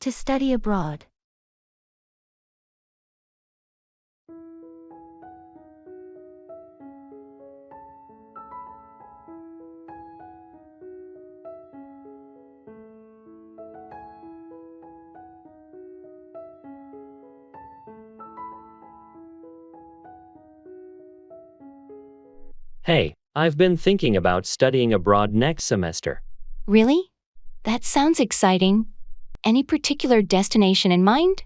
to study abroad? Hey, I've been thinking about studying abroad next semester. Really? That sounds exciting. Any particular destination in mind?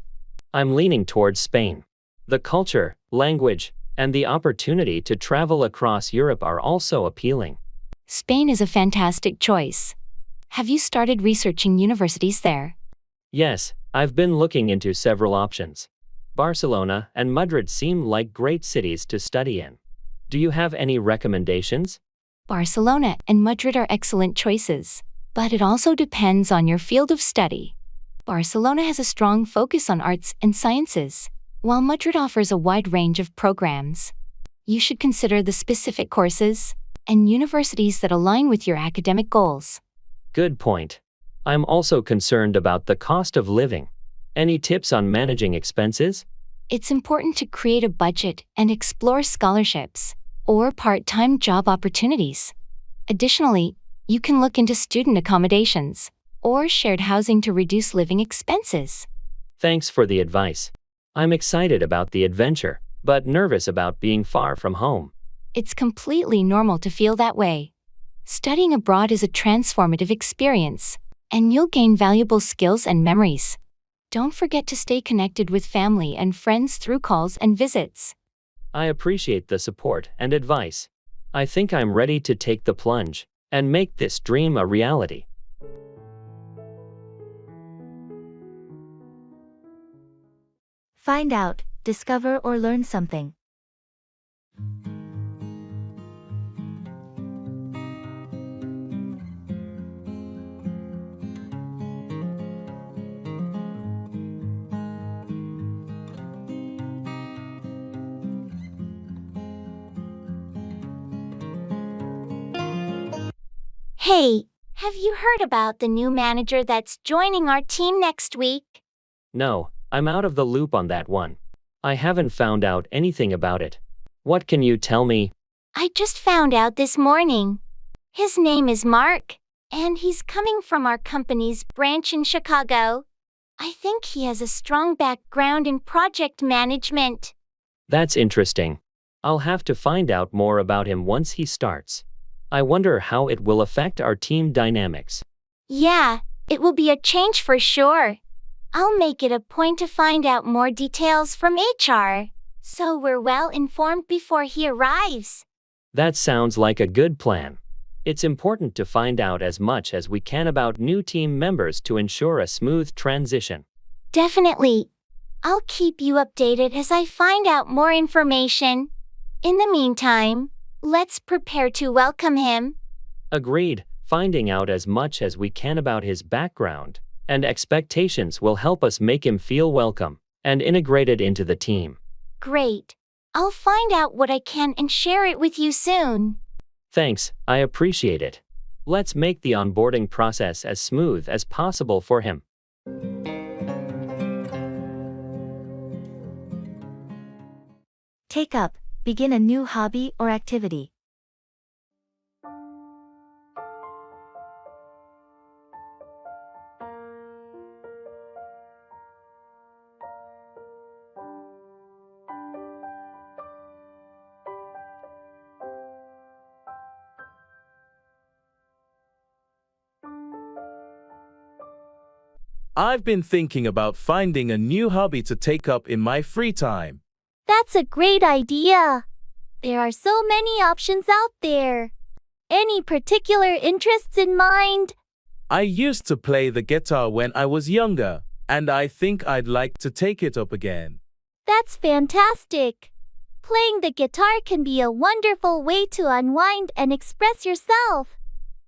I'm leaning towards Spain. The culture, language, and the opportunity to travel across Europe are also appealing. Spain is a fantastic choice. Have you started researching universities there? Yes, I've been looking into several options. Barcelona and Madrid seem like great cities to study in. Do you have any recommendations? Barcelona and Madrid are excellent choices, but it also depends on your field of study. Barcelona has a strong focus on arts and sciences, while Madrid offers a wide range of programs. You should consider the specific courses and universities that align with your academic goals. Good point. I'm also concerned about the cost of living. Any tips on managing expenses? It's important to create a budget and explore scholarships or part-time job opportunities. Additionally, you can look into student accommodations or shared housing to reduce living expenses. Thanks for the advice. I'm excited about the adventure, but nervous about being far from home. It's completely normal to feel that way. Studying abroad is a transformative experience, and you'll gain valuable skills and memories. Don't forget to stay connected with family and friends through calls and visits. I appreciate the support and advice. I think I'm ready to take the plunge and make this dream a reality. Find out, discover or learn something. Hey, have you heard about the new manager that's joining our team next week? No, I'm out of the loop on that one. I haven't found out anything about it. What can you tell me? I just found out this morning. His name is Mark, and he's coming from our company's branch in Chicago. I think he has a strong background in project management. That's interesting. I'll have to find out more about him once he starts. I wonder how it will affect our team dynamics. Yeah, it will be a change for sure. I'll make it a point to find out more details from HR, so we're well informed before he arrives. That sounds like a good plan. It's important to find out as much as we can about new team members to ensure a smooth transition. Definitely. I'll keep you updated as I find out more information. In the meantime, let's prepare to welcome him. Agreed. Finding out as much as we can about his background and expectations will help us make him feel welcome and integrated into the team. Great. I'll find out what I can and share it with you soon. Thanks, I appreciate it. Let's make the onboarding process as smooth as possible for him. Take up, begin a new hobby or activity. I've been thinking about finding a new hobby to take up in my free time. That's a great idea. There are so many options out there. Any particular interests in mind? I used to play the guitar when I was younger, and I think I'd like to take it up again. That's fantastic. Playing the guitar can be a wonderful way to unwind and express yourself.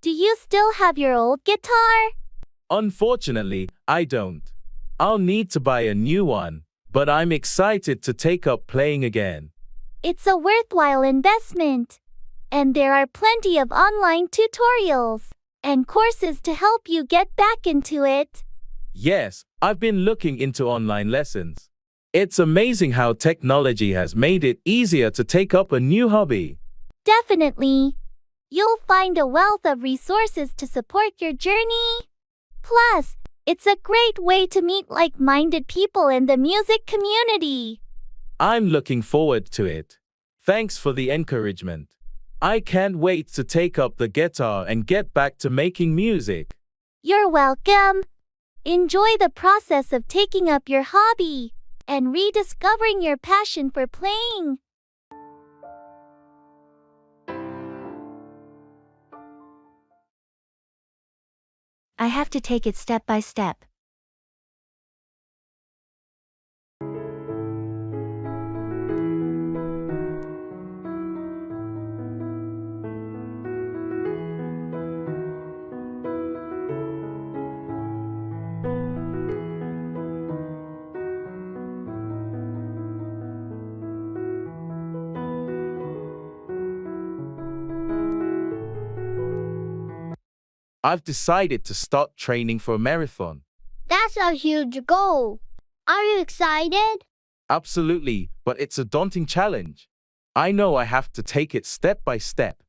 Do you still have your old guitar? Unfortunately, I don't. I'll need to buy a new one, but I'm excited to take up playing again. It's a worthwhile investment, and there are plenty of online tutorials and courses to help you get back into it. Yes, I've been looking into online lessons. It's amazing how technology has made it easier to take up a new hobby. Definitely. You'll find a wealth of resources to support your journey. Plus, it's a great way to meet like-minded people in the music community. I'm looking forward to it. Thanks for the encouragement. I can't wait to take up the guitar and get back to making music. You're welcome. Enjoy the process of taking up your hobby and rediscovering your passion for playing. I have to take it step by step. I've decided to start training for a marathon. That's a huge goal. Are you excited? Absolutely, but it's a daunting challenge. I know I have to take it step by step.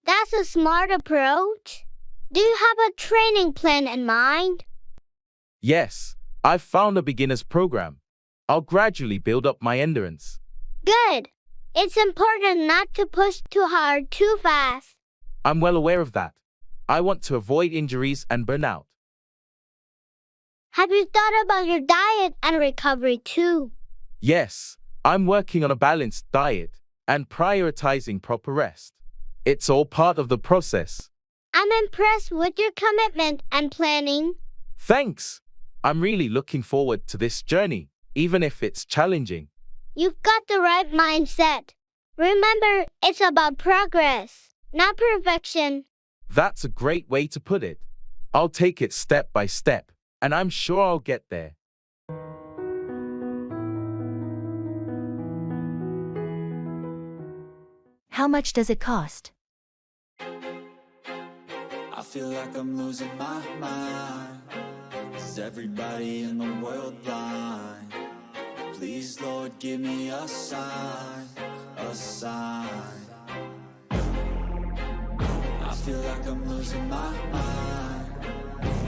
That's a smart approach. Do you have a training plan in mind? Yes, I've found a beginner's program. I'll gradually build up my endurance. Good. It's important not to push too hard too fast. I'm well aware of that. I want to avoid injuries and burnout. Have you thought about your diet and recovery too? Yes, I'm working on a balanced diet and prioritizing proper rest. It's all part of the process. I'm impressed with your commitment and planning. Thanks. I'm really looking forward to this journey, even if it's challenging. You've got the right mindset. Remember, it's about progress, not perfection. That's a great way to put it. I'll take it step by step, and I'm sure I'll get there. How much does it cost? I feel like I'm losing my mind. Is everybody in the world blind? Please, Lord, give me a sign, a sign. I feel like I'm losing my mind.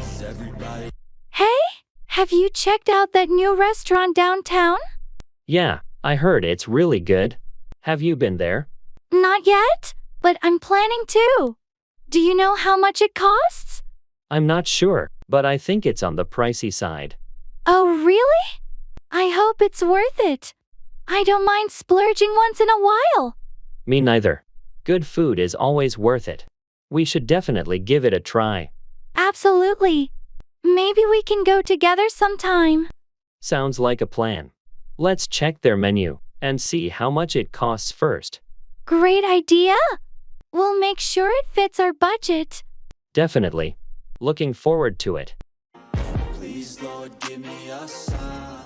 Is everybody... Hey, have you checked out that new restaurant downtown? Yeah, I heard it's really good. Have you been there? Not yet, but I'm planning to. Do you know how much it costs? I'm not sure, but I think it's on the pricey side. Oh, really? I hope it's worth it. I don't mind splurging once in a while. Me neither. Good food is always worth it. We should definitely give it a try. Absolutely. Maybe we can go together sometime. Sounds like a plan. Let's check their menu and see how much it costs first. Great idea. We'll make sure it fits our budget. Definitely. Looking forward to it. Please, Lord, give me a sign.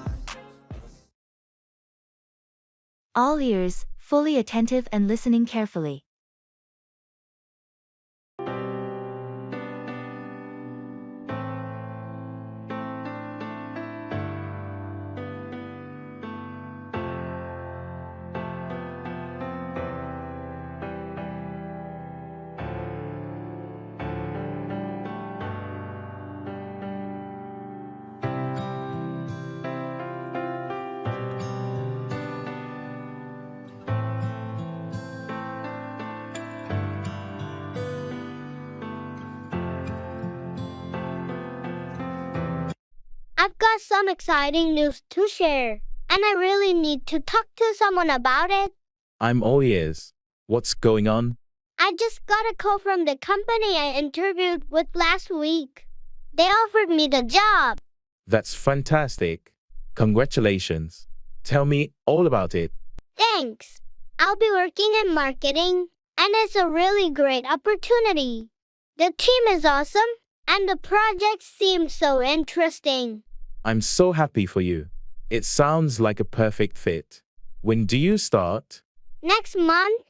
All ears, fully attentive and listening carefully. I've got some exciting news to share, and I really need to talk to someone about it. I'm all ears. What's going on? I just got a call from the company I interviewed with last week. They offered me the job. That's fantastic. Congratulations. Tell me all about it. Thanks. I'll be working in marketing, and it's a really great opportunity. The team is awesome, and the project seems so interesting. I'm so happy for you. It sounds like a perfect fit. When do you start? Next month,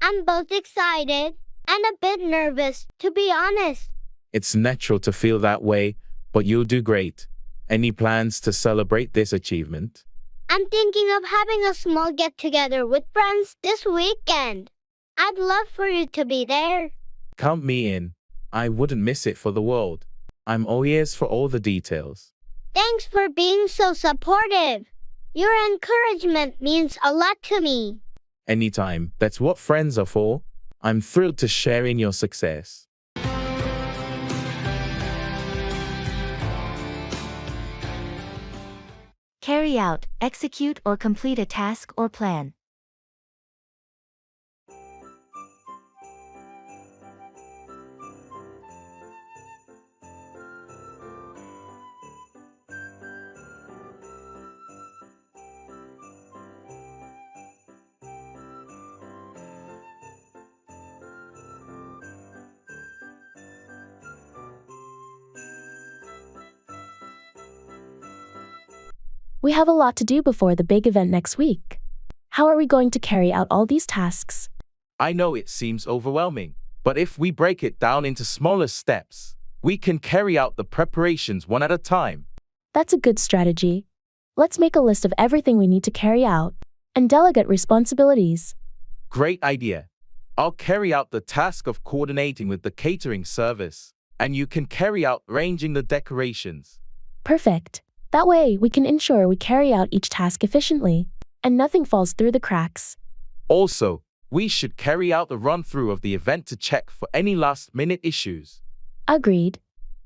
I'm both excited and a bit nervous, to be honest. It's natural to feel that way, but you'll do great. Any plans to celebrate this achievement? I'm thinking of having a small get-together with friends this weekend. I'd love for you to be there. Count me in. I wouldn't miss it for the world. I'm all ears for all the details. Thanks for being so supportive. Your encouragement means a lot to me. Anytime, that's what friends are for. I'm thrilled to share in your success. Carry out, execute or complete a task or plan. We have a lot to do before the big event next week. How are we going to carry out all these tasks? I know it seems overwhelming, but if we break it down into smaller steps, we can carry out the preparations one at a time. That's a good strategy. Let's make a list of everything we need to carry out and delegate responsibilities. Great idea. I'll carry out the task of coordinating with the catering service, and you can carry out arranging the decorations. Perfect. That way, we can ensure we carry out each task efficiently, and nothing falls through the cracks. Also, we should carry out a run-through of the event to check for any last-minute issues. Agreed.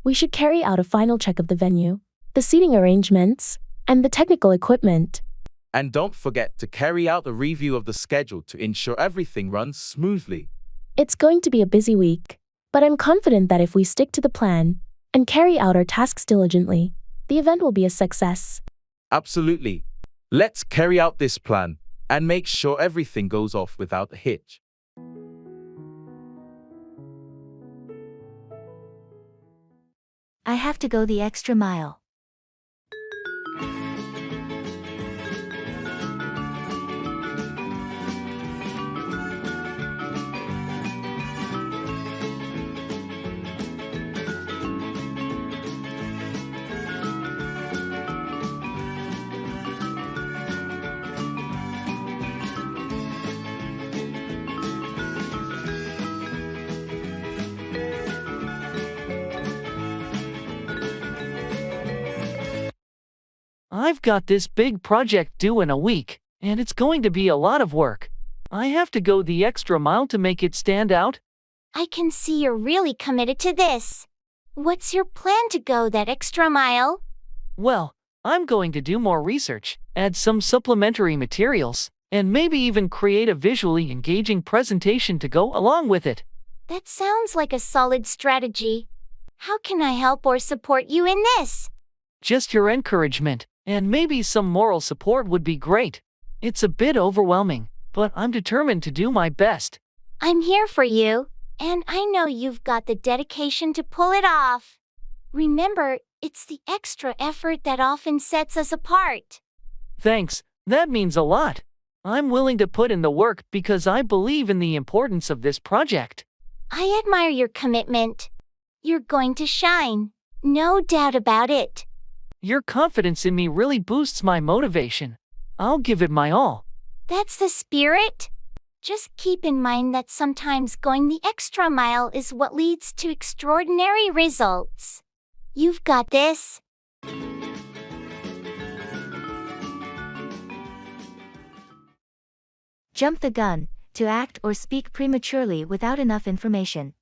We should carry out a final check of the venue, the seating arrangements, and the technical equipment. And don't forget to carry out a review of the schedule to ensure everything runs smoothly. It's going to be a busy week, but I'm confident that if we stick to the plan and carry out our tasks diligently, the event will be a success. Absolutely. Let's carry out this plan and make sure everything goes off without a hitch. I have to go the extra mile. I've got this big project due in a week, and it's going to be a lot of work. I have to go the extra mile to make it stand out. I can see you're really committed to this. What's your plan to go that extra mile? Well, I'm going to do more research, add some supplementary materials, and maybe even create a visually engaging presentation to go along with it. That sounds like a solid strategy. How can I help or support you in this? Just your encouragement, and maybe some moral support would be great. It's a bit overwhelming, but I'm determined to do my best. I'm here for you, and I know you've got the dedication to pull it off. Remember, it's the extra effort that often sets us apart. Thanks, that means a lot. I'm willing to put in the work because I believe in the importance of this project. I admire your commitment. You're going to shine, no doubt about it. Your confidence in me really boosts my motivation. I'll give it my all. That's the spirit. Just keep in mind that sometimes going the extra mile is what leads to extraordinary results. You've got this. Jump the gun, to act or speak prematurely without enough information.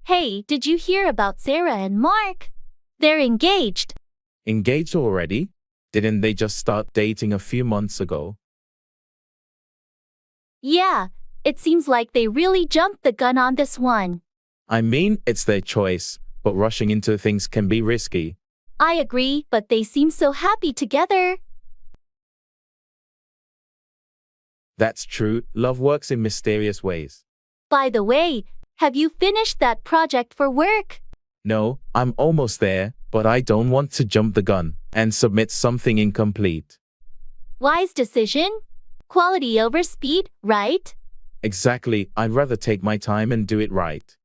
Hey, did you hear about Sarah and Mark? They're engaged. Engaged already? Didn't they just start dating a few months ago? Yeah, It seems like they really jumped the gun on this one. I mean, it's their choice, but rushing into things can be risky. I agree, but they seem so happy together. That's true, love works in mysterious ways. By the way, have you finished that project for work? No, I'm almost there, but I don't want to jump the gun and submit something incomplete. Wise decision. Quality over speed, right? Exactly, I'd rather take my time and do it right.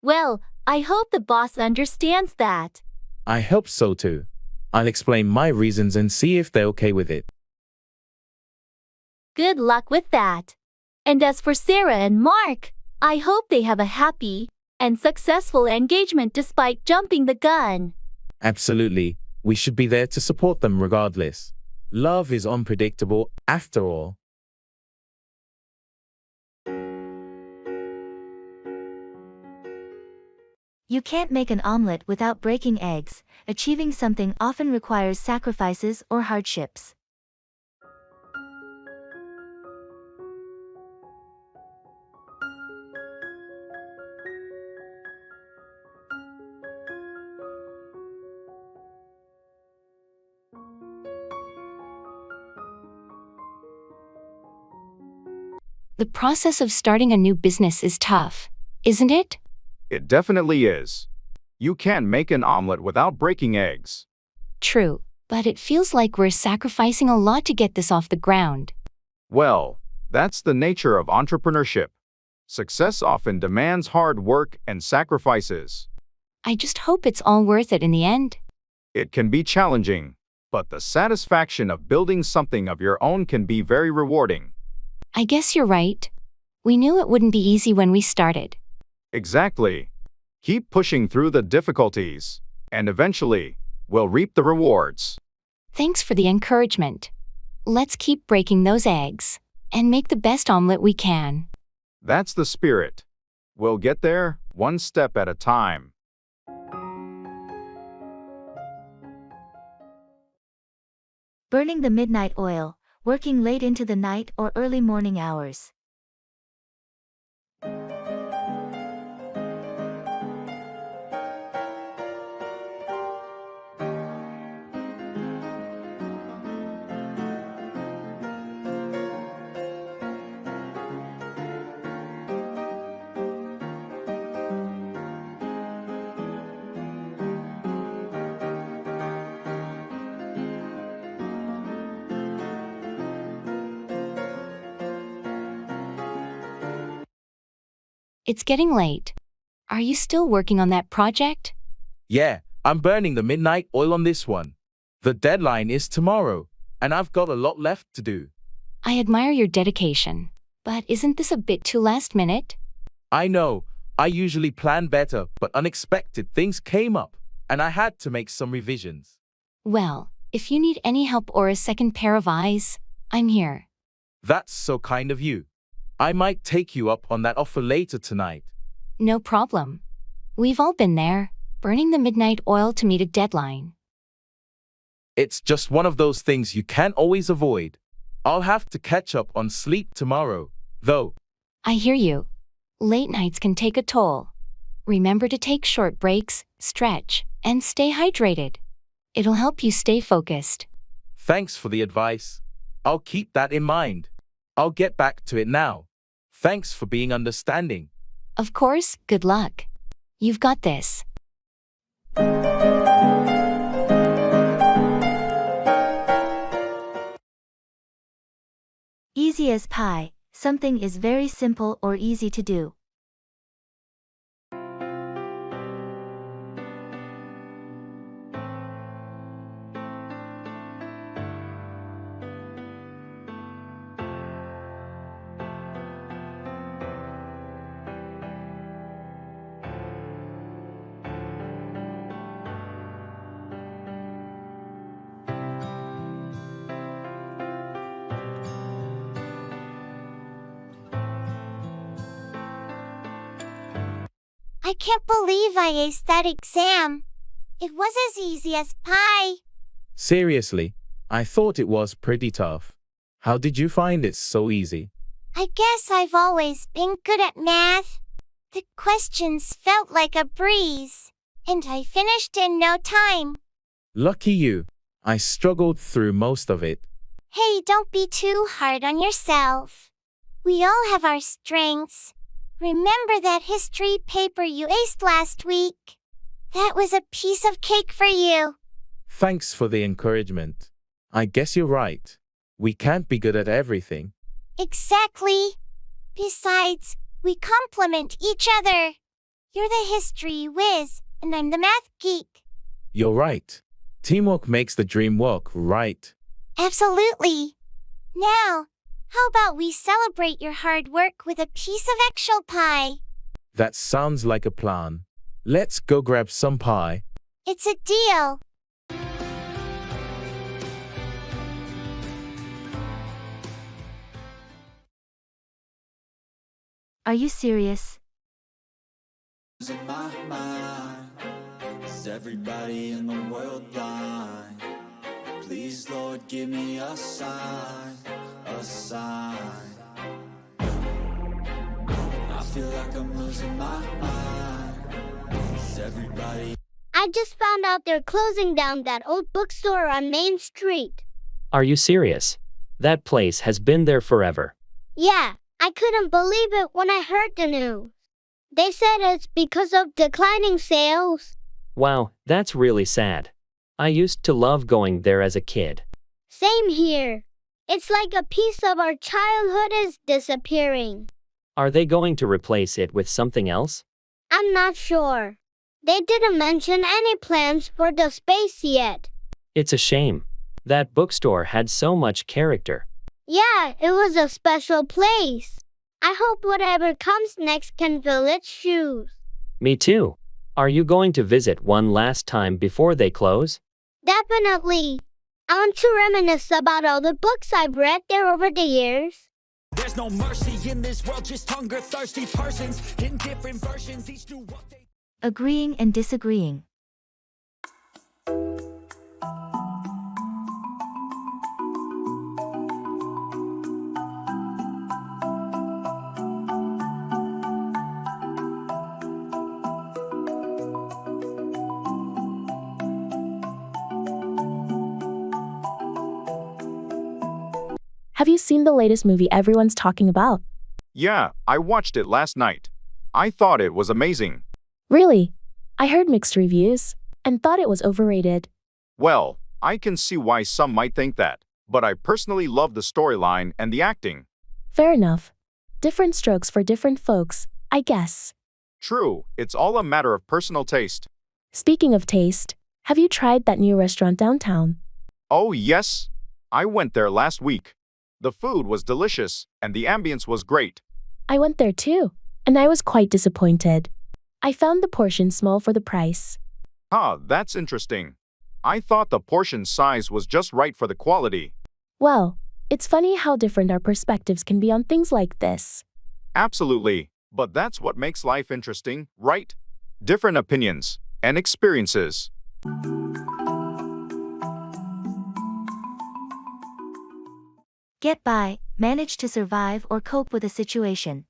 Well, I hope the boss understands that. I hope so too. I'll explain my reasons and see if they're okay with it. Good luck with that. And as for Sarah and Mark, I hope they have a happy and successful engagement despite jumping the gun. Absolutely, we should be there to support them regardless. Love is unpredictable, after all. You can't make an omelet without breaking eggs. Achieving something often requires sacrifices or hardships. The process of starting a new business is tough, isn't it? It definitely is. You can't make an omelet without breaking eggs. True, but it feels like we're sacrificing a lot to get this off the ground. Well, that's the nature of entrepreneurship. Success often demands hard work and sacrifices. I just hope it's all worth it in the end. It can be challenging, but the satisfaction of building something of your own can be very rewarding. I guess you're right. We knew it wouldn't be easy when we started. Exactly. Keep pushing through the difficulties, and eventually, we'll reap the rewards. Thanks for the encouragement. Let's keep breaking those eggs and make the best omelet we can. That's the spirit. We'll get there, one step at a time. Burning the midnight oil, working late into the night or early morning hours. It's getting late. Are you still working on that project? Yeah, I'm burning the midnight oil on this one. The deadline is tomorrow, and I've got a lot left to do. I admire your dedication, but isn't this a bit too last minute? I know, I usually plan better, but unexpected things came up, and I had to make some revisions. Well, if you need any help or a second pair of eyes, I'm here. That's so kind of you. I might take you up on that offer later tonight. No problem. We've all been there, burning the midnight oil to meet a deadline. It's just one of those things you can't always avoid. I'll have to catch up on sleep tomorrow, though. I hear you. Late nights can take a toll. Remember to take short breaks, stretch, and stay hydrated. It'll help you stay focused. Thanks for the advice. I'll keep that in mind. I'll get back to it now. Thanks for being understanding. Of course, good luck. You've got this. Easy as pie, something is very simple or easy to do. I can't believe I aced that exam. It was as easy as pie. Seriously, I thought it was pretty tough. How did you find it so easy? I guess I've always been good at math. The questions felt like a breeze, and I finished in no time. Lucky you. I struggled through most of it. Hey, don't be too hard on yourself. We all have our strengths. Remember that history paper you aced last week? That was a piece of cake for you. Thanks for the encouragement. I guess you're right. We can't be good at everything. Exactly. Besides, we complement each other. You're the history whiz, and I'm the math geek. You're right. Teamwork makes the dream work, right? Absolutely. Now, how about we celebrate your hard work with a piece of actual pie? That sounds like a plan. Let's go grab some pie. It's a deal. Are you serious? Losing my mind. Is everybody in the world blind? Please, Lord, give me a sign, a sign. I feel like I'm losing my mind. Is everybody... I just found out they're closing down that old bookstore on Main Street. Are you serious? That place has been there forever. Yeah, I couldn't believe it when I heard the news. They said it's because of declining sales. Wow, that's really sad. I used to love going there as a kid. Same here. It's like a piece of our childhood is disappearing. Are they going to replace it with something else? I'm not sure. They didn't mention any plans for the space yet. It's a shame. That bookstore had so much character. Yeah, it was a special place. I hope whatever comes next can fill its shoes. Me too. Are you going to visit one last time before they close? Definitely. I want to reminisce about all the books I've read there over the years. There's no mercy in this world, just hunger-thirsty persons in different versions, each do what they... Agreeing and disagreeing. Have you seen the latest movie everyone's talking about? Yeah, I watched it last night. I thought it was amazing. Really? I heard mixed reviews and thought it was overrated. Well, I can see why some might think that, but I personally love the storyline and the acting. Fair enough. Different strokes for different folks, I guess. True, it's all a matter of personal taste. Speaking of taste, have you tried that new restaurant downtown? Oh yes, I went there last week. The food was delicious and the ambience was great. I went there too, and I was quite disappointed. I found the portion small for the price. That's interesting. I thought the portion size was just right for the quality. Well, it's funny how different our perspectives can be on things like this. Absolutely, but that's what makes life interesting, right? Different opinions and experiences. Get by, manage to survive or cope with a situation.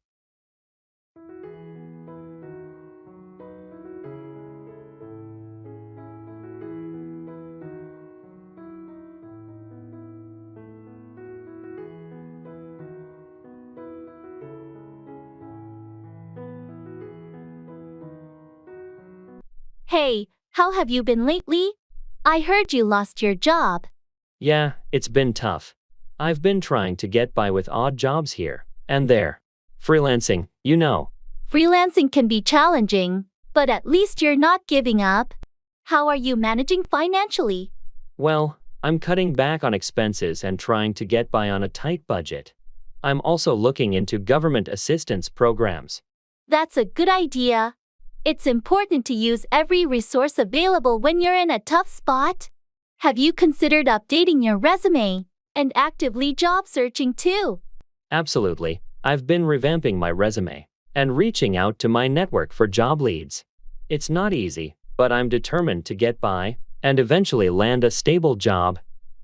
Hey, how have you been lately? I heard you lost your job. Yeah, it's been tough. I've been trying to get by with odd jobs here and there. Freelancing, you know. Freelancing can be challenging, but at least you're not giving up. How are you managing financially? Well, I'm cutting back on expenses and trying to get by on a tight budget. I'm also looking into government assistance programs. That's a good idea. It's important to use every resource available when you're in a tough spot. Have you considered updating your resume and actively job searching too? Absolutely. I've been revamping my resume and reaching out to my network for job leads. It's not easy, but I'm determined to get by and eventually land a stable job.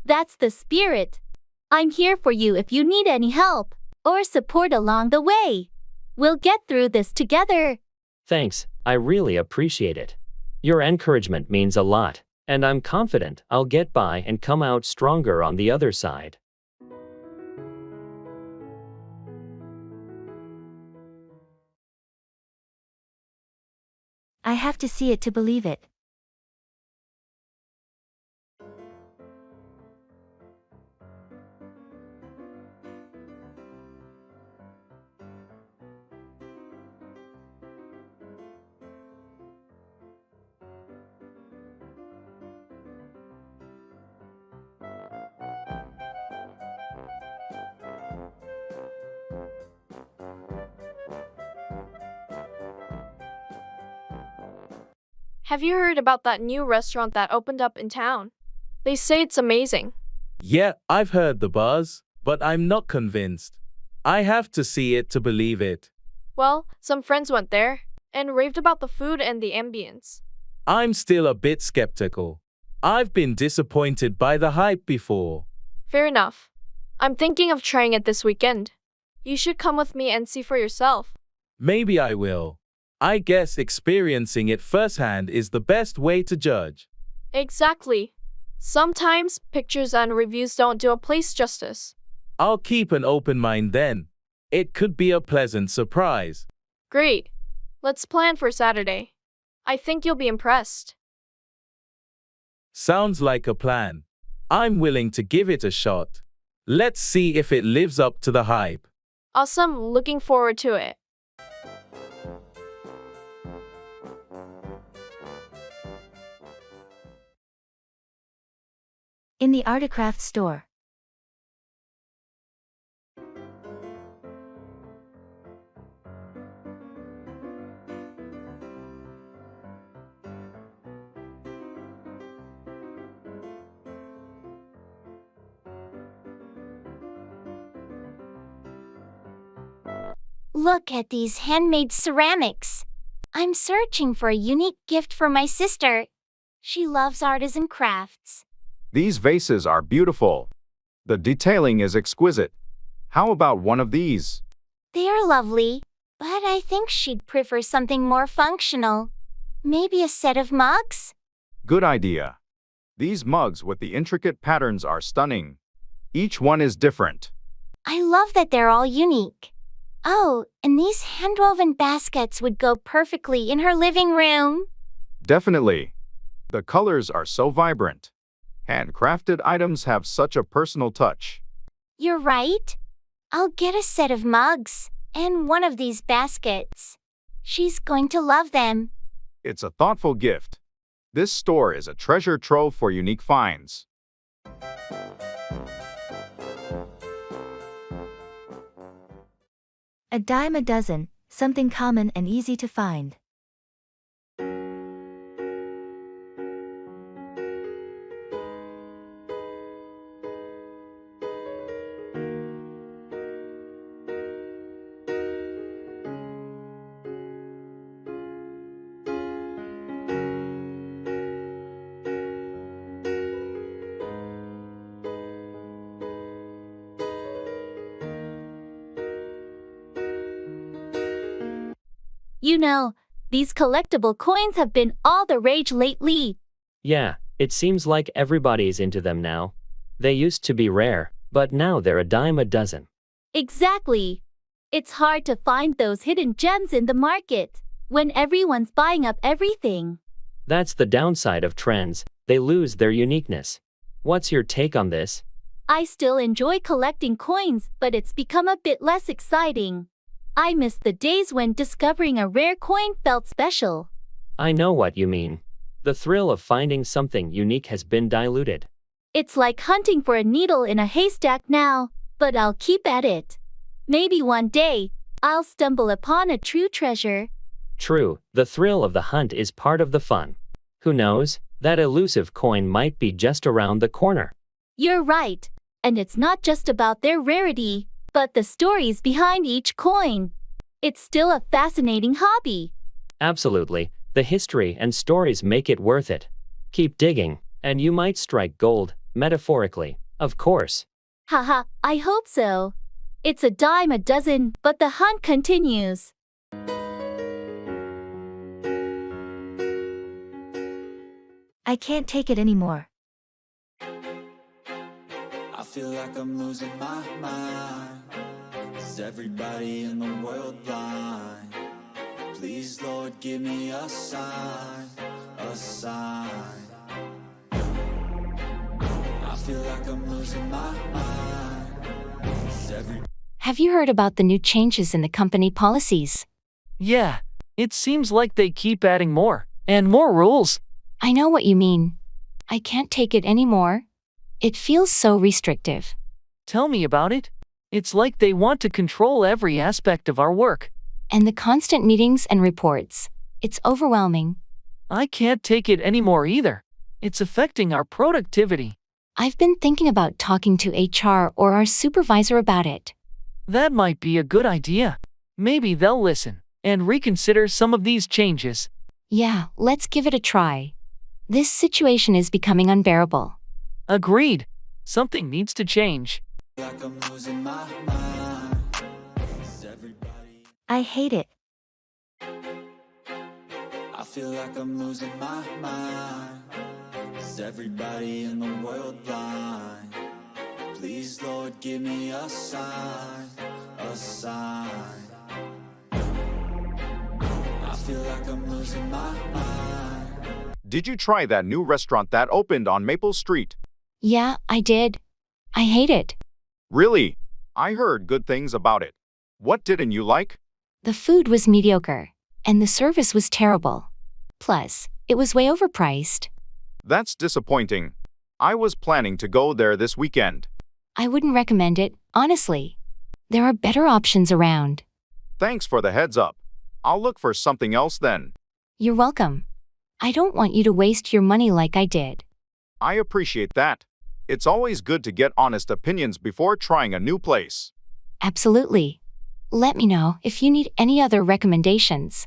That's the spirit. I'm here for you if you need any help or support along the way. We'll get through this together. Thanks, I really appreciate it. Your encouragement means a lot, and I'm confident I'll get by and come out stronger on the other side. I have to see it to believe it. Have you heard about that new restaurant that opened up in town? They say it's amazing. Yeah, I've heard the buzz, but I'm not convinced. I have to see it to believe it. Well, some friends went there and raved about the food and the ambience. I'm still a bit skeptical. I've been disappointed by the hype before. Fair enough. I'm thinking of trying it this weekend. You should come with me and see for yourself. Maybe I will. I guess experiencing it firsthand is the best way to judge. Exactly. Sometimes pictures and reviews don't do a place justice. I'll keep an open mind then. It could be a pleasant surprise. Great. Let's plan for Saturday. I think you'll be impressed. Sounds like a plan. I'm willing to give it a shot. Let's see if it lives up to the hype. Awesome, looking forward to it. In the Articraft store. Look at these handmade ceramics. I'm searching for a unique gift for my sister. She loves artisan crafts. These vases are beautiful. The detailing is exquisite. How about one of these? They are lovely, but I think she'd prefer something more functional. Maybe a set of mugs? Good idea. These mugs with the intricate patterns are stunning. Each one is different. I love that they're all unique. Oh, and these hand-woven baskets would go perfectly in her living room. Definitely. The colors are so vibrant. Handcrafted items have such a personal touch. You're right. I'll get a set of mugs and one of these baskets. She's going to love them. It's a thoughtful gift. This store is a treasure trove for unique finds. A dime a dozen, something common and easy to find. You know, these collectible coins have been all the rage lately. Yeah, it seems like everybody's into them now. They used to be rare, but now they're a dime a dozen. Exactly. It's hard to find those hidden gems in the market when everyone's buying up everything. That's the downside of trends. They lose their uniqueness. What's your take on this? I still enjoy collecting coins, but it's become a bit less exciting. I miss the days when discovering a rare coin felt special. I know what you mean. The thrill of finding something unique has been diluted. It's like hunting for a needle in a haystack now, but I'll keep at it. Maybe one day, I'll stumble upon a true treasure. True, the thrill of the hunt is part of the fun. Who knows, that elusive coin might be just around the corner. You're right, and it's not just about their rarity, but the stories behind each coin. It's still a fascinating hobby. Absolutely, the history and stories make it worth it. Keep digging, and you might strike gold, metaphorically, of course. Haha, I hope so. It's a dime a dozen, but the hunt continues. I can't take it anymore. I feel like I'm losing my mind. Is everybody in the world blind? Please, Lord, give me a sign, a sign. I feel like I'm losing my mind. Is everybody... Have you heard about the new changes in the company policies? Yeah, it seems like they keep adding more and more rules. I know what you mean. I can't take it anymore. It feels so restrictive. Tell me about it. It's like they want to control every aspect of our work. And the constant meetings and reports. It's overwhelming. I can't take it anymore either. It's affecting our productivity. I've been thinking about talking to HR or our supervisor about it. That might be a good idea. Maybe they'll listen and reconsider some of these changes. Yeah, let's give it a try. This situation is becoming unbearable. Agreed. Something needs to change. Like I'm losing my mind. Is everybody... I hate it. I feel like I'm losing my mind. Is everybody in the world blind? Please, Lord, give me a sign, a sign. I feel like I'm losing my mind. Did you try that new restaurant that opened on Maple Street? Yeah, I did. I hate it. Really? I heard good things about it. What didn't you like? The food was mediocre, and the service was terrible. Plus, it was way overpriced. That's disappointing. I was planning to go there this weekend. I wouldn't recommend it, honestly. There are better options around. Thanks for the heads up. I'll look for something else then. You're welcome. I don't want you to waste your money like I did. I appreciate that. It's always good to get honest opinions before trying a new place. Absolutely. Let me know if you need any other recommendations.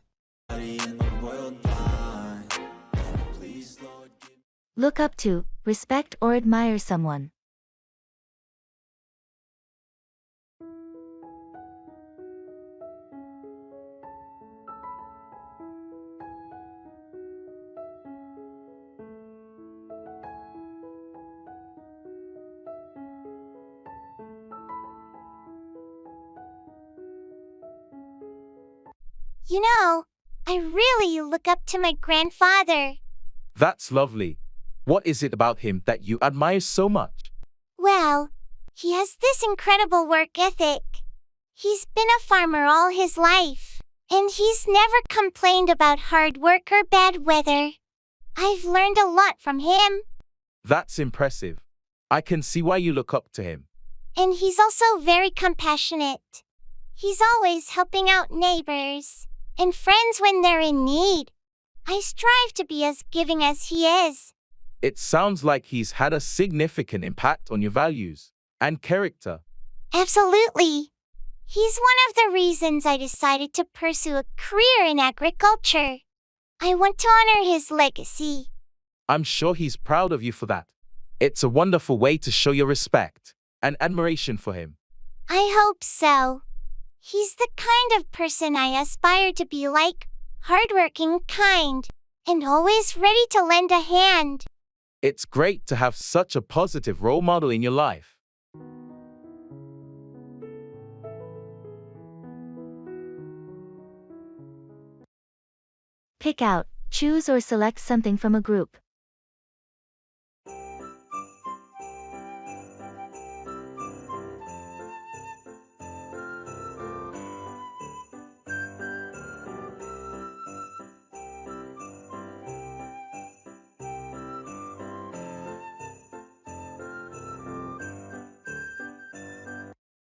Look up to, respect or admire someone. You know, I really look up to my grandfather. That's lovely. What is it about him that you admire so much? Well, he has this incredible work ethic. He's been a farmer all his life, and he's never complained about hard work or bad weather. I've learned a lot from him. That's impressive. I can see why you look up to him. And he's also very compassionate. He's always helping out neighbors and friends when they're in need. I strive to be as giving as he is. It sounds like he's had a significant impact on your values and character. Absolutely. He's one of the reasons I decided to pursue a career in agriculture. I want to honor his legacy. I'm sure he's proud of you for that. It's a wonderful way to show your respect and admiration for him. I hope so. He's the kind of person I aspire to be like, hardworking, kind, and always ready to lend a hand. It's great to have such a positive role model in your life. Pick out, choose or select something from a group.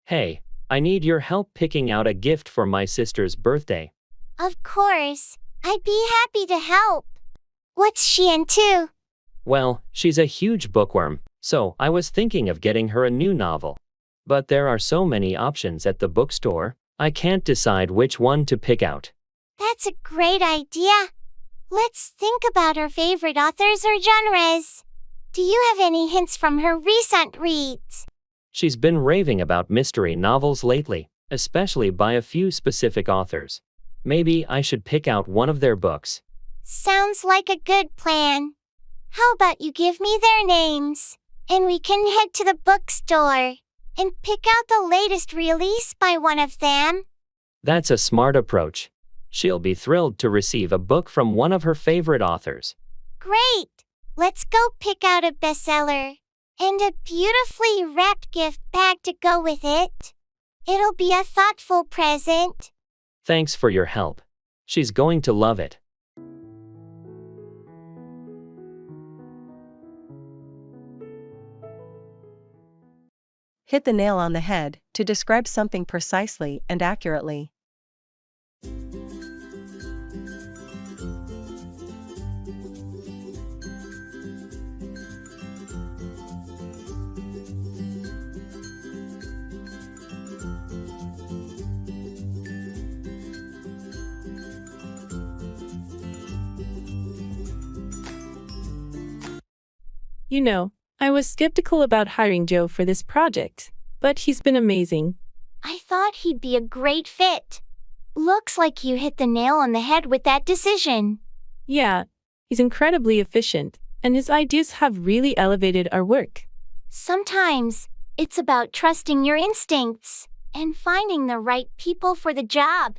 Hey, I need your help picking out a gift for my sister's birthday. Of course, I'd be happy to help. What's she into? Well, she's a huge bookworm, so I was thinking of getting her a new novel. But there are so many options at the bookstore, I can't decide which one to pick out. That's a great idea. Let's think about her favorite authors or genres. Do you have any hints from her recent reads? She's been raving about mystery novels lately, especially by a few specific authors. Maybe I should pick out one of their books. Sounds like a good plan. How about you give me their names, and we can head to the bookstore and pick out the latest release by one of them? That's a smart approach. She'll be thrilled to receive a book from one of her favorite authors. Great! Let's go pick out a bestseller and a beautifully wrapped gift bag to go with it. It'll be a thoughtful present. Thanks for your help. She's going to love it. Hit the nail on the head to describe something precisely and accurately. You know, I was skeptical about hiring Joe for this project, but he's been amazing. I thought he'd be a great fit. Looks like you hit the nail on the head with that decision. Yeah, he's incredibly efficient, and his ideas have really elevated our work. Sometimes, it's about trusting your instincts and finding the right people for the job.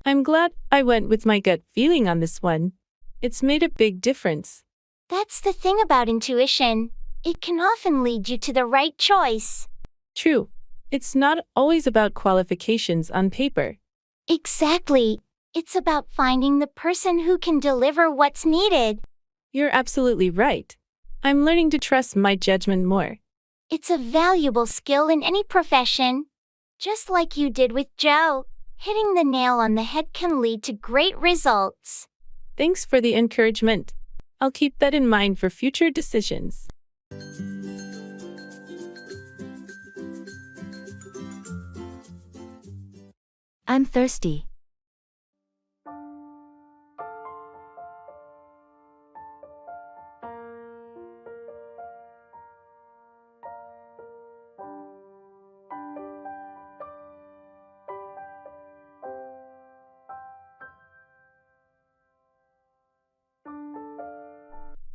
I'm glad I went with my gut feeling on this one. It's made a big difference. That's the thing about intuition. It can often lead you to the right choice. True. It's not always about qualifications on paper. Exactly. It's about finding the person who can deliver what's needed. You're absolutely right. I'm learning to trust my judgment more. It's a valuable skill in any profession. Just like you did with Joe, hitting the nail on the head can lead to great results. Thanks for the encouragement. I'll keep that in mind for future decisions. I'm thirsty.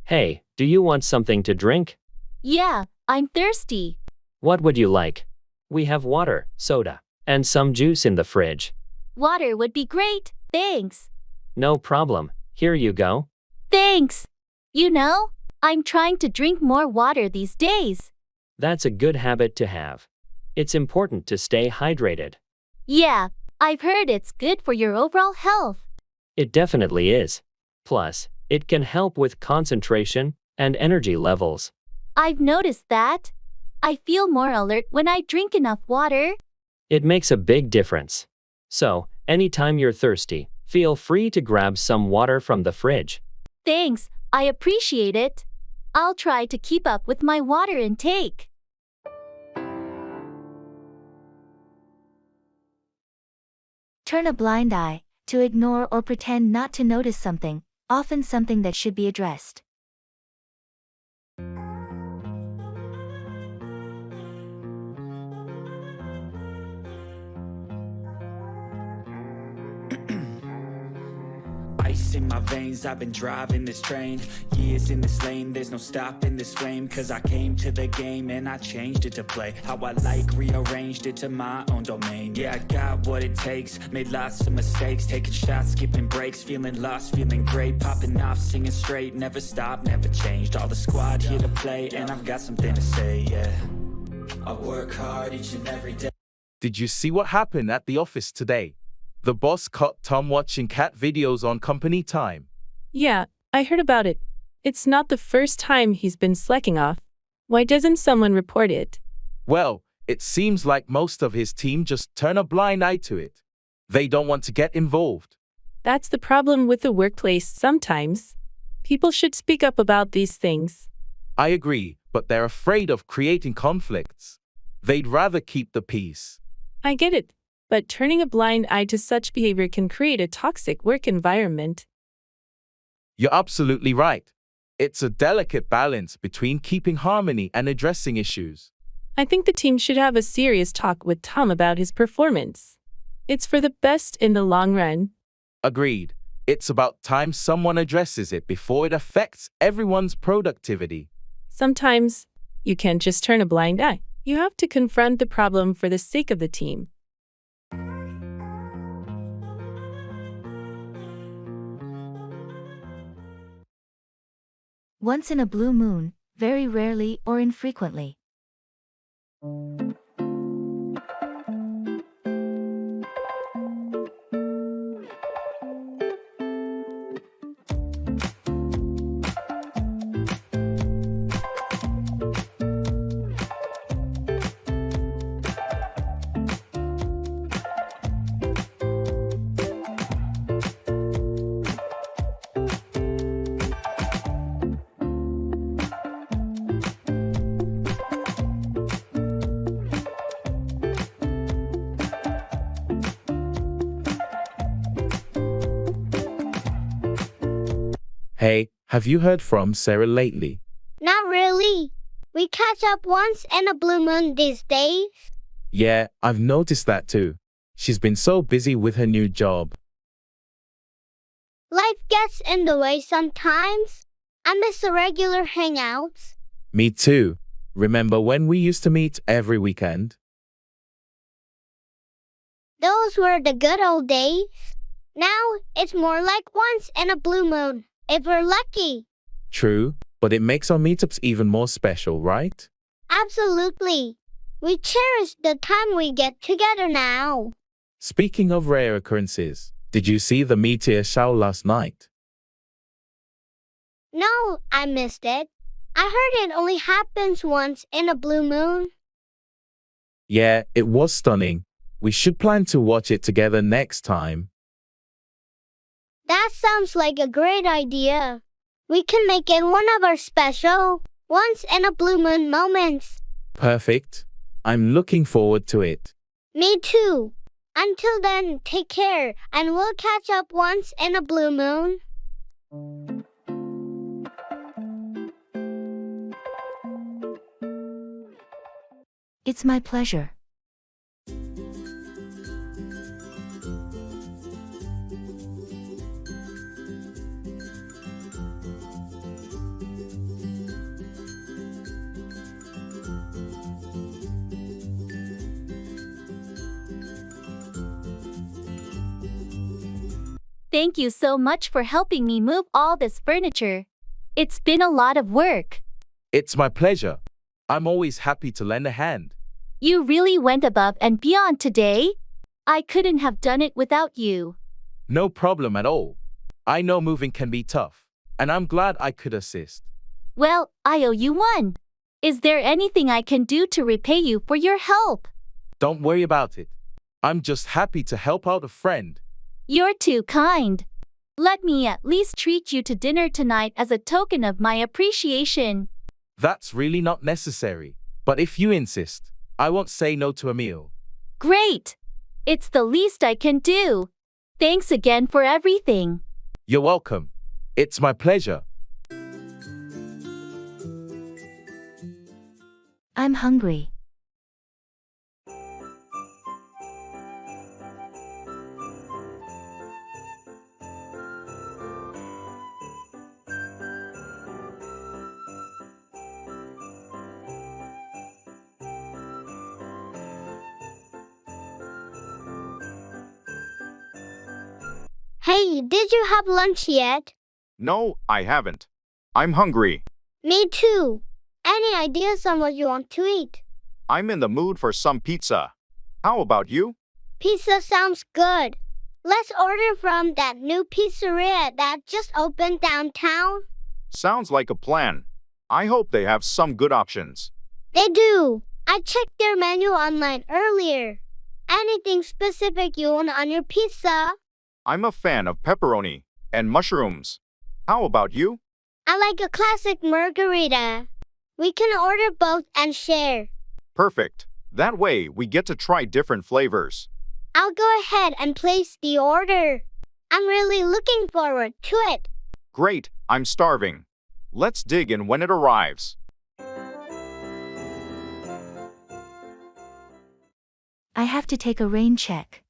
Hey, do you want something to drink? Yeah, I'm thirsty. What would you like? We have water, soda, and some juice in the fridge. Water would be great, thanks. No problem. Here you go. Thanks. You know, I'm trying to drink more water these days. That's a good habit to have. It's important to stay hydrated. Yeah, I've heard it's good for your overall health. It definitely is. Plus, it can help with concentration and energy levels. I've noticed that. I feel more alert when I drink enough water. It makes a big difference. So, anytime you're thirsty, feel free to grab some water from the fridge. Thanks, I appreciate it. I'll try to keep up with my water intake. Turn a blind eye, to ignore or pretend not to notice something, often something that should be addressed. Ice in my veins, I've been driving this train. Years in this lane, there's no stopping this flame. Cause I came to the game and I changed it to play how I like, rearranged it to my own domain. Yeah, I got what it takes, made lots of mistakes, taking shots, skipping breaks, feeling lost, feeling great, popping off, singing straight, never stopped, never changed. All the squad here to play, and I've got something to say, yeah. I work hard each and every day. Did you see what happened at the office today? The boss caught Tom watching cat videos on company time. Yeah, I heard about it. It's not the first time he's been slacking off. Why doesn't someone report it? Well, it seems like most of his team just turn a blind eye to it. They don't want to get involved. That's the problem with the workplace sometimes. People should speak up about these things. I agree, but they're afraid of creating conflicts. They'd rather keep the peace. I get it. But turning a blind eye to such behavior can create a toxic work environment. You're absolutely right. It's a delicate balance between keeping harmony and addressing issues. I think the team should have a serious talk with Tom about his performance. It's for the best in the long run. Agreed. It's about time someone addresses it before it affects everyone's productivity. Sometimes, you can't just turn a blind eye. You have to confront the problem for the sake of the team. Once in a blue moon, very rarely or infrequently. Hey, have you heard from Sarah lately? Not really. We catch up once in a blue moon these days. Yeah, I've noticed that too. She's been so busy with her new job. Life gets in the way sometimes. I miss the regular hangouts. Me too. Remember when we used to meet every weekend? Those were the good old days. Now, it's more like once in a blue moon, if we're lucky. True, but it makes our meetups even more special, right? Absolutely. We cherish the time we get together now. Speaking of rare occurrences, did you see the meteor shower last night? No, I missed it. I heard it only happens once in a blue moon. Yeah, it was stunning. We should plan to watch it together next time. That sounds like a great idea. We can make it one of our special, once in a blue moon moments. Perfect. I'm looking forward to it. Me too. Until then, take care, and we'll catch up once in a blue moon. It's my pleasure. Thank you so much for helping me move all this furniture. It's been a lot of work. It's my pleasure. I'm always happy to lend a hand. You really went above and beyond today. I couldn't have done it without you. No problem at all. I know moving can be tough, and I'm glad I could assist. Well, I owe you one. Is there anything I can do to repay you for your help? Don't worry about it. I'm just happy to help out a friend. You're too kind. Let me at least treat you to dinner tonight as a token of my appreciation. That's really not necessary, but if you insist, I won't say no to a meal. Great! It's the least I can do. Thanks again for everything. You're welcome. It's my pleasure. I'm hungry. Hey, did you have lunch yet? No, I haven't. I'm hungry. Me too. Any ideas on what you want to eat? I'm in the mood for some pizza. How about you? Pizza sounds good. Let's order from that new pizzeria that just opened downtown. Sounds like a plan. I hope they have some good options. They do. I checked their menu online earlier. Anything specific you want on your pizza? I'm a fan of pepperoni and mushrooms. How about you? I like a classic margarita. We can order both and share. Perfect. That way we get to try different flavors. I'll go ahead and place the order. I'm really looking forward to it. Great, I'm starving. Let's dig in when it arrives. I have to take a rain check.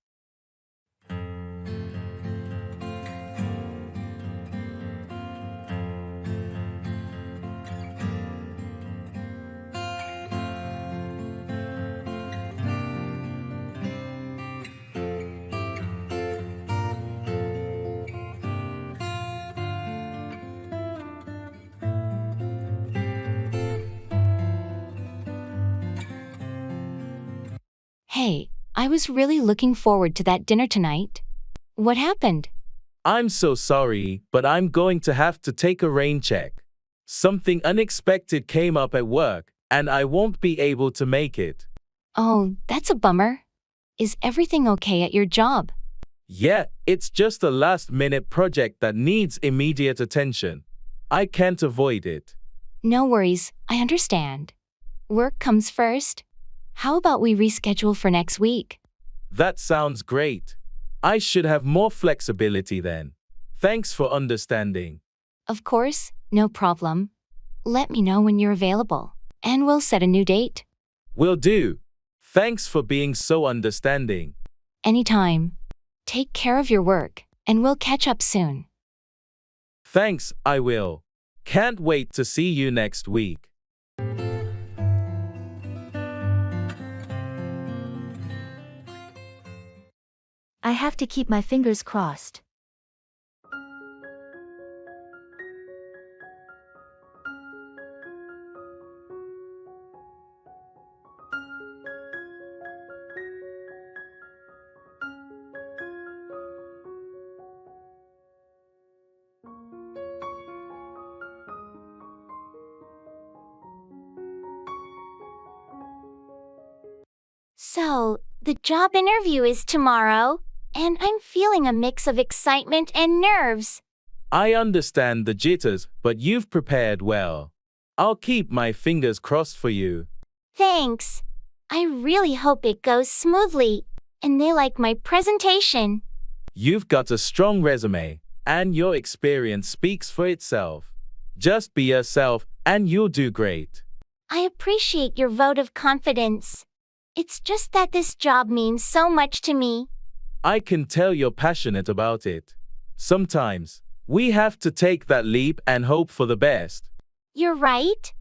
Hey, I was really looking forward to that dinner tonight. What happened? I'm so sorry, but I'm going to have to take a rain check. Something unexpected came up at work, and I won't be able to make it. Oh, that's a bummer. Is everything okay at your job? Yeah, it's just a last-minute project that needs immediate attention. I can't avoid it. No worries, I understand. Work comes first. How about we reschedule for next week? That sounds great. I should have more flexibility then. Thanks for understanding. Of course, no problem. Let me know when you're available, and we'll set a new date. Will do. Thanks for being so understanding. Anytime. Take care of your work, and we'll catch up soon. Thanks, I will. Can't wait to see you next week. I have to keep my fingers crossed. So, the job interview is tomorrow, and I'm feeling a mix of excitement and nerves. I understand the jitters, but you've prepared well. I'll keep my fingers crossed for you. Thanks. I really hope it goes smoothly, and they like my presentation. You've got a strong resume, and your experience speaks for itself. Just be yourself, and you'll do great. I appreciate your vote of confidence. It's just that this job means so much to me. I can tell you're passionate about it. Sometimes, we have to take that leap and hope for the best. You're right.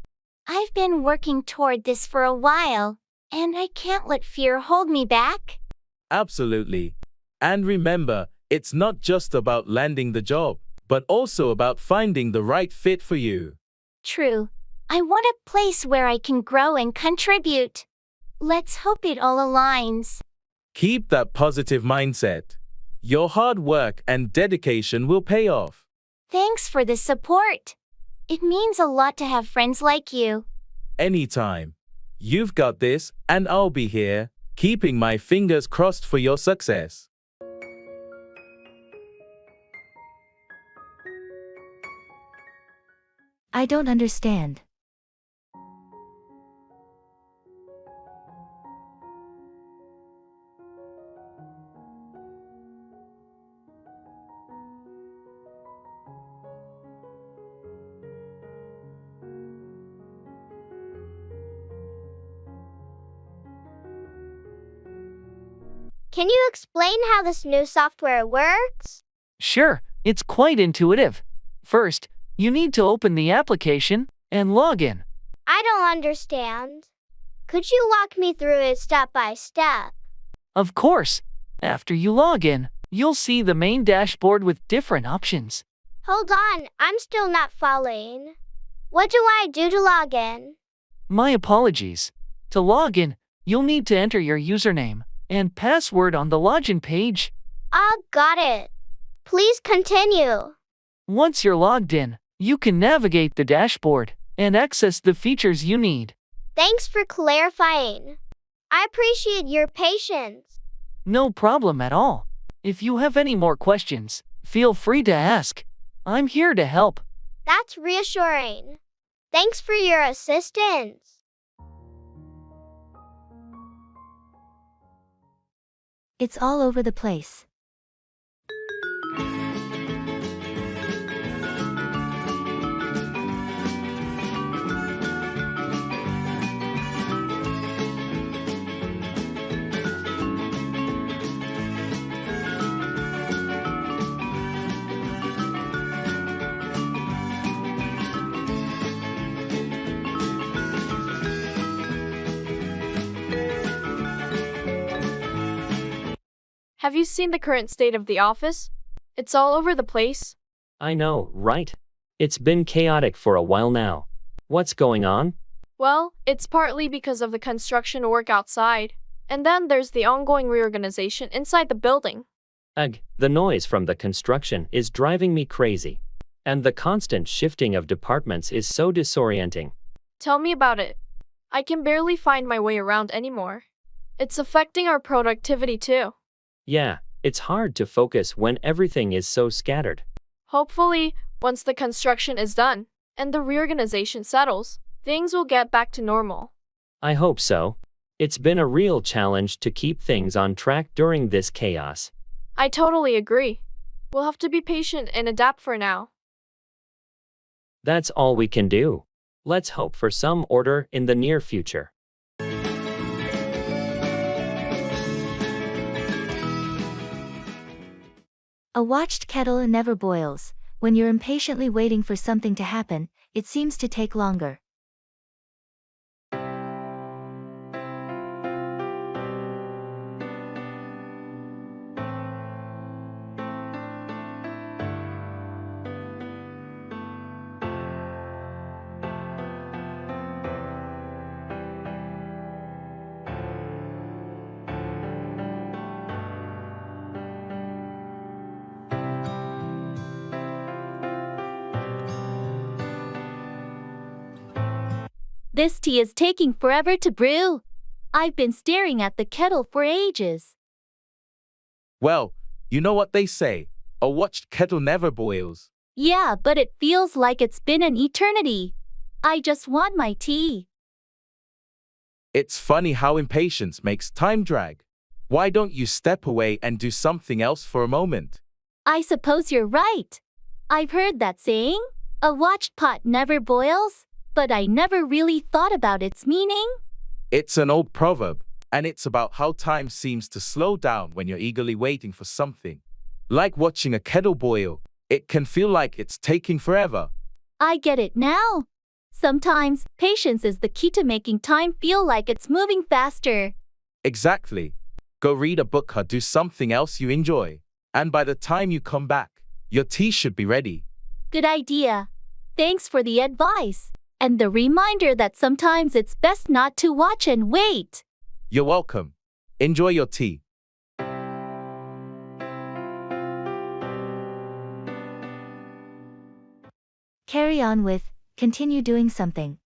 I've been working toward this for a while, and I can't let fear hold me back. Absolutely. And remember, it's not just about landing the job, but also about finding the right fit for you. True. I want a place where I can grow and contribute. Let's hope it all aligns. Keep that positive mindset. Your hard work and dedication will pay off. Thanks for the support. It means a lot to have friends like you. Anytime. You've got this, and I'll be here, keeping my fingers crossed for your success. I don't understand. Can you explain how this new software works? Sure, it's quite intuitive. First, you need to open the application and log in. I don't understand. Could you walk me through it step by step? Of course, after you log in, you'll see the main dashboard with different options. Hold on, I'm still not following. What do I do to log in? My apologies. To log in, you'll need to enter your username and password on the login page. Got it. Please continue. Once you're logged in, you can navigate the dashboard and access the features you need. Thanks for clarifying. I appreciate your patience. No problem at all. If you have any more questions, feel free to ask. I'm here to help. That's reassuring. Thanks for your assistance. It's all over the place. Have you seen the current state of the office? It's all over the place. I know, right? It's been chaotic for a while now. What's going on? Well, it's partly because of the construction work outside. And then there's the ongoing reorganization inside the building. Ugh, the noise from the construction is driving me crazy. And the constant shifting of departments is so disorienting. Tell me about it. I can barely find my way around anymore. It's affecting our productivity too. Yeah, it's hard to focus when everything is so scattered. Hopefully, once the construction is done and the reorganization settles, things will get back to normal. I hope so. It's been a real challenge to keep things on track during this chaos. I totally agree. We'll have to be patient and adapt for now. That's all we can do. Let's hope for some order in the near future. A watched kettle never boils. When you're impatiently waiting for something to happen, it seems to take longer. This tea is taking forever to brew. I've been staring at the kettle for ages. Well, you know what they say, a watched kettle never boils. Yeah, but it feels like it's been an eternity. I just want my tea. It's funny how impatience makes time drag. Why don't you step away and do something else for a moment? I suppose you're right. I've heard that saying, a watched pot never boils, but I never really thought about its meaning. It's an old proverb, and it's about how time seems to slow down when you're eagerly waiting for something. Like watching a kettle boil, it can feel like it's taking forever. I get it now. Sometimes, patience is the key to making time feel like it's moving faster. Exactly. Go read a book or do something else you enjoy. And by the time you come back, your tea should be ready. Good idea. Thanks for the advice. And the reminder that sometimes it's best not to watch and wait. You're welcome. Enjoy your tea. Carry on with, continue doing something.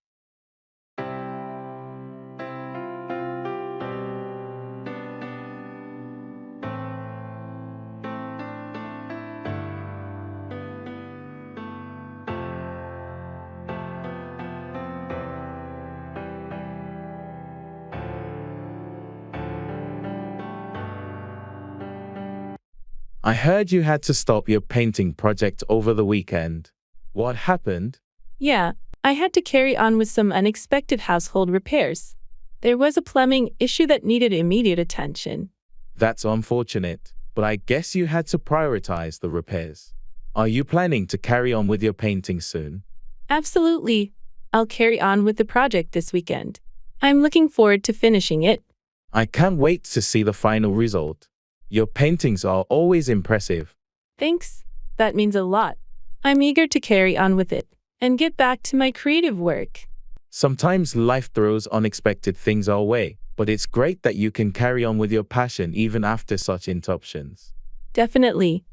I heard you had to stop your painting project over the weekend. What happened? Yeah, I had to carry on with some unexpected household repairs. There was a plumbing issue that needed immediate attention. That's unfortunate, but I guess you had to prioritize the repairs. Are you planning to carry on with your painting soon? Absolutely. I'll carry on with the project this weekend. I'm looking forward to finishing it. I can't wait to see the final result. Your paintings are always impressive. Thanks. That means a lot. I'm eager to carry on with it and get back to my creative work. Sometimes life throws unexpected things our way, but it's great that you can carry on with your passion even after such interruptions. Definitely.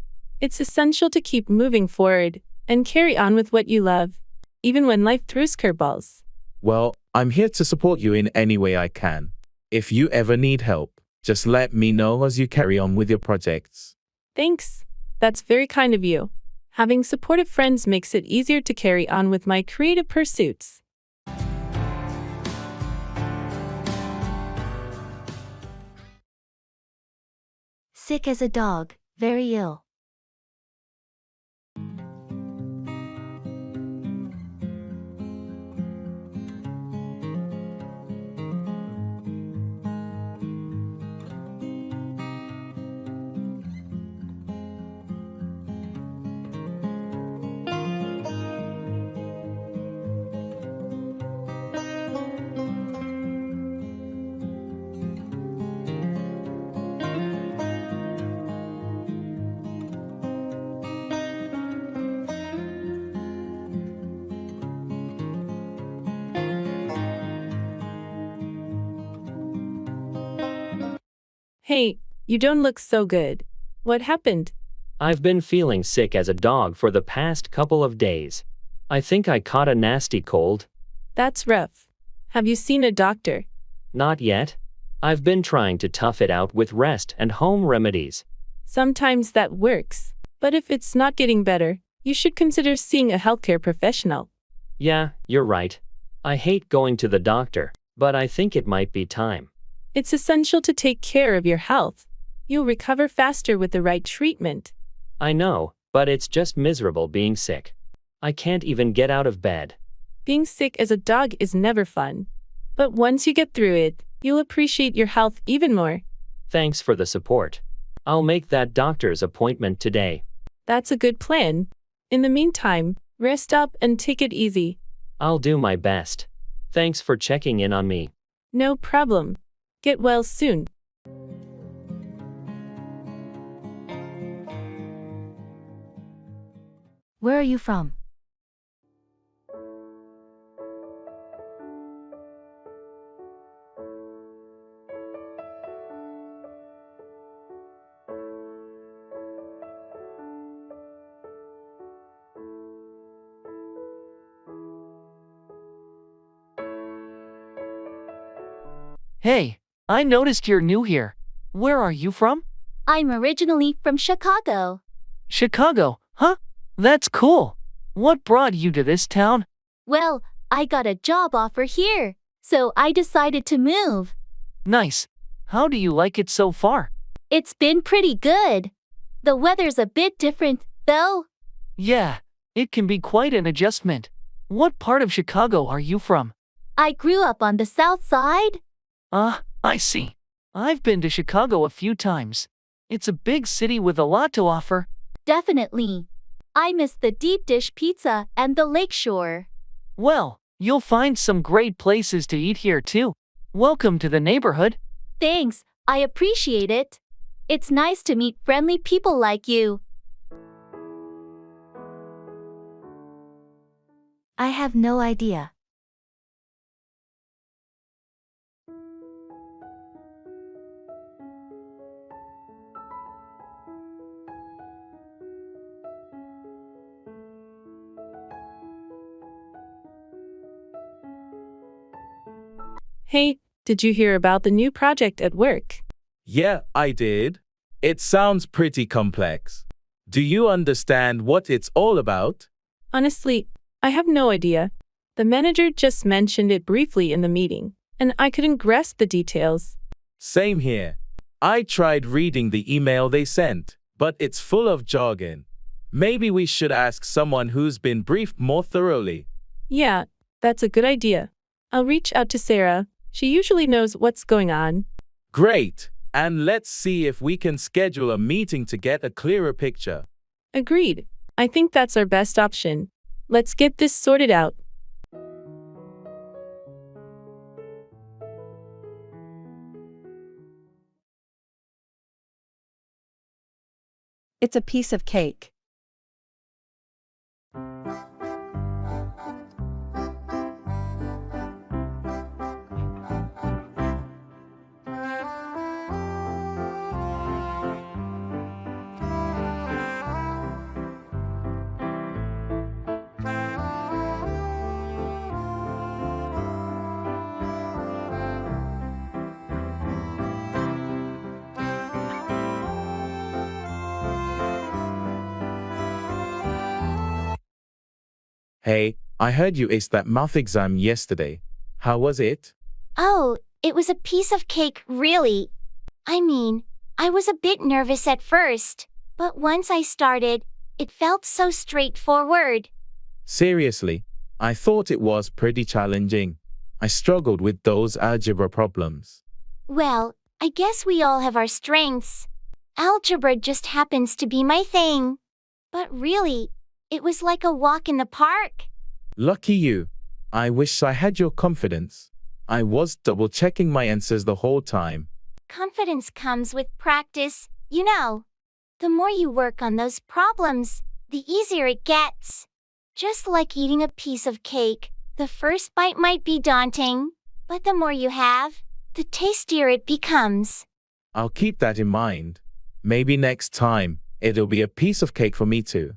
It's essential to keep moving forward and carry on with what you love, even when life throws curveballs. Well, I'm here to support you in any way I can. If you ever need help, just let me know as you carry on with your projects. Thanks. That's very kind of you. Having supportive friends makes it easier to carry on with my creative pursuits. Sick as a dog, very ill. Hey, you don't look so good. What happened? I've been feeling sick as a dog for the past couple of days. I think I caught a nasty cold. That's rough. Have you seen a doctor? Not yet. I've been trying to tough it out with rest and home remedies. Sometimes that works. But if it's not getting better, you should consider seeing a healthcare professional. Yeah, you're right. I hate going to the doctor, but I think it might be time. It's essential to take care of your health. You'll recover faster with the right treatment. I know, but it's just miserable being sick. I can't even get out of bed. Being sick as a dog is never fun. But once you get through it, you'll appreciate your health even more. Thanks for the support. I'll make that doctor's appointment today. That's a good plan. In the meantime, rest up and take it easy. I'll do my best. Thanks for checking in on me. No problem. Get well soon. Where are you from? Hey, I noticed you're new here. Where are you from? I'm originally from Chicago. Chicago, huh? That's cool. What brought you to this town? Well, I got a job offer here, so I decided to move. Nice. How do you like it so far? It's been pretty good. The weather's a bit different, though. Yeah, it can be quite an adjustment. What part of Chicago are you from? I grew up on the south side. I see. I've been to Chicago a few times. It's a big city with a lot to offer. Definitely. I miss the deep dish pizza and the lakeshore. Well, you'll find some great places to eat here too. Welcome to the neighborhood. Thanks, I appreciate it. It's nice to meet friendly people like you. I have no idea. Hey, did you hear about the new project at work? Yeah, I did. It sounds pretty complex. Do you understand what it's all about? Honestly, I have no idea. The manager just mentioned it briefly in the meeting, and I couldn't grasp the details. Same here. I tried reading the email they sent, but it's full of jargon. Maybe we should ask someone who's been briefed more thoroughly. Yeah, that's a good idea. I'll reach out to Sarah. She usually knows what's going on. Great. And let's see if we can schedule a meeting to get a clearer picture. Agreed. I think that's our best option. Let's get this sorted out. It's a piece of cake. Hey, I heard you aced that math exam yesterday. How was it? Oh, it was a piece of cake, really. I mean, I was a bit nervous at first, but once I started, it felt so straightforward. Seriously, I thought it was pretty challenging. I struggled with those algebra problems. Well, I guess we all have our strengths. Algebra just happens to be my thing. But really, it was like a walk in the park. Lucky you. I wish I had your confidence. I was double-checking my answers the whole time. Confidence comes with practice, you know. The more you work on those problems, the easier it gets. Just like eating a piece of cake, the first bite might be daunting, but the more you have, the tastier it becomes. I'll keep that in mind. Maybe next time, it'll be a piece of cake for me too.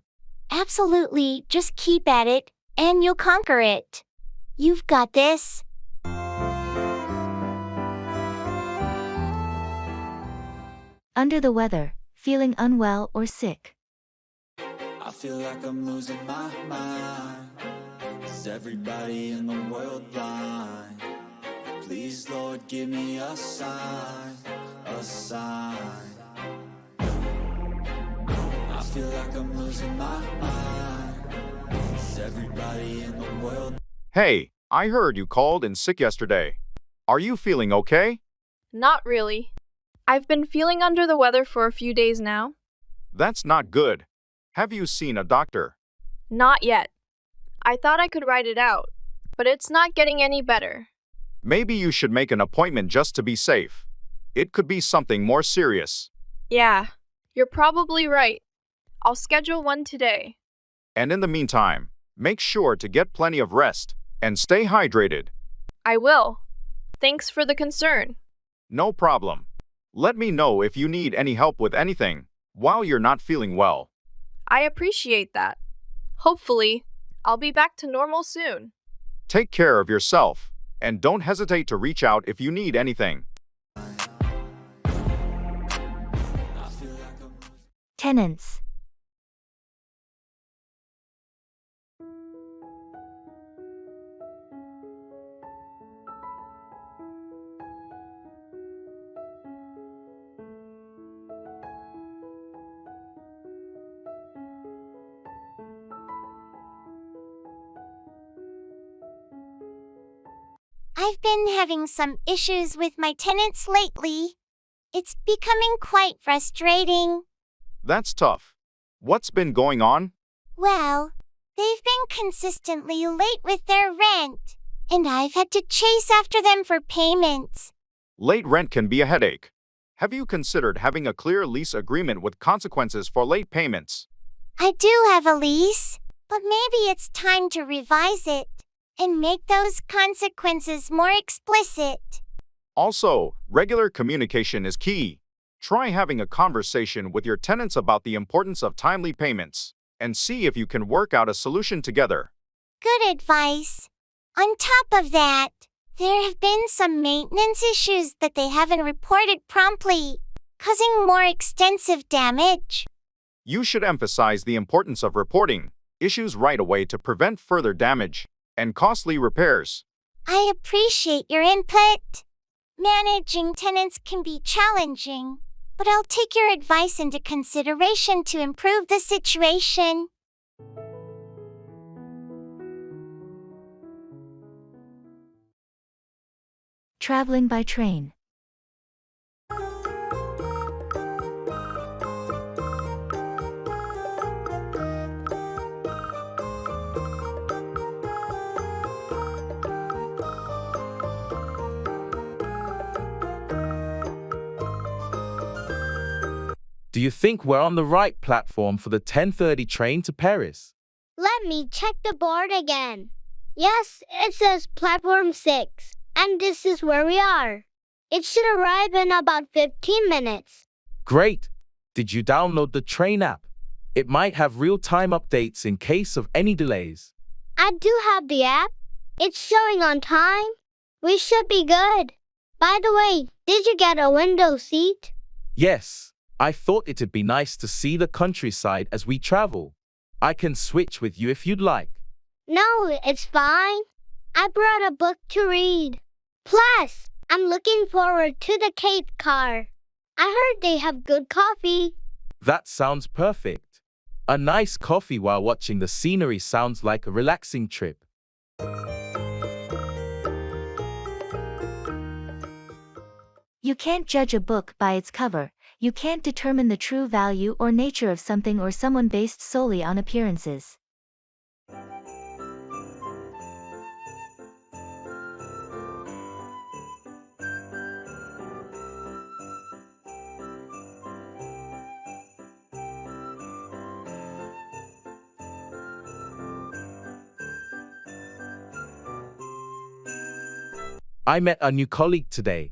Absolutely, just keep at it, and you'll conquer it. You've got this. Under the weather, feeling unwell or sick. I feel like I'm losing my mind. Is everybody in the world blind? Please, Lord, give me a sign, a sign. I feel like I'm losing my mind. Is everybody in the world? Hey, I heard you called in sick yesterday. Are you feeling okay? Not really. I've been feeling under the weather for a few days now. That's not good. Have you seen a doctor? Not yet. I thought I could ride it out, but it's not getting any better. Maybe you should make an appointment just to be safe. It could be something more serious. Yeah, you're probably right. I'll schedule one today. And in the meantime, make sure to get plenty of rest and stay hydrated. I will. Thanks for the concern. No problem. Let me know if you need any help with anything while you're not feeling well. I appreciate that. Hopefully, I'll be back to normal soon. Take care of yourself and don't hesitate to reach out if you need anything. Tenants. I've been having some issues with my tenants lately. It's becoming quite frustrating. That's tough. What's been going on? Well, they've been consistently late with their rent, and I've had to chase after them for payments. Late rent can be a headache. Have you considered having a clear lease agreement with consequences for late payments? I do have a lease, but maybe it's time to revise it and make those consequences more explicit. Also, regular communication is key. Try having a conversation with your tenants about the importance of timely payments and see if you can work out a solution together. Good advice. On top of that, there have been some maintenance issues that they haven't reported promptly, causing more extensive damage. You should emphasize the importance of reporting issues right away to prevent further damage and costly repairs. I appreciate your input. Managing tenants can be challenging, but I'll take your advice into consideration to improve the situation. Traveling by train. Do you think we're on the right platform for the 10:30 train to Paris? Let me check the board again. Yes, it says platform 6, and this is where we are. It should arrive in about 15 minutes. Great! Did you download the train app? It might have real-time updates in case of any delays. I do have the app. It's showing on time. We should be good. By the way, did you get a window seat? Yes, I thought it'd be nice to see the countryside as we travel. I can switch with you if you'd like. No, it's fine. I brought a book to read. Plus, I'm looking forward to the Cape car. I heard they have good coffee. That sounds perfect. A nice coffee while watching the scenery sounds like a relaxing trip. You can't judge a book by its cover. You can't determine the true value or nature of something or someone based solely on appearances. I met a new colleague today.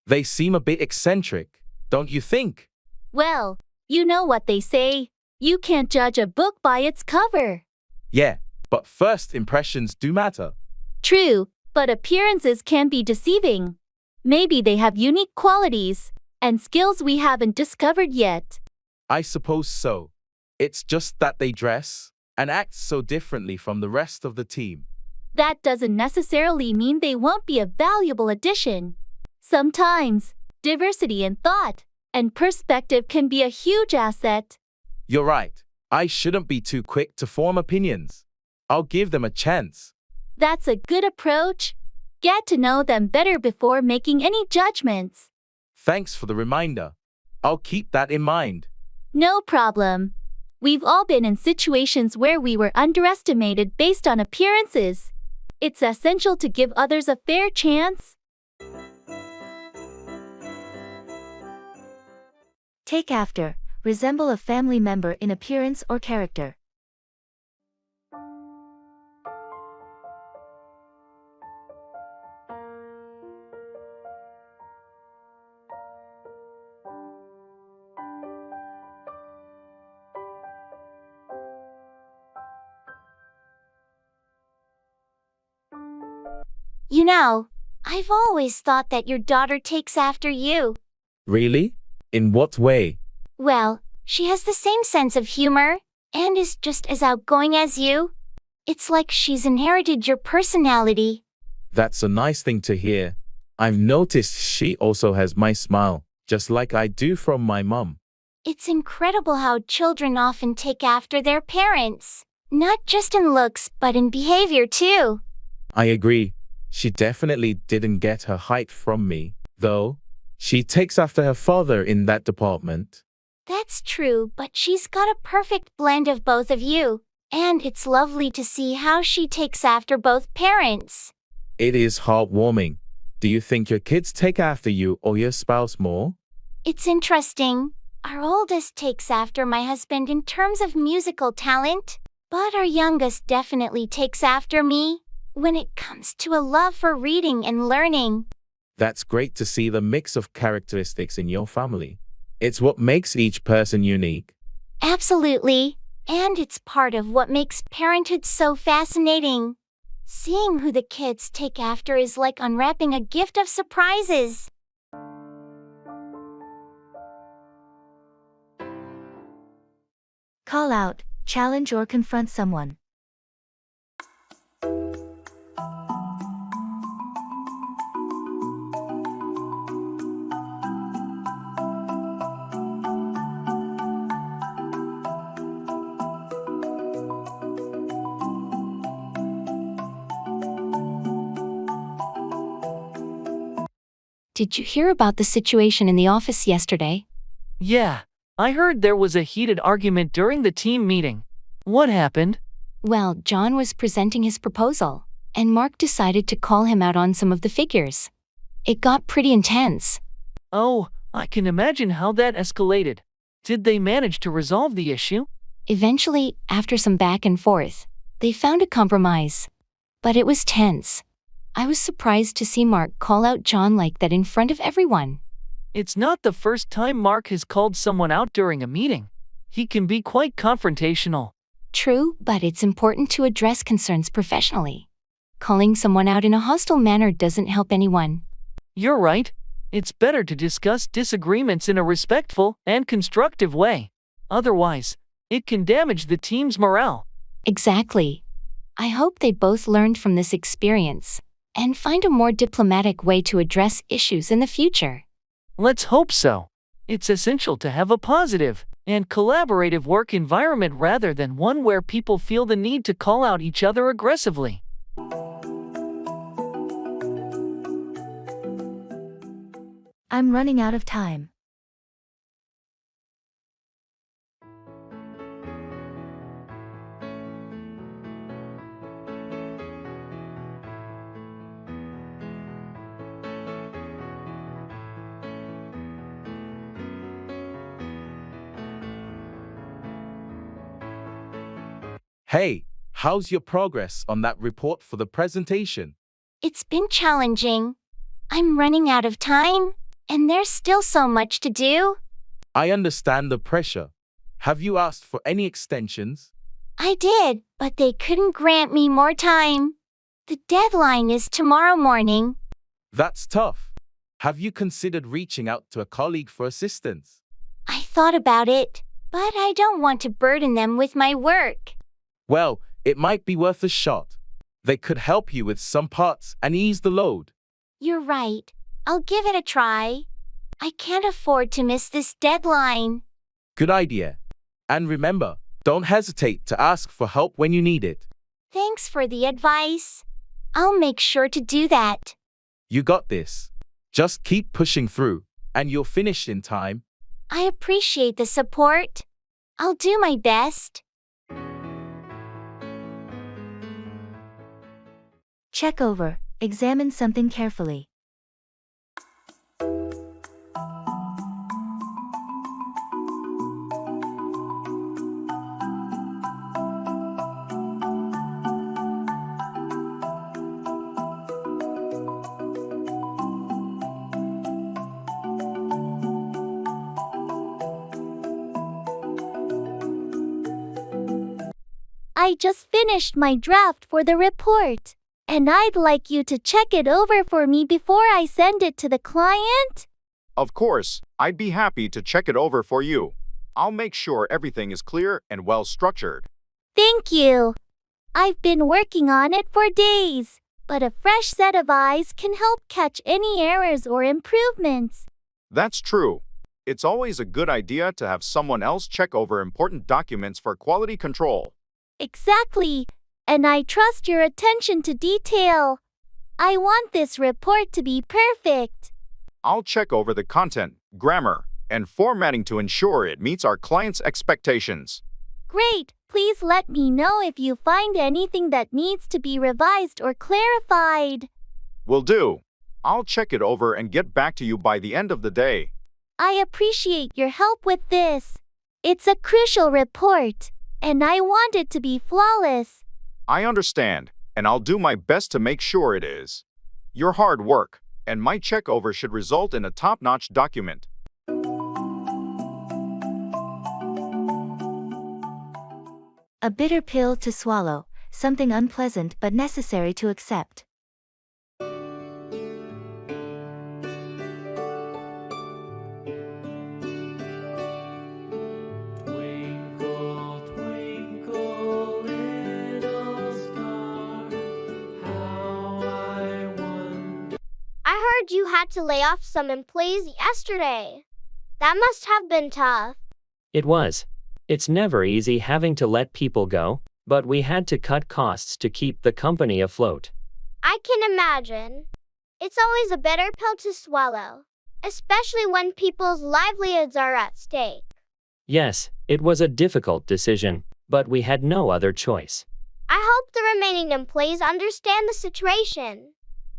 They seem a bit eccentric, don't you think? Well, you know what they say. You can't judge a book by its cover. Yeah, but first impressions do matter. True, but appearances can be deceiving. Maybe they have unique qualities and skills we haven't discovered yet. I suppose so. It's just that they dress and act so differently from the rest of the team. That doesn't necessarily mean they won't be a valuable addition. Sometimes, diversity in thought and perspective can be a huge asset. You're right. I shouldn't be too quick to form opinions. I'll give them a chance. That's a good approach. Get to know them better before making any judgments. Thanks for the reminder. I'll keep that in mind. No problem. We've all been in situations where we were underestimated based on appearances. It's essential to give others a fair chance. Take after, resemble a family member in appearance or character. You know, I've always thought that your daughter takes after you. Really? In what way? Well, she has the same sense of humor and is just as outgoing as you. It's like she's inherited your personality. That's a nice thing to hear. I've noticed she also has my smile, just like I do from my mom. It's incredible how children often take after their parents, not just in looks but in behavior too. I agree. She definitely didn't get her height from me, though. She takes after her father in that department. That's true, but she's got a perfect blend of both of you, and it's lovely to see how she takes after both parents. It is heartwarming. Do you think your kids take after you or your spouse more? It's interesting. Our oldest takes after my husband in terms of musical talent, but our youngest definitely takes after me when it comes to a love for reading and learning. That's great to see the mix of characteristics in your family. It's what makes each person unique. Absolutely. And it's part of what makes parenthood so fascinating. Seeing who the kids take after is like unwrapping a gift of surprises. Call out, challenge or confront someone. Did you hear about the situation in the office yesterday? Yeah, I heard there was a heated argument during the team meeting. What happened? Well, John was presenting his proposal, and Mark decided to call him out on some of the figures. It got pretty intense. Oh, I can imagine how that escalated. Did they manage to resolve the issue? Eventually, after some back and forth, they found a compromise. But it was tense. I was surprised to see Mark call out John like that in front of everyone. It's not the first time Mark has called someone out during a meeting. He can be quite confrontational. True, but it's important to address concerns professionally. Calling someone out in a hostile manner doesn't help anyone. You're right. It's better to discuss disagreements in a respectful and constructive way. Otherwise, it can damage the team's morale. Exactly. I hope they both learned from this experience and find a more diplomatic way to address issues in the future. Let's hope so. It's essential to have a positive and collaborative work environment rather than one where people feel the need to call out each other aggressively. I'm running out of time. Hey, how's your progress on that report for the presentation? It's been challenging. I'm running out of time, and there's still so much to do. I understand the pressure. Have you asked for any extensions? I did, but they couldn't grant me more time. The deadline is tomorrow morning. That's tough. Have you considered reaching out to a colleague for assistance? I thought about it, but I don't want to burden them with my work. Well, it might be worth a shot. They could help you with some parts and ease the load. You're right. I'll give it a try. I can't afford to miss this deadline. Good idea. And remember, don't hesitate to ask for help when you need it. Thanks for the advice. I'll make sure to do that. You got this. Just keep pushing through, and you'll finish in time. I appreciate the support. I'll do my best. Check over, examine something carefully. I just finished my draft for the report, and I'd like you to check it over for me before I send it to the client. Of course, I'd be happy to check it over for you. I'll make sure everything is clear and well structured. Thank you. I've been working on it for days, but a fresh set of eyes can help catch any errors or improvements. That's true. It's always a good idea to have someone else check over important documents for quality control. Exactly, and I trust your attention to detail. I want this report to be perfect. I'll check over the content, grammar, and formatting to ensure it meets our clients' expectations. Great, please let me know if you find anything that needs to be revised or clarified. Will do. I'll check it over and get back to you by the end of the day. I appreciate your help with this. It's a crucial report, and I want it to be flawless. I understand, and I'll do my best to make sure it is. Your hard work and my check over should result in a top-notch document. A bitter pill to swallow, something unpleasant but necessary to accept. I heard you had to lay off some employees yesterday. That must have been tough. It was. It's never easy having to let people go, but we had to cut costs to keep the company afloat. I can imagine. It's always a bitter pill to swallow, especially when people's livelihoods are at stake. Yes, it was a difficult decision, but we had no other choice. I hope the remaining employees understand the situation.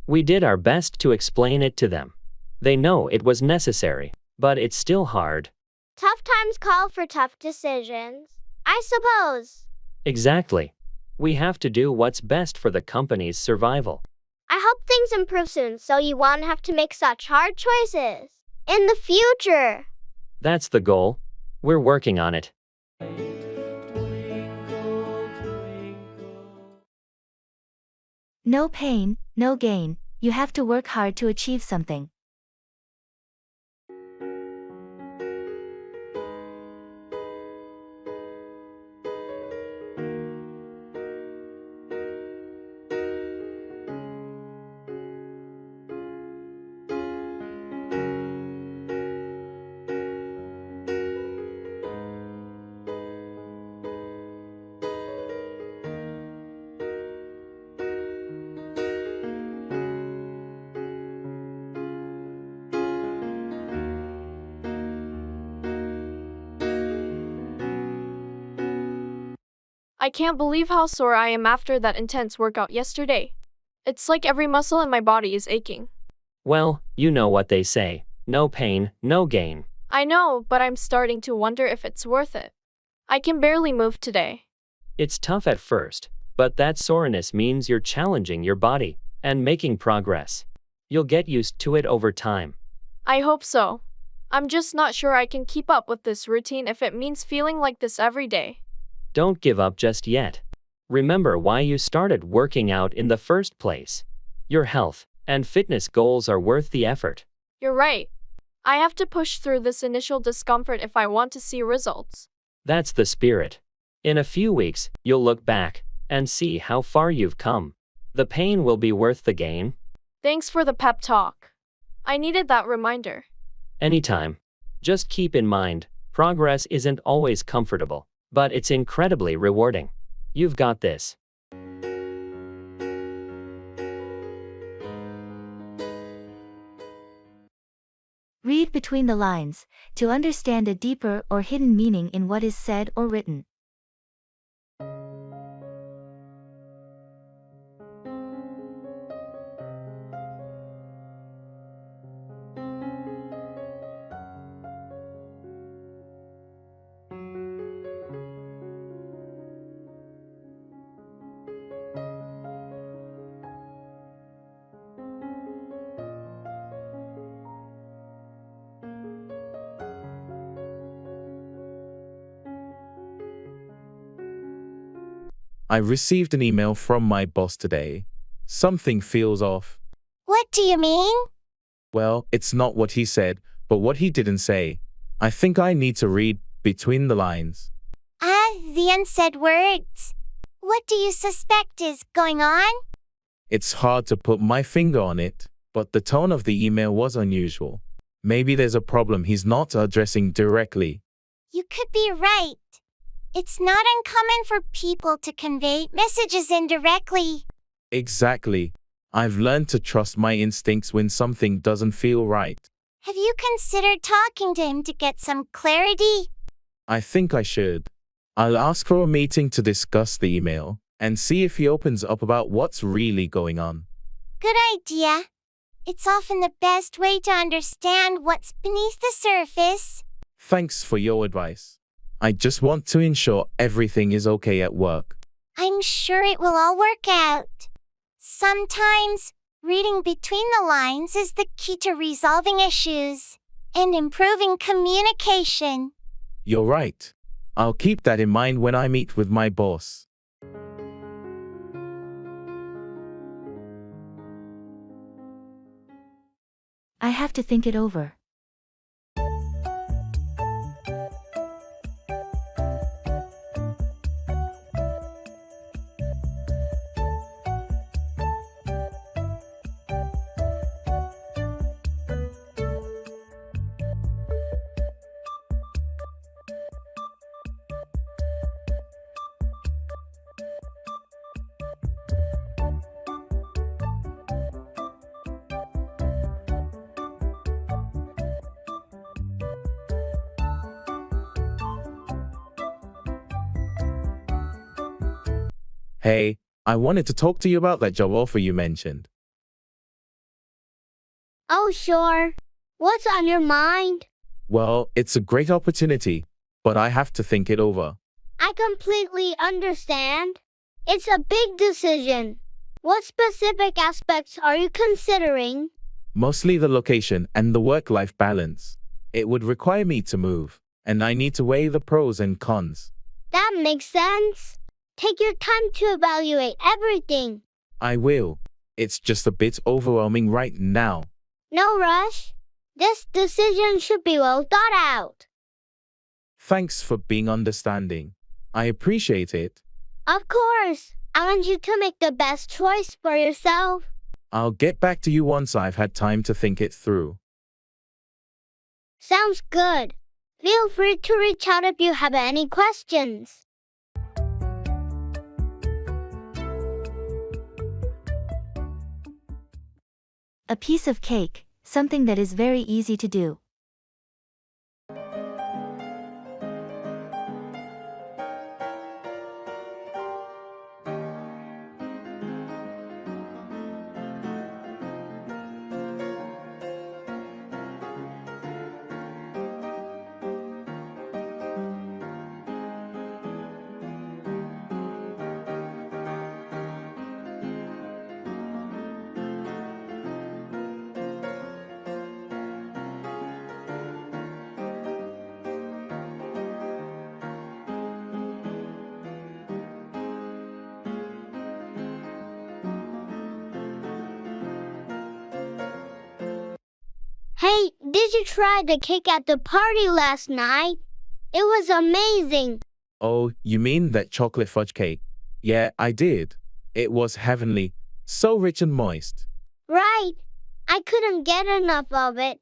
We did our best to explain it to them. They know it was necessary, but it's still hard. Tough times call for tough decisions, I suppose. Exactly. We have to do what's best for the company's survival. I hope things improve soon so you won't have to make such hard choices in the future. That's the goal. We're working on it. No pain, no gain. You have to work hard to achieve something. I can't believe how sore I am after that intense workout yesterday. It's like every muscle in my body is aching. Well, you know what they say. No pain, no gain. I know, but I'm starting to wonder if it's worth it. I can barely move today. It's tough at first, but that soreness means you're challenging your body and making progress. You'll get used to it over time. I hope so. I'm just not sure I can keep up with this routine if it means feeling like this every day. Don't give up just yet. Remember why you started working out in the first place. Your health and fitness goals are worth the effort. You're right. I have to push through this initial discomfort if I want to see results. That's the spirit. In a few weeks, you'll look back and see how far you've come. The pain will be worth the gain. Thanks for the pep talk. I needed that reminder. Anytime. Just keep in mind, progress isn't always comfortable, but it's incredibly rewarding. You've got this. Read between the lines to understand a deeper or hidden meaning in what is said or written. I received an email from my boss today. Something feels off. What do you mean? Well, it's not what he said, but what he didn't say. I think I need to read between the lines. The unsaid words. What do you suspect is going on? It's hard to put my finger on it, but the tone of the email was unusual. Maybe there's a problem he's not addressing directly. You could be right. It's not uncommon for people to convey messages indirectly. Exactly. I've learned to trust my instincts when something doesn't feel right. Have you considered talking to him to get some clarity? I think I should. I'll ask for a meeting to discuss the email and see if he opens up about what's really going on. Good idea. It's often the best way to understand what's beneath the surface. Thanks for your advice. I just want to ensure everything is okay at work. I'm sure it will all work out. Sometimes, reading between the lines is the key to resolving issues and improving communication. You're right. I'll keep that in mind when I meet with my boss. I have to think it over. Hey, I wanted to talk to you about that job offer you mentioned. Oh, sure. What's on your mind? Well, it's a great opportunity, but I have to think it over. I completely understand. It's a big decision. What specific aspects are you considering? Mostly the location and the work-life balance. It would require me to move, and I need to weigh the pros and cons. That makes sense. Take your time to evaluate everything. I will. It's just a bit overwhelming right now. No rush. This decision should be well thought out. Thanks for being understanding. I appreciate it. Of course. I want you to make the best choice for yourself. I'll get back to you once I've had time to think it through. Sounds good. Feel free to reach out if you have any questions. A piece of cake, something that is very easy to do. Hey, did you try the cake at the party last night? It was amazing. Oh, you mean that chocolate fudge cake? Yeah, I did. It was heavenly, so rich and moist. Right. I couldn't get enough of it.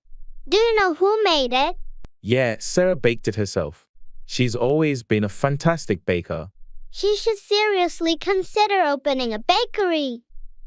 Do you know who made it? Yeah, Sarah baked it herself. She's always been a fantastic baker. She should seriously consider opening a bakery.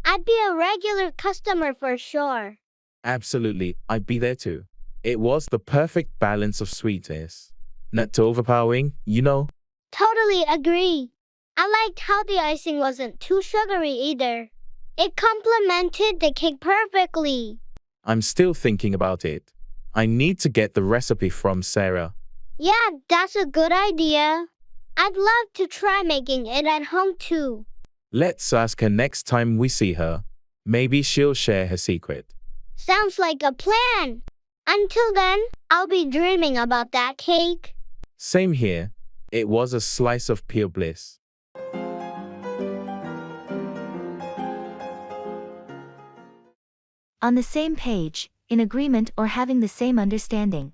I'd be a regular customer for sure. Absolutely, I'd be there too. It was the perfect balance of sweetness. Not too overpowering, you know? Totally agree. I liked how the icing wasn't too sugary either. It complemented the cake perfectly. I'm still thinking about it. I need to get the recipe from Sarah. Yeah, that's a good idea. I'd love to try making it at home too. Let's ask her next time we see her. Maybe she'll share her secret. Sounds like a plan. Until then, I'll be dreaming about that cake. Same here. It was a slice of pure bliss. On the same page, in agreement or having the same understanding.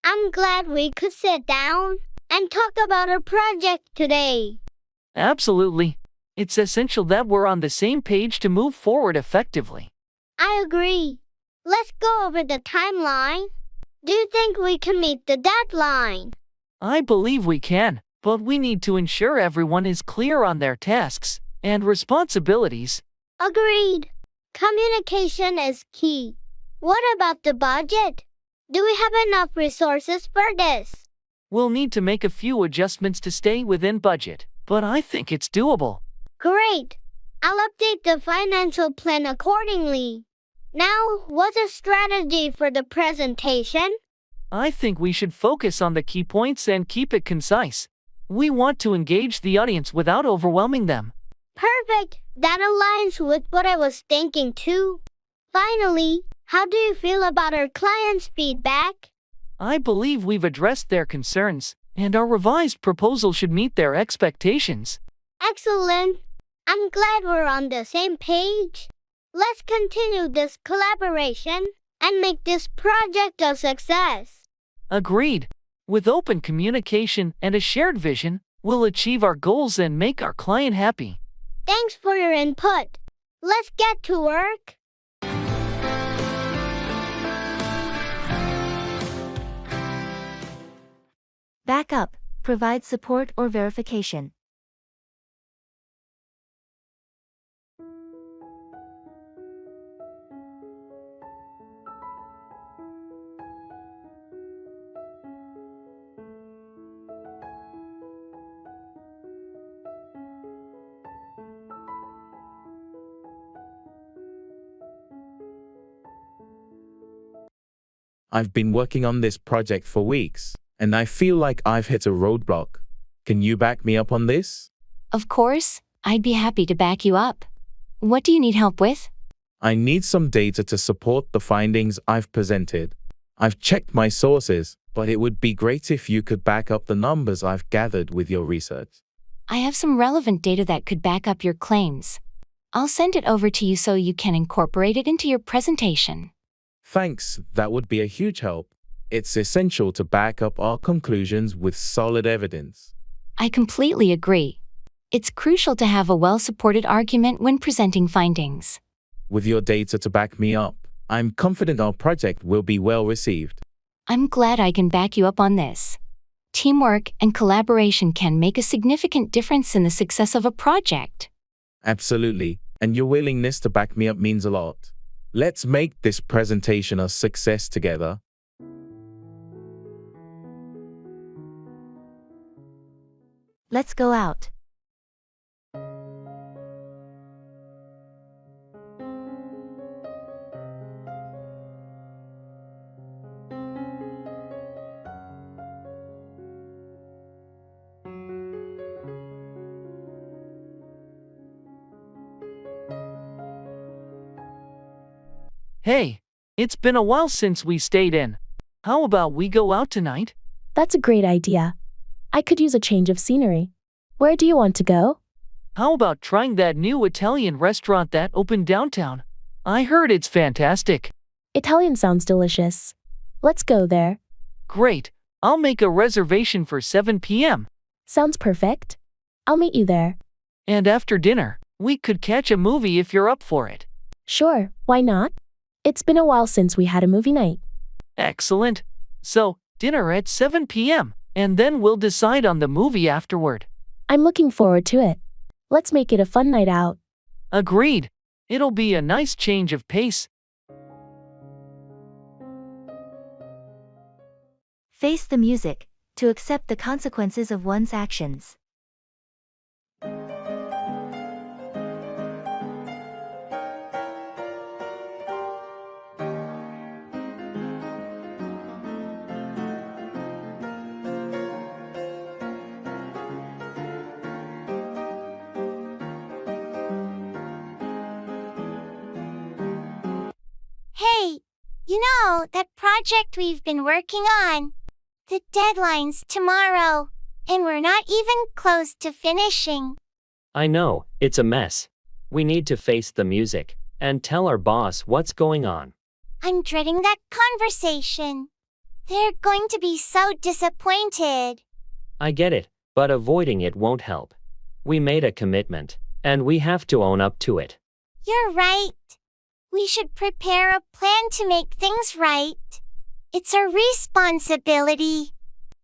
I'm glad we could sit down and talk about our project today. Absolutely. It's essential that we're on the same page to move forward effectively. I agree. Let's go over the timeline. Do you think we can meet the deadline? I believe we can, but we need to ensure everyone is clear on their tasks and responsibilities. Agreed. Communication is key. What about the budget? Do we have enough resources for this? We'll need to make a few adjustments to stay within budget, but I think it's doable. Great. I'll update the financial plan accordingly. Now, what's a strategy for the presentation? I think we should focus on the key points and keep it concise. We want to engage the audience without overwhelming them. Perfect. That aligns with what I was thinking too. Finally, how do you feel about our clients' feedback? I believe we've addressed their concerns, and our revised proposal should meet their expectations. Excellent. I'm glad we're on the same page. Let's continue this collaboration and make this project a success. Agreed. With open communication and a shared vision, we'll achieve our goals and make our client happy. Thanks for your input. Let's get to work. Back up, provide support or verification. I've been working on this project for weeks, and I feel like I've hit a roadblock. Can you back me up on this? Of course, I'd be happy to back you up. What do you need help with? I need some data to support the findings I've presented. I've checked my sources, but it would be great if you could back up the numbers I've gathered with your research. I have some relevant data that could back up your claims. I'll send it over to you so you can incorporate it into your presentation. Thanks, that would be a huge help. It's essential to back up our conclusions with solid evidence. I completely agree. It's crucial to have a well-supported argument when presenting findings. With your data to back me up, I'm confident our project will be well received. I'm glad I can back you up on this. Teamwork and collaboration can make a significant difference in the success of a project. Absolutely, and your willingness to back me up means a lot. Let's make this presentation a success together. Let's go out. Hey, it's been a while since we stayed in. How about we go out tonight? That's a great idea. I could use a change of scenery. Where do you want to go? How about trying that new Italian restaurant that opened downtown? I heard it's fantastic. Italian sounds delicious. Let's go there. Great. I'll make a reservation for 7 p.m. Sounds perfect. I'll meet you there. And after dinner, we could catch a movie if you're up for it. Sure, why not? It's been a while since we had a movie night. Excellent. So, dinner at 7 p.m., and then we'll decide on the movie afterward. I'm looking forward to it. Let's make it a fun night out. Agreed. It'll be a nice change of pace. Face the music, to accept the consequences of one's actions. Hey, that project we've been working on? The deadline's tomorrow, and we're not even close to finishing. I know, it's a mess. We need to face the music and tell our boss what's going on. I'm dreading that conversation. They're going to be so disappointed. I get it, but avoiding it won't help. We made a commitment, and we have to own up to it. You're right. We should prepare a plan to make things right. It's our responsibility.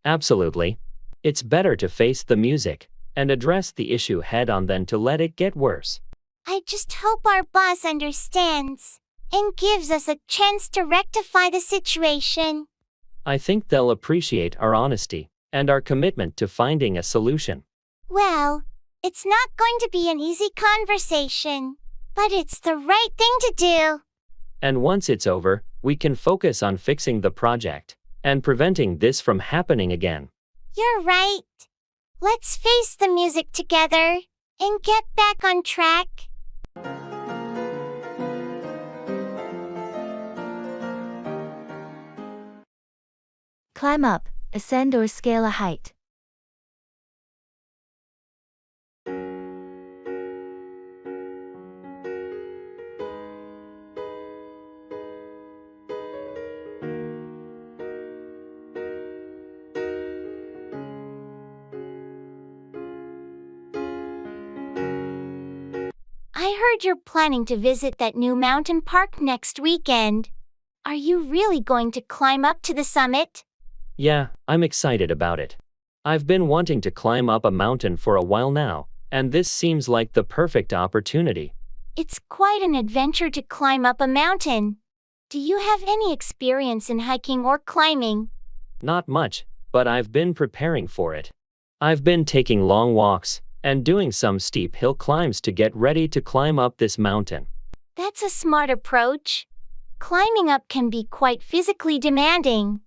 Absolutely. It's better to face the music and address the issue head-on than to let it get worse. I just hope our boss understands and gives us a chance to rectify the situation. I think they'll appreciate our honesty and our commitment to finding a solution. Well, it's not going to be an easy conversation, but it's the right thing to do. And once it's over, we can focus on fixing the project and preventing this from happening again. You're right. Let's face the music together and get back on track. Climb up, ascend or scale a height. I heard you're planning to visit that new mountain park next weekend. Are you really going to climb up to the summit? Yeah, I'm excited about it. I've been wanting to climb up a mountain for a while now, and this seems like the perfect opportunity. It's quite an adventure to climb up a mountain. Do you have any experience in hiking or climbing? Not much, but I've been preparing for it. I've been taking long walks and doing some steep hill climbs to get ready to climb up this mountain. That's a smart approach. Climbing up can be quite physically demanding.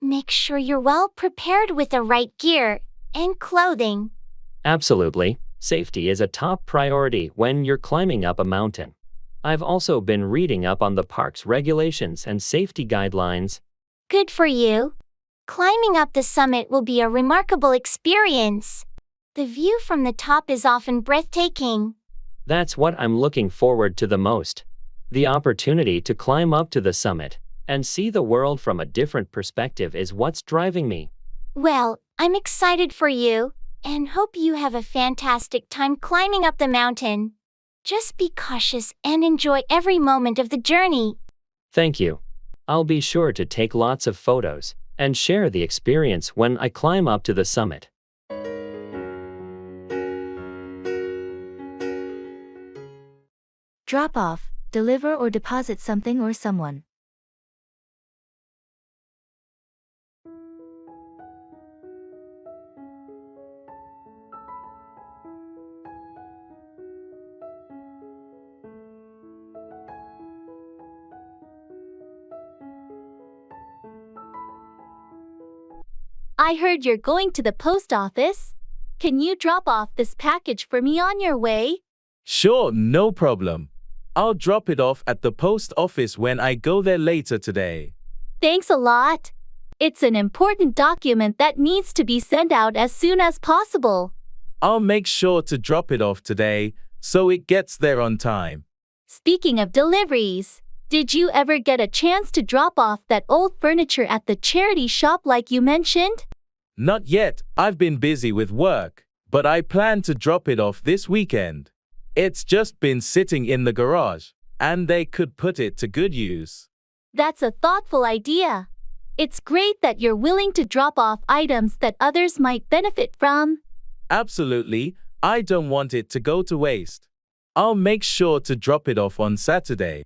Make sure you're well prepared with the right gear and clothing. Absolutely. Safety is a top priority when you're climbing up a mountain. I've also been reading up on the park's regulations and safety guidelines. Good for you. Climbing up the summit will be a remarkable experience. The view from the top is often breathtaking. That's what I'm looking forward to the most. The opportunity to climb up to the summit and see the world from a different perspective is what's driving me. Well, I'm excited for you and hope you have a fantastic time climbing up the mountain. Just be cautious and enjoy every moment of the journey. Thank you. I'll be sure to take lots of photos and share the experience when I climb up to the summit. Drop off, deliver or deposit something or someone. I heard you're going to the post office. Can you drop off this package for me on your way? Sure, no problem. I'll drop it off at the post office when I go there later today. Thanks a lot. It's an important document that needs to be sent out as soon as possible. I'll make sure to drop it off today so it gets there on time. Speaking of deliveries, did you ever get a chance to drop off that old furniture at the charity shop like you mentioned? Not yet, I've been busy with work, but I plan to drop it off this weekend. It's just been sitting in the garage, and they could put it to good use. That's a thoughtful idea. It's great that you're willing to drop off items that others might benefit from. Absolutely, I don't want it to go to waste. I'll make sure to drop it off on Saturday.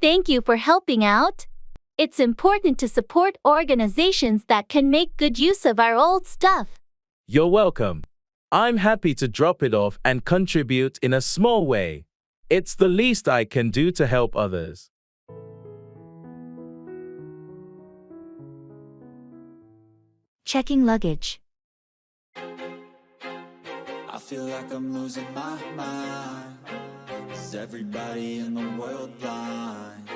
Thank you for helping out. It's important to support organizations that can make good use of our old stuff. You're welcome. I'm happy to drop it off and contribute in a small way. It's the least I can do to help others. Checking luggage. I feel like I'm losing my mind. Is everybody in the world blind?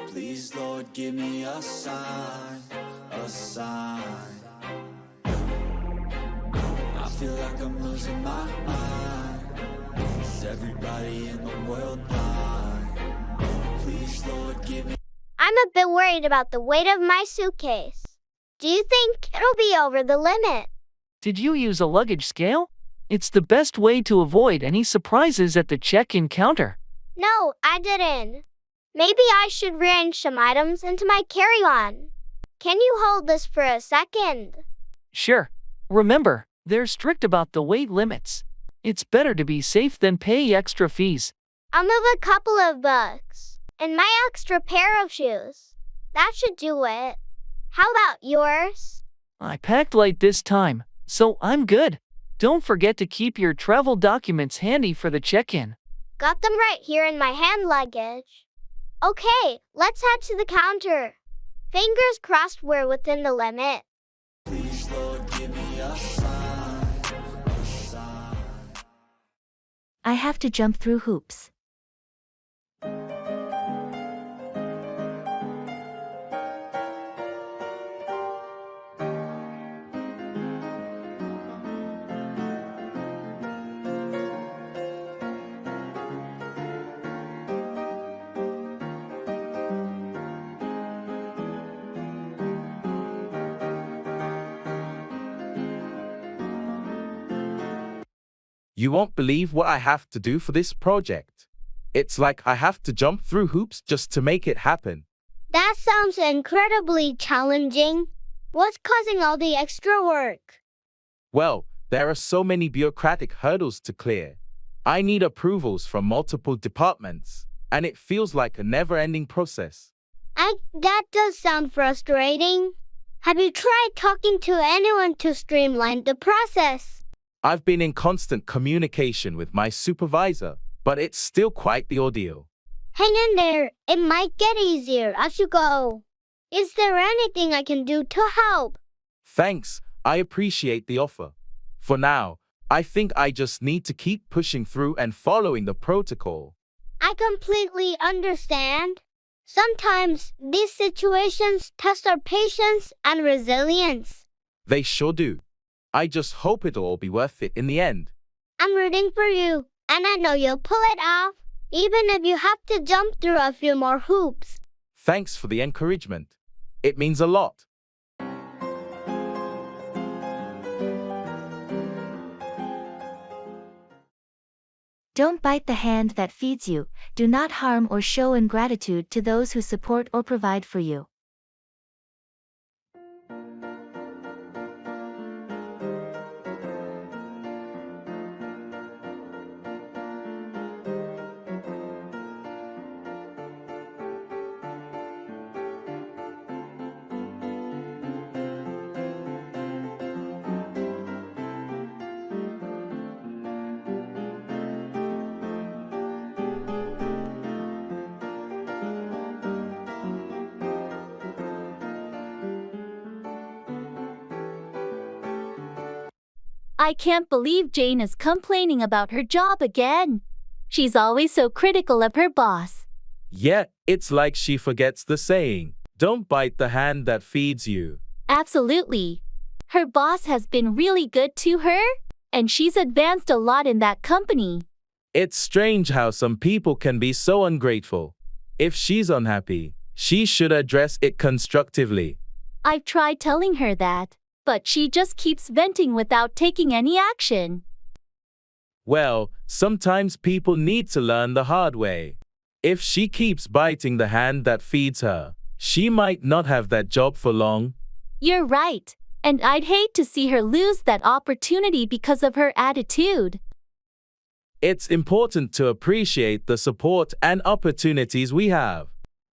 Please, Lord, give me a sign, a sign. I feel like I'm losing my mind. Is everybody in the world blind? Please, Lord, give me... I'm a bit worried about the weight of my suitcase. Do you think it'll be over the limit? Did you use a luggage scale? It's the best way to avoid any surprises at the check-in counter. No, I didn't. Maybe I should rearrange some items into my carry-on. Can you hold this for a second? Sure. Remember, they're strict about the weight limits. It's better to be safe than pay extra fees. I'll move a couple of books and my extra pair of shoes. That should do it. How about yours? I packed light this time, so I'm good. Don't forget to keep your travel documents handy for the check-in. Got them right here in my hand luggage. Okay, let's head to the counter. Fingers crossed we're within the limit. Please, Lord, give me a sign, a sign. I have to jump through hoops. You won't believe what I have to do for this project. It's like I have to jump through hoops just to make it happen. That sounds incredibly challenging. What's causing all the extra work? Well, there are so many bureaucratic hurdles to clear. I need approvals from multiple departments, and it feels like a never-ending process. That does sound frustrating. Have you tried talking to anyone to streamline the process? I've been in constant communication with my supervisor, but it's still quite the ordeal. Hang in there. It might get easier as you go. Is there anything I can do to help? Thanks, I appreciate the offer. For now, I think I just need to keep pushing through and following the protocol. I completely understand. Sometimes these situations test our patience and resilience. They sure do. I just hope it'll all be worth it in the end. I'm rooting for you, and I know you'll pull it off, even if you have to jump through a few more hoops. Thanks for the encouragement. It means a lot. Don't bite the hand that feeds you. Do not harm or show ingratitude to those who support or provide for you. I can't believe Jane is complaining about her job again. She's always so critical of her boss. Yet, it's like she forgets the saying, don't bite the hand that feeds you. Absolutely. Her boss has been really good to her, and she's advanced a lot in that company. It's strange how some people can be so ungrateful. If she's unhappy, she should address it constructively. I've tried telling her that, but she just keeps venting without taking any action. Well, sometimes people need to learn the hard way. If she keeps biting the hand that feeds her, she might not have that job for long. You're right, and I'd hate to see her lose that opportunity because of her attitude. It's important to appreciate the support and opportunities we have.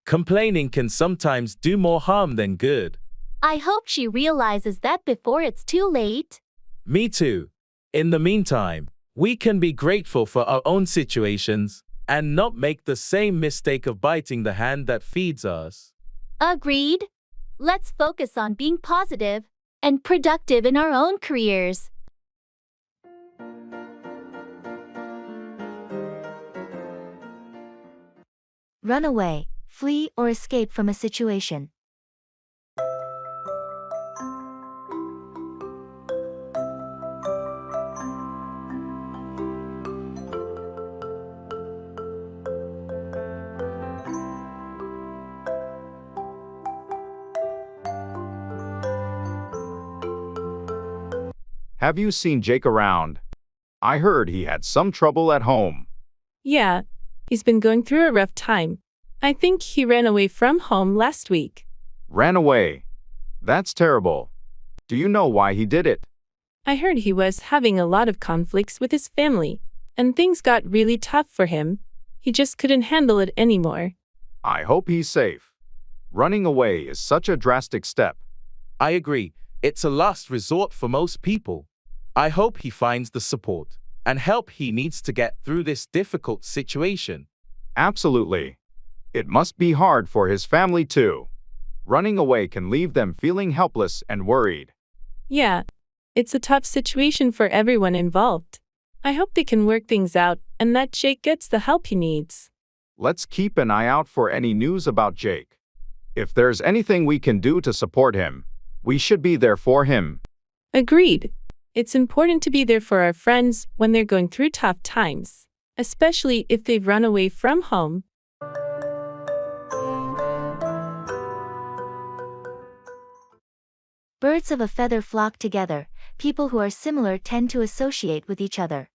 Complaining can sometimes do more harm than good. I hope she realizes that before it's too late. Me too. In the meantime, we can be grateful for our own situations and not make the same mistake of biting the hand that feeds us. Agreed. Let's focus on being positive and productive in our own careers. Run away, flee or escape from a situation. Have you seen Jake around? I heard he had some trouble at home. Yeah, he's been going through a rough time. I think he ran away from home last week. Ran away. That's terrible. Do you know why he did it? I heard he was having a lot of conflicts with his family, and things got really tough for him. He just couldn't handle it anymore. I hope he's safe. Running away is such a drastic step. I agree. It's a last resort for most people. I hope he finds the support and help he needs to get through this difficult situation. Absolutely. It must be hard for his family too. Running away can leave them feeling helpless and worried. Yeah, it's a tough situation for everyone involved. I hope they can work things out and that Jake gets the help he needs. Let's keep an eye out for any news about Jake. If there's anything we can do to support him, we should be there for him. Agreed. It's important to be there for our friends when they're going through tough times, especially if they've run away from home. Birds of a feather flock together. People who are similar tend to associate with each other.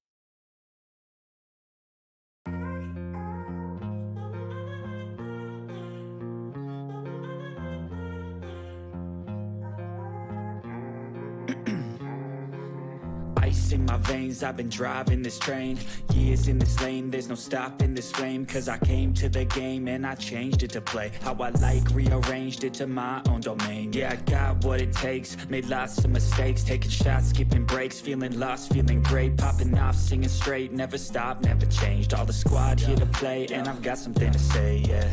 Ice in my veins, I've been driving this train. Years in this lane, there's no stopping this flame. Cause I came to the game and I changed it to play how I like, rearranged it to my own domain. Yeah, I got what it takes, made lots of mistakes, taking shots, skipping breaks, feeling lost, feeling great, popping off, singing straight, never stopped, never changed. All the squad here to play, and I've got something to say, yeah.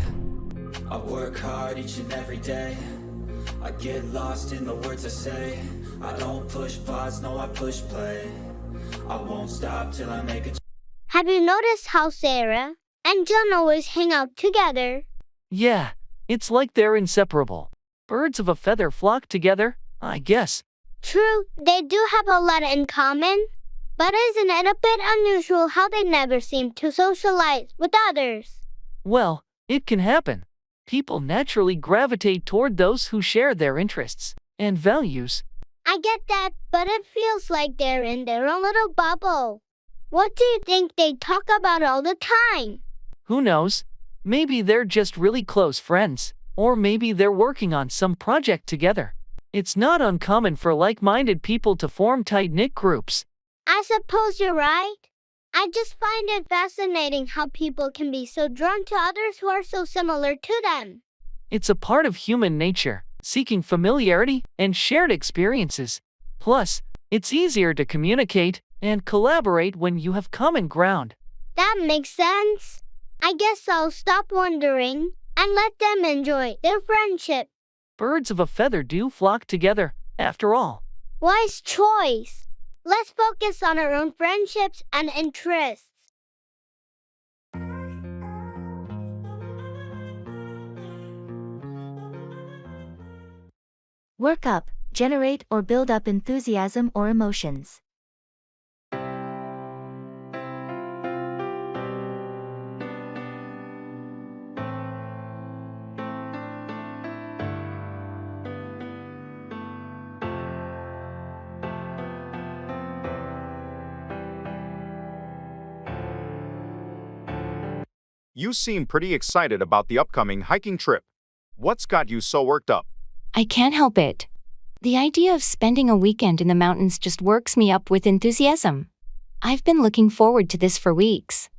I work hard each and every day, I get lost in the words I say. I don't push pause, no I push play. I won't stop till I make it. Have you noticed how Sarah and John always hang out together? Yeah, it's like they're inseparable. Birds of a feather flock together, I guess. True, they do have a lot in common. But isn't it a bit unusual how they never seem to socialize with others? Well, it can happen. People naturally gravitate toward those who share their interests and values. I get that, but it feels like they're in their own little bubble. What do you think they talk about all the time? Who knows? Maybe they're just really close friends, or maybe they're working on some project together. It's not uncommon for like-minded people to form tight-knit groups. I suppose you're right. I just find it fascinating how people can be so drawn to others who are so similar to them. It's a part of human nature, seeking familiarity and shared experiences. Plus, it's easier to communicate and collaborate when you have common ground. That makes sense. I guess I'll stop wondering and let them enjoy their friendship. Birds of a feather do flock together, after all. Wise choice. Let's focus on our own friendships and interests. Work up, generate or build up enthusiasm or emotions. You seem pretty excited about the upcoming hiking trip. What's got you so worked up? I can't help it. The idea of spending a weekend in the mountains just works me up with enthusiasm. I've been looking forward to this for weeks.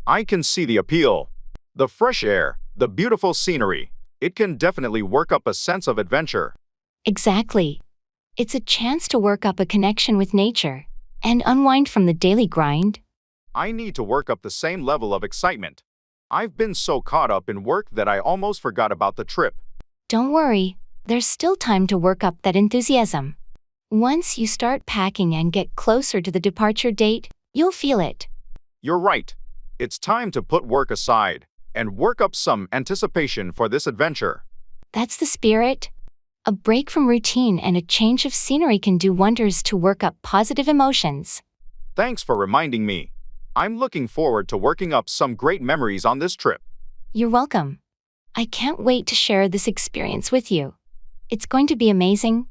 I can see the appeal. The fresh air, the beautiful scenery. It can definitely work up a sense of adventure. Exactly. It's a chance to work up a connection with nature and unwind from the daily grind. I need to work up the same level of excitement. I've been so caught up in work that I almost forgot about the trip. Don't worry, there's still time to work up that enthusiasm. Once you start packing and get closer to the departure date, you'll feel it. You're right. It's time to put work aside and work up some anticipation for this adventure. That's the spirit. A break from routine and a change of scenery can do wonders to work up positive emotions. Thanks for reminding me. I'm looking forward to working up some great memories on this trip. You're welcome. I can't wait to share this experience with you. It's going to be amazing.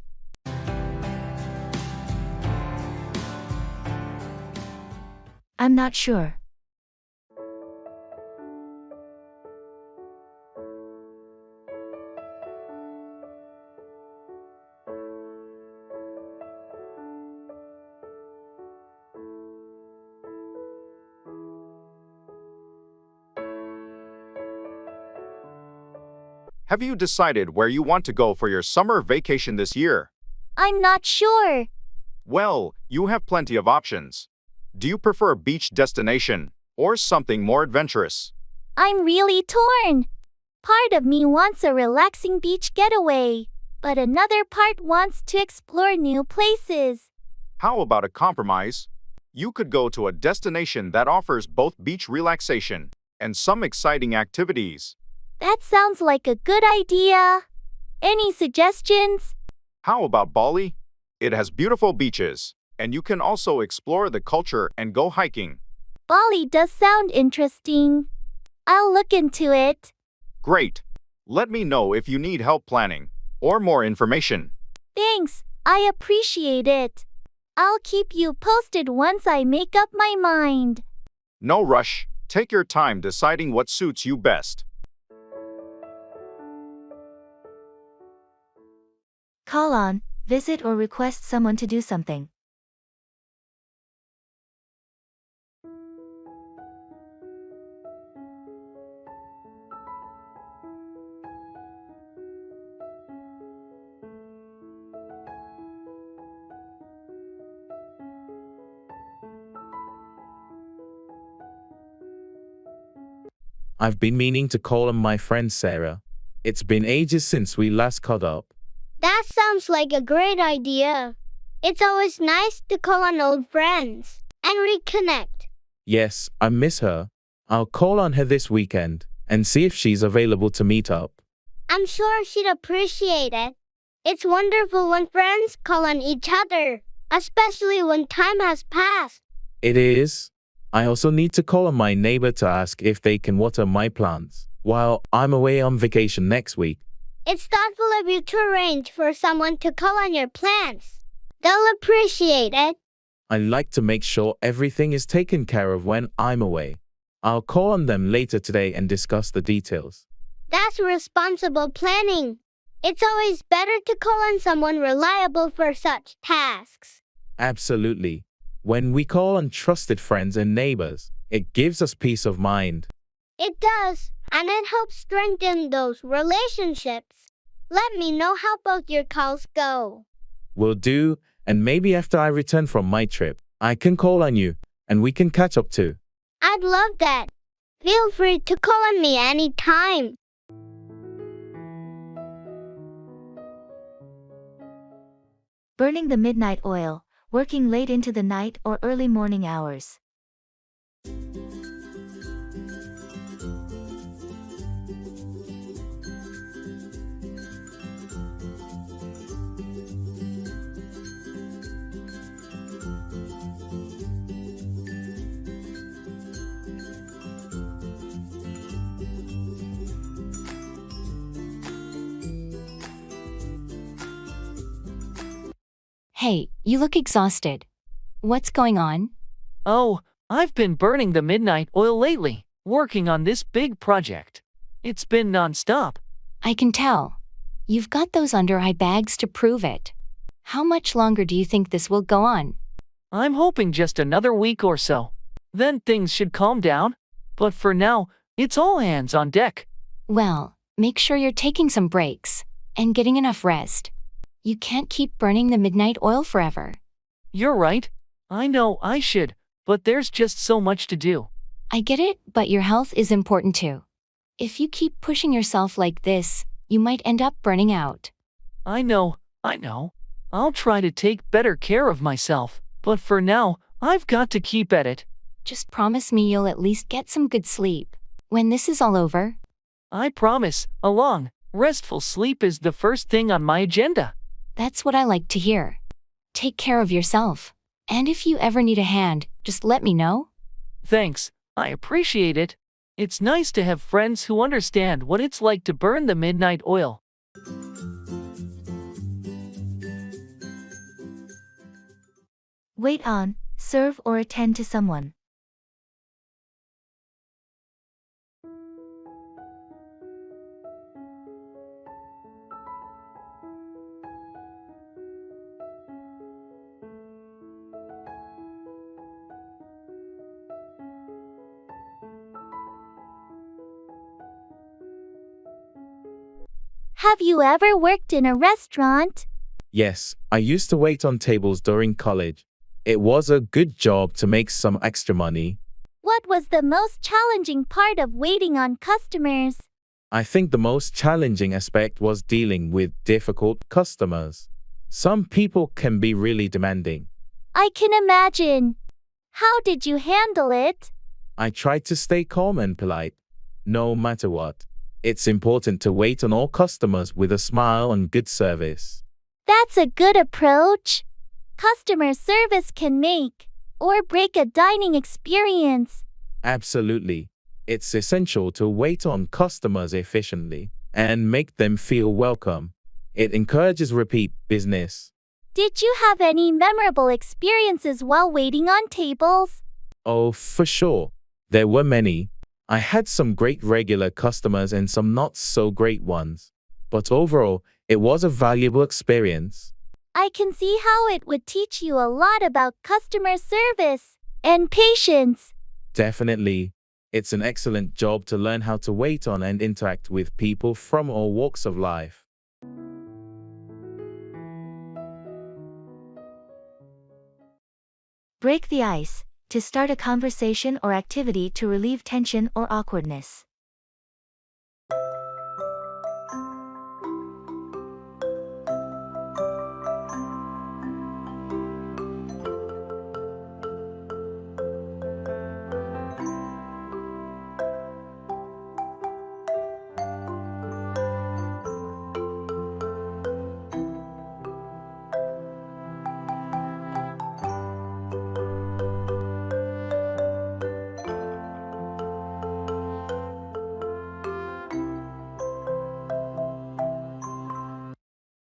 I'm not sure. Have you decided where you want to go for your summer vacation this year? I'm not sure. Well, you have plenty of options. Do you prefer a beach destination or something more adventurous? I'm really torn. Part of me wants a relaxing beach getaway, but another part wants to explore new places. How about a compromise? You could go to a destination that offers both beach relaxation and some exciting activities. That sounds like a good idea. Any suggestions? How about Bali? It has beautiful beaches, and you can also explore the culture and go hiking. Bali does sound interesting. I'll look into it. Great. Let me know if you need help planning or more information. Thanks, I appreciate it. I'll keep you posted once I make up my mind. No rush. Take your time deciding what suits you best. Call on, visit or request someone to do something. I've been meaning to call on my friend Sarah. It's been ages since we last caught up. That sounds like a great idea. It's always nice to call on old friends and reconnect. Yes, I miss her. I'll call on her this weekend and see if she's available to meet up. I'm sure she'd appreciate it. It's wonderful when friends call on each other, especially when time has passed. It is. I also need to call on my neighbor to ask if they can water my plants while I'm away on vacation next week. It's thoughtful of you to arrange for someone to call on your plants. They'll appreciate it. I like to make sure everything is taken care of when I'm away. I'll call on them later today and discuss the details. That's responsible planning. It's always better to call on someone reliable for such tasks. Absolutely. When we call on trusted friends and neighbors, it gives us peace of mind. It does, and it helps strengthen those relationships. Let me know how both your calls go. Will do, and maybe after I return from my trip, I can call on you, and we can catch up too. I'd love that. Feel free to call on me anytime. Burning the midnight oil, working late into the night or early morning hours. Hey, you look exhausted. What's going on? Oh, I've been burning the midnight oil lately, working on this big project. It's been non-stop. I can tell. You've got those under-eye bags to prove it. How much longer do you think this will go on? I'm hoping just another week or so. Then things should calm down. But for now, it's all hands on deck. Well, make sure you're taking some breaks and getting enough rest. You can't keep burning the midnight oil forever. You're right. I know I should, but there's just so much to do. I get it, but your health is important too. If you keep pushing yourself like this, you might end up burning out. I know. I'll try to take better care of myself, but for now, I've got to keep at it. Just promise me you'll at least get some good sleep when this is all over. I promise, a long, restful sleep is the first thing on my agenda. That's what I like to hear. Take care of yourself. And if you ever need a hand, just let me know. Thanks, I appreciate it. It's nice to have friends who understand what it's like to burn the midnight oil. Wait on, serve or attend to someone. Have you ever worked in a restaurant? Yes, I used to wait on tables during college. It was a good job to make some extra money. What was the most challenging part of waiting on customers? I think the most challenging aspect was dealing with difficult customers. Some people can be really demanding. I can imagine. How did you handle it? I tried to stay calm and polite, no matter what. It's important to wait on all customers with a smile and good service. That's a good approach. Customer service can make or break a dining experience. Absolutely. It's essential to wait on customers efficiently and make them feel welcome. It encourages repeat business. Did you have any memorable experiences while waiting on tables? Oh, for sure. There were many. I had some great regular customers and some not so great ones. But overall, it was a valuable experience. I can see how it would teach you a lot about customer service and patience. Definitely. It's an excellent job to learn how to wait on and interact with people from all walks of life. Break the ice, to start a conversation or activity to relieve tension or awkwardness.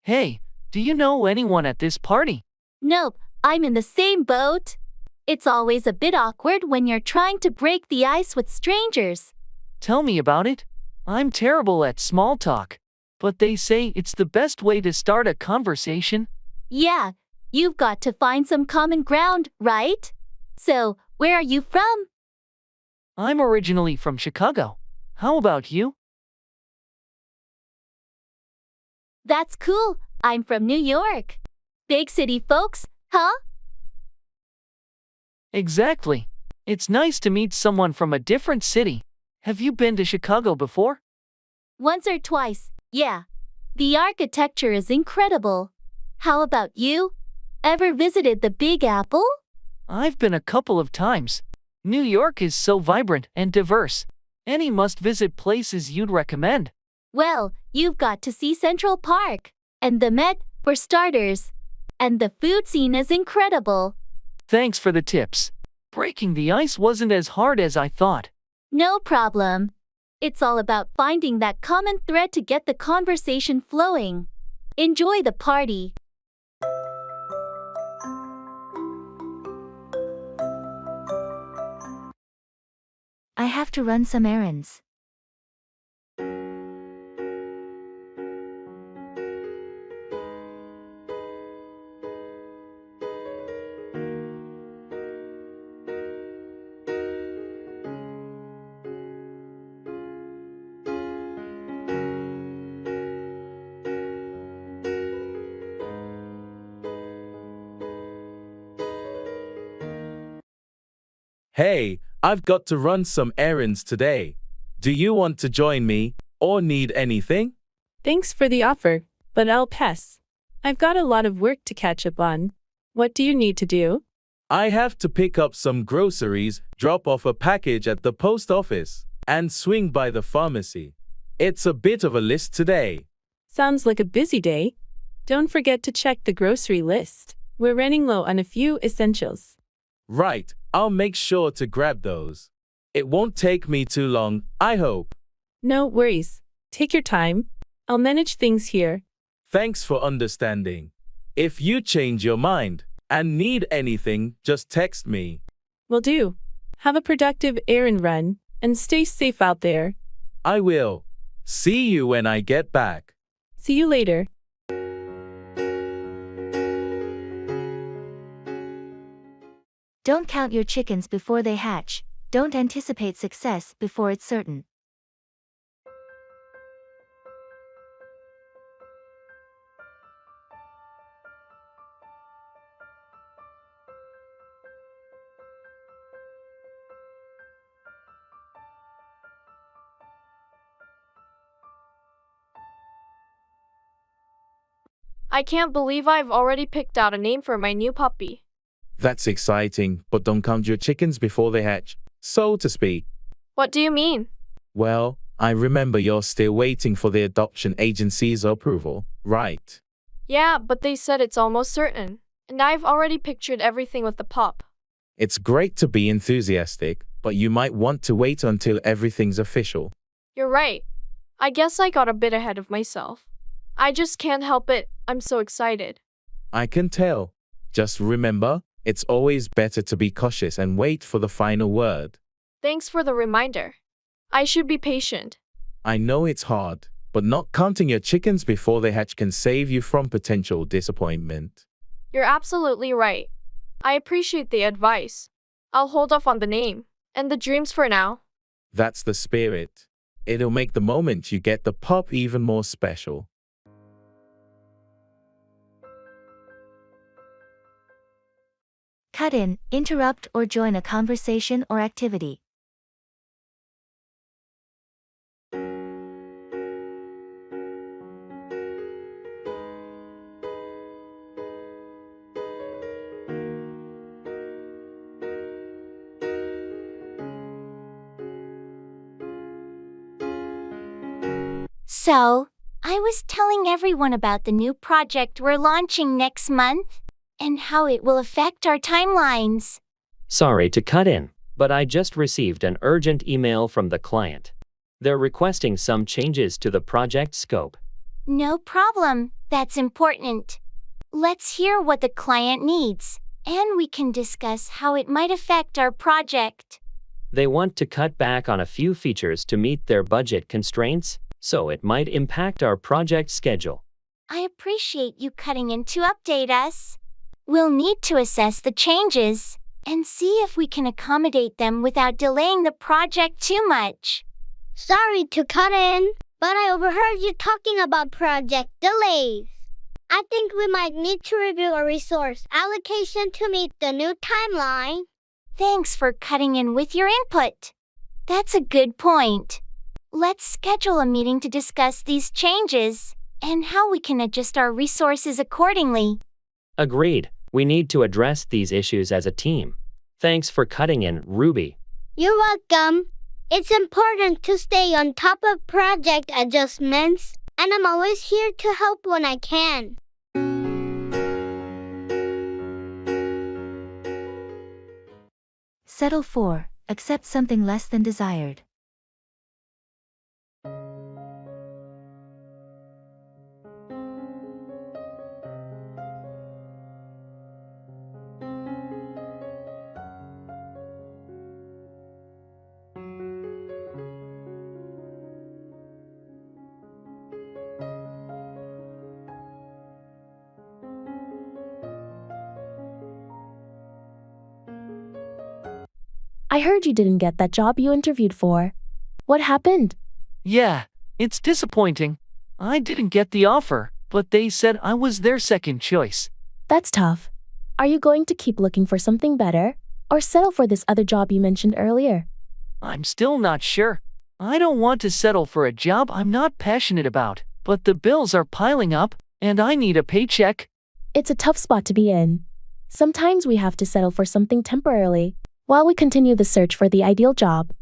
Hey, do you know anyone at this party? Nope, I'm in the same boat. It's always a bit awkward when you're trying to break the ice with strangers. Tell me about it. I'm terrible at small talk, but they say it's the best way to start a conversation. Yeah, you've got to find some common ground, right? So, where are you from? I'm originally from Chicago. How about you? That's cool. I'm from New York. Big city folks, huh? Exactly. It's nice to meet someone from a different city. Have you been to Chicago before? Once or twice, yeah. The architecture is incredible. How about you? Ever visited the Big Apple? I've been a couple of times. New York is so vibrant and diverse. Any must-visit places you'd recommend? Well, you've got to see Central Park and the Met, for starters. And the food scene is incredible. Thanks for the tips. Breaking the ice wasn't as hard as I thought. No problem. It's all about finding that common thread to get the conversation flowing. Enjoy the party. have to run some errands. Hey, I've got to run some errands today. Do you want to join me or need anything? Thanks for the offer, but I'll pass. I've got a lot of work to catch up on. What do you need to do? I have to pick up some groceries, drop off a package at the post office, and swing by the pharmacy. It's a bit of a list today. Sounds like a busy day. Don't forget to check the grocery list. We're running low on a few essentials. Right, I'll make sure to grab those. It won't take me too long, I hope. No worries. Take your time. I'll manage things here. Thanks for understanding. If you change your mind and need anything, just text me. Will do. Have a productive errand run, and stay safe out there. I will. See you when I get back. See you later. Don't count your chickens before they hatch. Don't anticipate success before it's certain. I can't believe I've already picked out a name for my new puppy. That's exciting, but don't count your chickens before they hatch, so to speak. What do you mean? Well, I remember you're still waiting for the adoption agency's approval, right? Yeah, but they said it's almost certain. And I've already pictured everything with the pup. It's great to be enthusiastic, but you might want to wait until everything's official. You're right. I guess I got a bit ahead of myself. I just can't help it. I'm so excited. I can tell. Just remember, it's always better to be cautious and wait for the final word. Thanks for the reminder. I should be patient. I know it's hard, but not counting your chickens before they hatch can save you from potential disappointment. You're absolutely right. I appreciate the advice. I'll hold off on the name and the dreams for now. That's the spirit. It'll make the moment you get the pup even more special. Cut in, interrupt or join a conversation or activity. So, I was telling everyone about the new project we're launching next month and how it will affect our timelines. Sorry to cut in, but I just received an urgent email from the client. They're requesting some changes to the project scope. No problem, that's important. Let's hear what the client needs, and we can discuss how it might affect our project. They want to cut back on a few features to meet their budget constraints, so it might impact our project schedule. I appreciate you cutting in to update us. We'll need to assess the changes and see if we can accommodate them without delaying the project too much. Sorry to cut in, but I overheard you talking about project delays. I think we might need to review our resource allocation to meet the new timeline. Thanks for cutting in with your input. That's a good point. Let's schedule a meeting to discuss these changes and how we can adjust our resources accordingly. Agreed. We need to address these issues as a team. Thanks for cutting in, Ruby. You're welcome. It's important to stay on top of project adjustments, and I'm always here to help when I can. Settle for, accept something less than desired. I heard you didn't get that job you interviewed for. What happened? Yeah, it's disappointing. I didn't get the offer, but they said I was their second choice. That's tough. Are you going to keep looking for something better, or settle for this other job you mentioned earlier? I'm still not sure. I don't want to settle for a job I'm not passionate about, but the bills are piling up, and I need a paycheck. It's a tough spot to be in. Sometimes we have to settle for something temporarily, while we continue the search for the ideal job.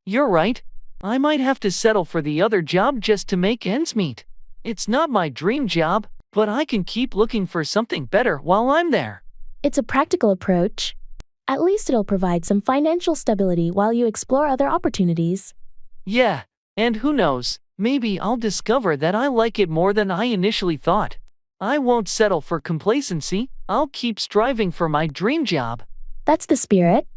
You're right. I might have to settle for the other job just to make ends meet. It's not my dream job, but I can keep looking for something better while I'm there. It's a practical approach. At least it'll provide some financial stability while you explore other opportunities. Yeah, and who knows, maybe I'll discover that I like it more than I initially thought. I won't settle for complacency. I'll keep striving for my dream job. That's the spirit.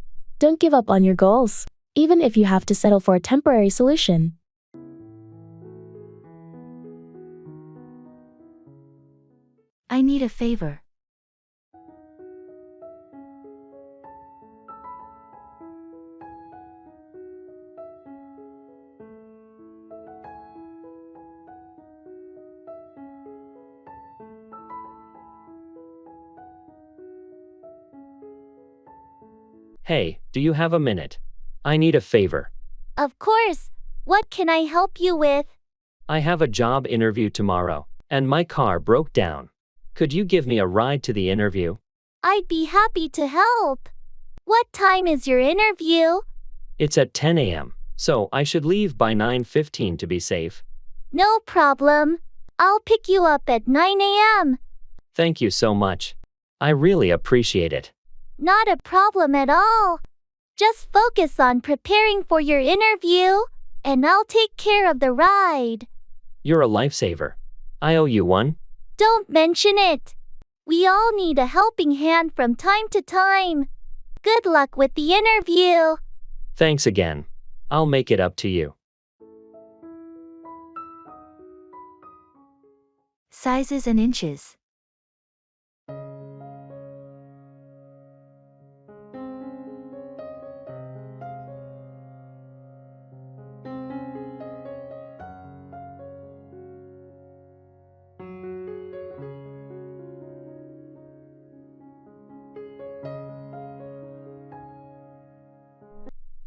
Don't give up on your goals, even if you have to settle for a temporary solution. I need a favor. Hey, do you have a minute? I need a favor. Of course. What can I help you with? I have a job interview tomorrow, and my car broke down. Could you give me a ride to the interview? I'd be happy to help. What time is your interview? It's at 10 a.m., so I should leave by 9:15 to be safe. No problem. I'll pick you up at 9 a.m. Thank you so much. I really appreciate it. Not a problem at all. Just focus on preparing for your interview, and I'll take care of the ride. You're a lifesaver. I owe you one. Don't mention it. We all need a helping hand from time to time. Good luck with the interview. Thanks again. I'll make it up to you. Sizes and inches.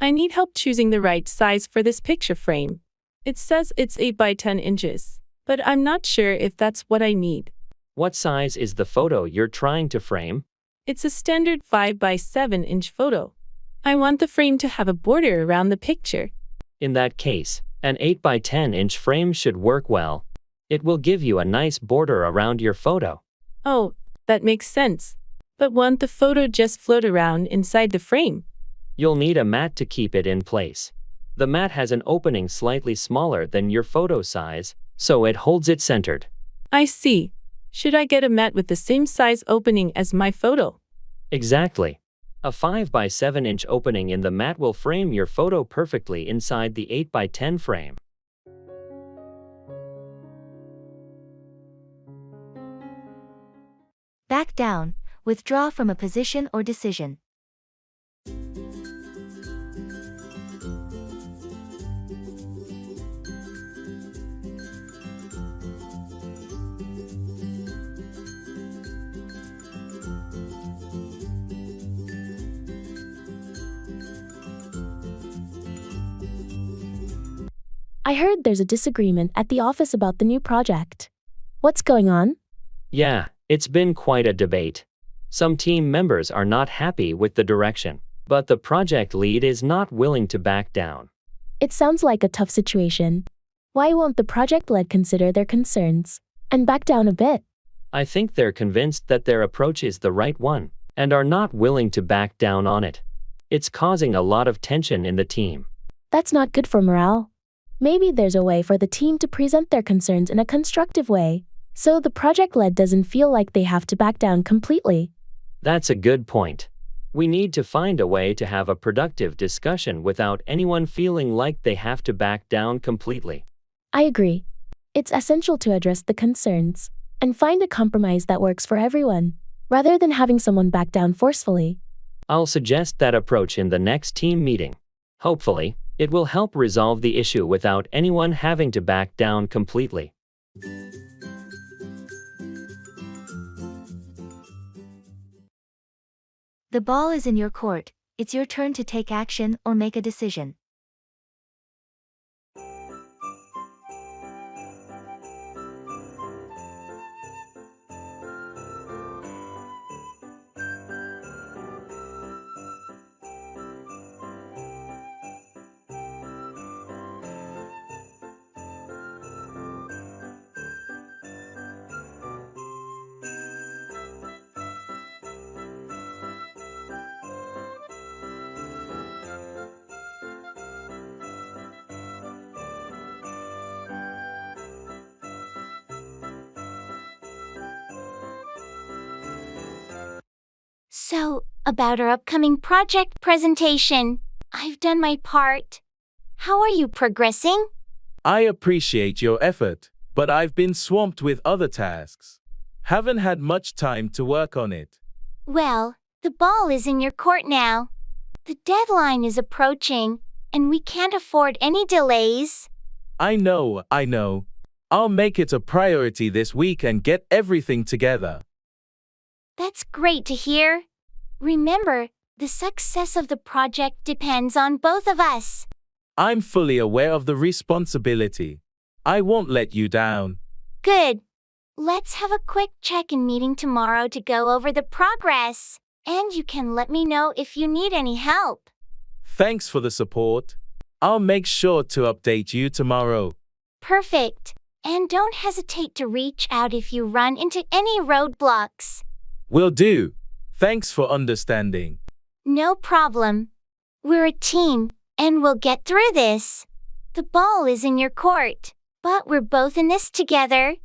I need help choosing the right size for this picture frame. It says it's 8 by 10 inches, but I'm not sure if that's what I need. What size is the photo you're trying to frame? It's a standard 5 by 7 inch photo. I want the frame to have a border around the picture. In that case, an 8 by 10 inch frame should work well. It will give you a nice border around your photo. Oh, that makes sense. But won't the photo just float around inside the frame? You'll need a mat to keep it in place. The mat has an opening slightly smaller than your photo size, so it holds it centered. I see. Should I get a mat with the same size opening as my photo? Exactly. A 5 by 7 inch opening in the mat will frame your photo perfectly inside the 8 by 10 frame. Back down, withdraw from a position or decision. I heard there's a disagreement at the office about the new project. What's going on? Yeah, it's been quite a debate. Some team members are not happy with the direction, but the project lead is not willing to back down. It sounds like a tough situation. Why won't the project lead consider their concerns and back down a bit? I think they're convinced that their approach is the right one and are not willing to back down on it. It's causing a lot of tension in the team. That's not good for morale. Maybe there's a way for the team to present their concerns in a constructive way, so the project lead doesn't feel like they have to back down completely. That's a good point. We need to find a way to have a productive discussion without anyone feeling like they have to back down completely. I agree. It's essential to address the concerns and find a compromise that works for everyone, rather than having someone back down forcefully. I'll suggest that approach in the next team meeting. Hopefully, it will help resolve the issue without anyone having to back down completely. The ball is in your court, it's your turn to take action or make a decision. So, about our upcoming project presentation, I've done my part. How are you progressing? I appreciate your effort, but I've been swamped with other tasks. Haven't had much time to work on it. Well, the ball is in your court now. The deadline is approaching, and we can't afford any delays. I know. I'll make it a priority this week and get everything together. That's great to hear. Remember, the success of the project depends on both of us. I'm fully aware of the responsibility. I won't let you down. Good. Let's have a quick check-in meeting tomorrow to go over the progress, and you can let me know if you need any help. Thanks for the support. I'll make sure to update you tomorrow. Perfect. And don't hesitate to reach out if you run into any roadblocks. Will do. Thanks for understanding. No problem. We're a team, and we'll get through this. The ball is in your court, but we're both in this together.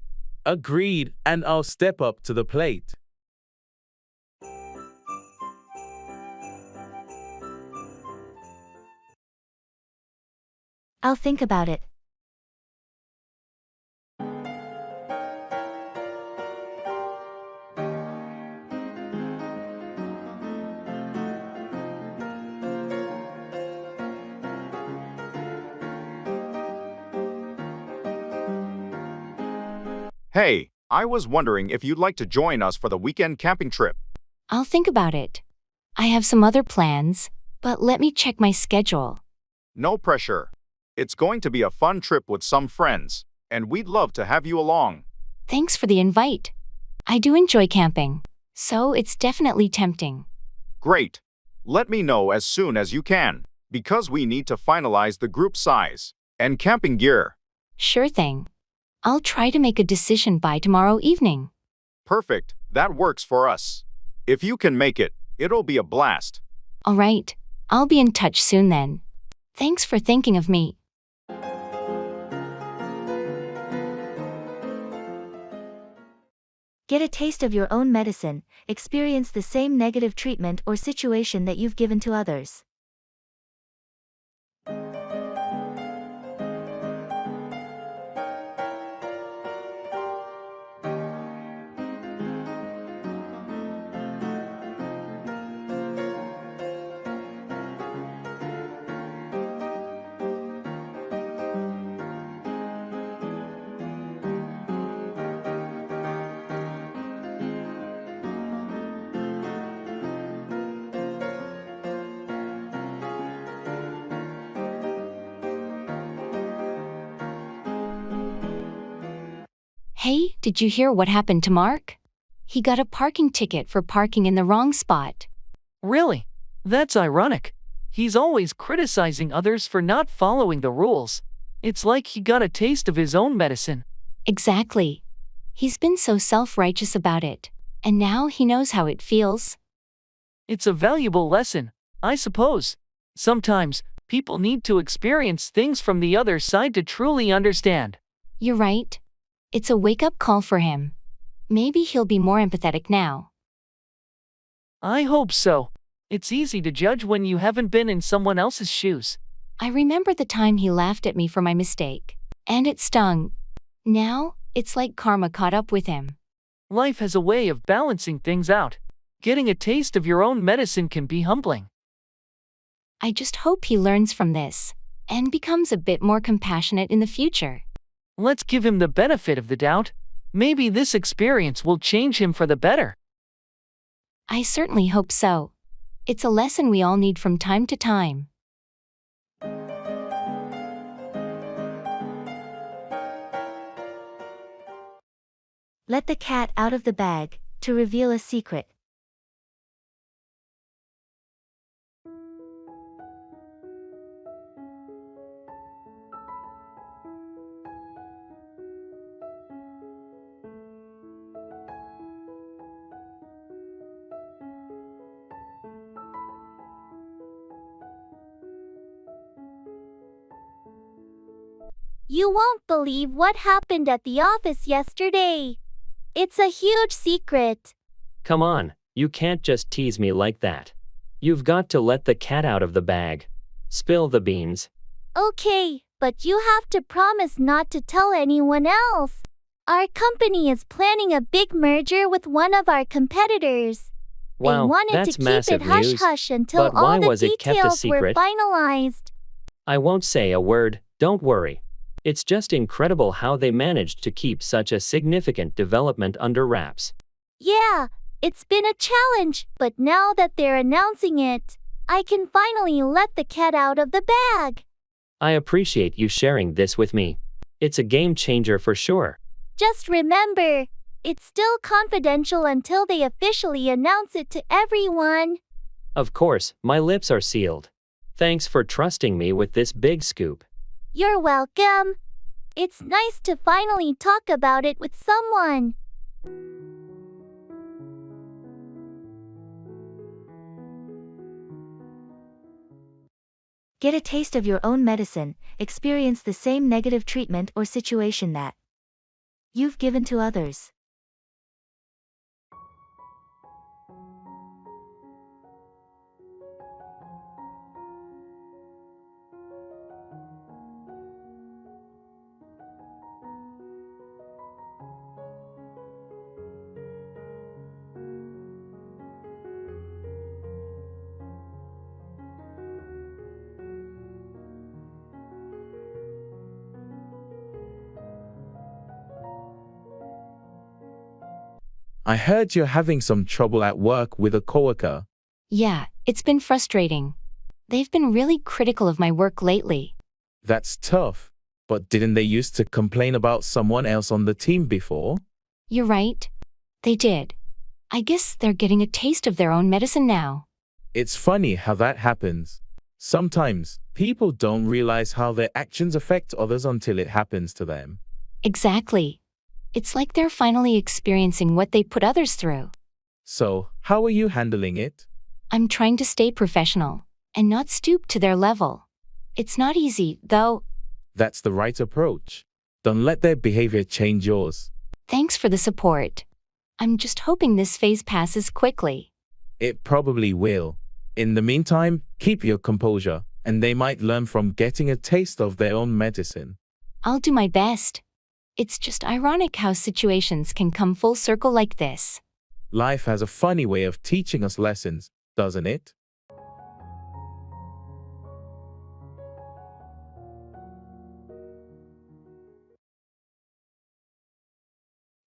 Agreed, and I'll step up to the plate. I'll think about it. Hey, I was wondering if you'd like to join us for the weekend camping trip. I'll think about it. I have some other plans, but let me check my schedule. No pressure. It's going to be a fun trip with some friends, and we'd love to have you along. Thanks for the invite. I do enjoy camping, so it's definitely tempting. Great. Let me know as soon as you can, because we need to finalize the group size and camping gear. Sure thing. I'll try to make a decision by tomorrow evening. Perfect. That works for us. If you can make it, it'll be a blast. All right. I'll be in touch soon then. Thanks for thinking of me. Get a taste of your own medicine, experience the same negative treatment or situation that you've given to others. Hey, did you hear what happened to Mark? He got a parking ticket for parking in the wrong spot. Really? That's ironic. He's always criticizing others for not following the rules. It's like he got a taste of his own medicine. Exactly. He's been so self-righteous about it, and now he knows how it feels. It's a valuable lesson, I suppose. Sometimes, people need to experience things from the other side to truly understand. You're right. It's a wake-up call for him. Maybe he'll be more empathetic now. I hope so. It's easy to judge when you haven't been in someone else's shoes. I remember the time he laughed at me for my mistake, and it stung. Now, it's like karma caught up with him. Life has a way of balancing things out. Getting a taste of your own medicine can be humbling. I just hope he learns from this and becomes a bit more compassionate in the future. Let's give him the benefit of the doubt. Maybe this experience will change him for the better. I certainly hope so. It's a lesson we all need from time to time. Let the cat out of the bag, to reveal a secret. You won't believe what happened at the office yesterday. It's a huge secret. Come on, you can't just tease me like that. You've got to let the cat out of the bag. Spill the beans. Okay, but you have to promise not to tell anyone else. Our company is planning a big merger with one of our competitors. Wow, they wanted that's to keep massive it hush news. hush until But why all the was it kept a details were secret? finalized. I won't say a word, don't worry. It's just incredible how they managed to keep such a significant development under wraps. Yeah, it's been a challenge, but now that they're announcing it, I can finally let the cat out of the bag. I appreciate you sharing this with me. It's a game changer for sure. Just remember, it's still confidential until they officially announce it to everyone. Of course, my lips are sealed. Thanks for trusting me with this big scoop. You're welcome. It's nice to finally talk about it with someone. Get a taste of your own medicine, experience the same negative treatment or situation that you've given to others. I heard you're having some trouble at work with a coworker. Yeah, it's been frustrating. They've been really critical of my work lately. That's tough. But didn't they used to complain about someone else on the team before? You're right. They did. I guess they're getting a taste of their own medicine now. It's funny how that happens. Sometimes, people don't realize how their actions affect others until it happens to them. Exactly. It's like they're finally experiencing what they put others through. So, how are you handling it? I'm trying to stay professional and not stoop to their level. It's not easy, though. That's the right approach. Don't let their behavior change yours. Thanks for the support. I'm just hoping this phase passes quickly. It probably will. In the meantime, keep your composure, and they might learn from getting a taste of their own medicine. I'll do my best. It's just ironic how situations can come full circle like this. Life has a funny way of teaching us lessons, doesn't it?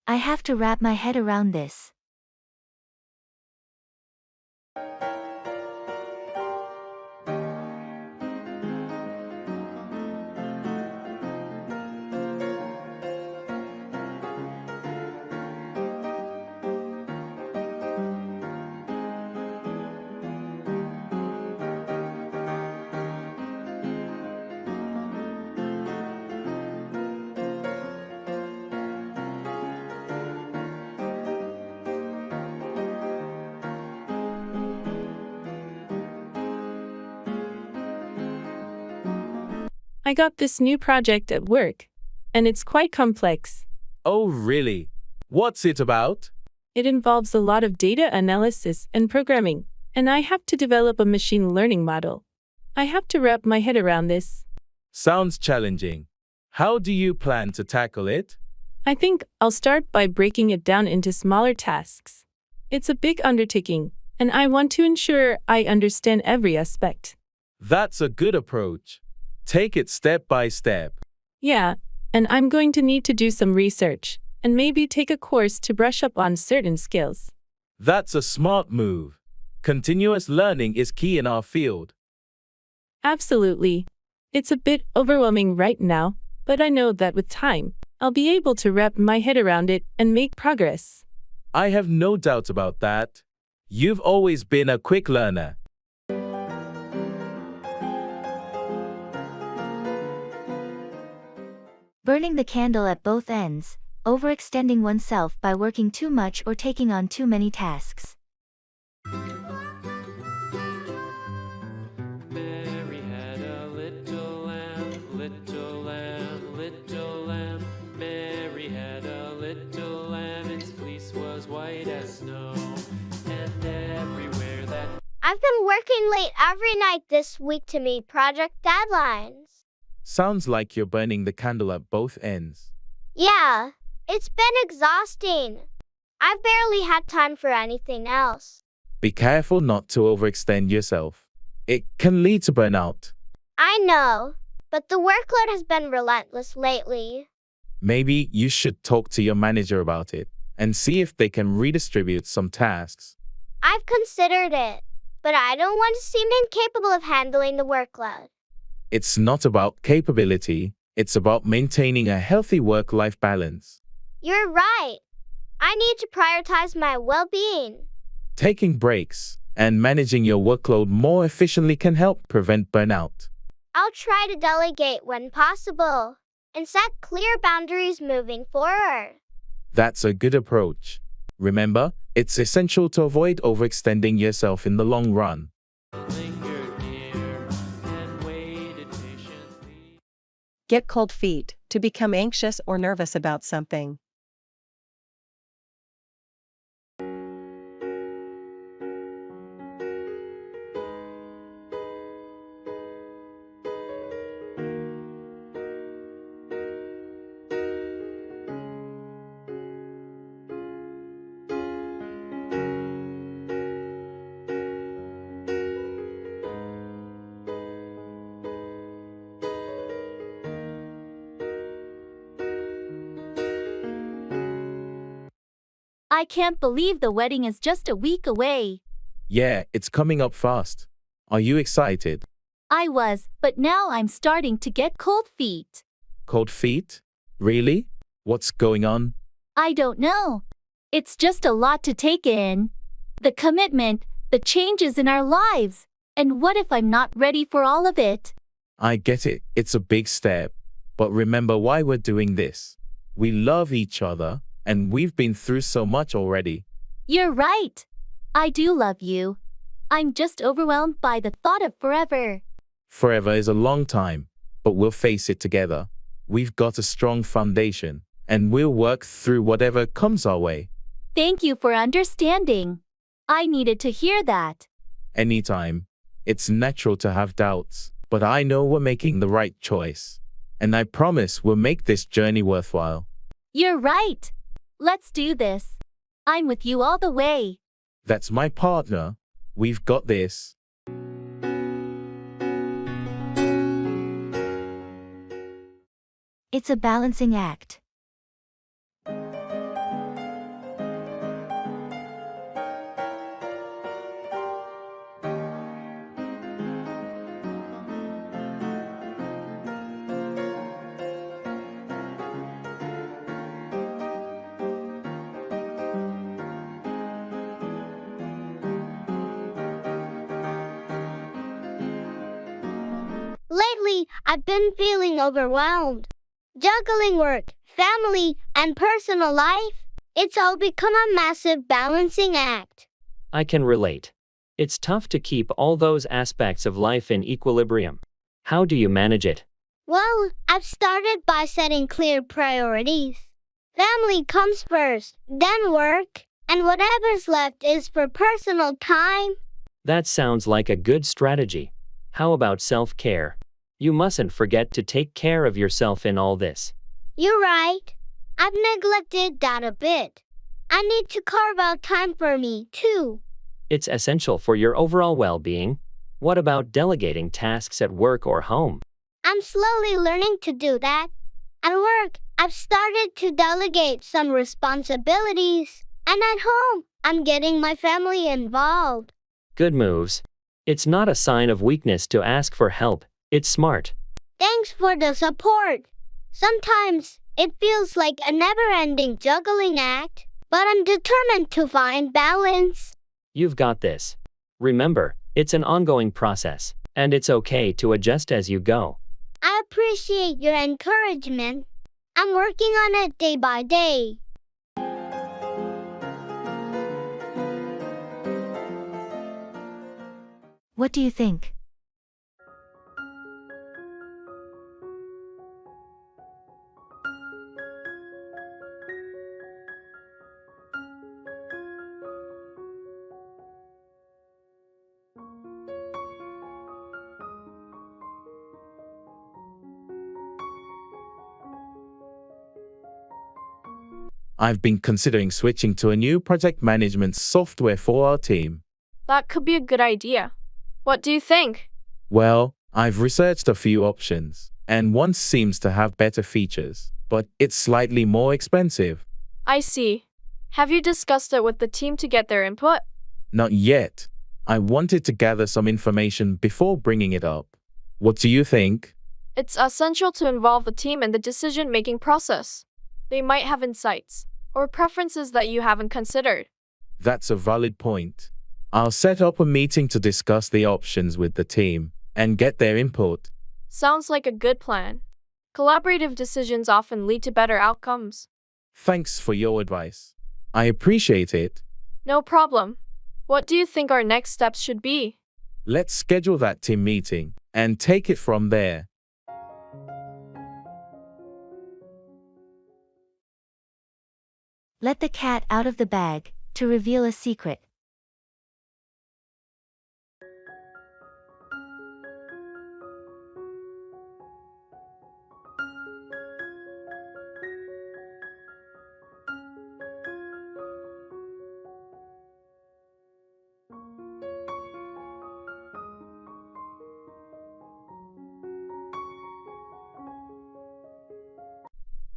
I have to wrap my head around this. I got this new project at work, and it's quite complex. Oh, really? What's it about? It involves a lot of data analysis and programming, and I have to develop a machine learning model. I have to wrap my head around this. Sounds challenging. How do you plan to tackle it? I think I'll start by breaking it down into smaller tasks. It's a big undertaking, and I want to ensure I understand every aspect. That's a good approach. Take it step by step. Yeah, and I'm going to need to do some research and maybe take a course to brush up on certain skills. That's a smart move. Continuous learning is key in our field. Absolutely. It's a bit overwhelming right now, but I know that with time, I'll be able to wrap my head around it and make progress. I have no doubt about that. You've always been a quick learner. Burning the candle at both ends, overextending oneself by working too much or taking on too many tasks. Mary had a little lamb, little lamb, little lamb. Mary had a little lamb, its fleece was white as snow. And everywhere that I've been working late every night this week to meet project deadlines. Sounds like you're burning the candle at both ends. Yeah, it's been exhausting. I've barely had time for anything else. Be careful not to overextend yourself. It can lead to burnout. I know, but the workload has been relentless lately. Maybe you should talk to your manager about it and see if they can redistribute some tasks. I've considered it, but I don't want to seem incapable of handling the workload. It's not about capability, it's about maintaining a healthy work-life balance. You're right. I need to prioritize my well-being. Taking breaks and managing your workload more efficiently can help prevent burnout. I'll try to delegate when possible and set clear boundaries moving forward. That's a good approach. Remember, it's essential to avoid overextending yourself in the long run. Get cold feet to become anxious or nervous about something. I can't believe the wedding is just a week away. Yeah, it's coming up fast. Are you excited? I was, but now I'm starting to get cold feet. Cold feet? Really? What's going on? I don't know. It's just a lot to take in. The commitment, the changes in our lives. And what if I'm not ready for all of it? I get it. It's a big step. But remember why we're doing this. We love each other, and we've been through so much already. You're right. I do love you. I'm just overwhelmed by the thought of forever. Forever is a long time, but we'll face it together. We've got a strong foundation, and we'll work through whatever comes our way. Thank you for understanding. I needed to hear that. Anytime. It's natural to have doubts, but I know we're making the right choice. And I promise we'll make this journey worthwhile. You're right. Let's do this. I'm with you all the way. That's my partner. We've got this. It's a balancing act. Lately, I've been feeling overwhelmed. Juggling work, family, and personal life, it's all become a massive balancing act. I can relate. It's tough to keep all those aspects of life in equilibrium. How do you manage it? Well, I've started by setting clear priorities. Family comes first, then work, and whatever's left is for personal time. That sounds like a good strategy. How about self-care? You mustn't forget to take care of yourself in all this. You're right. I've neglected that a bit. I need to carve out time for me, too. It's essential for your overall well-being. What about delegating tasks at work or home? I'm slowly learning to do that. At work, I've started to delegate some responsibilities. And at home, I'm getting my family involved. Good moves. It's not a sign of weakness to ask for help. It's smart. Thanks for the support. Sometimes, it feels like a never-ending juggling act, but I'm determined to find balance. You've got this. Remember, it's an ongoing process, and it's okay to adjust as you go. I appreciate your encouragement. I'm working on it day by day. What do you think? I've been considering switching to a new project management software for our team. That could be a good idea. What do you think? Well, I've researched a few options, and one seems to have better features, but it's slightly more expensive. I see. Have you discussed it with the team to get their input? Not yet. I wanted to gather some information before bringing it up. What do you think? It's essential to involve the team in the decision-making process. They might have insights or preferences that you haven't considered. That's a valid point. I'll set up a meeting to discuss the options with the team and get their input. Sounds like a good plan. Collaborative decisions often lead to better outcomes. Thanks for your advice. I appreciate it. No problem. What do you think our next steps should be? Let's schedule that team meeting and take it from there. Let the cat out of the bag, to reveal a secret.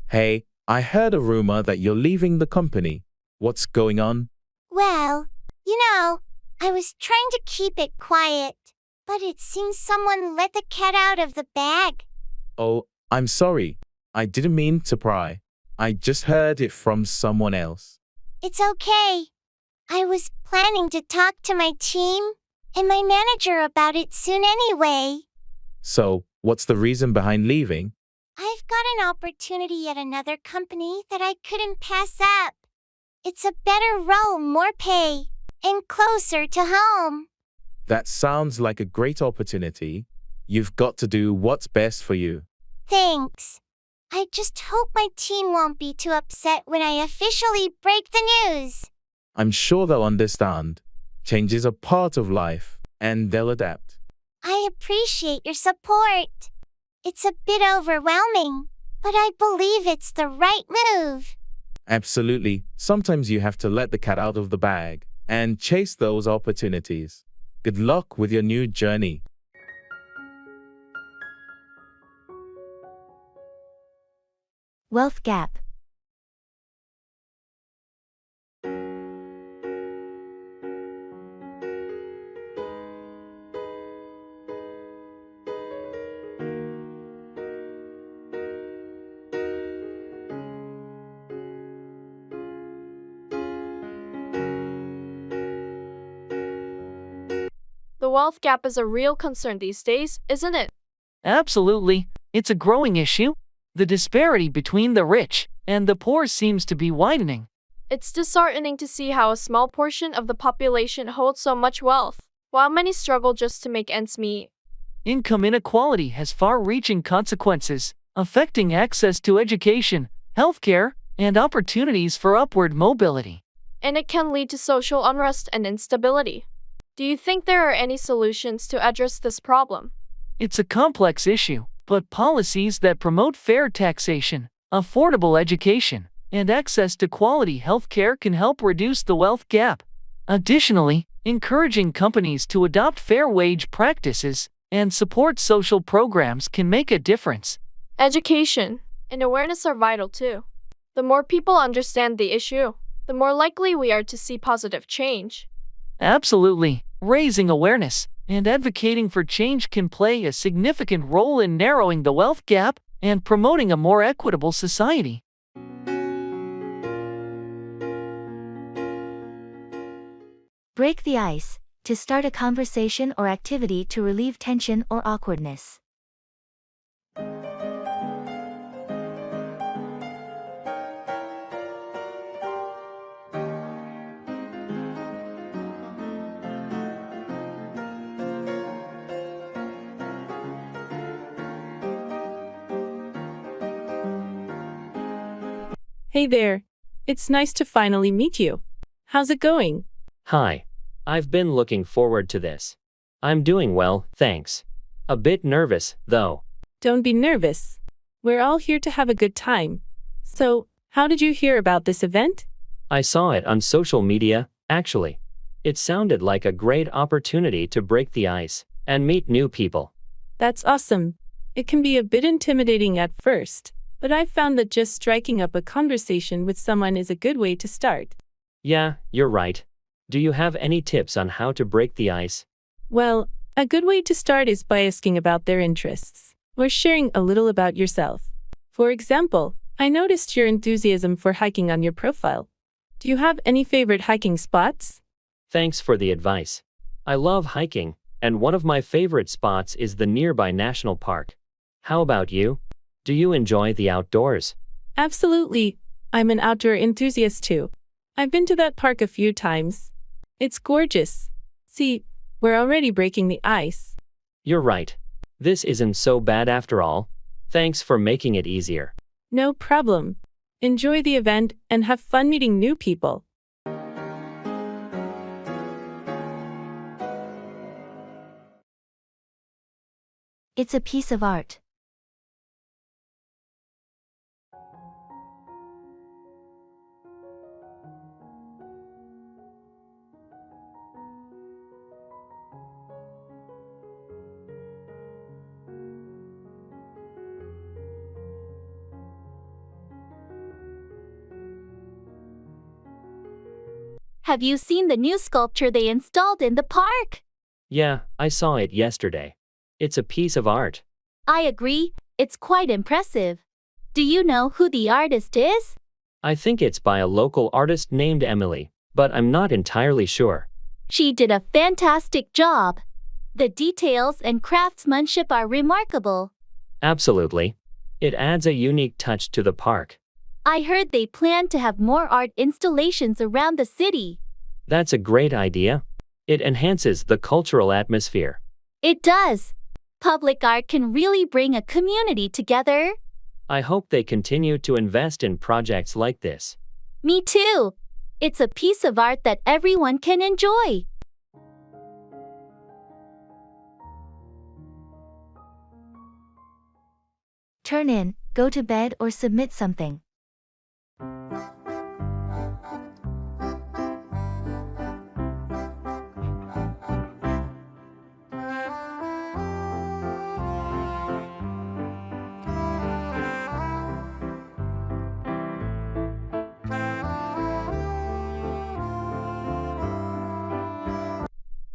Hey, I heard a rumor that you're leaving the company. What's going on? Well, I was trying to keep it quiet, but it seems someone let the cat out of the bag. Oh, I'm sorry. I didn't mean to pry. I just heard it from someone else. It's okay. I was planning to talk to my team and my manager about it soon anyway. So, what's the reason behind leaving? I've got an opportunity at another company that I couldn't pass up. It's a better role, more pay, and closer to home. That sounds like a great opportunity. You've got to do what's best for you. Thanks. I just hope my team won't be too upset when I officially break the news. I'm sure they'll understand. Changes are part of life, and they'll adapt. I appreciate your support. It's a bit overwhelming, but I believe it's the right move. Absolutely. Sometimes you have to let the cat out of the bag and chase those opportunities. Good luck with your new journey. Wealth gap. The wealth gap is a real concern these days, isn't it? Absolutely. It's a growing issue. The disparity between the rich and the poor seems to be widening. It's disheartening to see how a small portion of the population holds so much wealth, while many struggle just to make ends meet. Income inequality has far-reaching consequences, affecting access to education, healthcare, and opportunities for upward mobility. And it can lead to social unrest and instability. Do you think there are any solutions to address this problem? It's a complex issue, but policies that promote fair taxation, affordable education, and access to quality healthcare can help reduce the wealth gap. Additionally, encouraging companies to adopt fair wage practices and support social programs can make a difference. Education and awareness are vital too. The more people understand the issue, the more likely we are to see positive change. Absolutely. Raising awareness and advocating for change can play a significant role in narrowing the wealth gap and promoting a more equitable society. Break the ice, to start a conversation or activity to relieve tension or awkwardness. Hey there. It's nice to finally meet you. How's it going? Hi. I've been looking forward to this. I'm doing well, thanks. A bit nervous, though. Don't be nervous. We're all here to have a good time. So, how did you hear about this event? I saw it on social media, actually. It sounded like a great opportunity to break the ice and meet new people. That's awesome. It can be a bit intimidating at first, but I've found that just striking up a conversation with someone is a good way to start. Yeah, you're right. Do you have any tips on how to break the ice? Well, a good way to start is by asking about their interests, or sharing a little about yourself. For example, I noticed your enthusiasm for hiking on your profile. Do you have any favorite hiking spots? Thanks for the advice. I love hiking, and one of my favorite spots is the nearby national park. How about you? Do you enjoy the outdoors? Absolutely. I'm an outdoor enthusiast too. I've been to that park a few times. It's gorgeous. See, we're already breaking the ice. You're right. This isn't so bad after all. Thanks for making it easier. No problem. Enjoy the event and have fun meeting new people. It's a piece of art. Have you seen the new sculpture they installed in the park? Yeah, I saw it yesterday. It's a piece of art. I agree, it's quite impressive. Do you know who the artist is? I think it's by a local artist named Emily, but I'm not entirely sure. She did a fantastic job. The details and craftsmanship are remarkable. Absolutely. It adds a unique touch to the park. I heard they plan to have more art installations around the city. That's a great idea. It enhances the cultural atmosphere. It does. Public art can really bring a community together. I hope they continue to invest in projects like this. Me too. It's a piece of art that everyone can enjoy. Turn in, go to bed or submit something.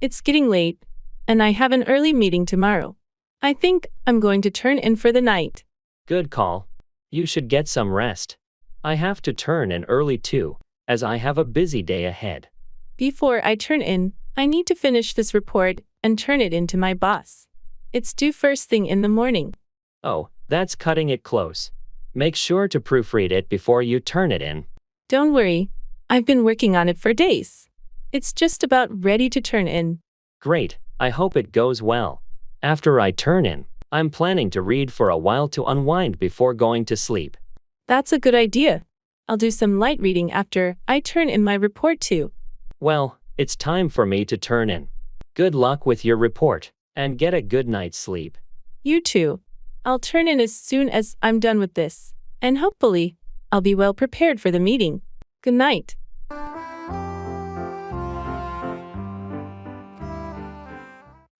It's getting late, and I have an early meeting tomorrow. I think I'm going to turn in for the night. Good call. You should get some rest. I have to turn in early too, as I have a busy day ahead. Before I turn in, I need to finish this report and turn it in to my boss. It's due first thing in the morning. Oh, that's cutting it close. Make sure to proofread it before you turn it in. Don't worry, I've been working on it for days. It's just about ready to turn in. Great, I hope it goes well. After I turn in, I'm planning to read for a while to unwind before going to sleep. That's a good idea. I'll do some light reading after I turn in my report too. Well, it's time for me to turn in. Good luck with your report, and get a good night's sleep. You too. I'll turn in as soon as I'm done with this, and hopefully, I'll be well prepared for the meeting. Good night.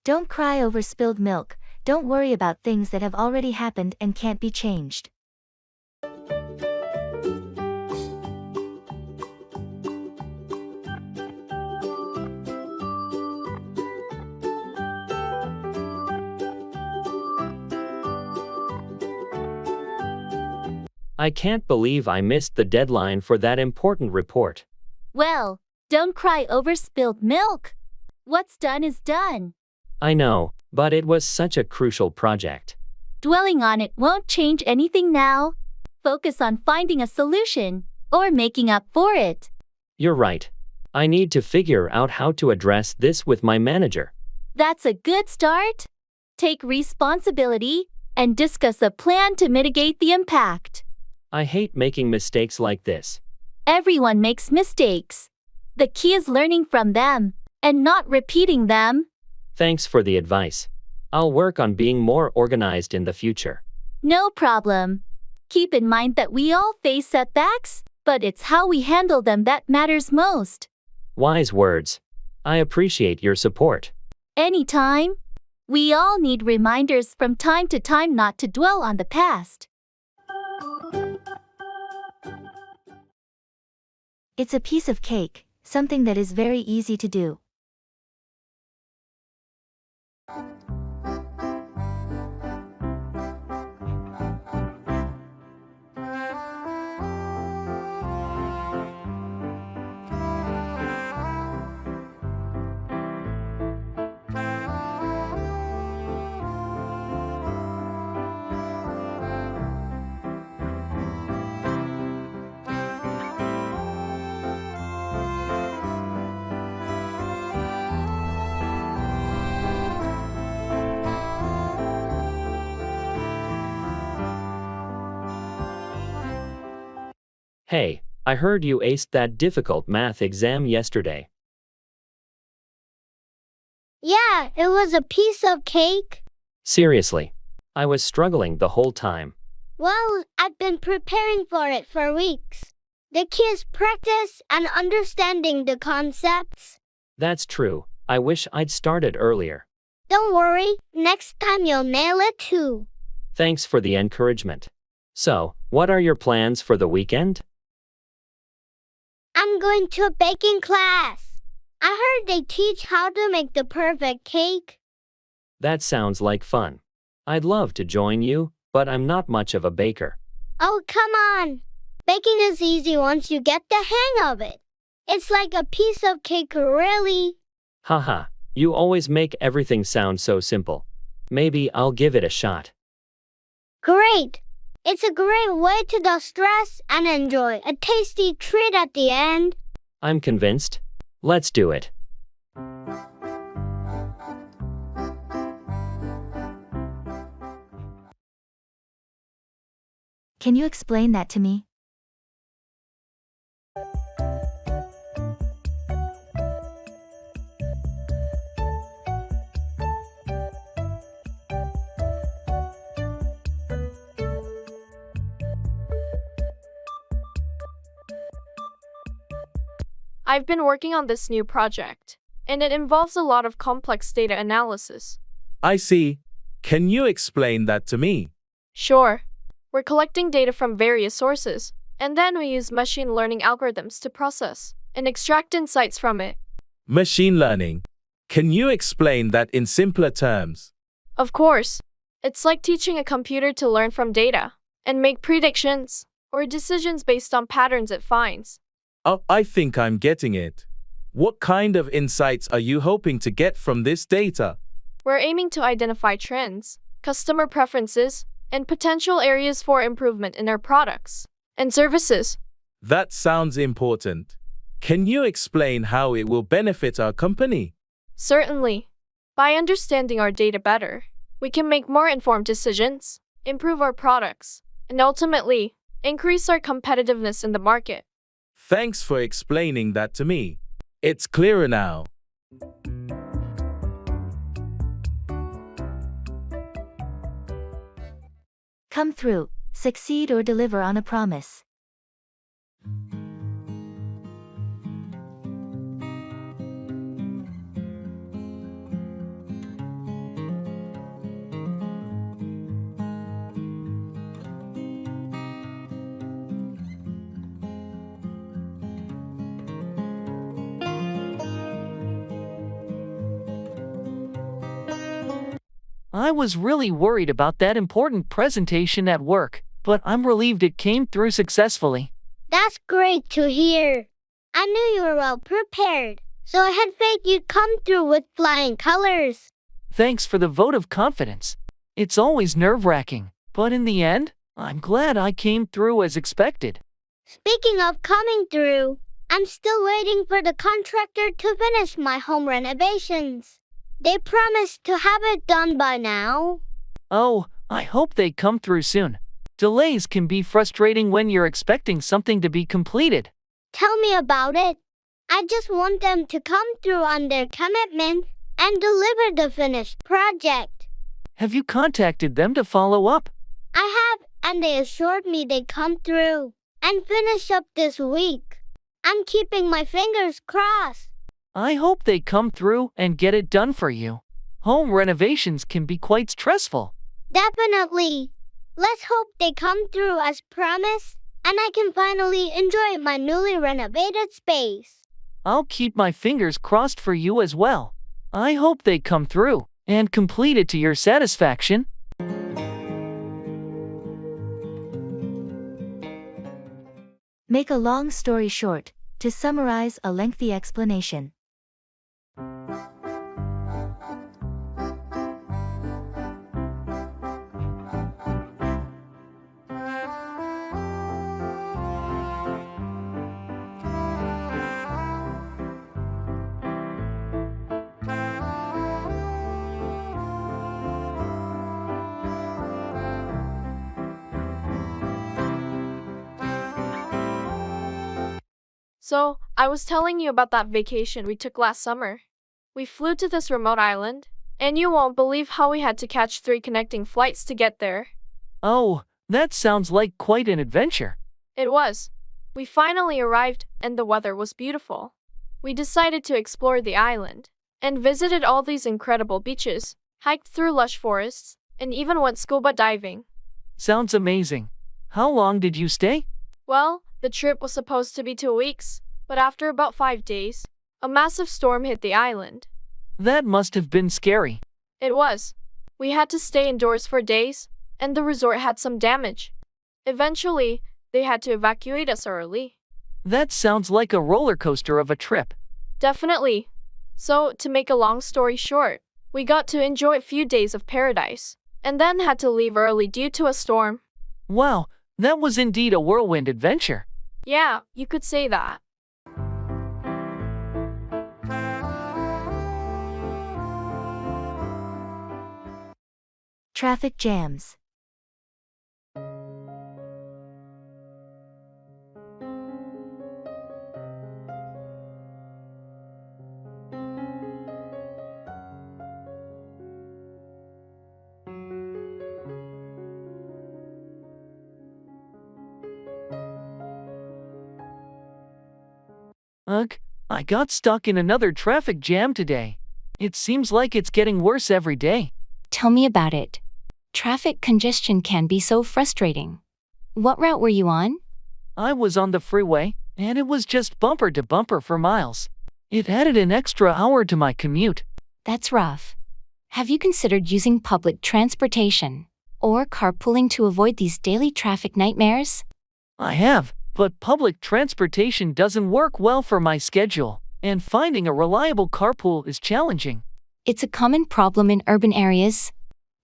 Don't cry over spilled milk. Don't worry about things that have already happened and can't be changed. I can't believe I missed the deadline for that important report. Well, don't cry over spilled milk. What's done is done. I know, but it was such a crucial project. Dwelling on it won't change anything now. Focus on finding a solution or making up for it. You're right. I need to figure out how to address this with my manager. That's a good start. Take responsibility and discuss a plan to mitigate the impact. I hate making mistakes like this. Everyone makes mistakes. The key is learning from them and not repeating them. Thanks for the advice. I'll work on being more organized in the future. No problem. Keep in mind that we all face setbacks, but it's how we handle them that matters most. Wise words. I appreciate your support. Anytime. We all need reminders from time to time not to dwell on the past. It's a piece of cake, something that is very easy to do. Hey, I heard you aced that difficult math exam yesterday. Yeah, it was a piece of cake. Seriously. I was struggling the whole time. Well, I've been preparing for it for weeks. The key is practice and understanding the concepts. That's true. I wish I'd started earlier. Don't worry, next time you'll nail it too. Thanks for the encouragement. So, what are your plans for the weekend? I'm going to a baking class. I heard they teach how to make the perfect cake. That sounds like fun. I'd love to join you, but I'm not much of a baker. Oh, come on. Baking is easy once you get the hang of it. It's like a piece of cake, really. Haha, you always make everything sound so simple. Maybe I'll give it a shot. Great. It's a great way to dull stress and enjoy a tasty treat at the end. I'm convinced. Let's do it. Can you explain that to me? I've been working on this new project, and it involves a lot of complex data analysis. I see. Can you explain that to me? Sure. We're collecting data from various sources, and then we use machine learning algorithms to process and extract insights from it. Machine learning. Can you explain that in simpler terms? Of course. It's like teaching a computer to learn from data and make predictions or decisions based on patterns it finds. Oh, I think I'm getting it. What kind of insights are you hoping to get from this data? We're aiming to identify trends, customer preferences, and potential areas for improvement in our products and services. That sounds important. Can you explain how it will benefit our company? Certainly. By understanding our data better, we can make more informed decisions, improve our products, and ultimately, increase our competitiveness in the market. Thanks for explaining that to me. It's clearer now. Come through, succeed or deliver on a promise. I was really worried about that important presentation at work, but I'm relieved it came through successfully. That's great to hear. I knew you were well prepared, so I had faith you'd come through with flying colors. Thanks for the vote of confidence. It's always nerve-wracking, but in the end, I'm glad I came through as expected. Speaking of coming through, I'm still waiting for the contractor to finish my home renovations. They promised to have it done by now. Oh, I hope they come through soon. Delays can be frustrating when you're expecting something to be completed. Tell me about it. I just want them to come through on their commitment and deliver the finished project. Have you contacted them to follow up? I have, and they assured me they'd come through and finish up this week. I'm keeping my fingers crossed. I hope they come through and get it done for you. Home renovations can be quite stressful. Definitely. Let's hope they come through as promised, and I can finally enjoy my newly renovated space. I'll keep my fingers crossed for you as well. I hope they come through and complete it to your satisfaction. Make a long story short, to summarize a lengthy explanation. So, I was telling you about that vacation we took last summer. We flew to this remote island, and you won't believe how we had to catch 3 connecting flights to get there. Oh, that sounds like quite an adventure. It was. We finally arrived, and the weather was beautiful. We decided to explore the island, and visited all these incredible beaches, hiked through lush forests, and even went scuba diving. Sounds amazing. How long did you stay? Well, the trip was supposed to be 2 weeks, but after about 5 days, a massive storm hit the island. That must have been scary. It was. We had to stay indoors for days, and the resort had some damage. Eventually, they had to evacuate us early. That sounds like a roller coaster of a trip. Definitely. So, to make a long story short, we got to enjoy a few days of paradise, and then had to leave early due to a storm. Wow, that was indeed a whirlwind adventure. Yeah, you could say that. Traffic jams. Ugh, I got stuck in another traffic jam today. It seems like it's getting worse every day. Tell me about it. Traffic congestion can be so frustrating. What route were you on? I was on the freeway, and it was just bumper to bumper for miles. It added an extra hour to my commute. That's rough. Have you considered using public transportation or carpooling to avoid these daily traffic nightmares? I have, but public transportation doesn't work well for my schedule, and finding a reliable carpool is challenging. It's a common problem in urban areas.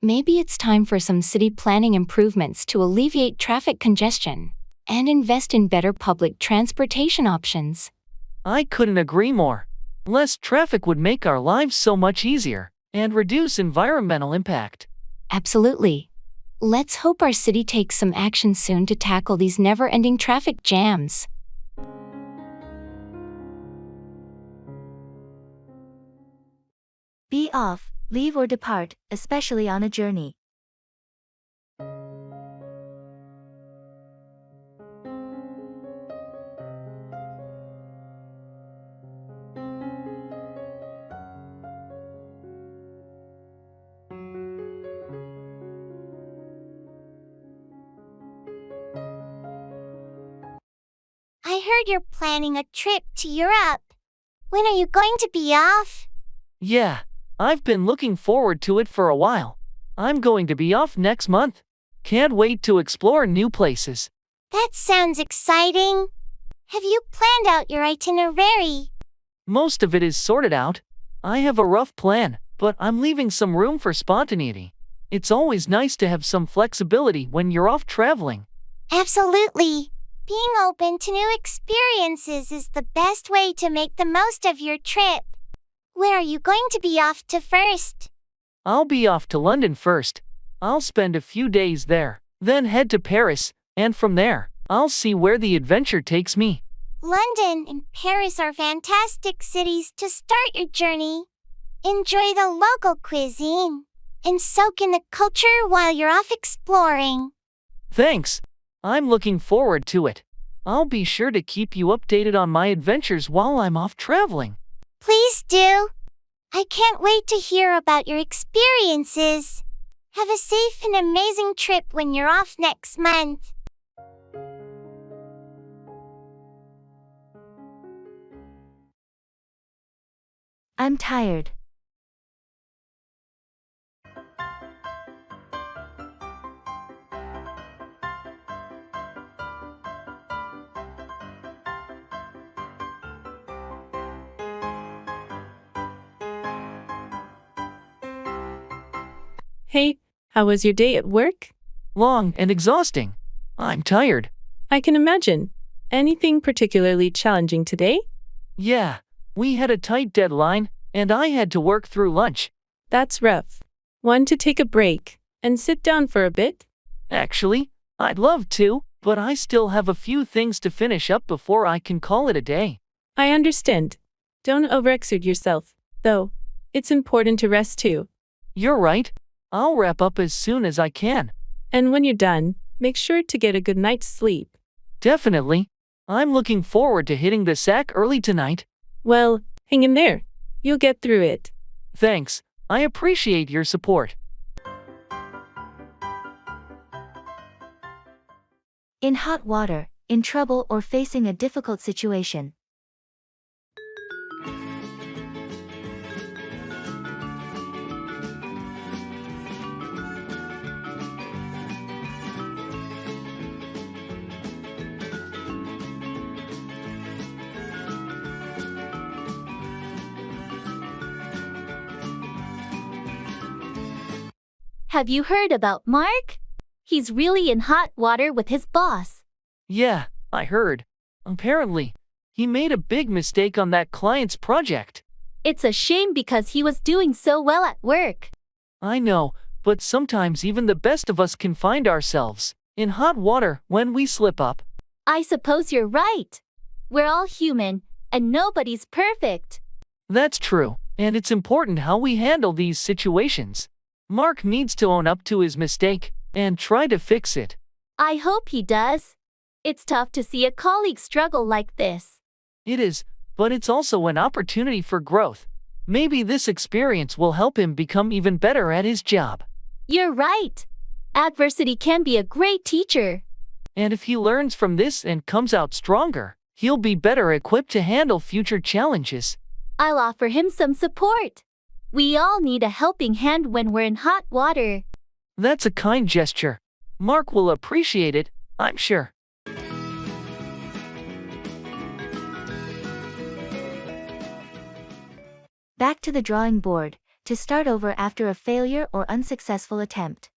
Maybe it's time for some city planning improvements to alleviate traffic congestion and invest in better public transportation options. I couldn't agree more. Less traffic would make our lives so much easier and reduce environmental impact. Absolutely. Let's hope our city takes some action soon to tackle these never-ending traffic jams. Be off, leave or depart, especially on a journey. I heard you're planning a trip to Europe. When are you going to be off? Yeah, I've been looking forward to it for a while. I'm going to be off next month. Can't wait to explore new places. That sounds exciting. Have you planned out your itinerary? Most of it is sorted out. I have a rough plan, but I'm leaving some room for spontaneity. It's always nice to have some flexibility when you're off traveling. Absolutely. Being open to new experiences is the best way to make the most of your trip. Where are you going to be off to first? I'll be off to London first. I'll spend a few days there, then head to Paris, and from there, I'll see where the adventure takes me. London and Paris are fantastic cities to start your journey. Enjoy the local cuisine and soak in the culture while you're off exploring. Thanks. I'm looking forward to it. I'll be sure to keep you updated on my adventures while I'm off traveling. Please do. I can't wait to hear about your experiences. Have a safe and amazing trip when you're off next month. I'm tired. Hey, how was your day at work? Long and exhausting. I'm tired. I can imagine. Anything particularly challenging today? Yeah, we had a tight deadline, and I had to work through lunch. That's rough. Want to take a break and sit down for a bit? Actually, I'd love to, but I still have a few things to finish up before I can call it a day. I understand. Don't overexert yourself, though. It's important to rest too. You're right. I'll wrap up as soon as I can. And when you're done, make sure to get a good night's sleep. Definitely. I'm looking forward to hitting the sack early tonight. Well, hang in there. You'll get through it. Thanks. I appreciate your support. In hot water, in trouble or facing a difficult situation. Have you heard about Mark? He's really in hot water with his boss. Yeah, I heard. Apparently, he made a big mistake on that client's project. It's a shame because he was doing so well at work. I know, but sometimes even the best of us can find ourselves in hot water when we slip up. I suppose you're right. We're all human, and nobody's perfect. That's true, and it's important how we handle these situations. Mark needs to own up to his mistake and try to fix it. I hope he does. It's tough to see a colleague struggle like this. It is, but it's also an opportunity for growth. Maybe this experience will help him become even better at his job. You're right. Adversity can be a great teacher. And if he learns from this and comes out stronger, he'll be better equipped to handle future challenges. I'll offer him some support. We all need a helping hand when we're in hot water. That's a kind gesture. Mark will appreciate it, I'm sure. Back to the drawing board, to start over after a failure or unsuccessful attempt.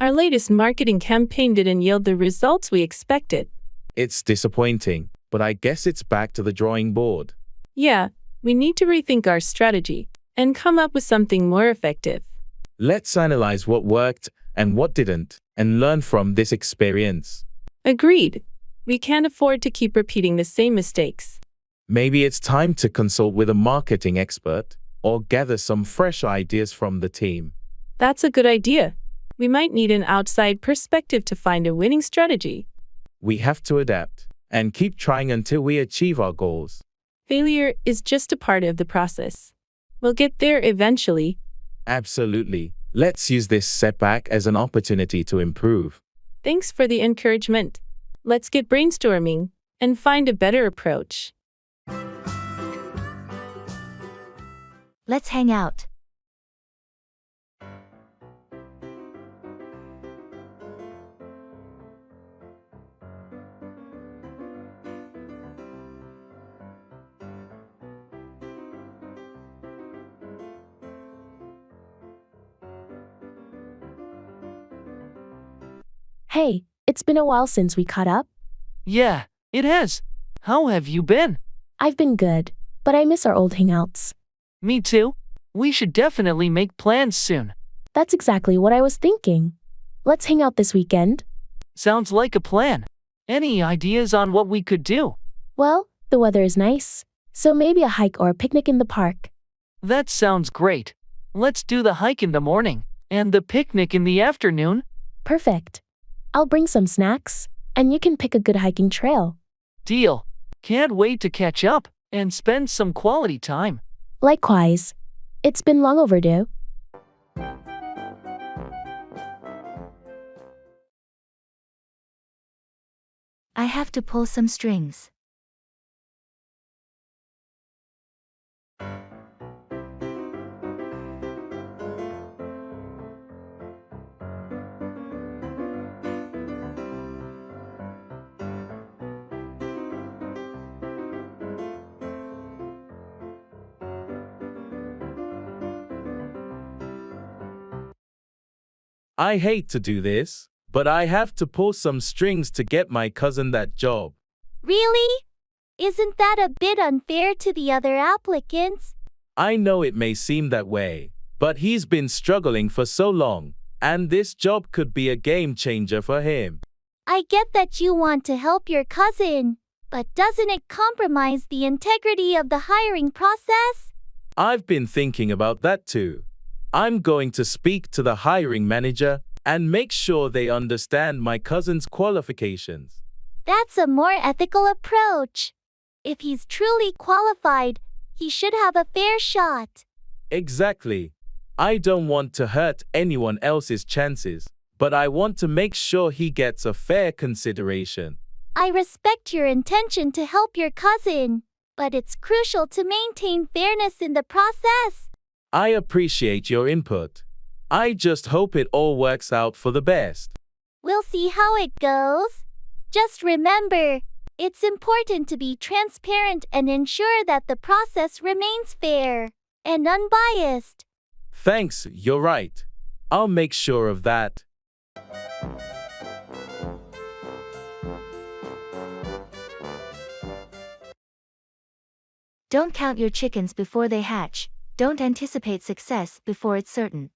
Our latest marketing campaign didn't yield the results we expected. It's disappointing, but I guess it's back to the drawing board. Yeah, we need to rethink our strategy and come up with something more effective. Let's analyze what worked and what didn't, and learn from this experience. Agreed. We can't afford to keep repeating the same mistakes. Maybe it's time to consult with a marketing expert or gather some fresh ideas from the team. That's a good idea. We might need an outside perspective to find a winning strategy. We have to adapt and keep trying until we achieve our goals. Failure is just a part of the process. We'll get there eventually. Absolutely. Let's use this setback as an opportunity to improve. Thanks for the encouragement. Let's get brainstorming and find a better approach. Let's hang out. Hey, it's been a while since we caught up. Yeah, it has. How have you been? I've been good, but I miss our old hangouts. Me too. We should definitely make plans soon. That's exactly what I was thinking. Let's hang out this weekend. Sounds like a plan. Any ideas on what we could do? Well, the weather is nice, so maybe a hike or a picnic in the park. That sounds great. Let's do the hike in the morning and the picnic in the afternoon. Perfect. I'll bring some snacks, and you can pick a good hiking trail. Deal. Can't wait to catch up and spend some quality time. Likewise. It's been long overdue. I have to pull some strings. I hate to do this, but I have to pull some strings to get my cousin that job. Really? Isn't that a bit unfair to the other applicants? I know it may seem that way, but he's been struggling for so long, and this job could be a game changer for him. I get that you want to help your cousin, but doesn't it compromise the integrity of the hiring process? I've been thinking about that too. I'm going to speak to the hiring manager and make sure they understand my cousin's qualifications. That's a more ethical approach. If he's truly qualified, he should have a fair shot. Exactly. I don't want to hurt anyone else's chances, but I want to make sure he gets a fair consideration. I respect your intention to help your cousin, but it's crucial to maintain fairness in the process. I appreciate your input. I just hope it all works out for the best. We'll see how it goes. Just remember, it's important to be transparent and ensure that the process remains fair and unbiased. Thanks, you're right. I'll make sure of that. Don't count your chickens before they hatch. Don't anticipate success before it's certain.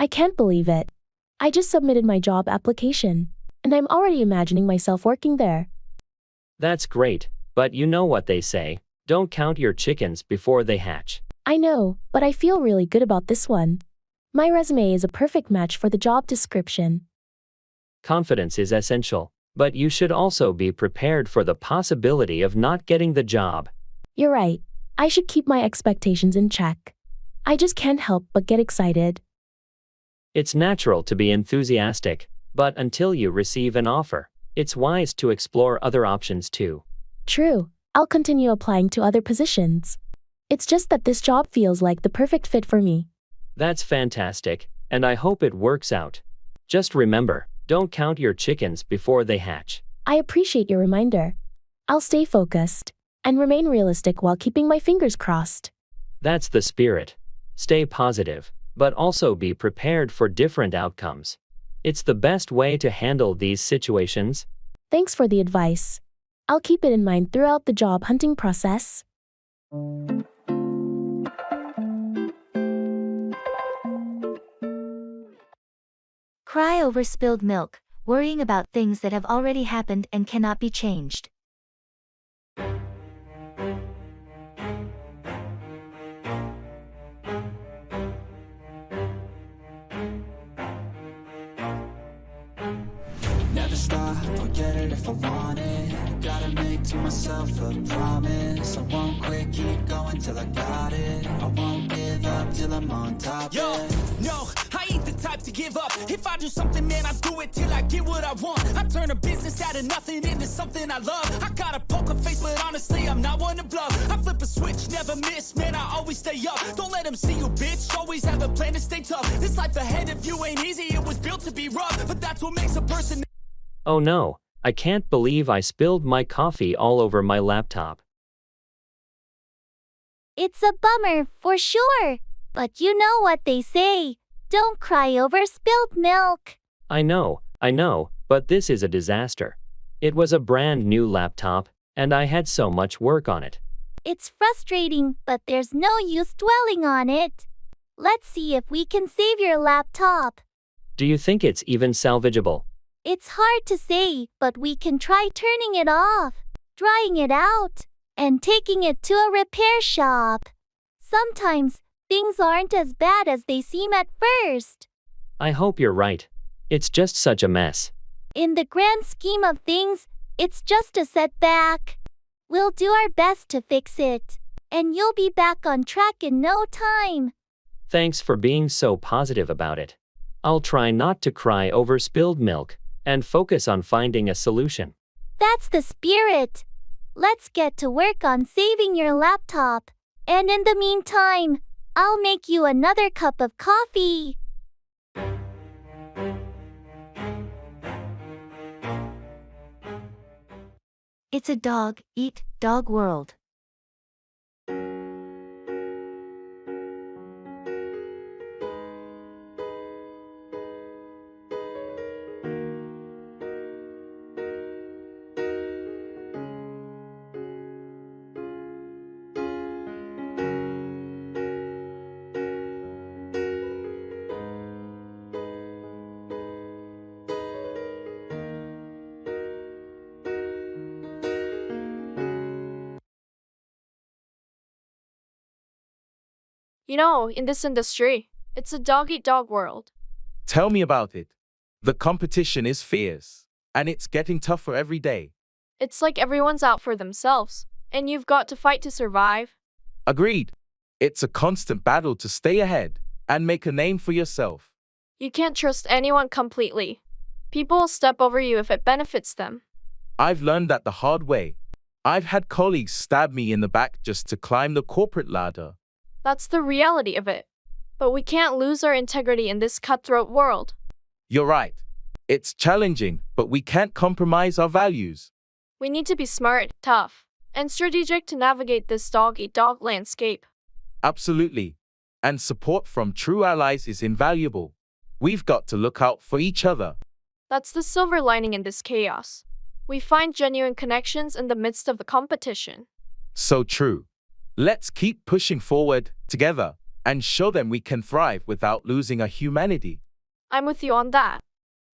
I can't believe it. I just submitted my job application, and I'm already imagining myself working there. That's great, but you know what they say, don't count your chickens before they hatch. I know, but I feel really good about this one. My resume is a perfect match for the job description. Confidence is essential, but you should also be prepared for the possibility of not getting the job. You're right. I should keep my expectations in check. I just can't help but get excited. It's natural to be enthusiastic, but until you receive an offer, it's wise to explore other options too. True. I'll continue applying to other positions. It's just that this job feels like the perfect fit for me. That's fantastic, and I hope it works out. Just remember, don't count your chickens before they hatch. I appreciate your reminder. I'll stay focused and remain realistic while keeping my fingers crossed. That's the spirit. Stay positive, but also be prepared for different outcomes. It's the best way to handle these situations. Thanks for the advice. I'll keep it in mind throughout the job hunting process. Cry over spilled milk, worrying about things that have already happened and cannot be changed. Never stop, I'll get it if I want it. Gotta make to myself a promise. I won't quit, keep going till I got it. I won't give up till I'm on top. Yo, no, I ain't the type to give up. If I do something, man, I do it till I get what I want. I turn a business out of nothing into something I love. I got a poker face, but honestly, I'm not one to bluff. I flip a switch, never miss, man, I always stay up. Don't let them see you, bitch, always have a plan to stay tough. This life ahead of you ain't easy, it was built to be rough. But that's what makes a person. Oh no, I can't believe I spilled my coffee all over my laptop. It's a bummer, for sure. But you know what they say. Don't cry over spilled milk. I know, but this is a disaster. It was a brand new laptop, and I had so much work on it. It's frustrating, but there's no use dwelling on it. Let's see if we can save your laptop. Do you think it's even salvageable? It's hard to say, but we can try turning it off, drying it out, and taking it to a repair shop. Sometimes, things aren't as bad as they seem at first. I hope you're right. It's just such a mess. In the grand scheme of things, it's just a setback. We'll do our best to fix it, and you'll be back on track in no time. Thanks for being so positive about it. I'll try not to cry over spilled milk and focus on finding a solution. That's the spirit. Let's get to work on saving your laptop. And in the meantime, I'll make you another cup of coffee. It's a dog, eat, dog world. You know, in this industry, it's a dog-eat-dog world. Tell me about it. The competition is fierce, and it's getting tougher every day. It's like everyone's out for themselves, and you've got to fight to survive. Agreed. It's a constant battle to stay ahead and make a name for yourself. You can't trust anyone completely. People will step over you if it benefits them. I've learned that the hard way. I've had colleagues stab me in the back just to climb the corporate ladder. That's the reality of it. But we can't lose our integrity in this cutthroat world. You're right. It's challenging, but we can't compromise our values. We need to be smart, tough, and strategic to navigate this dog-eat-dog landscape. Absolutely. And support from true allies is invaluable. We've got to look out for each other. That's the silver lining in this chaos. We find genuine connections in the midst of the competition. So true. Let's keep pushing forward together and show them we can thrive without losing our humanity. I'm with you on that.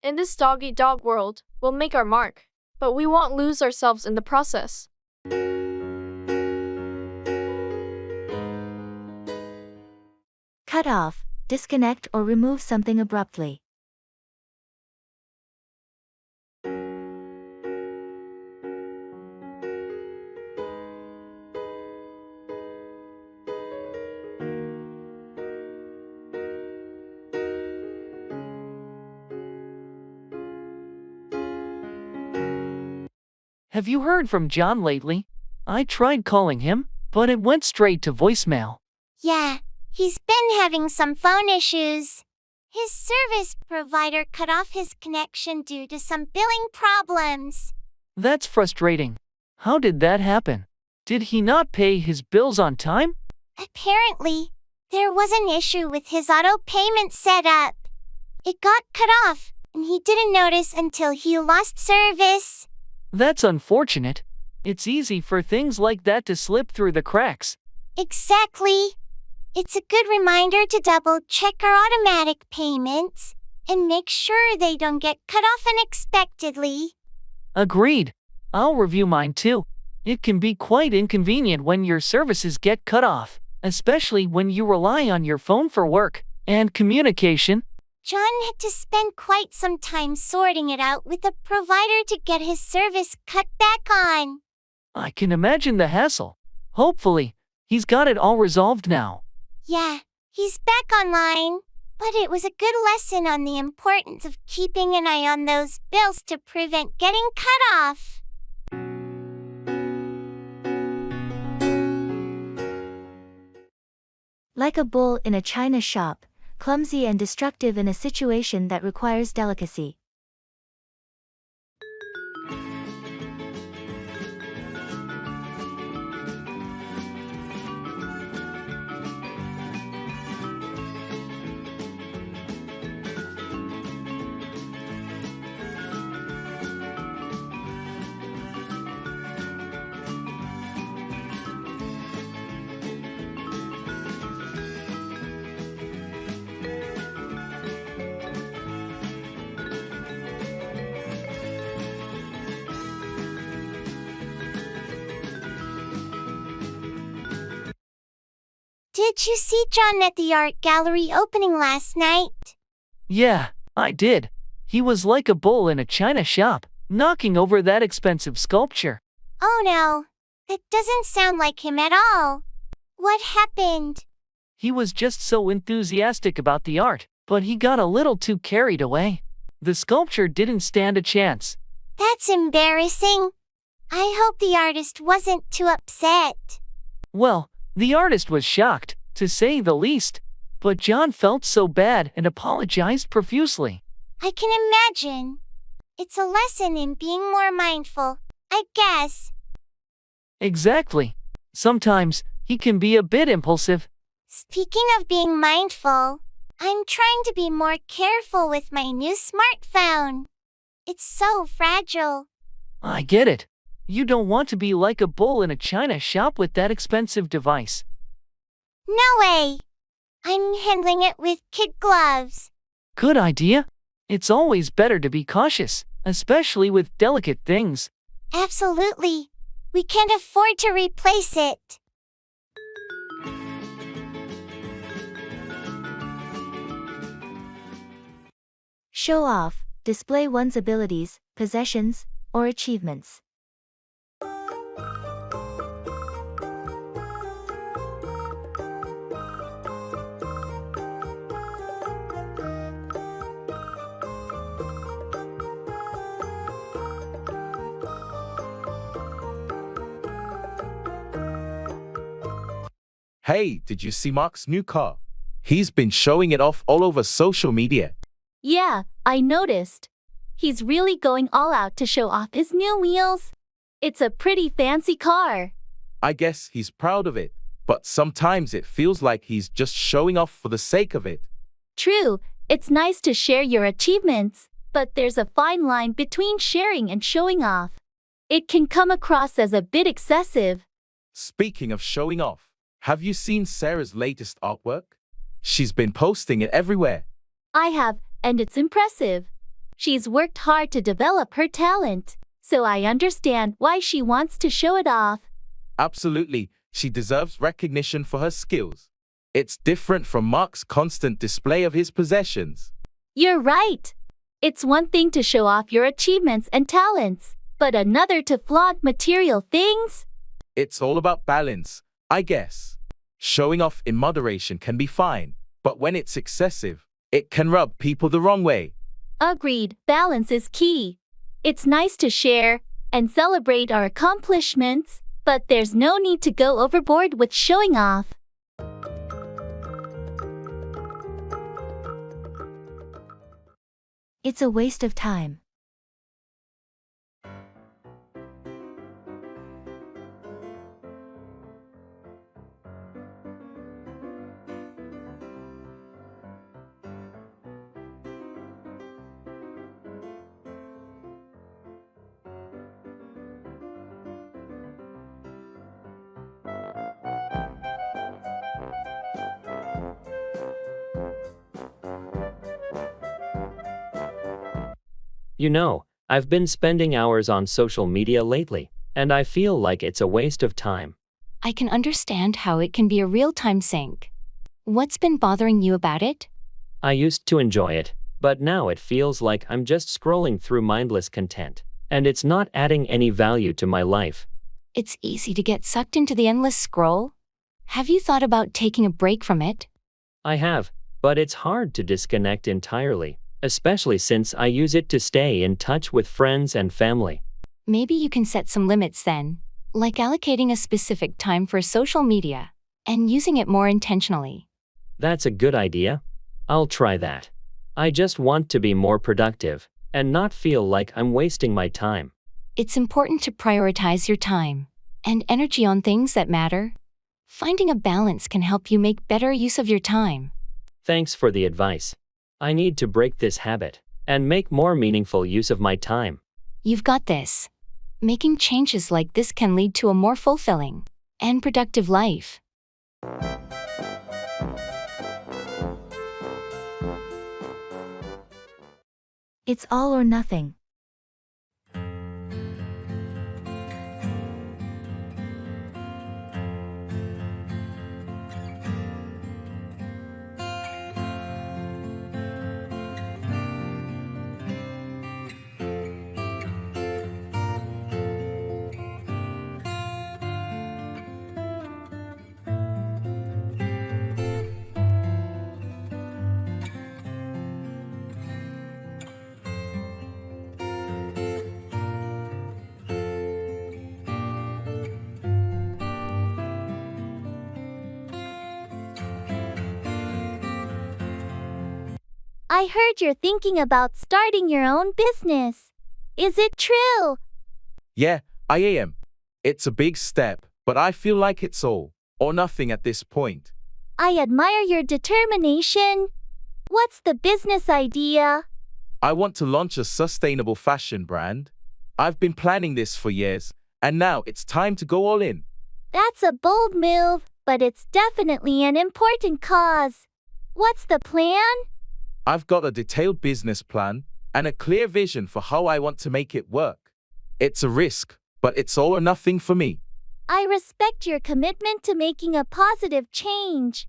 In this dog-eat-dog world, we'll make our mark, but we won't lose ourselves in the process. Cut off, disconnect or remove something abruptly. Have you heard from John lately? I tried calling him, but it went straight to voicemail. Yeah, he's been having some phone issues. His service provider cut off his connection due to some billing problems. That's frustrating. How did that happen? Did he not pay his bills on time? Apparently, there was an issue with his auto payment setup. It got cut off, and he didn't notice until he lost service. That's unfortunate. It's easy for things like that to slip through the cracks. Exactly. It's a good reminder to double-check our automatic payments and make sure they don't get cut off unexpectedly. Agreed. I'll review mine too. It can be quite inconvenient when your services get cut off, especially when you rely on your phone for work and communication. John had to spend quite some time sorting it out with the provider to get his service cut back on. I can imagine the hassle. Hopefully, he's got it all resolved now. Yeah, he's back online. But it was a good lesson on the importance of keeping an eye on those bills to prevent getting cut off. Like a bull in a china shop, clumsy and destructive in a situation that requires delicacy. Did you see John at the art gallery opening last night? Yeah, I did. He was like a bull in a china shop, knocking over that expensive sculpture. Oh no, that doesn't sound like him at all. What happened? He was just so enthusiastic about the art, but he got a little too carried away. The sculpture didn't stand a chance. That's embarrassing. I hope the artist wasn't too upset. Well, the artist was shocked, to say the least, but John felt so bad and apologized profusely. I can imagine. It's a lesson in being more mindful, I guess. Exactly. Sometimes, he can be a bit impulsive. Speaking of being mindful, I'm trying to be more careful with my new smartphone. It's so fragile. I get it. You don't want to be like a bull in a china shop with that expensive device. No way. I'm handling it with kid gloves. Good idea. It's always better to be cautious, especially with delicate things. Absolutely. We can't afford to replace it. Show off, display one's abilities, possessions, or achievements. Hey, did you see Mark's new car? He's been showing it off all over social media. Yeah, I noticed. He's really going all out to show off his new wheels. It's a pretty fancy car. I guess he's proud of it, but sometimes it feels like he's just showing off for the sake of it. True, it's nice to share your achievements, but there's a fine line between sharing and showing off. It can come across as a bit excessive. Speaking of showing off, have you seen Sarah's latest artwork? She's been posting it everywhere. I have, and it's impressive. She's worked hard to develop her talent, so I understand why she wants to show it off. Absolutely, she deserves recognition for her skills. It's different from Mark's constant display of his possessions. You're right. It's one thing to show off your achievements and talents, but another to flaunt material things. It's all about balance, I guess. Showing off in moderation can be fine, but when it's excessive, it can rub people the wrong way. Agreed, balance is key. It's nice to share and celebrate our accomplishments, but there's no need to go overboard with showing off. It's a waste of time. You know, I've been spending hours on social media lately, and I feel like it's a waste of time. I can understand how it can be a real-time sink. What's been bothering you about it? I used to enjoy it, but now it feels like I'm just scrolling through mindless content, and it's not adding any value to my life. It's easy to get sucked into the endless scroll. Have you thought about taking a break from it? I have, but it's hard to disconnect entirely, especially since I use it to stay in touch with friends and family. Maybe you can set some limits then, like allocating a specific time for social media and using it more intentionally. That's a good idea. I'll try that. I just want to be more productive and not feel like I'm wasting my time. It's important to prioritize your time and energy on things that matter. Finding a balance can help you make better use of your time. Thanks for the advice. I need to break this habit and make more meaningful use of my time. You've got this. Making changes like this can lead to a more fulfilling and productive life. It's all or nothing. I heard you're thinking about starting your own business. Is it true? Yeah, I am. It's a big step, but I feel like it's all or nothing at this point. I admire your determination. What's the business idea? I want to launch a sustainable fashion brand. I've been planning this for years, and now it's time to go all in. That's a bold move, but it's definitely an important cause. What's the plan? I've got a detailed business plan and a clear vision for how I want to make it work. It's a risk, but it's all or nothing for me. I respect your commitment to making a positive change.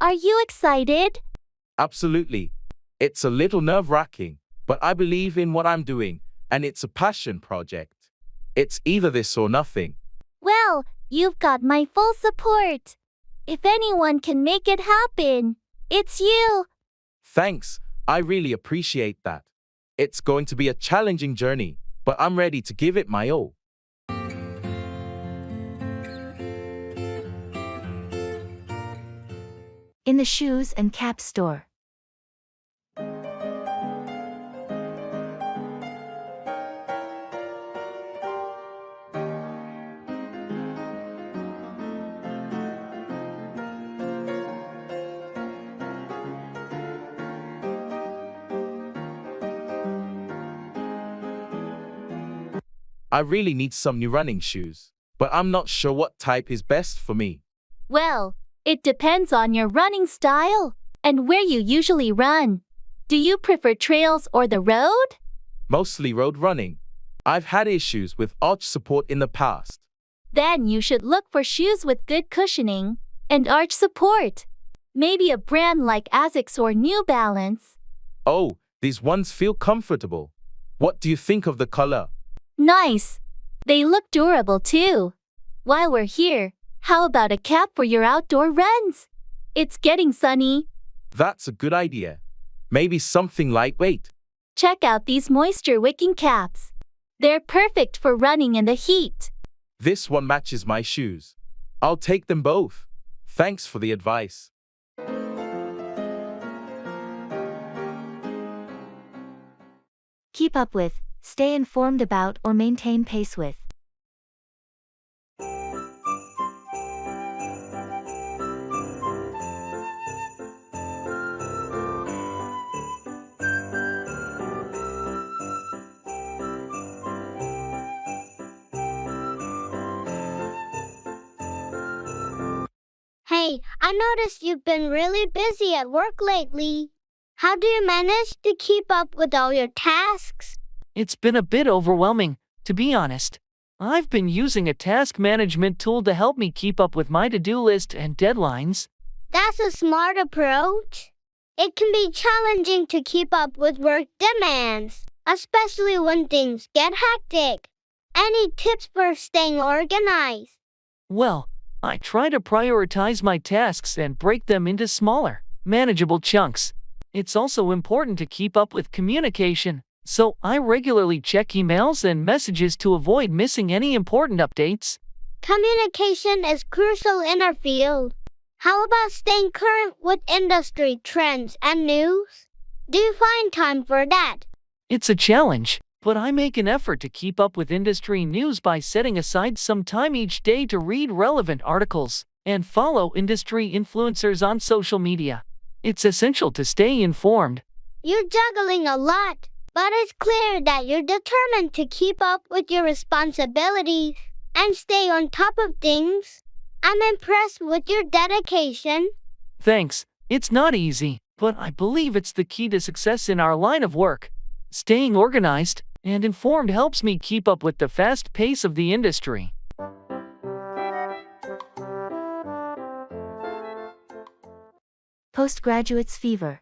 Are you excited? Absolutely. It's a little nerve-wracking, but I believe in what I'm doing, and it's a passion project. It's either this or nothing. Well, you've got my full support. If anyone can make it happen, it's you. Thanks, I really appreciate that. It's going to be a challenging journey, but I'm ready to give it my all. In the shoes and cap store. I really need some new running shoes, but I'm not sure what type is best for me. Well, it depends on your running style and where you usually run. Do you prefer trails or the road? Mostly road running. I've had issues with arch support in the past. Then you should look for shoes with good cushioning and arch support. Maybe a brand like Asics or New Balance. Oh, these ones feel comfortable. What do you think of the color? Nice. They look durable too. While we're here, how about a cap for your outdoor runs? It's getting sunny. That's a good idea. Maybe something lightweight. Check out these moisture-wicking caps. They're perfect for running in the heat. This one matches my shoes. I'll take them both. Thanks for the advice. Keep up with, stay informed about, or maintain pace with. Hey, I noticed you've been really busy at work lately. How do you manage to keep up with all your tasks? It's been a bit overwhelming, to be honest. I've been using a task management tool to help me keep up with my to-do list and deadlines. That's a smart approach. It can be challenging to keep up with work demands, especially when things get hectic. Any tips for staying organized? Well, I try to prioritize my tasks and break them into smaller, manageable chunks. It's also important to keep up with communication, so I regularly check emails and messages to avoid missing any important updates. Communication is crucial in our field. How about staying current with industry trends and news? Do you find time for that? It's a challenge, but I make an effort to keep up with industry news by setting aside some time each day to read relevant articles and follow industry influencers on social media. It's essential to stay informed. You're juggling a lot, but it's clear that you're determined to keep up with your responsibilities and stay on top of things. I'm impressed with your dedication. Thanks. It's not easy, but I believe it's the key to success in our line of work. Staying organized and informed helps me keep up with the fast pace of the industry. Postgraduate's fever.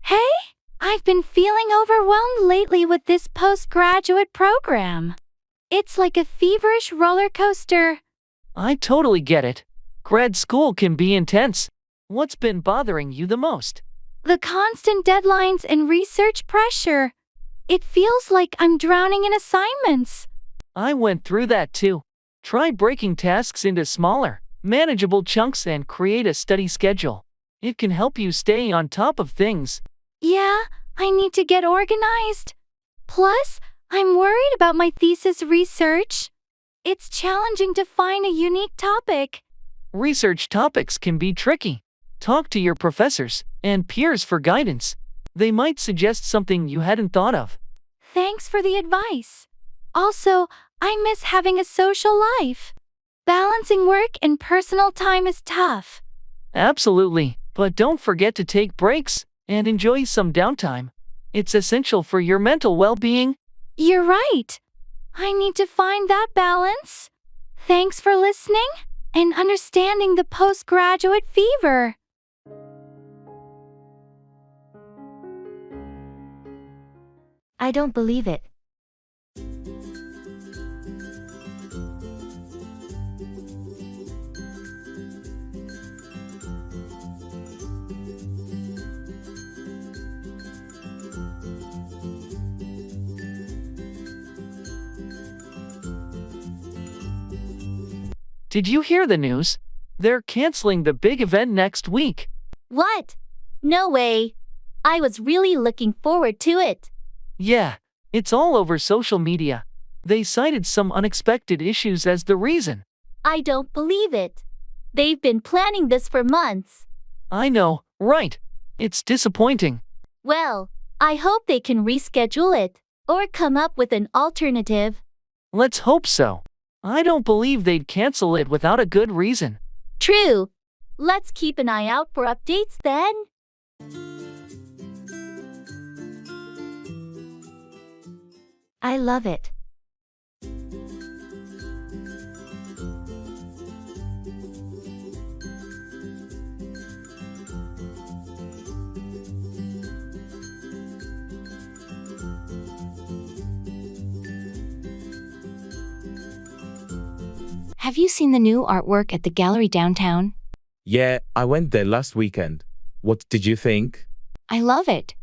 Hey, I've been feeling overwhelmed lately with this postgraduate program. It's like a feverish roller coaster. I totally get it. Grad school can be intense. What's been bothering you the most? The constant deadlines and research pressure. It feels like I'm drowning in assignments. I went through that too. Try breaking tasks into smaller, manageable chunks and create a study schedule. It can help you stay on top of things. Yeah, I need to get organized. Plus, I'm worried about my thesis research. It's challenging to find a unique topic. Research topics can be tricky. Talk to your professors and peers for guidance. They might suggest something you hadn't thought of. Thanks for the advice. Also, I miss having a social life. Balancing work and personal time is tough. Absolutely, but don't forget to take breaks and enjoy some downtime. It's essential for your mental well-being. You're right. I need to find that balance. Thanks for listening and understanding the postgraduate fever. I don't believe it. Did you hear the news? They're canceling the big event next week. What? No way. I was really looking forward to it. Yeah, it's all over social media. They cited some unexpected issues as the reason. I don't believe it. They've been planning this for months. I know, right? It's disappointing. Well, I hope they can reschedule it or come up with an alternative. Let's hope so. I don't believe they'd cancel it without a good reason. True. Let's keep an eye out for updates then. I love it. Have you seen the new artwork at the gallery downtown? Yeah, I went there last weekend. What did you think? I love it.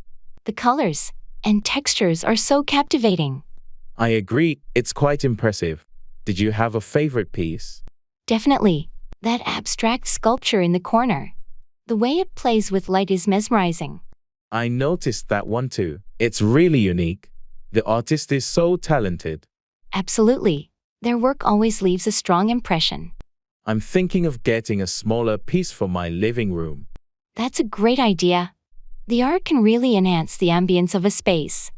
The colors and textures are so captivating. I agree, it's quite impressive. Did you have a favorite piece? Definitely. That abstract sculpture in the corner. The way it plays with light is mesmerizing. I noticed that one too. It's really unique. The artist is so talented. Absolutely. Their work always leaves a strong impression. I'm thinking of getting a smaller piece for my living room. That's a great idea. The art can really enhance the ambience of a space.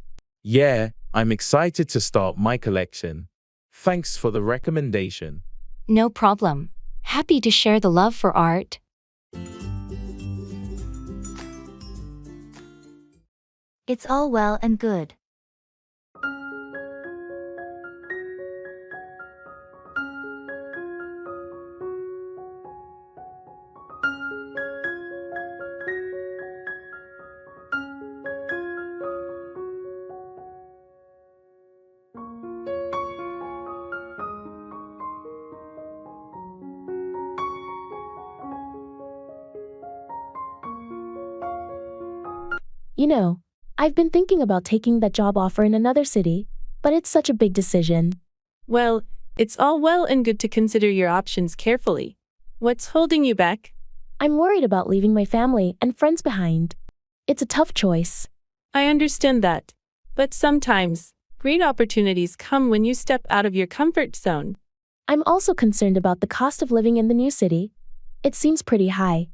Yeah, I'm excited to start my collection. Thanks for the recommendation. No problem. Happy to share the love for art. It's all well and good. You know, I've been thinking about taking that job offer in another city, but it's such a big decision. Well, it's all well and good to consider your options carefully. What's holding you back? I'm worried about leaving my family and friends behind. It's a tough choice. I understand that. But sometimes, great opportunities come when you step out of your comfort zone. I'm also concerned about the cost of living in the new city. It seems pretty high.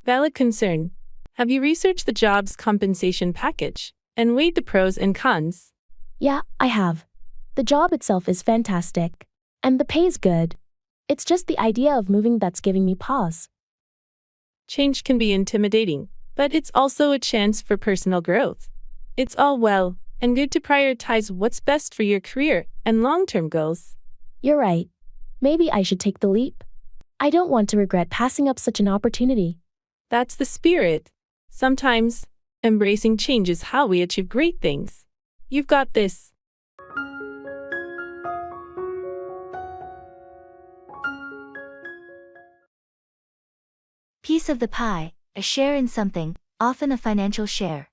Valid concern. Have you researched the job's compensation package and weighed the pros and cons? Yeah, I have. The job itself is fantastic. And the pay's good. It's just the idea of moving that's giving me pause. Change can be intimidating, but it's also a chance for personal growth. It's all well and good to prioritize what's best for your career and long-term goals. You're right. Maybe I should take the leap. I don't want to regret passing up such an opportunity. That's the spirit. Sometimes, embracing change is how we achieve great things. You've got this. Piece of the pie, a share in something, often a financial share.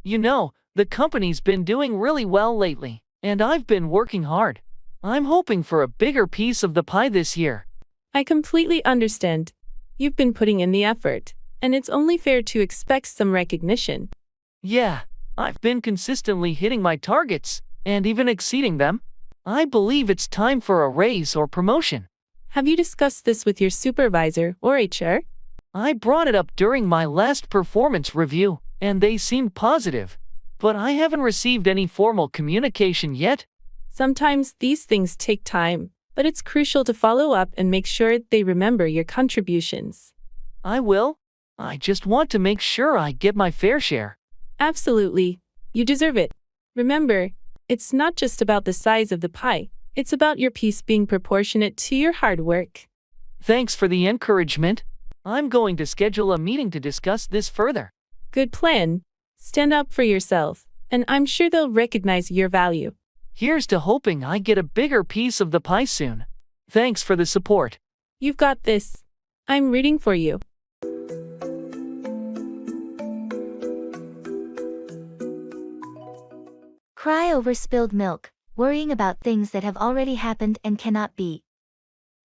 You know, the company's been doing really well lately, and I've been working hard. I'm hoping for a bigger piece of the pie this year. I completely understand. You've been putting in the effort, and it's only fair to expect some recognition. Yeah, I've been consistently hitting my targets, and even exceeding them. I believe it's time for a raise or promotion. Have you discussed this with your supervisor or HR? I brought it up during my last performance review, and they seemed positive. But I haven't received any formal communication yet. Sometimes these things take time, but it's crucial to follow up and make sure they remember your contributions. I will. I just want to make sure I get my fair share. Absolutely. You deserve it. Remember, it's not just about the size of the pie, it's about your piece being proportionate to your hard work. Thanks for the encouragement. I'm going to schedule a meeting to discuss this further. Good plan. Stand up for yourself, and I'm sure they'll recognize your value. Here's to hoping I get a bigger piece of the pie soon. Thanks for the support. You've got this. I'm rooting for you. Cry over spilled milk, worrying about things that have already happened and cannot be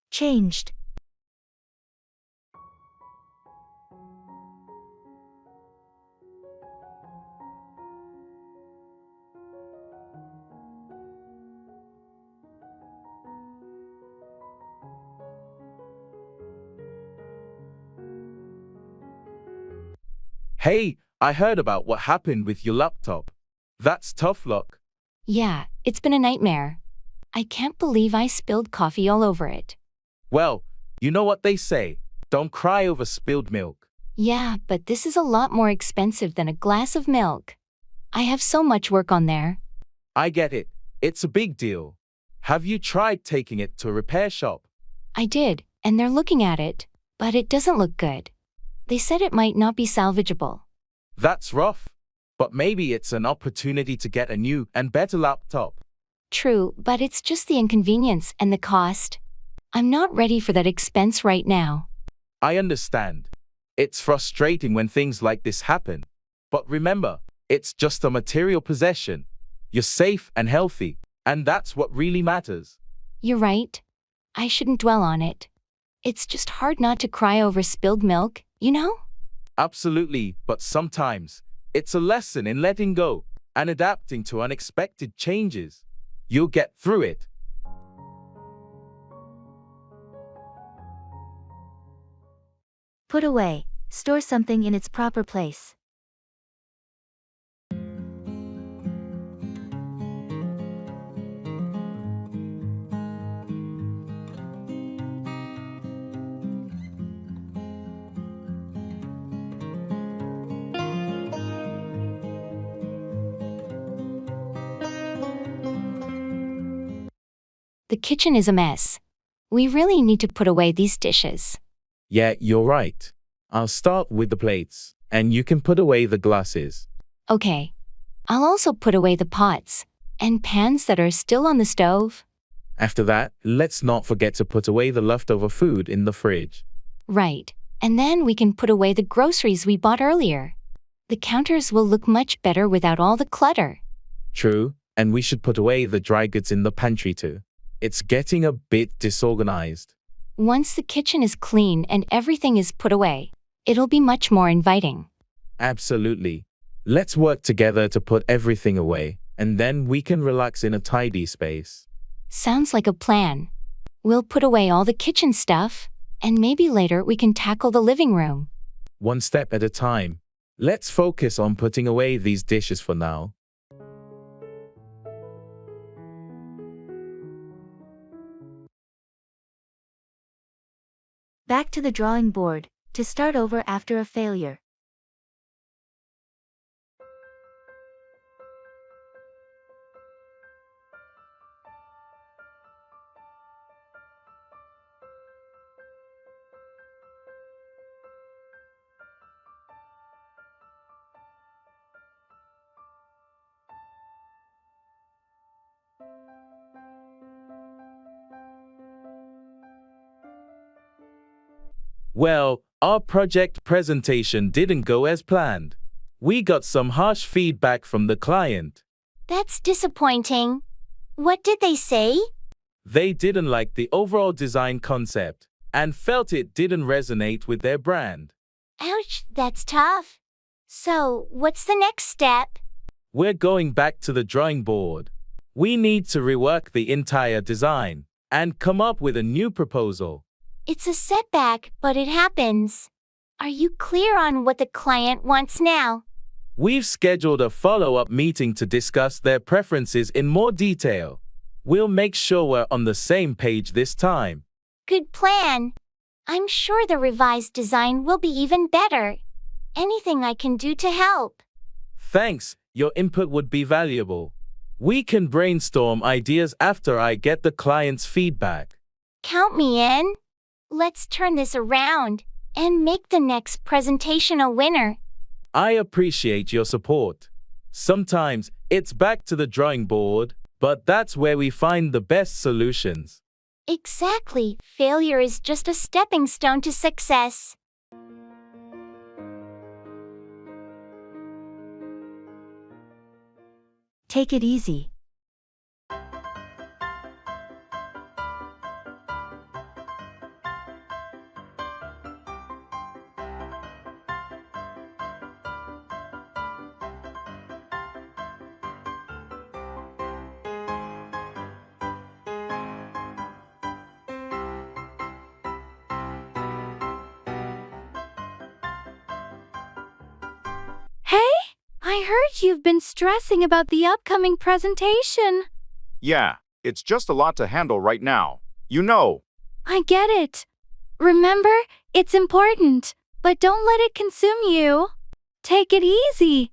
changed. Hey, I heard about what happened with your laptop. That's tough luck. Yeah, it's been a nightmare. I can't believe I spilled coffee all over it. Well, you know what they say, don't cry over spilled milk. Yeah, but this is a lot more expensive than a glass of milk. I have so much work on there. I get it. It's a big deal. Have you tried taking it to a repair shop? I did, and they're looking at it, but it doesn't look good. They said it might not be salvageable. That's rough. But maybe it's an opportunity to get a new and better laptop. True, but it's just the inconvenience and the cost. I'm not ready for that expense right now. I understand. It's frustrating when things like this happen. But remember, it's just a material possession. You're safe and healthy, and that's what really matters. You're right. I shouldn't dwell on it. It's just hard not to cry over spilled milk, you know? Absolutely, but sometimes it's a lesson in letting go and adapting to unexpected changes. You'll get through it. Put away. Store something in its proper place. The kitchen is a mess. We really need to put away these dishes. Yeah, you're right. I'll start with the plates, and you can put away the glasses. Okay. I'll also put away the pots and pans that are still on the stove. After that, let's not forget to put away the leftover food in the fridge. Right. And then we can put away the groceries we bought earlier. The counters will look much better without all the clutter. True, and we should put away the dry goods in the pantry too. It's getting a bit disorganized. Once the kitchen is clean and everything is put away, it'll be much more inviting. Absolutely. Let's work together to put everything away, and then we can relax in a tidy space. Sounds like a plan. We'll put away all the kitchen stuff, and maybe later we can tackle the living room. One step at a time. Let's focus on putting away these dishes for now. Back to the drawing board, to start over after a failure. Well, our project presentation didn't go as planned. We got some harsh feedback from the client. That's disappointing. What did they say? They didn't like the overall design concept and felt it didn't resonate with their brand. Ouch, that's tough. So, what's the next step? We're going back to the drawing board. We need to rework the entire design and come up with a new proposal. It's a setback, but it happens. Are you clear on what the client wants now? We've scheduled a follow-up meeting to discuss their preferences in more detail. We'll make sure we're on the same page this time. Good plan. I'm sure the revised design will be even better. Anything I can do to help. Thanks, your input would be valuable. We can brainstorm ideas after I get the client's feedback. Count me in. Let's turn this around and make the next presentation a winner. I appreciate your support. Sometimes it's back to the drawing board, but that's where we find the best solutions. Exactly. Failure is just a stepping stone to success. Take it easy. I heard you've been stressing about the upcoming presentation. Yeah, it's just a lot to handle right now. You know. I get it. Remember, it's important, but don't let it consume you. Take it easy.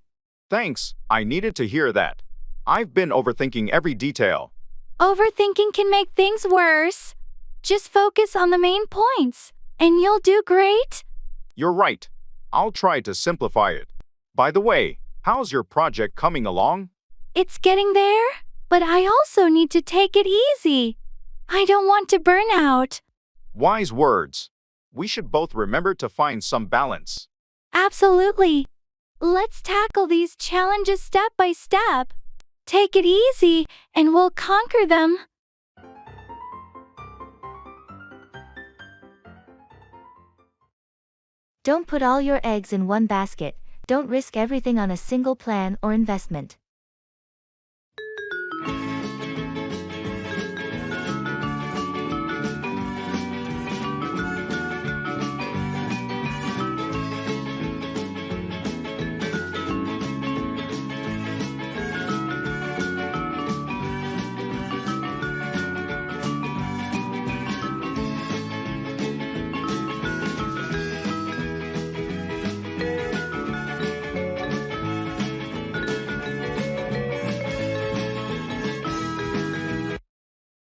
Thanks, I needed to hear that. I've been overthinking every detail. Overthinking can make things worse. Just focus on the main points, and you'll do great. You're right. I'll try to simplify it. By the way, how's your project coming along? It's getting there. But I also need to take it easy. I don't want to burn out. Wise words. We should both remember to find some balance. Absolutely. Let's tackle these challenges step by step. Take it easy, and we'll conquer them. Don't put all your eggs in one basket. Don't risk everything on a single plan or investment.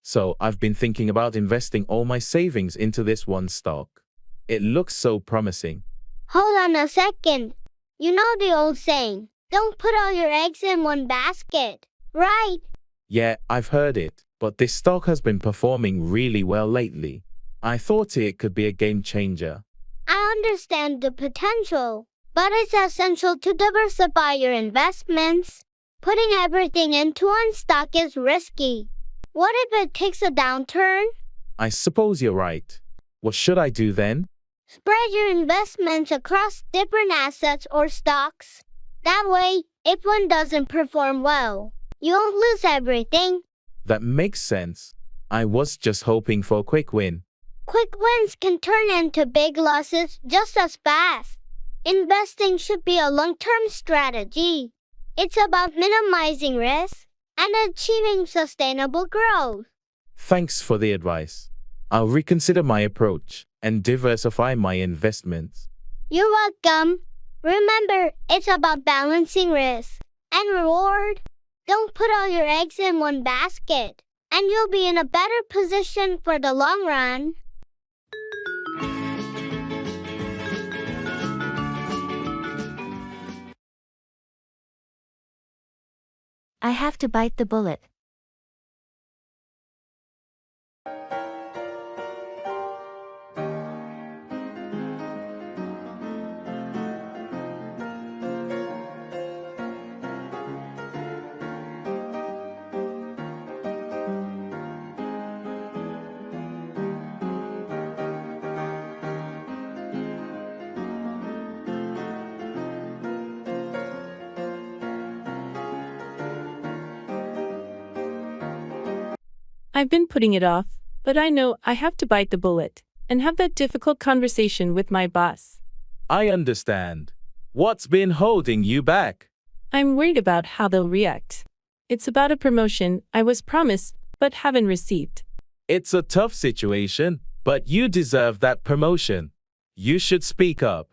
So I've been thinking about investing all my savings into this one stock. It looks so promising. Hold on a second. You know the old saying, don't put all your eggs in one basket, right? Yeah, I've heard it, but this stock has been performing really well lately. I thought it could be a game changer. I understand the potential, but it's essential to diversify your investments. Putting everything into one stock is risky. What if it takes a downturn? I suppose you're right. What should I do then? Spread your investments across different assets or stocks. That way, if one doesn't perform well, you won't lose everything. That makes sense. I was just hoping for a quick win. Quick wins can turn into big losses just as fast. Investing should be a long-term strategy. It's about minimizing risk and achieving sustainable growth. Thanks for the advice. I'll reconsider my approach and diversify my investments. You're welcome. Remember, it's about balancing risk and reward. Don't put all your eggs in one basket, and you'll be in a better position for the long run. I have to bite the bullet. I've been putting it off, but I know I have to bite the bullet and have that difficult conversation with my boss. I understand. What's been holding you back? I'm worried about how they'll react. It's about a promotion I was promised but haven't received. It's a tough situation, but you deserve that promotion. You should speak up.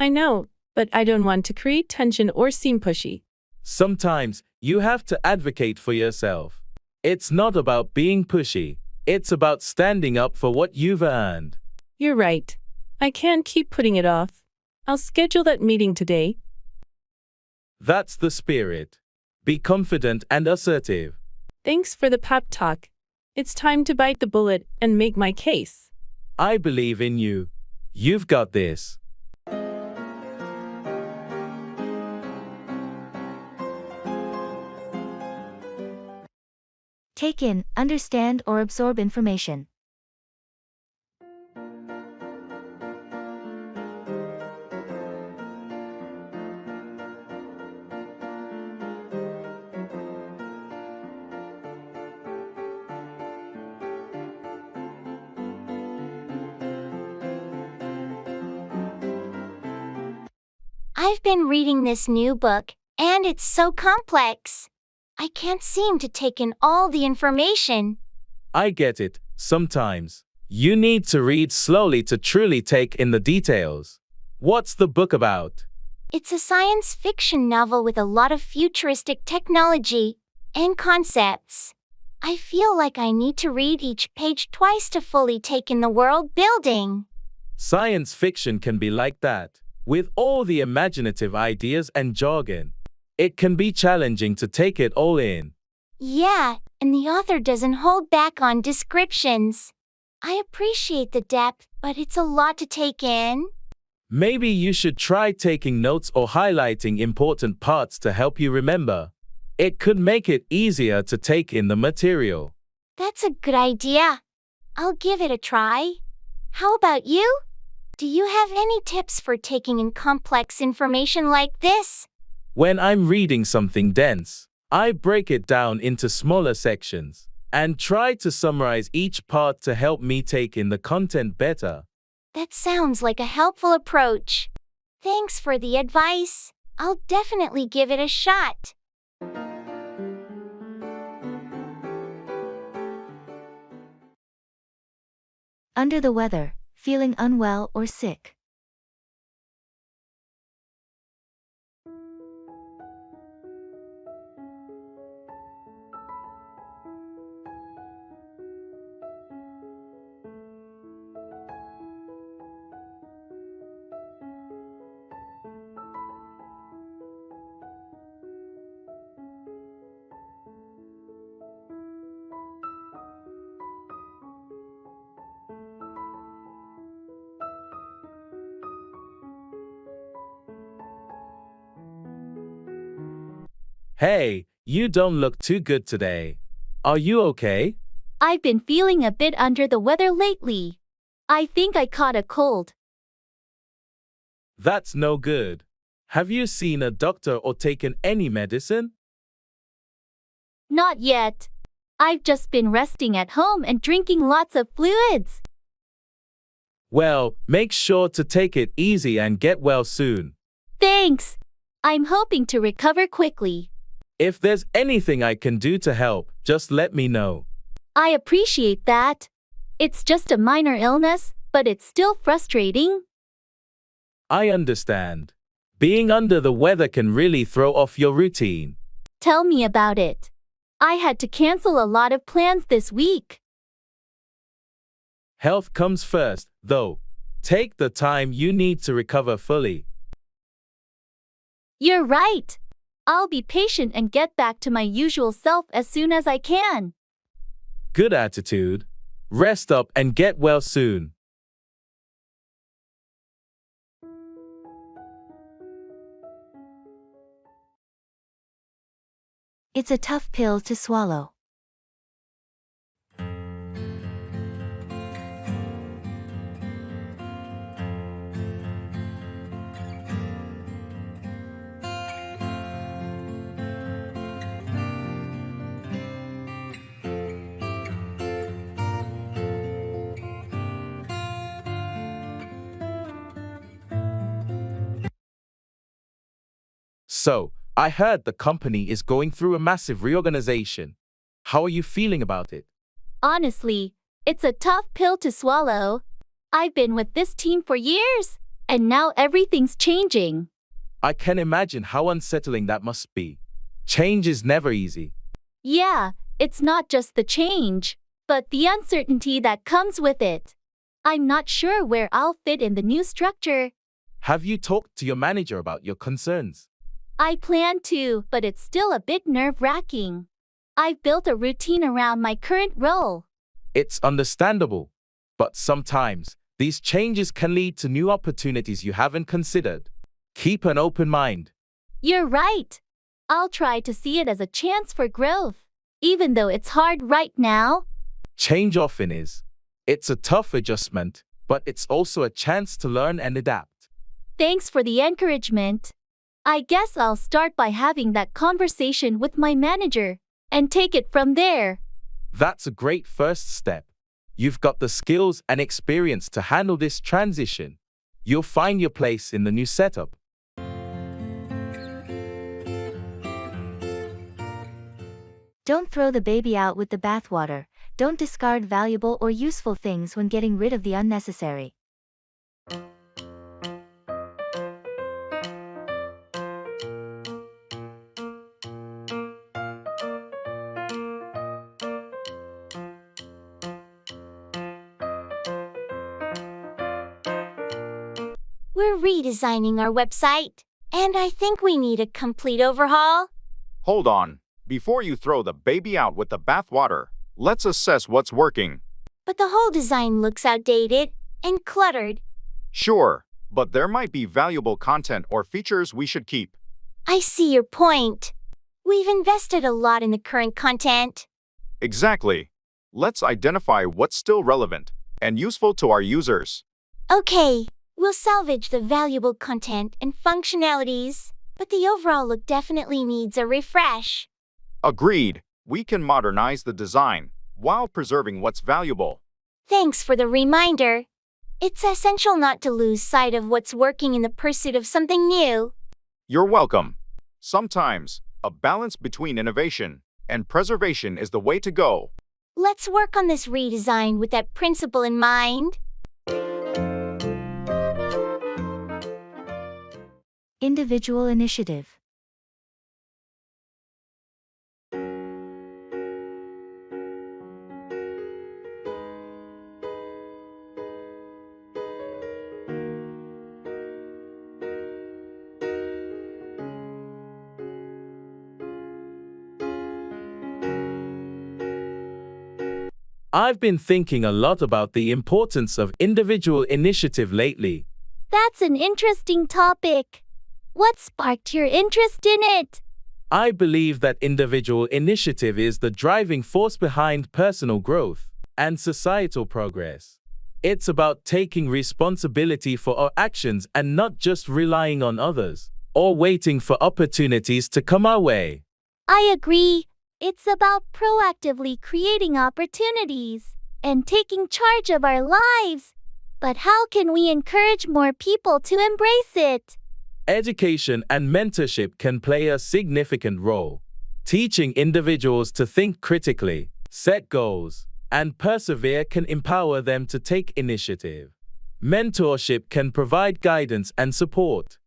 I know, but I don't want to create tension or seem pushy. Sometimes you have to advocate for yourself. It's not about being pushy. It's about standing up for what you've earned. You're right. I can't keep putting it off. I'll schedule that meeting today. That's the spirit. Be confident and assertive. Thanks for the pep talk. It's time to bite the bullet and make my case. I believe in you. You've got this. Take in, understand or absorb information. I've been reading this new book, and it's so complex. I can't seem to take in all the information. I get it. Sometimes you need to read slowly to truly take in the details. What's the book about? It's a science fiction novel with a lot of futuristic technology and concepts. I feel like I need to read each page twice to fully take in the world building. Science fiction can be like that, with all the imaginative ideas and jargon. It can be challenging to take it all in. Yeah, and the author doesn't hold back on descriptions. I appreciate the depth, but it's a lot to take in. Maybe you should try taking notes or highlighting important parts to help you remember. It could make it easier to take in the material. That's a good idea. I'll give it a try. How about you? Do you have any tips for taking in complex information like this? When I'm reading something dense, I break it down into smaller sections and try to summarize each part to help me take in the content better. That sounds like a helpful approach. Thanks for the advice. I'll definitely give it a shot. Under the weather, feeling unwell or sick. Hey, you don't look too good today. Are you okay? I've been feeling a bit under the weather lately. I think I caught a cold. That's no good. Have you seen a doctor or taken any medicine? Not yet. I've just been resting at home and drinking lots of fluids. Well, make sure to take it easy and get well soon. Thanks. I'm hoping to recover quickly. If there's anything I can do to help, just let me know. I appreciate that. It's just a minor illness, but it's still frustrating. I understand. Being under the weather can really throw off your routine. Tell me about it. I had to cancel a lot of plans this week. Health comes first, though. Take the time you need to recover fully. You're right. I'll be patient and get back to my usual self as soon as I can. Good attitude. Rest up and get well soon. It's a tough pill to swallow. So, I heard the company is going through a massive reorganization. How are you feeling about it? Honestly, it's a tough pill to swallow. I've been with this team for years, and now everything's changing. I can imagine how unsettling that must be. Change is never easy. Yeah, it's not just the change, but the uncertainty that comes with it. I'm not sure where I'll fit in the new structure. Have you talked to your manager about your concerns? I plan to, but it's still a bit nerve-wracking. I've built a routine around my current role. It's understandable. But sometimes, these changes can lead to new opportunities you haven't considered. Keep an open mind. You're right. I'll try to see it as a chance for growth, even though it's hard right now. Change often is. It's a tough adjustment, but it's also a chance to learn and adapt. Thanks for the encouragement. I guess I'll start by having that conversation with my manager and take it from there. That's a great first step. You've got the skills and experience to handle this transition. You'll find your place in the new setup. Don't throw the baby out with the bathwater. Don't discard valuable or useful things when getting rid of the unnecessary. We're redesigning our website, and I think we need a complete overhaul. Hold on. Before you throw the baby out with the bathwater, let's assess what's working. But the whole design looks outdated and cluttered. Sure, but there might be valuable content or features we should keep. I see your point. We've invested a lot in the current content. Exactly. Let's identify what's still relevant and useful to our users. Okay, we'll salvage the valuable content and functionalities, but the overall look definitely needs a refresh. Agreed. We can modernize the design while preserving what's valuable. Thanks for the reminder. It's essential not to lose sight of what's working in the pursuit of something new. You're welcome. Sometimes, a balance between innovation and preservation is the way to go. Let's work on this redesign with that principle in mind. Individual initiative. I've been thinking a lot about the importance of individual initiative lately. That's an interesting topic. What sparked your interest in it? I believe that individual initiative is the driving force behind personal growth and societal progress. It's about taking responsibility for our actions and not just relying on others or waiting for opportunities to come our way. I agree. It's about proactively creating opportunities and taking charge of our lives. But how can we encourage more people to embrace it? Education and mentorship can play a significant role. Teaching individuals to think critically, set goals, and persevere can empower them to take initiative. Mentorship can provide guidance and support.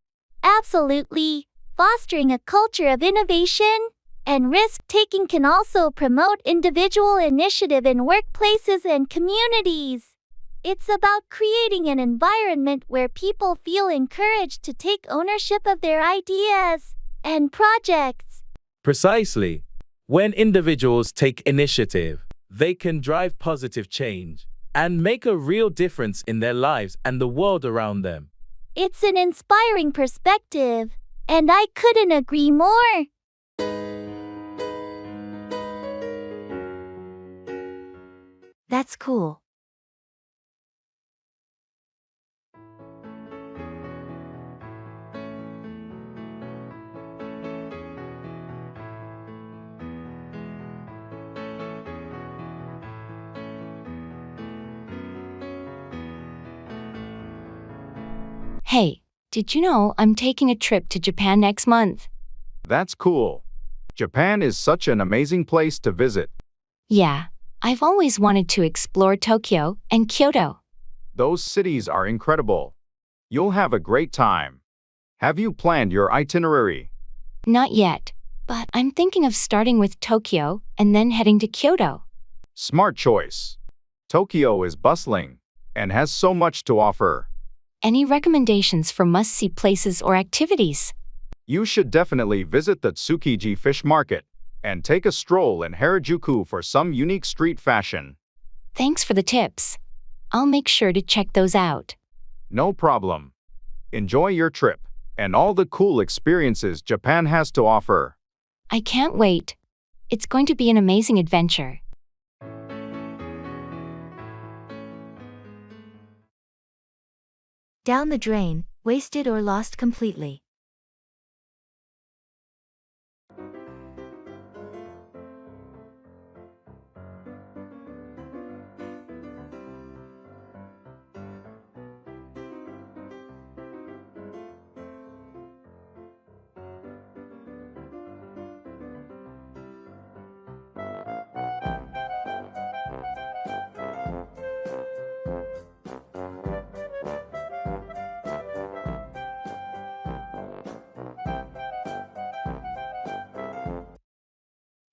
Absolutely. Fostering a culture of innovation and risk-taking can also promote individual initiative in workplaces and communities. It's about creating an environment where people feel encouraged to take ownership of their ideas and projects. Precisely. When individuals take initiative, they can drive positive change and make a real difference in their lives and the world around them. It's an inspiring perspective, and I couldn't agree more. That's cool. Hey, did you know I'm taking a trip to Japan next month? That's cool. Japan is such an amazing place to visit. Yeah, I've always wanted to explore Tokyo and Kyoto. Those cities are incredible. You'll have a great time. Have you planned your itinerary? Not yet, but I'm thinking of starting with Tokyo and then heading to Kyoto. Smart choice. Tokyo is bustling and has so much to offer. Any recommendations for must-see places or activities? You should definitely visit the Tsukiji Fish Market and take a stroll in Harajuku for some unique street fashion. Thanks for the tips. I'll make sure to check those out. No problem. Enjoy your trip and all the cool experiences Japan has to offer. I can't wait. It's going to be an amazing adventure. Down the drain, wasted or lost completely.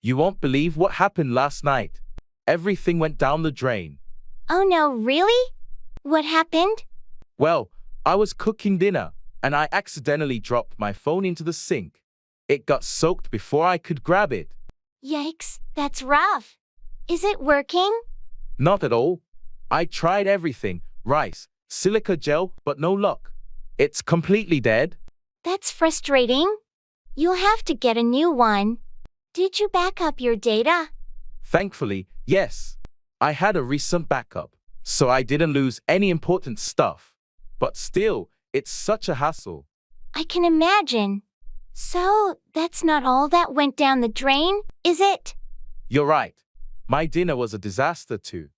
You won't believe what happened last night. Everything went down the drain. Oh no, really? What happened? Well, I was cooking dinner, and I accidentally dropped my phone into the sink. It got soaked before I could grab it. Yikes, that's rough. Is it working? Not at all. I tried everything, rice, silica gel, but no luck. It's completely dead. That's frustrating. You'll have to get a new one. Did you back up your data? Thankfully, yes. I had a recent backup, so I didn't lose any important stuff. But still, it's such a hassle. I can imagine. So, that's not all that went down the drain, is it? You're right. My dinner was a disaster too.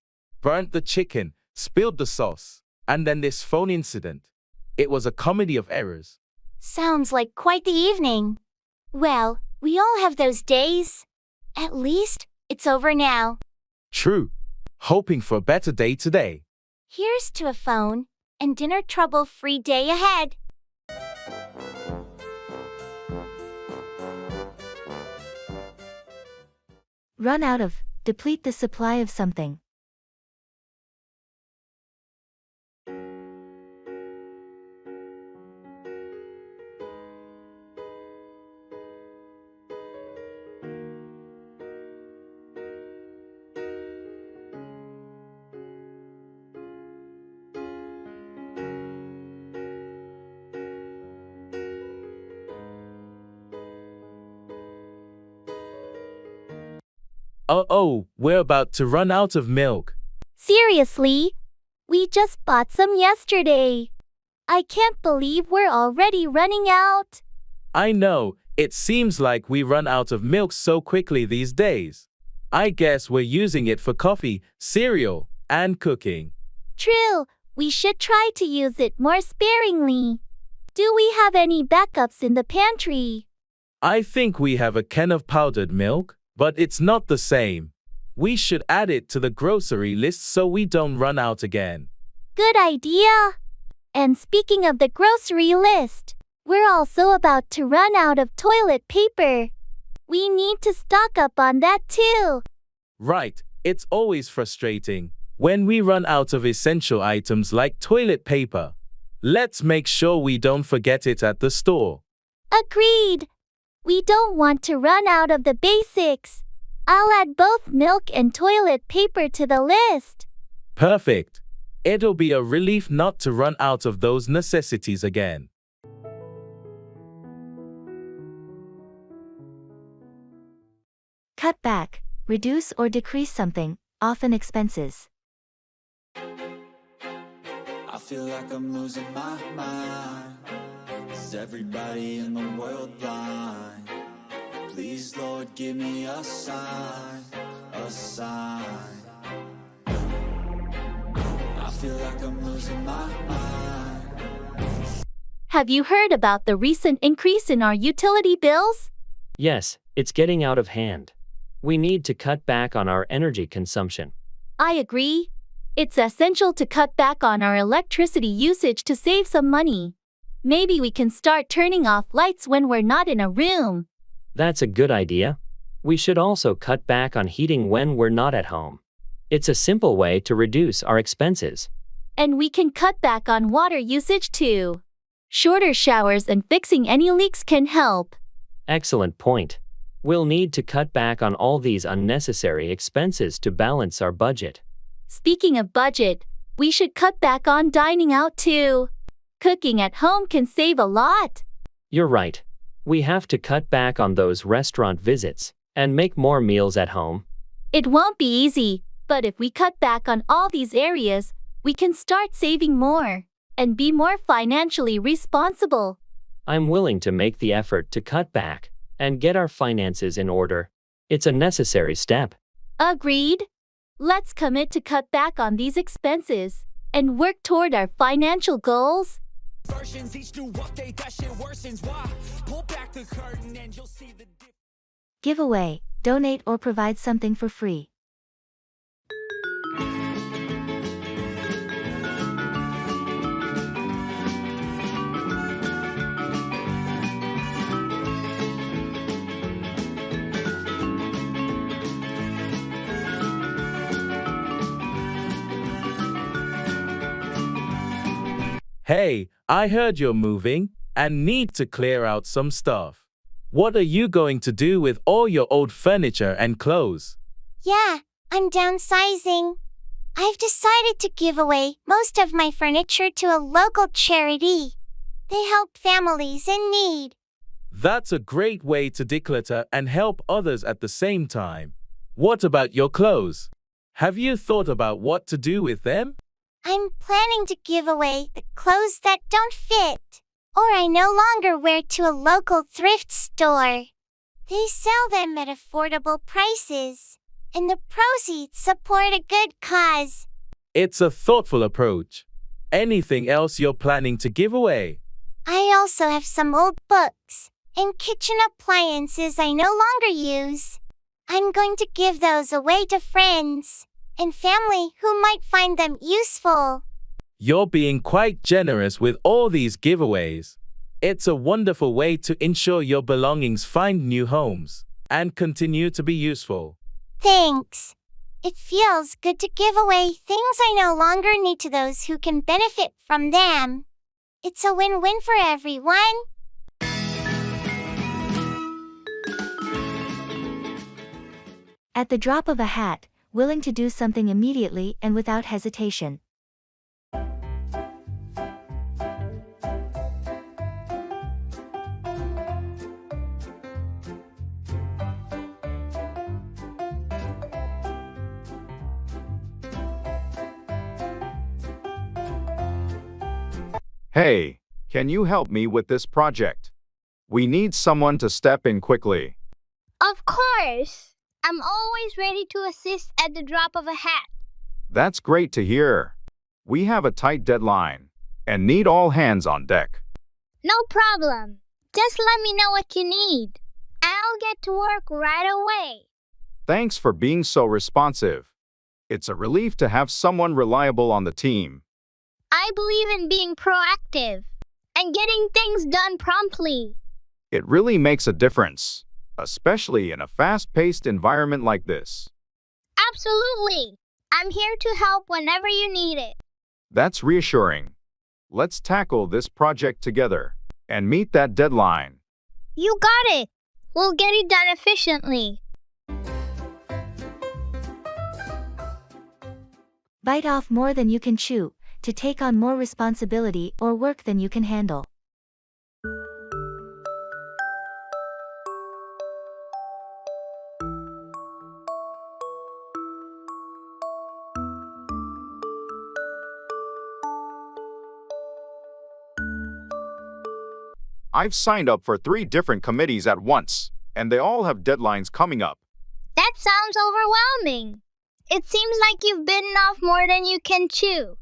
Burnt the chicken, spilled the sauce, and then this phone incident. It was a comedy of errors. Sounds like quite the evening. Well, we all have those days. At least, it's over now. True. Hoping for a better day today. Here's to a phone and dinner trouble-free day ahead. Run out of, deplete the supply of something. Oh, we're about to run out of milk. Seriously? We just bought some yesterday. I can't believe we're already running out. I know, it seems like we run out of milk so quickly these days. I guess we're using it for coffee, cereal, and cooking. True, we should try to use it more sparingly. Do we have any backups in the pantry? I think we have a can of powdered milk, but it's not the same. We should add it to the grocery list so we don't run out again. Good idea. And speaking of the grocery list, we're also about to run out of toilet paper. We need to stock up on that too. Right, it's always frustrating when we run out of essential items like toilet paper. Let's make sure we don't forget it at the store. Agreed. We don't want to run out of the basics. I'll add both milk and toilet paper to the list. Perfect. It'll be a relief not to run out of those necessities again. Cut back, reduce or decrease something, often expenses. I feel like I'm losing my mind. Is everybody in the world blind? Please, Lord, give me a sign, a sign. I feel like I'm losing my mind. Have you heard about the recent increase in our utility bills? Yes, it's getting out of hand. We need to cut back on our energy consumption. I agree. It's essential to cut back on our electricity usage to save some money. Maybe we can start turning off lights when we're not in a room. That's a good idea. We should also cut back on heating when we're not at home. It's a simple way to reduce our expenses. And we can cut back on water usage too. Shorter showers and fixing any leaks can help. Excellent point. We'll need to cut back on all these unnecessary expenses to balance our budget. Speaking of budget, we should cut back on dining out too. Cooking at home can save a lot. You're right. We have to cut back on those restaurant visits and make more meals at home. It won't be easy, but if we cut back on all these areas, we can start saving more and be more financially responsible. I'm willing to make the effort to cut back and get our finances in order. It's a necessary step. Agreed. Let's commit to cut back on these expenses and work toward our financial goals. Give away, donate or provide something for free. Hey, I heard you're moving and need to clear out some stuff. What are you going to do with all your old furniture and clothes? Yeah, I'm downsizing. I've decided to give away most of my furniture to a local charity. They help families in need. That's a great way to declutter and help others at the same time. What about your clothes? Have you thought about what to do with them? I'm planning to give away the clothes that don't fit, or I no longer wear, to a local thrift store. They sell them at affordable prices, and the proceeds support a good cause. It's a thoughtful approach. Anything else you're planning to give away? I also have some old books and kitchen appliances I no longer use. I'm going to give those away to friends and family who might find them useful. You're being quite generous with all these giveaways. It's a wonderful way to ensure your belongings find new homes and continue to be useful. Thanks. It feels good to give away things I no longer need to those who can benefit from them. It's a win-win for everyone. At the drop of a hat, willing to do something immediately and without hesitation. Hey, can you help me with this project? We need someone to step in quickly. Of course! I'm always ready to assist at the drop of a hat. That's great to hear. We have a tight deadline and need all hands on deck. No problem. Just let me know what you need. I'll get to work right away. Thanks for being so responsive. It's a relief to have someone reliable on the team. I believe in being proactive and getting things done promptly. It really makes a difference, especially in a fast-paced environment like this. Absolutely. I'm here to help whenever you need it. That's reassuring. Let's tackle this project together and meet that deadline. You got it. We'll get it done efficiently. Bite off more than you can chew, to take on more responsibility or work than you can handle. I've signed up for 3 different committees at once, and they all have deadlines coming up. That sounds overwhelming. It seems like you've bitten off more than you can chew.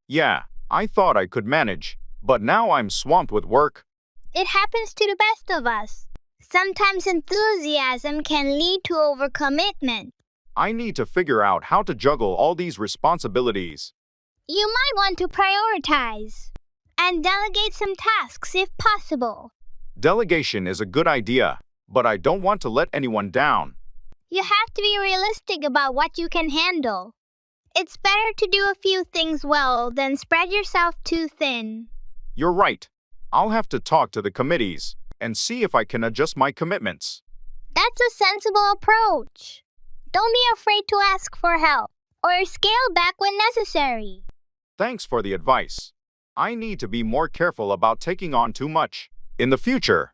Yeah, I thought I could manage, but now I'm swamped with work. It happens to the best of us. Sometimes enthusiasm can lead to overcommitment. I need to figure out how to juggle all these responsibilities. You might want to prioritize and delegate some tasks if possible. Delegation is a good idea, but I don't want to let anyone down. You have to be realistic about what you can handle. It's better to do a few things well than spread yourself too thin. You're right. I'll have to talk to the committees and see if I can adjust my commitments. That's a sensible approach. Don't be afraid to ask for help or scale back when necessary. Thanks for the advice. I need to be more careful about taking on too much in the future.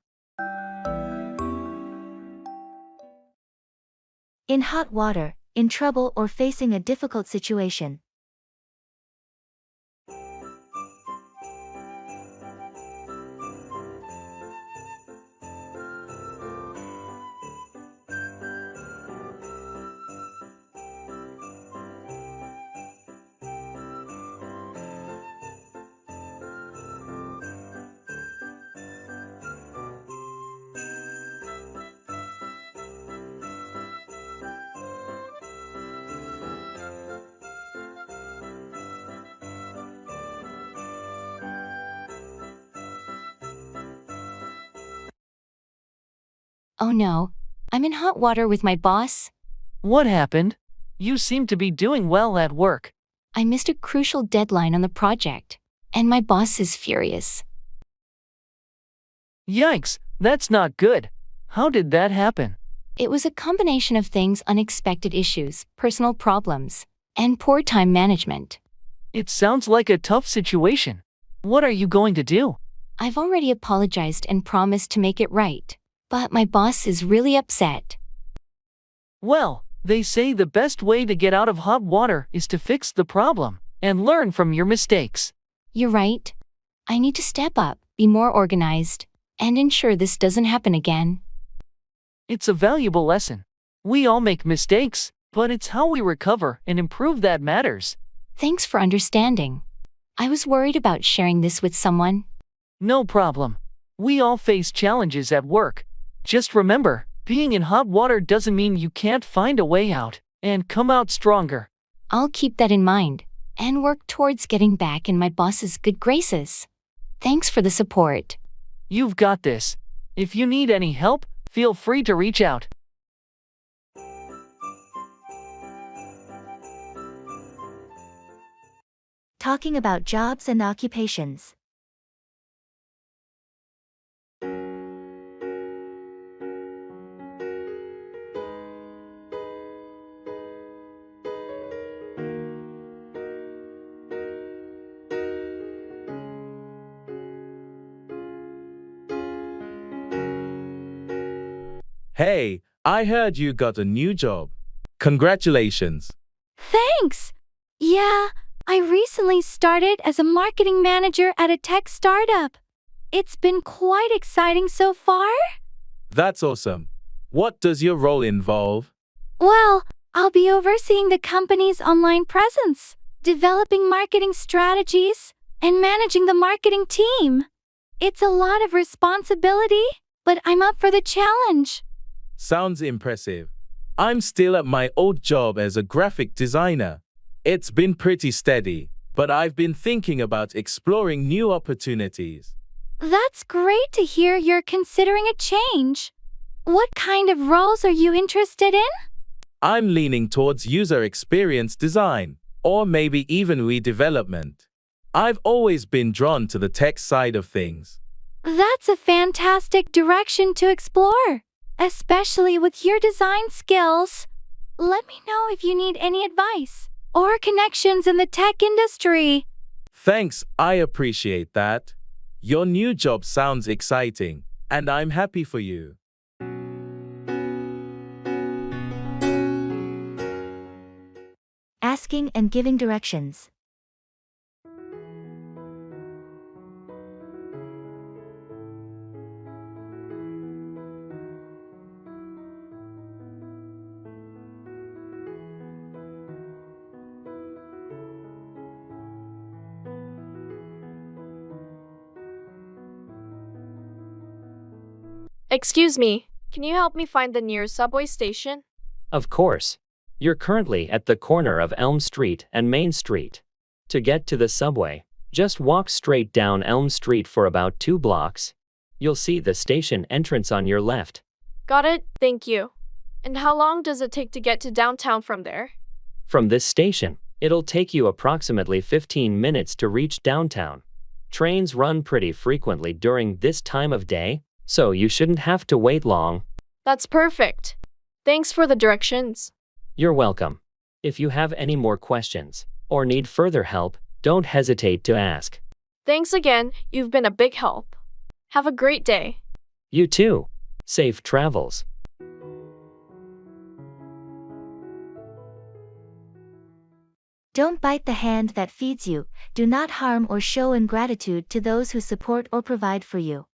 In hot water, in trouble or facing a difficult situation. Oh no, I'm in hot water with my boss. What happened? You seem to be doing well at work. I missed a crucial deadline on the project, and my boss is furious. Yikes, that's not good. How did that happen? It was a combination of things: unexpected issues, personal problems, and poor time management. It sounds like a tough situation. What are you going to do? I've already apologized and promised to make it right, but my boss is really upset. Well, they say the best way to get out of hot water is to fix the problem and learn from your mistakes. You're right. I need to step up, be more organized, and ensure this doesn't happen again. It's a valuable lesson. We all make mistakes, but it's how we recover and improve that matters. Thanks for understanding. I was worried about sharing this with someone. No problem. We all face challenges at work. Just remember, being in hot water doesn't mean you can't find a way out and come out stronger. I'll keep that in mind and work towards getting back in my boss's good graces. Thanks for the support. You've got this. If you need any help, feel free to reach out. Talking about jobs and occupations. Hey, I heard you got a new job. Congratulations. Thanks! Yeah, I recently started as a marketing manager at a tech startup. It's been quite exciting so far. That's awesome. What does your role involve? Well, I'll be overseeing the company's online presence, developing marketing strategies, and managing the marketing team. It's a lot of responsibility, but I'm up for the challenge. Sounds impressive. I'm still at my old job as a graphic designer. It's been pretty steady, but I've been thinking about exploring new opportunities. That's great to hear you're considering a change. What kind of roles are you interested in? I'm leaning towards user experience design, or maybe even redevelopment. I've always been drawn to the tech side of things. That's a fantastic direction to explore, especially with your design skills. Let me know if you need any advice or connections in the tech industry. Thanks, I appreciate that. Your new job sounds exciting, and I'm happy for you. Asking and giving directions. Excuse me, can you help me find the nearest subway station? Of course. You're currently at the corner of Elm Street and Main Street. To get to the subway, just walk straight down Elm Street for about 2 blocks. You'll see the station entrance on your left. Got it, thank you. And how long does it take to get to downtown from there? From this station, it'll take you approximately 15 minutes to reach downtown. Trains run pretty frequently during this time of day, so you shouldn't have to wait long. That's perfect. Thanks for the directions. You're welcome. If you have any more questions or need further help, don't hesitate to ask. Thanks again, you've been a big help. Have a great day. You too. Safe travels. Don't bite the hand that feeds you. Do not harm or show ingratitude to those who support or provide for you.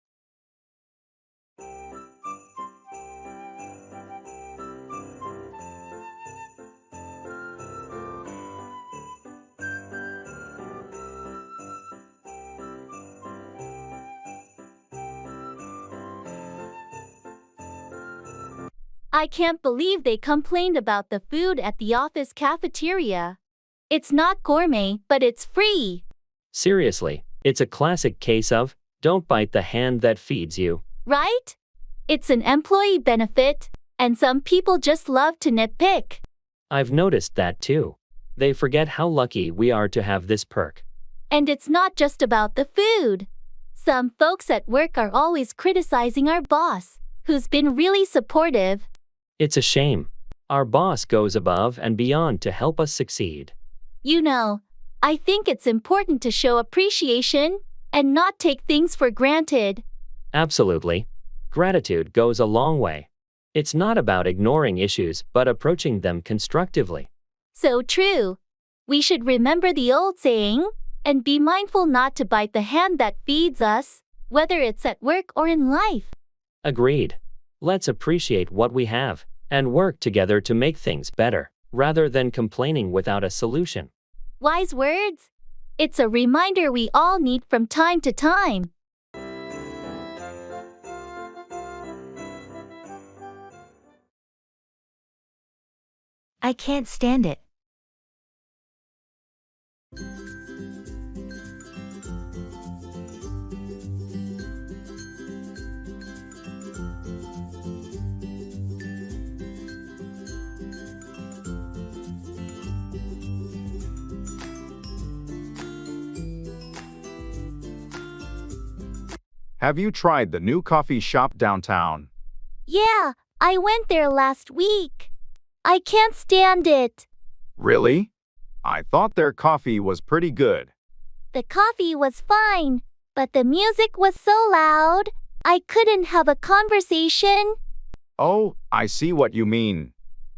I can't believe they complained about the food at the office cafeteria. It's not gourmet, but it's free. Seriously, it's a classic case of, don't bite the hand that feeds you. Right? It's an employee benefit, and some people just love to nitpick. I've noticed that too. They forget how lucky we are to have this perk. And it's not just about the food. Some folks at work are always criticizing our boss, who's been really supportive. It's a shame. Our boss goes above and beyond to help us succeed. You know, I think it's important to show appreciation and not take things for granted. Absolutely. Gratitude goes a long way. It's not about ignoring issues but approaching them constructively. So true. We should remember the old saying and be mindful not to bite the hand that feeds us, whether it's at work or in life. Agreed. Let's appreciate what we have and work together to make things better, rather than complaining without a solution. Wise words. It's a reminder we all need from time to time. I can't stand it. Have you tried the new coffee shop downtown? Yeah, I went there last week. I can't stand it. Really? I thought their coffee was pretty good. The coffee was fine, but the music was so loud, I couldn't have a conversation. Oh, I see what you mean.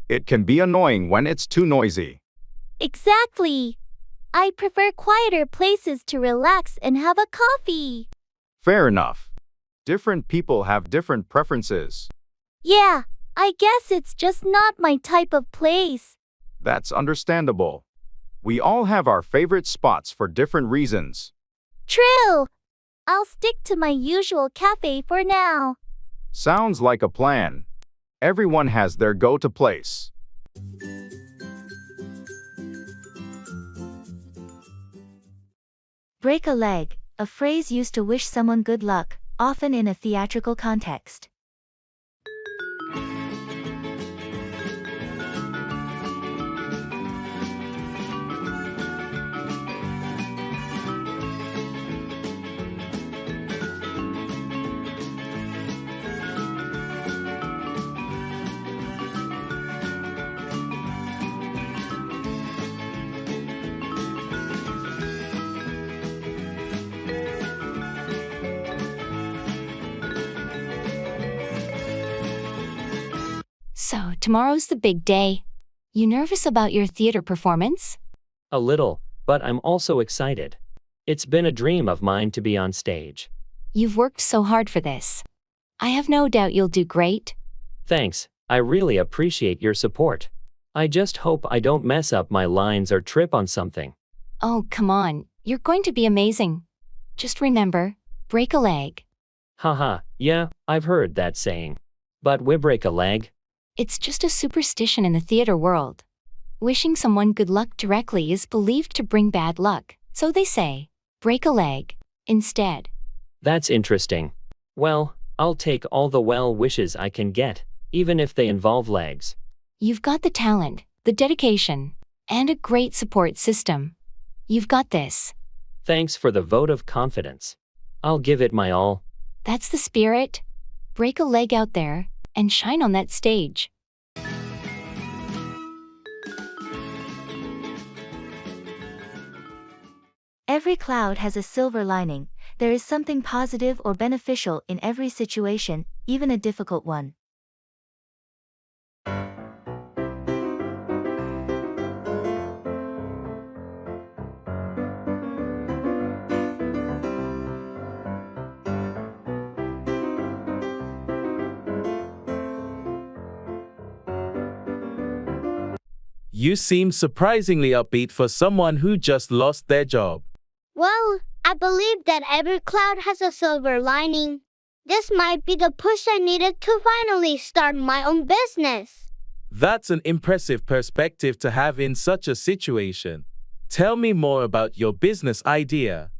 It can be annoying when it's too noisy. Exactly. I prefer quieter places to relax and have a coffee. Fair enough. Different people have different preferences. Yeah, I guess it's just not my type of place. That's understandable. We all have our favorite spots for different reasons. True. I'll stick to my usual cafe for now. Sounds like a plan. Everyone has their go-to place. Break a leg, a phrase used to wish someone good luck, often in a theatrical context. So, tomorrow's the big day. You nervous about your theater performance? A little, but I'm also excited. It's been a dream of mine to be on stage. You've worked so hard for this. I have no doubt you'll do great. Thanks, I really appreciate your support. I just hope I don't mess up my lines or trip on something. Oh, come on, you're going to be amazing. Just remember, break a leg. Haha, yeah, I've heard that saying. But we break a leg? It's just a superstition in the theater world. Wishing someone good luck directly is believed to bring bad luck, so they say, break a leg, instead. That's interesting. Well, I'll take all the well wishes I can get, even if they involve legs. You've got the talent, the dedication, and a great support system. You've got this. Thanks for the vote of confidence. I'll give it my all. That's the spirit. Break a leg out there, and shine on that stage. Every cloud has a silver lining. There is something positive or beneficial in every situation, even a difficult one. You seem surprisingly upbeat for someone who just lost their job. Well, I believe that every cloud has a silver lining. This might be the push I needed to finally start my own business. That's an impressive perspective to have in such a situation. Tell me more about your business idea.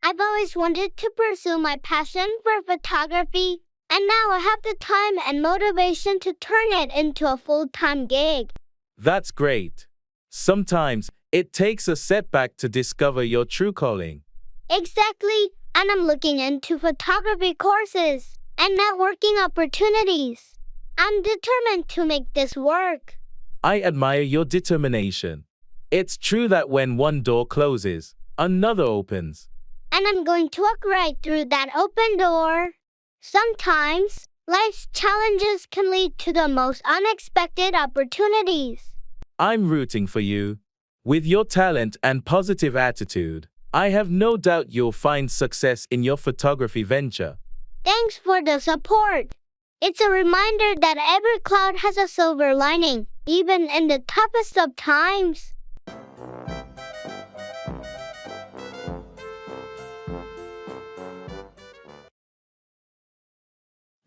I've always wanted to pursue my passion for photography, and now I have the time and motivation to turn it into a full-time gig. That's great. Sometimes, it takes a setback to discover your true calling. Exactly, and I'm looking into photography courses. and networking opportunities. I'm determined to make this work. I admire your determination. It's true that when one door closes, another opens. And I'm going to walk right through that open door. Sometimes, life's challenges can lead to the most unexpected opportunities. I'm rooting for you. With your talent and positive attitude, I have no doubt you'll find success in your photography venture. Thanks for the support. It's a reminder that every cloud has a silver lining, even in the toughest of times.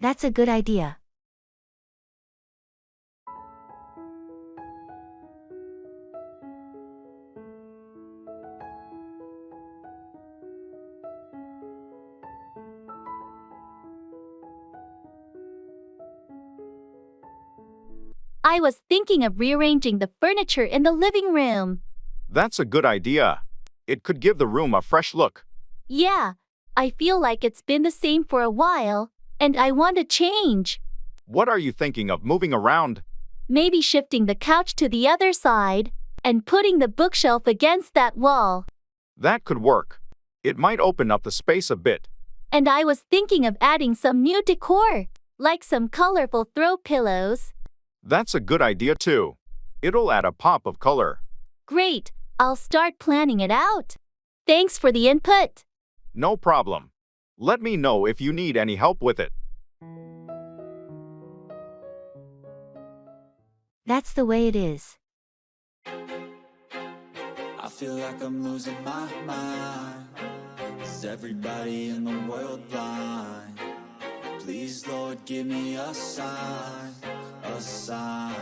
That's a good idea. I was thinking of rearranging the furniture in the living room. That's a good idea. It could give the room a fresh look. Yeah, I feel like it's been the same for a while, and I want to change. What are you thinking of moving around? Maybe shifting the couch to the other side and putting the bookshelf against that wall. That could work. It might open up the space a bit. And I was thinking of adding some new decor, like some colorful throw pillows. That's a good idea too. It'll add a pop of color. Great, I'll start planning it out. Thanks for the input. No problem. Let me know if you need any help with it. That's the way it is. I feel like I'm losing my mind. Is everybody in the world blind? Please, Lord, give me a sign, a sign.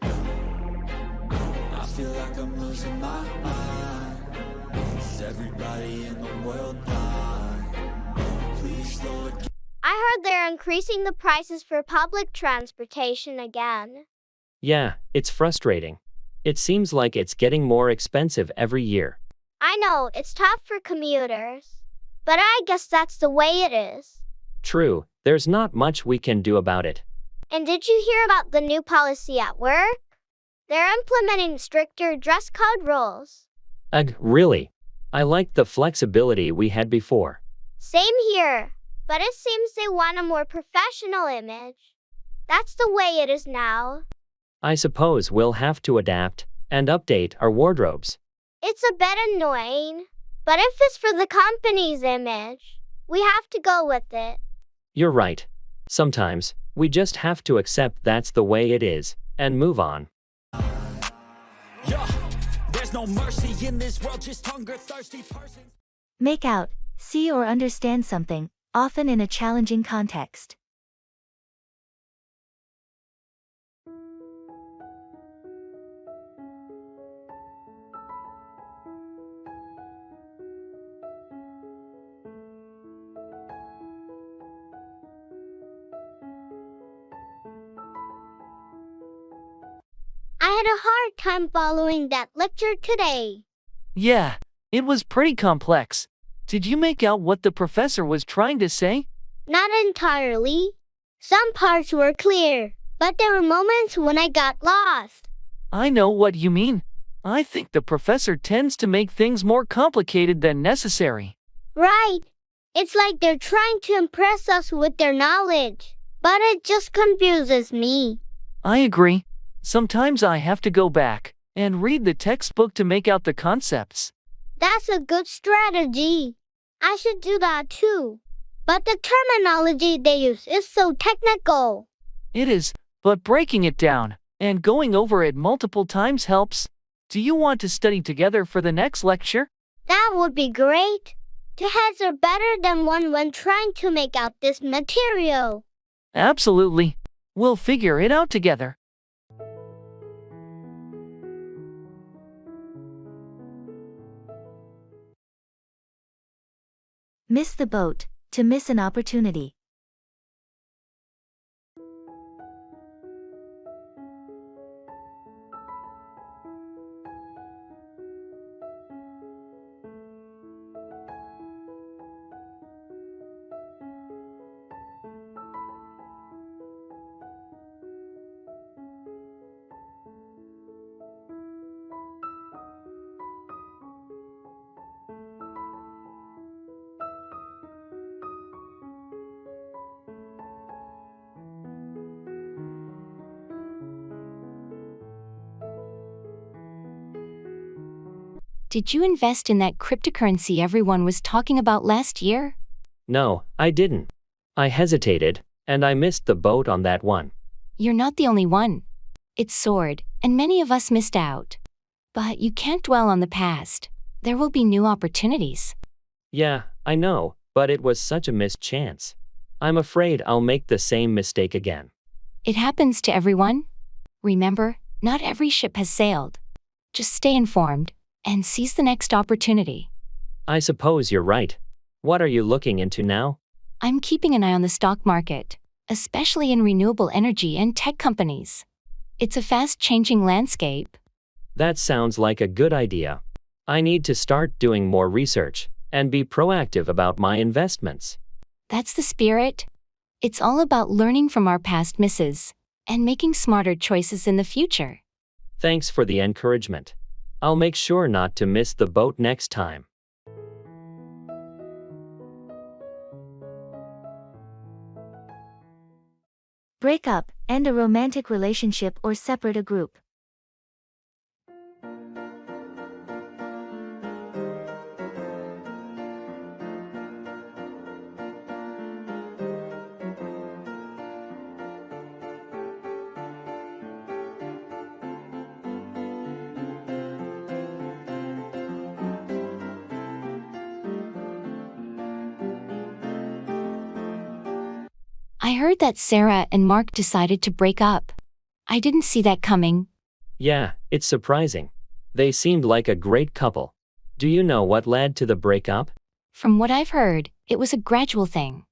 I feel like I'm losing my mind. Is everybody in the world blind? Please, Lord. I heard they're increasing the prices for public transportation again. Yeah, it's frustrating. It seems like it's getting more expensive every year. I know, it's tough for commuters. But I guess that's the way it is. True, there's not much we can do about it. And did you hear about the new policy at work? They're implementing stricter dress code rules. Ugh, really? I liked the flexibility we had before. Same here, but it seems they want a more professional image. That's the way it is now. I suppose we'll have to adapt and update our wardrobes. It's a bit annoying, but if it's for the company's image, we have to go with it. You're right. Sometimes, we just have to accept that's the way it is, and move on. There's no mercy in this world, just hunger-thirsty persons. Make out, see or understand something, often in a challenging context. I had a hard time following that lecture today. Yeah, it was pretty complex. Did you make out what the professor was trying to say? Not entirely. Some parts were clear, but there were moments when I got lost. I know what you mean. I think the professor tends to make things more complicated than necessary. Right. It's like they're trying to impress us with their knowledge, but it just confuses me. I agree. Sometimes I have to go back and read the textbook to make out the concepts. That's a good strategy. I should do that too. But the terminology they use is so technical. It is, but breaking it down and going over it multiple times helps. Do you want to study together for the next lecture? That would be great. Two heads are better than one when trying to make out this material. Absolutely. We'll figure it out together. Miss the boat, to miss an opportunity. Did you invest in that cryptocurrency everyone was talking about last year? No, I didn't. I hesitated, and I missed the boat on that one. You're not the only one. It soared, and many of us missed out. But you can't dwell on the past. There will be new opportunities. Yeah, I know, but it was such a missed chance. I'm afraid I'll make the same mistake again. It happens to everyone. Remember, not every ship has sailed. Just stay informed and seize the next opportunity. I suppose you're right. What are you looking into now? I'm keeping an eye on the stock market, especially in renewable energy and tech companies. It's a fast-changing landscape. That sounds like a good idea. I need to start doing more research and be proactive about my investments. That's the spirit. It's all about learning from our past misses and making smarter choices in the future. Thanks for the encouragement. I'll make sure not to miss the boat next time. Break up, end a romantic relationship or separate a group. I heard that Sarah and Mark decided to break up. I didn't see that coming. Yeah, it's surprising. They seemed like a great couple. Do you know what led to the breakup? From what I've heard, it was a gradual thing.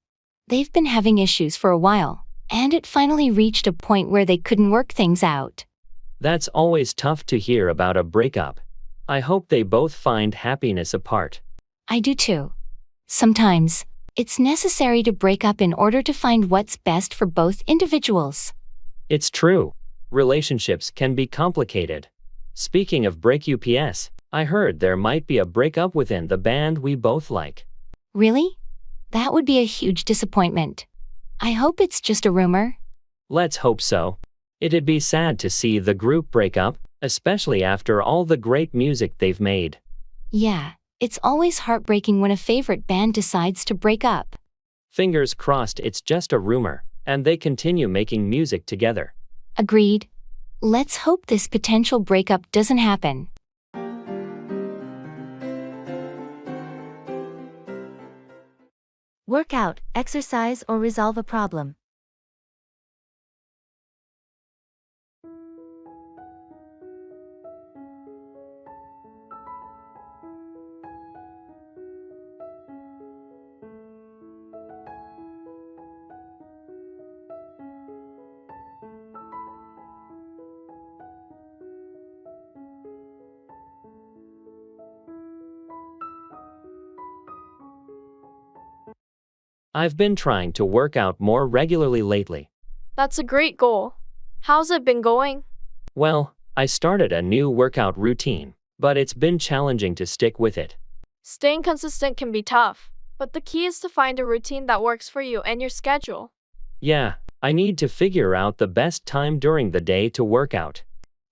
They've been having issues for a while, and it finally reached a point where they couldn't work things out. That's always tough to hear about a breakup. I hope they both find happiness apart. I do too. Sometimes, it's necessary to break up in order to find what's best for both individuals. It's true. Relationships can be complicated. Speaking of break ups, I heard there might be a breakup within the band we both like. Really? That would be a huge disappointment. I hope it's just a rumor. Let's hope so. It'd be sad to see the group break up, especially after all the great music they've made. Yeah, it's always heartbreaking when a favorite band decides to break up. Fingers crossed it's just a rumor, and they continue making music together. Agreed. Let's hope this potential breakup doesn't happen. Work out, exercise or resolve a problem. I've been trying to work out more regularly lately. That's a great goal. How's it been going? Well, I started a new workout routine, but it's been challenging to stick with it. Staying consistent can be tough, but the key is to find a routine that works for you and your schedule. Yeah, I need to figure out the best time during the day to work out.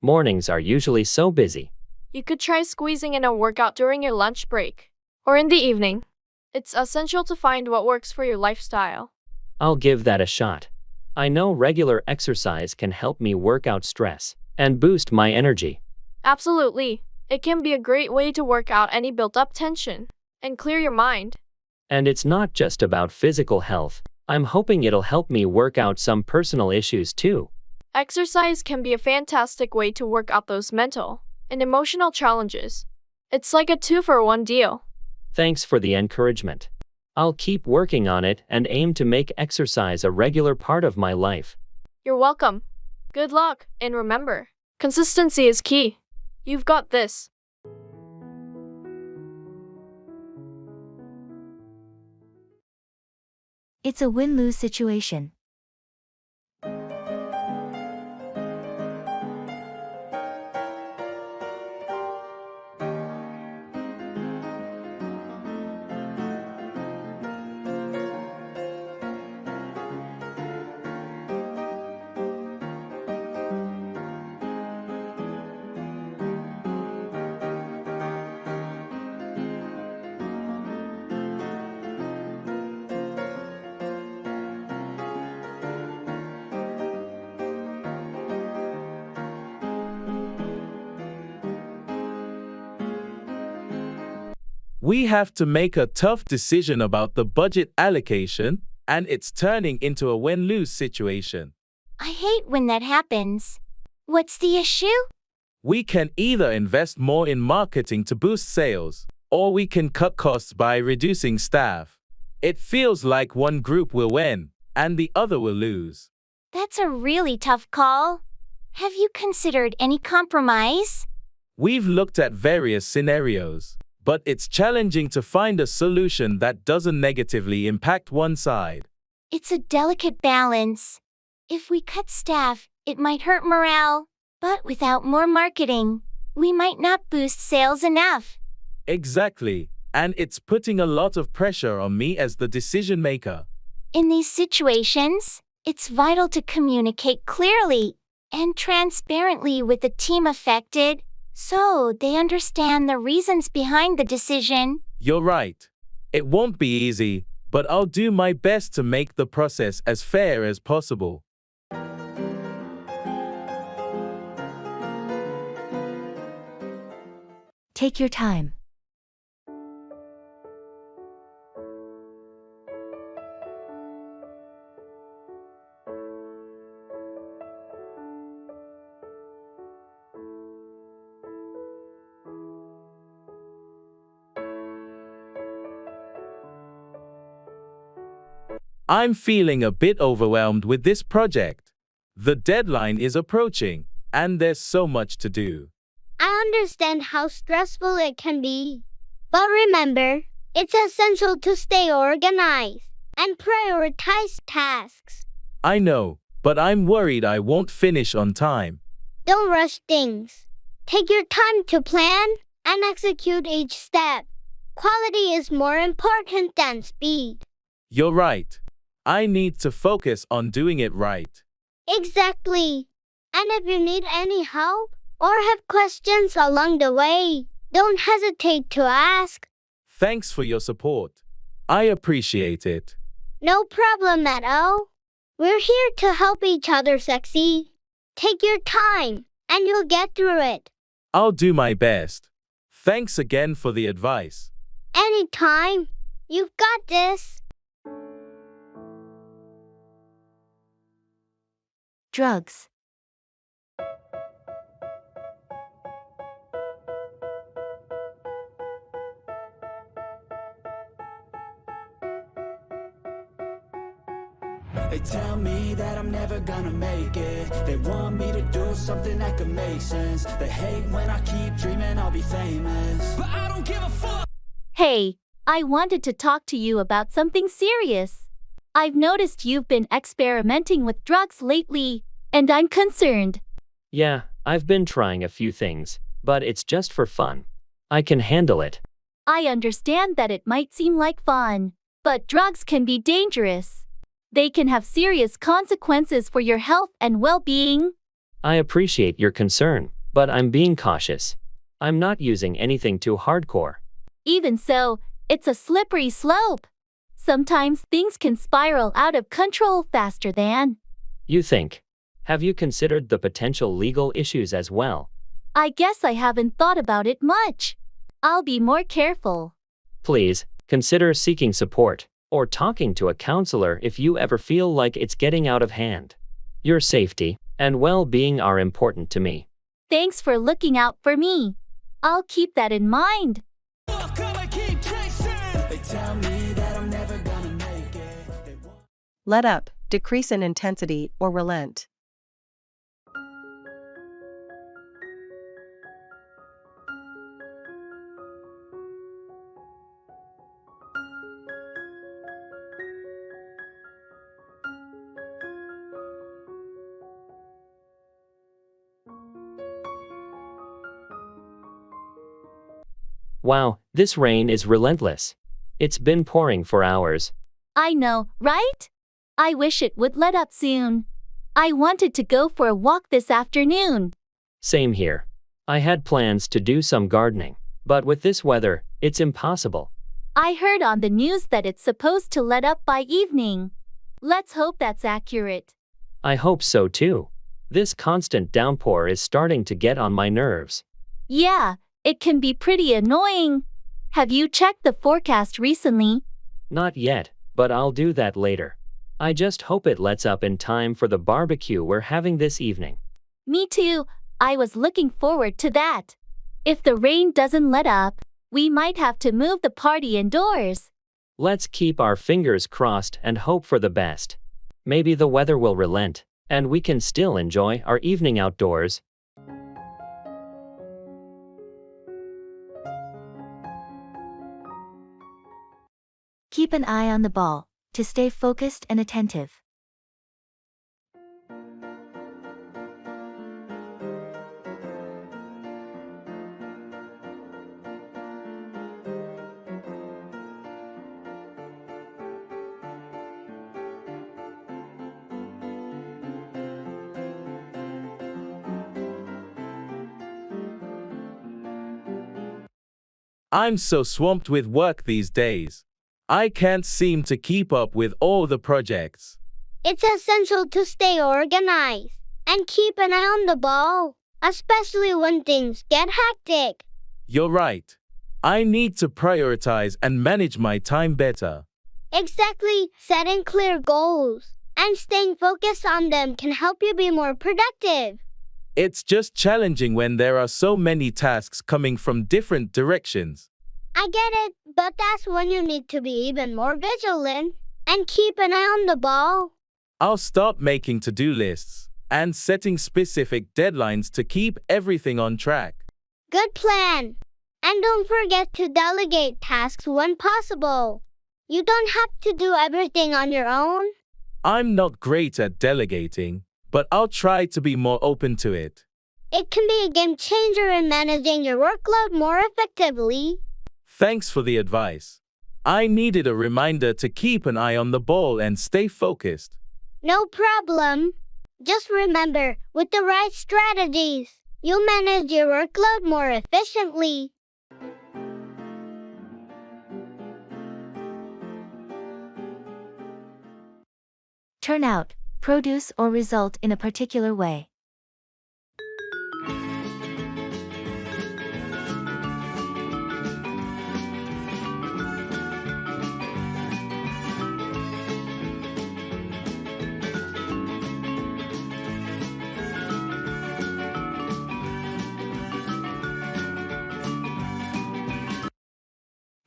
Mornings are usually so busy. You could try squeezing in a workout during your lunch break or in the evening. It's essential to find what works for your lifestyle. I'll give that a shot. I know regular exercise can help me work out stress and boost my energy. Absolutely. It can be a great way to work out any built-up tension and clear your mind. And it's not just about physical health. I'm hoping it'll help me work out some personal issues too. Exercise can be a fantastic way to work out those mental and emotional challenges. It's like a 2-for-1 deal. Thanks for the encouragement. I'll keep working on it and aim to make exercise a regular part of my life. You're welcome. Good luck, and remember, consistency is key. You've got this. It's a win-lose situation. We have to make a tough decision about the budget allocation, and it's turning into a win-lose situation. I hate when that happens. What's the issue? We can either invest more in marketing to boost sales, or we can cut costs by reducing staff. It feels like one group will win, and the other will lose. That's a really tough call. Have you considered any compromise? We've looked at various scenarios, but it's challenging to find a solution that doesn't negatively impact one side. It's a delicate balance. If we cut staff, it might hurt morale, but without more marketing, we might not boost sales enough. Exactly, and it's putting a lot of pressure on me as the decision maker. In these situations, it's vital to communicate clearly and transparently with the team affected, so they understand the reasons behind the decision. You're right. It won't be easy, but I'll do my best to make the process as fair as possible. Take your time. I'm feeling a bit overwhelmed with this project. The deadline is approaching, and there's so much to do. I understand how stressful it can be. But remember, it's essential to stay organized and prioritize tasks. I know, but I'm worried I won't finish on time. Don't rush things. Take your time to plan and execute each step. Quality is more important than speed. You're right. I need to focus on doing it right. Exactly. And if you need any help or have questions along the way, don't hesitate to ask. Thanks for your support. I appreciate it. No problem at all. We're here to help each other succeed. Take your time, and you'll get through it. I'll do my best. Thanks again for the advice. Anytime. You've got this. Drugs. They tell me that I'm never gonna make it. They want me to do something that could make sense. They hate when I keep dreaming I'll be famous, but I don't give a fuck. Hey, I wanted to talk to you about something serious. I've noticed you've been experimenting with drugs lately, and I'm concerned. Yeah, I've been trying a few things, but it's just for fun. I can handle it. I understand that it might seem like fun, but drugs can be dangerous. They can have serious consequences for your health and well-being. I appreciate your concern, but I'm being cautious. I'm not using anything too hardcore. Even so, it's a slippery slope. Sometimes things can spiral out of control faster than you think. Have you considered the potential legal issues as well? I guess I haven't thought about it much. I'll be more careful. Please, consider seeking support or talking to a counselor if you ever feel like it's getting out of hand. Your safety and well-being are important to me. Thanks for looking out for me. I'll keep that in mind. Let up, decrease in intensity, or relent. Wow, this rain is relentless. It's been pouring for hours. I know, right? I wish it would let up soon. I wanted to go for a walk this afternoon. Same here. I had plans to do some gardening, but with this weather, it's impossible. I heard on the news that it's supposed to let up by evening. Let's hope that's accurate. I hope so too. This constant downpour is starting to get on my nerves. Yeah, it can be pretty annoying. Have you checked the forecast recently? Not yet, but I'll do that later. I just hope it lets up in time for the barbecue we're having this evening. Me too. I was looking forward to that. If the rain doesn't let up, we might have to move the party indoors. Let's keep our fingers crossed and hope for the best. Maybe the weather will relent, and we can still enjoy our evening outdoors. Keep an eye on the ball, to stay focused and attentive. I'm so swamped with work these days. I can't seem to keep up with all the projects. It's essential to stay organized and keep an eye on the ball, especially when things get hectic. You're right. I need to prioritize and manage my time better. Exactly, setting clear goals and staying focused on them can help you be more productive. It's just challenging when there are so many tasks coming from different directions. I get it, but that's when you need to be even more vigilant and keep an eye on the ball. I'll start making to-do lists and setting specific deadlines to keep everything on track. Good plan. And don't forget to delegate tasks when possible. You don't have to do everything on your own. I'm not great at delegating, but I'll try to be more open to it. It can be a game changer in managing your workload more effectively. Thanks for the advice. I needed a reminder to keep an eye on the ball and stay focused. No problem. Just remember, with the right strategies, you'll manage your workload more efficiently. Turn out, produce or result in a particular way.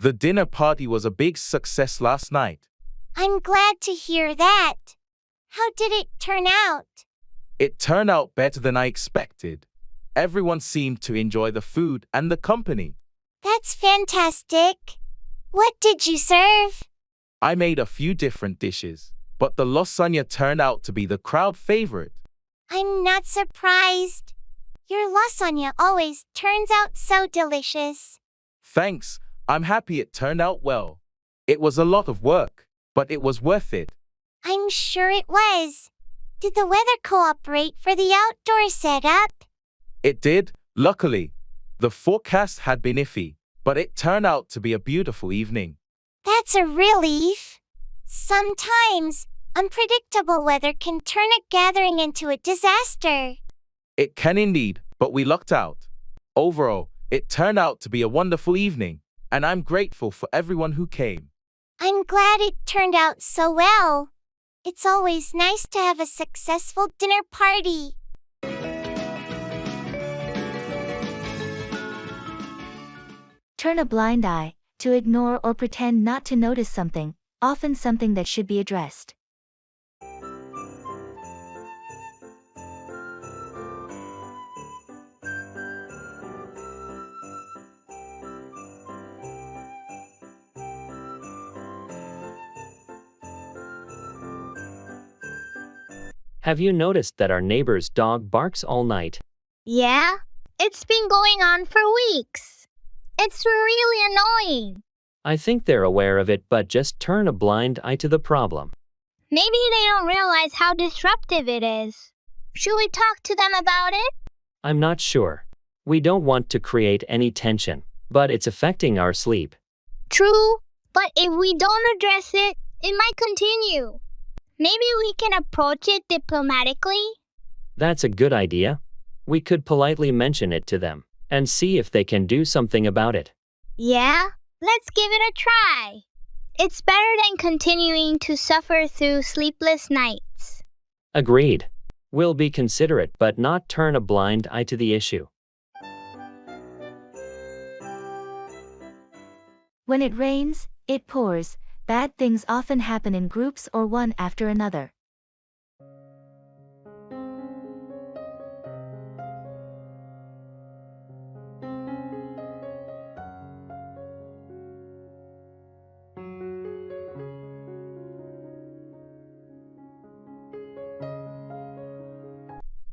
The dinner party was a big success last night. I'm glad to hear that. How did it turn out? It turned out better than I expected. Everyone seemed to enjoy the food and the company. That's fantastic. What did you serve? I made a few different dishes, but the lasagna turned out to be the crowd favorite. I'm not surprised. Your lasagna always turns out so delicious. Thanks. I'm happy it turned out well. It was a lot of work, but it was worth it. I'm sure it was. Did the weather cooperate for the outdoor setup? It did, luckily. The forecast had been iffy, but it turned out to be a beautiful evening. That's a relief. Sometimes, unpredictable weather can turn a gathering into a disaster. It can indeed, but we lucked out. Overall, it turned out to be a wonderful evening, and I'm grateful for everyone who came. I'm glad it turned out so well. It's always nice to have a successful dinner party. Turn a blind eye, to ignore or pretend not to notice something, often something that should be addressed. Have you noticed that our neighbor's dog barks all night? Yeah, it's been going on for weeks. It's really annoying. I think they're aware of it but just turn a blind eye to the problem. Maybe they don't realize how disruptive it is. Should we talk to them about it? I'm not sure. We don't want to create any tension, but it's affecting our sleep. True, but if we don't address it, it might continue. Maybe we can approach it diplomatically? That's a good idea. We could politely mention it to them and see if they can do something about it. Yeah, Let's give it a try. It's better than continuing to suffer through sleepless nights. Agreed. We'll be considerate but not turn a blind eye to the issue. When it rains, it pours. Bad things often happen in groups or one after another.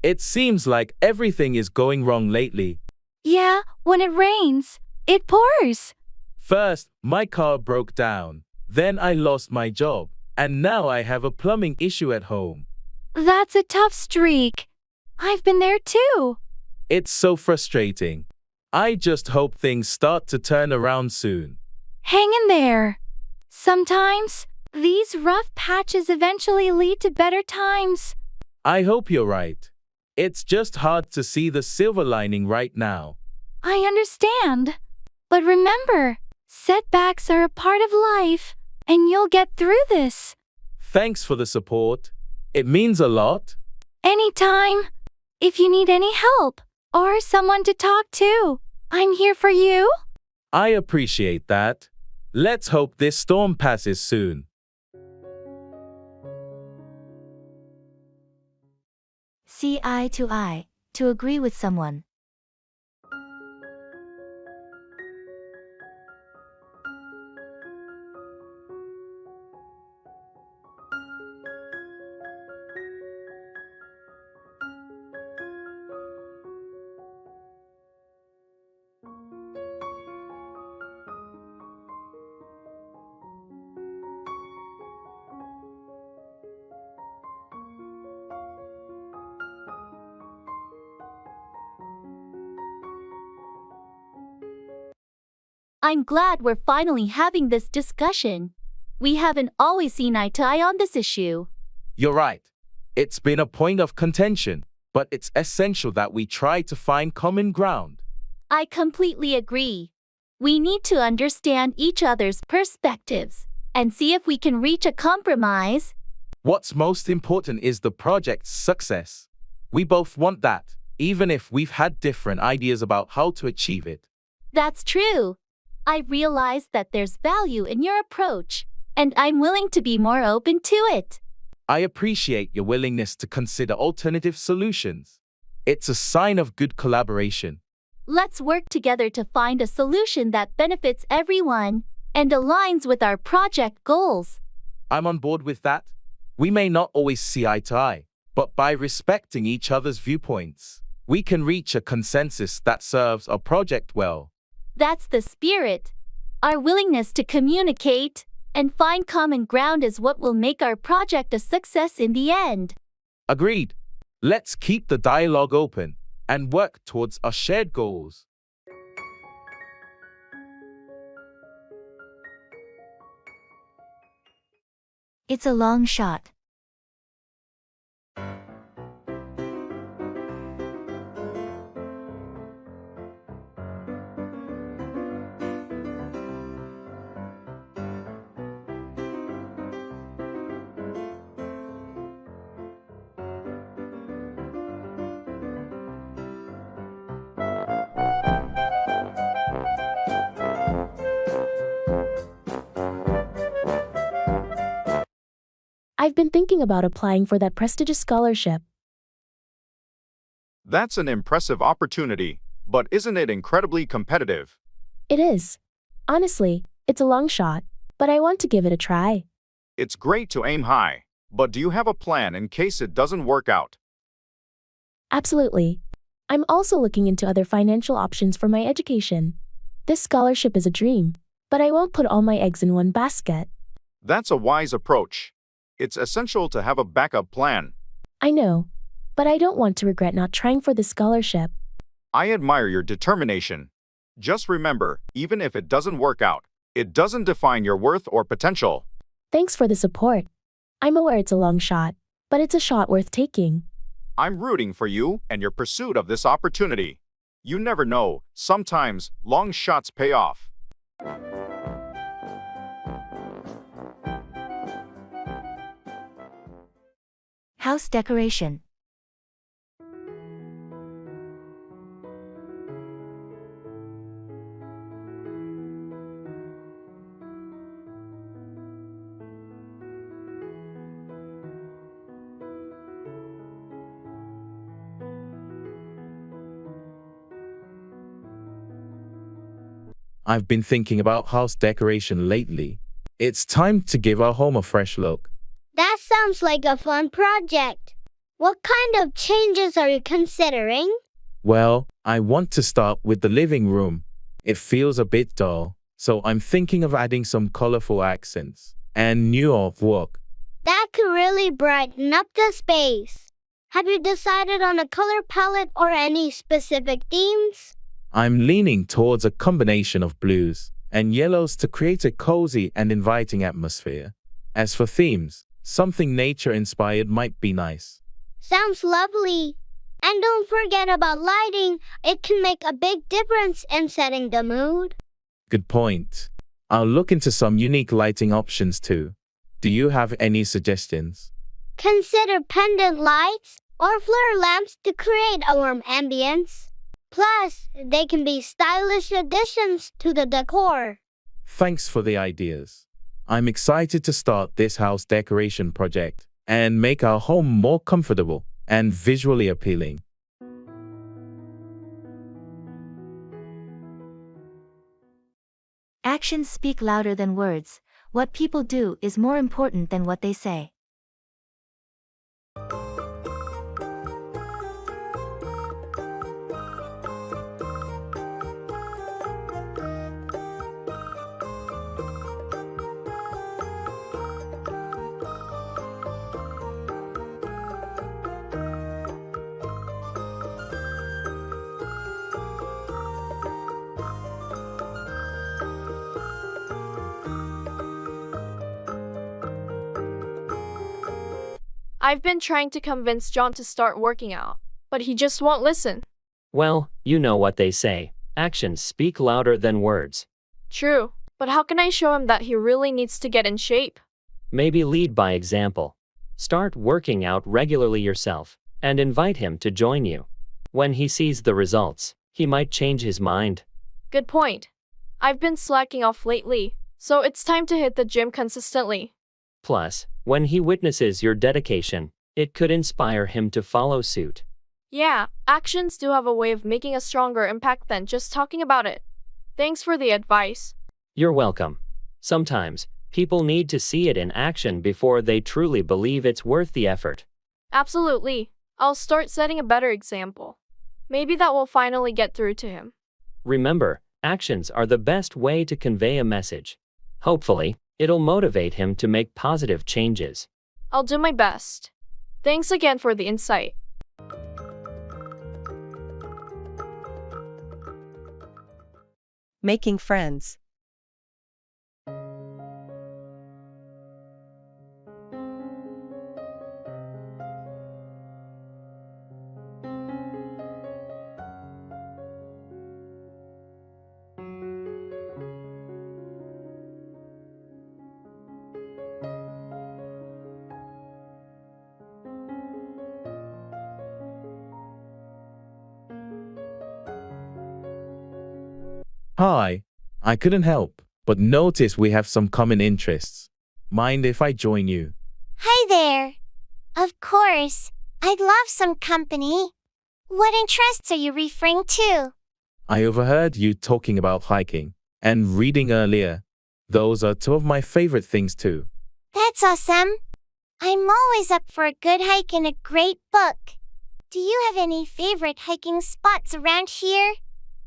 It seems like everything is going wrong lately. Yeah, when it rains, it pours. First, my car broke down. Then I lost my job. And now I have a plumbing issue at home. That's a tough streak. I've been there too. It's so frustrating. I just hope things start to turn around soon. Hang in there. Sometimes, these rough patches eventually lead to better times. I hope you're right. It's just hard to see the silver lining right now. I understand. But remember, setbacks are a part of life, and you'll get through this. Thanks for the support. It means a lot. Anytime. If you need any help, or someone to talk to, I'm here for you. I appreciate that. Let's hope this storm passes soon. See eye to eye, to agree with someone. I'm glad we're finally having this discussion. We haven't always seen eye to eye on this issue. You're right. It's been a point of contention, but it's essential that we try to find common ground. I completely agree. We need to understand each other's perspectives and see if we can reach a compromise. What's most important is the project's success. We both want that, even if we've had different ideas about how to achieve it. That's true. I realize that there's value in your approach, and I'm willing to be more open to it. I appreciate your willingness to consider alternative solutions. It's a sign of good collaboration. Let's work together to find a solution that benefits everyone and aligns with our project goals. I'm on board with that. We may not always see eye to eye, but by respecting each other's viewpoints, we can reach a consensus that serves our project well. That's the spirit. Our willingness to communicate and find common ground is what will make our project a success in the end. Agreed. Let's keep the dialogue open and work towards our shared goals. It's a long shot. I've been thinking about applying for that prestigious scholarship. That's an impressive opportunity, but isn't it incredibly competitive? It is. Honestly, it's a long shot, but I want to give it a try. It's great to aim high, but do you have a plan in case it doesn't work out? Absolutely. I'm also looking into other financial options for my education. This scholarship is a dream, but I won't put all my eggs in one basket. That's a wise approach. It's essential to have a backup plan. I know, but I don't want to regret not trying for this scholarship. I admire your determination. Just remember, even if it doesn't work out, it doesn't define your worth or potential. Thanks for the support. I'm aware it's a long shot, but it's a shot worth taking. I'm rooting for you and your pursuit of this opportunity. You never know, sometimes long shots pay off. House decoration. I've been thinking about house decoration lately. It's time to give our home a fresh look. That sounds like a fun project. What kind of changes are you considering? Well, I want to start with the living room. It feels a bit dull, so I'm thinking of adding some colorful accents and new artwork. That could really brighten up the space. Have you decided on a color palette or any specific themes? I'm leaning towards a combination of blues and yellows to create a cozy and inviting atmosphere. As for themes, something nature-inspired might be nice. Sounds lovely. And don't forget about lighting. It can make a big difference in setting the mood. Good point. I'll look into some unique lighting options too. Do you have any suggestions? Consider pendant lights or flare lamps to create a warm ambience. Plus, they can be stylish additions to the decor. Thanks for the ideas. I'm excited to start this house decoration project and make our home more comfortable and visually appealing. Actions speak louder than words. What people do is more important than what they say. I've been trying to convince John to start working out, but he just won't listen. Well, you know what they say. Actions speak louder than words. True, but how can I show him that he really needs to get in shape? Maybe lead by example. Start working out regularly yourself and invite him to join you. When he sees the results, he might change his mind. Good point. I've been slacking off lately, so it's time to hit the gym consistently. Plus, when he witnesses your dedication, it could inspire him to follow suit. Yeah, actions do have a way of making a stronger impact than just talking about it. Thanks for the advice. You're welcome. Sometimes, people need to see it in action before they truly believe it's worth the effort. Absolutely. I'll start setting a better example. Maybe that will finally get through to him. Remember, actions are the best way to convey a message. Hopefully, it'll motivate him to make positive changes. I'll do my best. Thanks again for the insight. Making friends. Hi, I couldn't help but notice we have some common interests. Mind if I join you? Hi there. Of course. I'd love some company. What interests are you referring to? I overheard you talking about hiking and reading earlier. Those are two of my favorite things too. That's awesome. I'm always up for a good hike and a great book. Do you have any favorite hiking spots around here?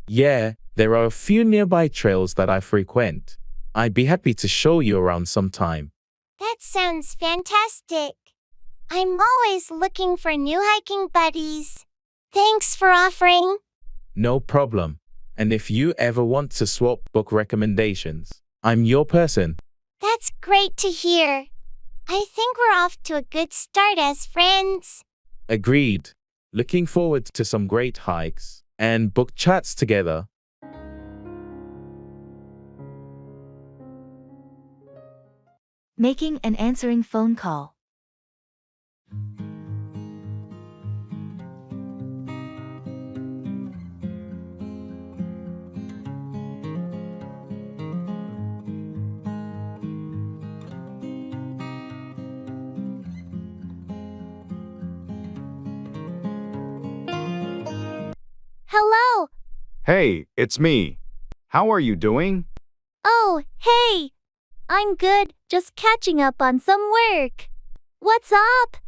Yeah, there are a few nearby trails that I frequent. I'd be happy to show you around sometime. That sounds fantastic. I'm always looking for new hiking buddies. Thanks for offering. No problem. And if you ever want to swap book recommendations, I'm your person. That's great to hear. I think we're off to a good start as friends. Agreed. Looking forward to some great hikes and book chats together. Making and answering phone call. Hey, it's me. How are you doing? Oh, hey! I'm good, just catching up on some work. What's up?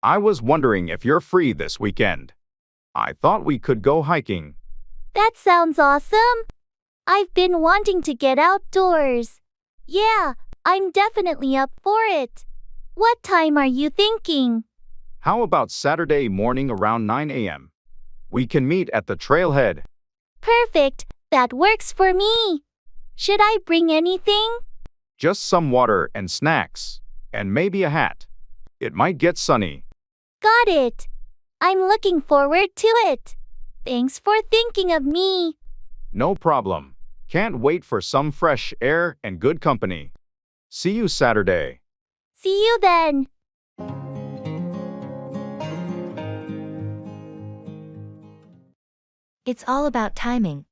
I was wondering if you're free this weekend. I thought we could go hiking. That sounds awesome. I've been wanting to get outdoors. Yeah, I'm definitely up for it. What time are you thinking? How about Saturday morning around 9 a.m.? We can meet at the trailhead. Perfect, that works for me. Should I bring anything? Just some water and snacks, and maybe a hat. It might get sunny. Got it. I'm looking forward to it. Thanks for thinking of me. No problem. Can't wait for some fresh air and good company. See you Saturday. See you then. It's all about timing.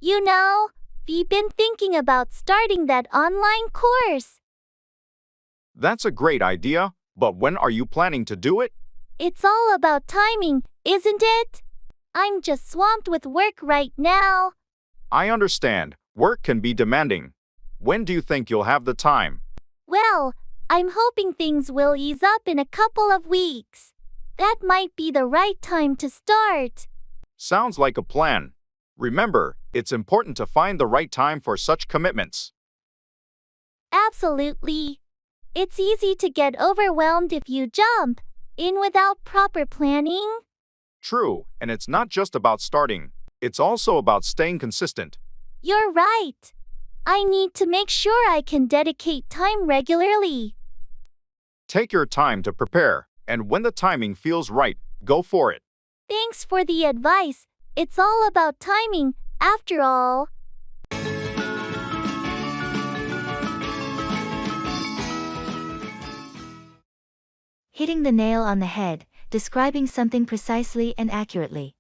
You know, we've been thinking about starting that online course. That's a great idea, but when are you planning to do it? It's all about timing, isn't it? I'm just swamped with work right now. I understand. Work can be demanding. When do you think you'll have the time? Well, I'm hoping things will ease up in a couple of weeks. That might be the right time to start. Sounds like a plan. Remember, it's important to find the right time for such commitments. Absolutely. It's easy to get overwhelmed if you jump in without proper planning. True, and it's not just about starting. It's also about staying consistent. You're right. I need to make sure I can dedicate time regularly. Take your time to prepare, and when the timing feels right, go for it. Thanks for the advice. It's all about timing, after all. Hitting the nail on the head, describing something precisely and accurately.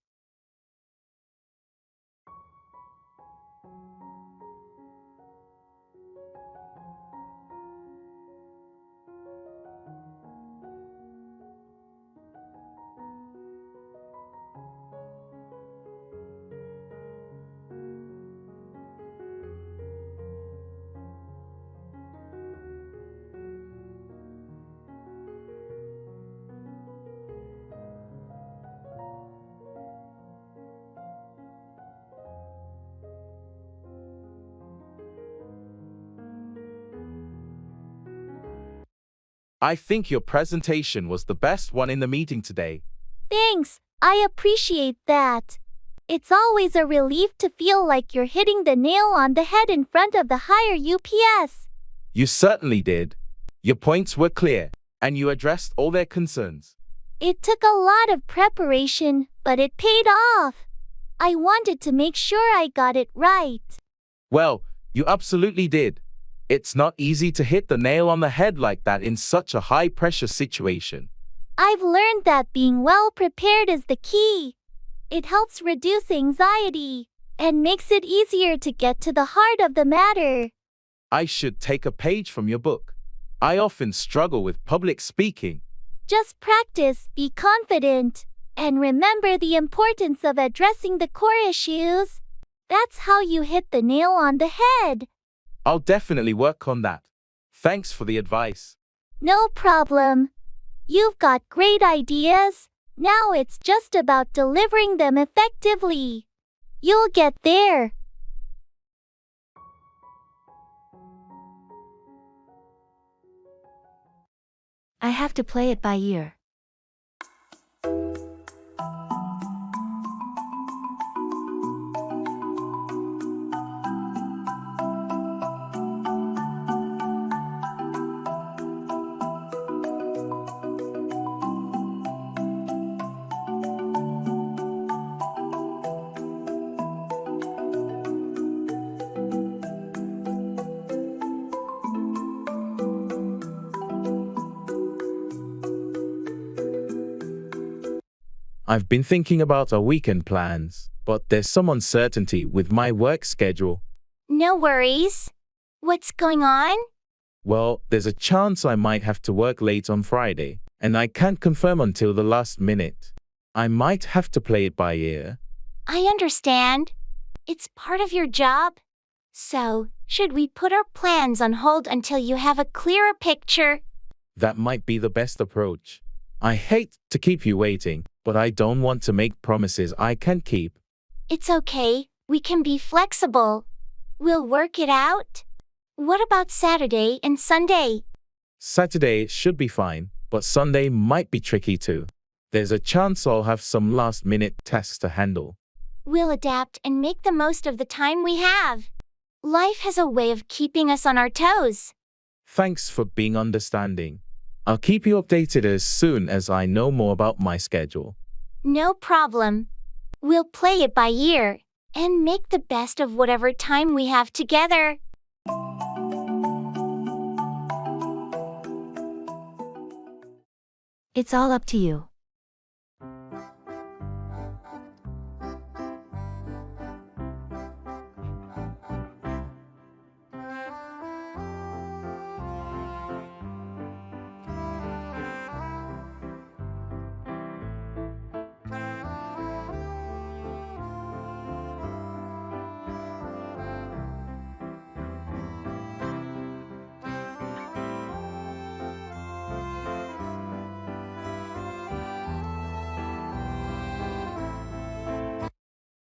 I think your presentation was the best one in the meeting today. Thanks, I appreciate that. It's always a relief to feel like you're hitting the nail on the head in front of the higher UPS. You certainly did. Your points were clear, and you addressed all their concerns. It took a lot of preparation, but it paid off. I wanted to make sure I got it right. Well, you absolutely did. It's not easy to hit the nail on the head like that in such a high-pressure situation. I've learned that being well prepared is the key. It helps reduce anxiety and makes it easier to get to the heart of the matter. I should take a page from your book. I often struggle with public speaking. Just practice, be confident, and remember the importance of addressing the core issues. That's how you hit the nail on the head. I'll definitely work on that. Thanks for the advice. No problem. You've got great ideas. Now it's just about delivering them effectively. You'll get there. I have to play it by ear. I've been thinking about our weekend plans, but there's some uncertainty with my work schedule. No worries. What's going on? Well, there's a chance I might have to work late on Friday, and I can't confirm until the last minute. I might have to play it by ear. I understand. It's part of your job. So, should we put our plans on hold until you have a clearer picture? That might be the best approach. I hate to keep you waiting, but I don't want to make promises I can't keep. It's okay. We can be flexible. We'll work it out. What about Saturday and Sunday? Saturday should be fine, but Sunday might be tricky too. There's a chance I'll have some last-minute tasks to handle. We'll adapt and make the most of the time we have. Life has a way of keeping us on our toes. Thanks for being understanding. I'll keep you updated as soon as I know more about my schedule. No problem. We'll play it by ear and make the best of whatever time we have together. It's all up to you.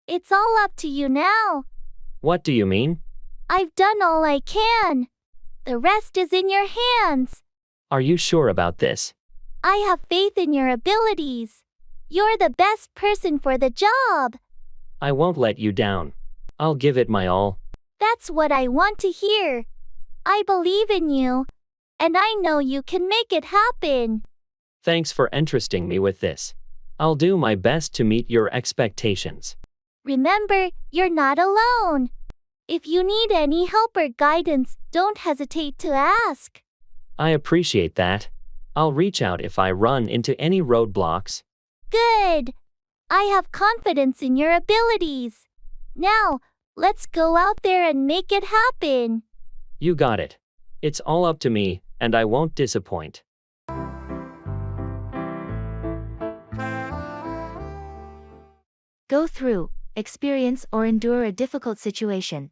It's all up to you now. What do you mean? I've done all I can. The rest is in your hands. Are you sure about this? I have faith in your abilities. You're the best person for the job. I won't let you down. I'll give it my all. That's what I want to hear. I believe in you, and I know you can make it happen. Thanks for entrusting me with this. I'll do my best to meet your expectations. Remember, you're not alone. If you need any help or guidance, don't hesitate to ask. I appreciate that. I'll reach out if I run into any roadblocks. Good. I have confidence in your abilities. Now, let's go out there and make it happen. You got it. It's all up to me, and I won't disappoint. Go through, experience or endure a difficult situation.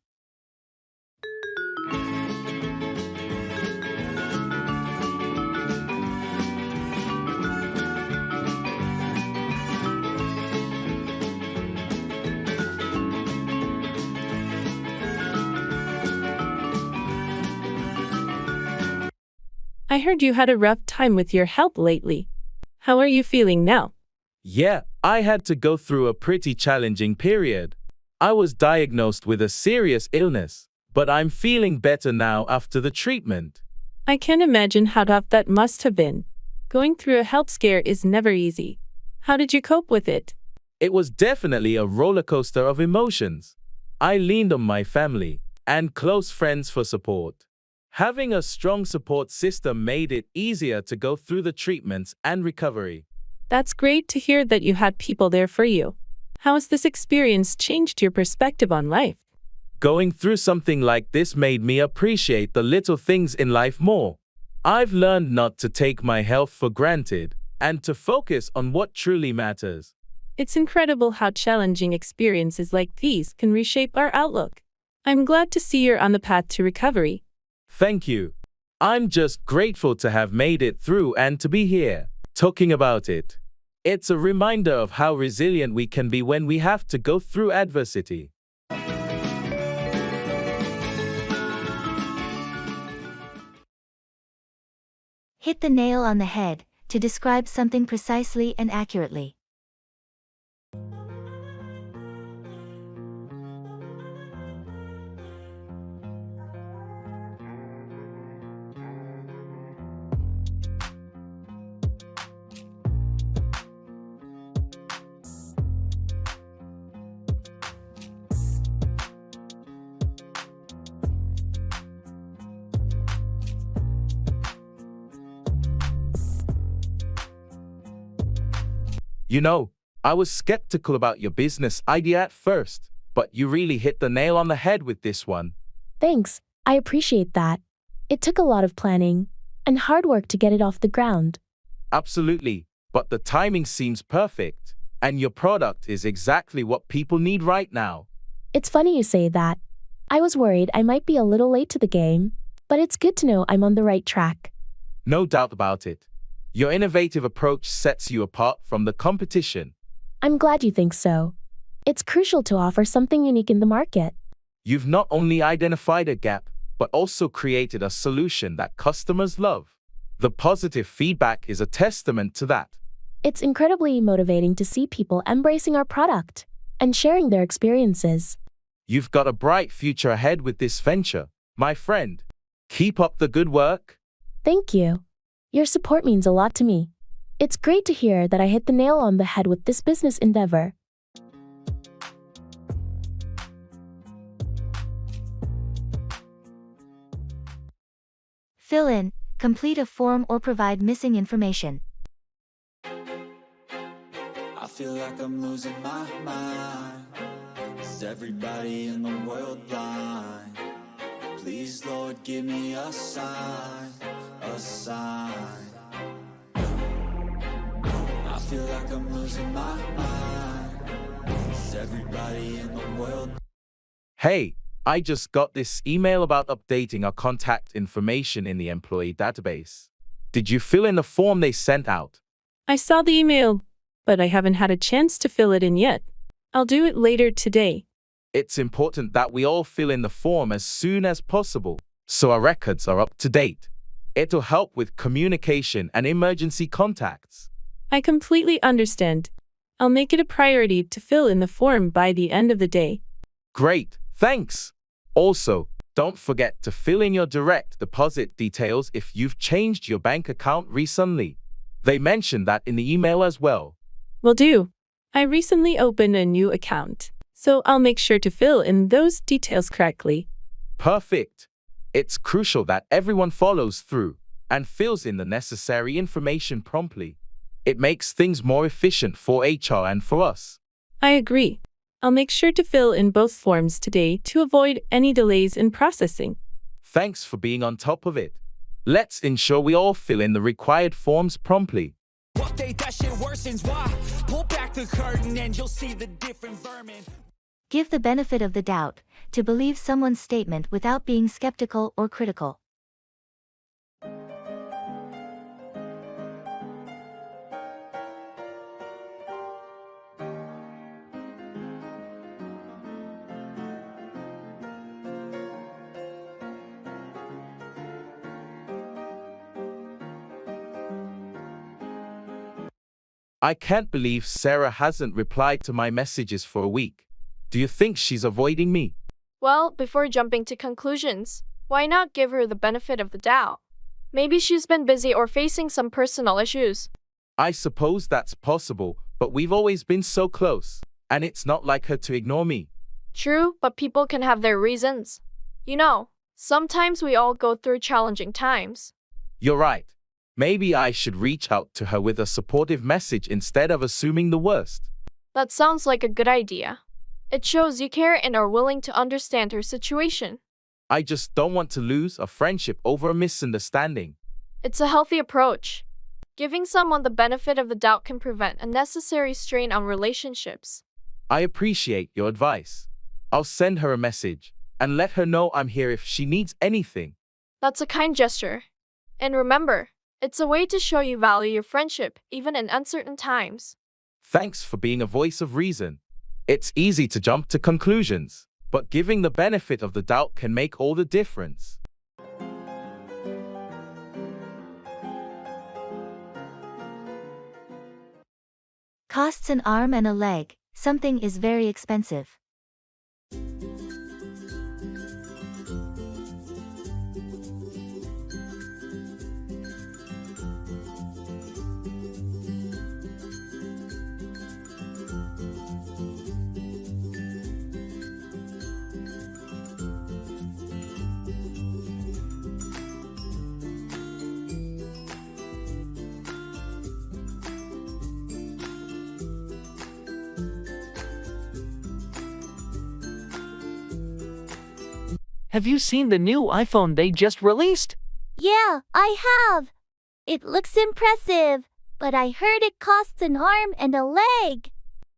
I heard you had a rough time with your health lately. How are you feeling now? Yeah, I had to go through a pretty challenging period. I was diagnosed with a serious illness, but I'm feeling better now after the treatment. I can't imagine how tough that must have been. Going through a health scare is never easy. How did you cope with it? It was definitely a roller coaster of emotions. I leaned on my family and close friends for support. Having a strong support system made it easier to go through the treatments and recovery. That's great to hear that you had people there for you. How has this experience changed your perspective on life? Going through something like this made me appreciate the little things in life more. I've learned not to take my health for granted and to focus on what truly matters. It's incredible how challenging experiences like these can reshape our outlook. I'm glad to see you're on the path to recovery. Thank you. I'm just grateful to have made it through and to be here, talking about it. It's a reminder of how resilient we can be when we have to go through adversity. Hit the nail on the head to describe something precisely and accurately. You know, I was skeptical about your business idea at first, but you really hit the nail on the head with this one. Thanks, I appreciate that. It took a lot of planning and hard work to get it off the ground. Absolutely, but the timing seems perfect, and your product is exactly what people need right now. It's funny you say that. I was worried I might be a little late to the game, but it's good to know I'm on the right track. No doubt about it. Your innovative approach sets you apart from the competition. I'm glad you think so. It's crucial to offer something unique in the market. You've not only identified a gap, but also created a solution that customers love. The positive feedback is a testament to that. It's incredibly motivating to see people embracing our product and sharing their experiences. You've got a bright future ahead with this venture, my friend. Keep up the good work. Thank you. Your support means a lot to me. It's great to hear that I hit the nail on the head with this business endeavor. Fill in, complete a form or provide missing information. I feel like I'm losing my mind. Is everybody in the world blind? Please, Lord, give me a sign, a sign. I feel like I'm losing my mind. Is everybody in the world? Hey, I just got this email about updating our contact information in the employee database. Did you fill in the form they sent out? I saw the email, but I haven't had a chance to fill it in yet. I'll do it later today. It's important that we all fill in the form as soon as possible, so our records are up to date. It'll help with communication and emergency contacts. I completely understand. I'll make it a priority to fill in the form by the end of the day. Great, thanks. Also, don't forget to fill in your direct deposit details if you've changed your bank account recently. They mentioned that in the email as well. Will do. I recently opened a new account, so I'll make sure to fill in those details correctly. Perfect. It's crucial that everyone follows through and fills in the necessary information promptly. It makes things more efficient for HR and for us. I agree. I'll make sure to fill in both forms today to avoid any delays in processing. Thanks for being on top of it. Let's ensure we all fill in the required forms promptly. Update that shit worsens. Why? Pull back the curtain and you'll see the different vermin. Give the benefit of the doubt, to believe someone's statement without being skeptical or critical. I can't believe Sarah hasn't replied to my messages for a week. Do you think she's avoiding me? Well, before jumping to conclusions, why not give her the benefit of the doubt? Maybe she's been busy or facing some personal issues. I suppose that's possible, but we've always been so close, and it's not like her to ignore me. True, but people can have their reasons. You know, sometimes we all go through challenging times. You're right. Maybe I should reach out to her with a supportive message instead of assuming the worst. That sounds like a good idea. It shows you care and are willing to understand her situation. I just don't want to lose a friendship over a misunderstanding. It's a healthy approach. Giving someone the benefit of the doubt can prevent unnecessary strain on relationships. I appreciate your advice. I'll send her a message and let her know I'm here if she needs anything. That's a kind gesture. And remember, it's a way to show you value your friendship, even in uncertain times. Thanks for being a voice of reason. It's easy to jump to conclusions, but giving the benefit of the doubt can make all the difference. Costs an arm and a leg, something is very expensive. Have you seen the new iPhone they just released? Yeah, I have. It looks impressive, but I heard it costs an arm and a leg.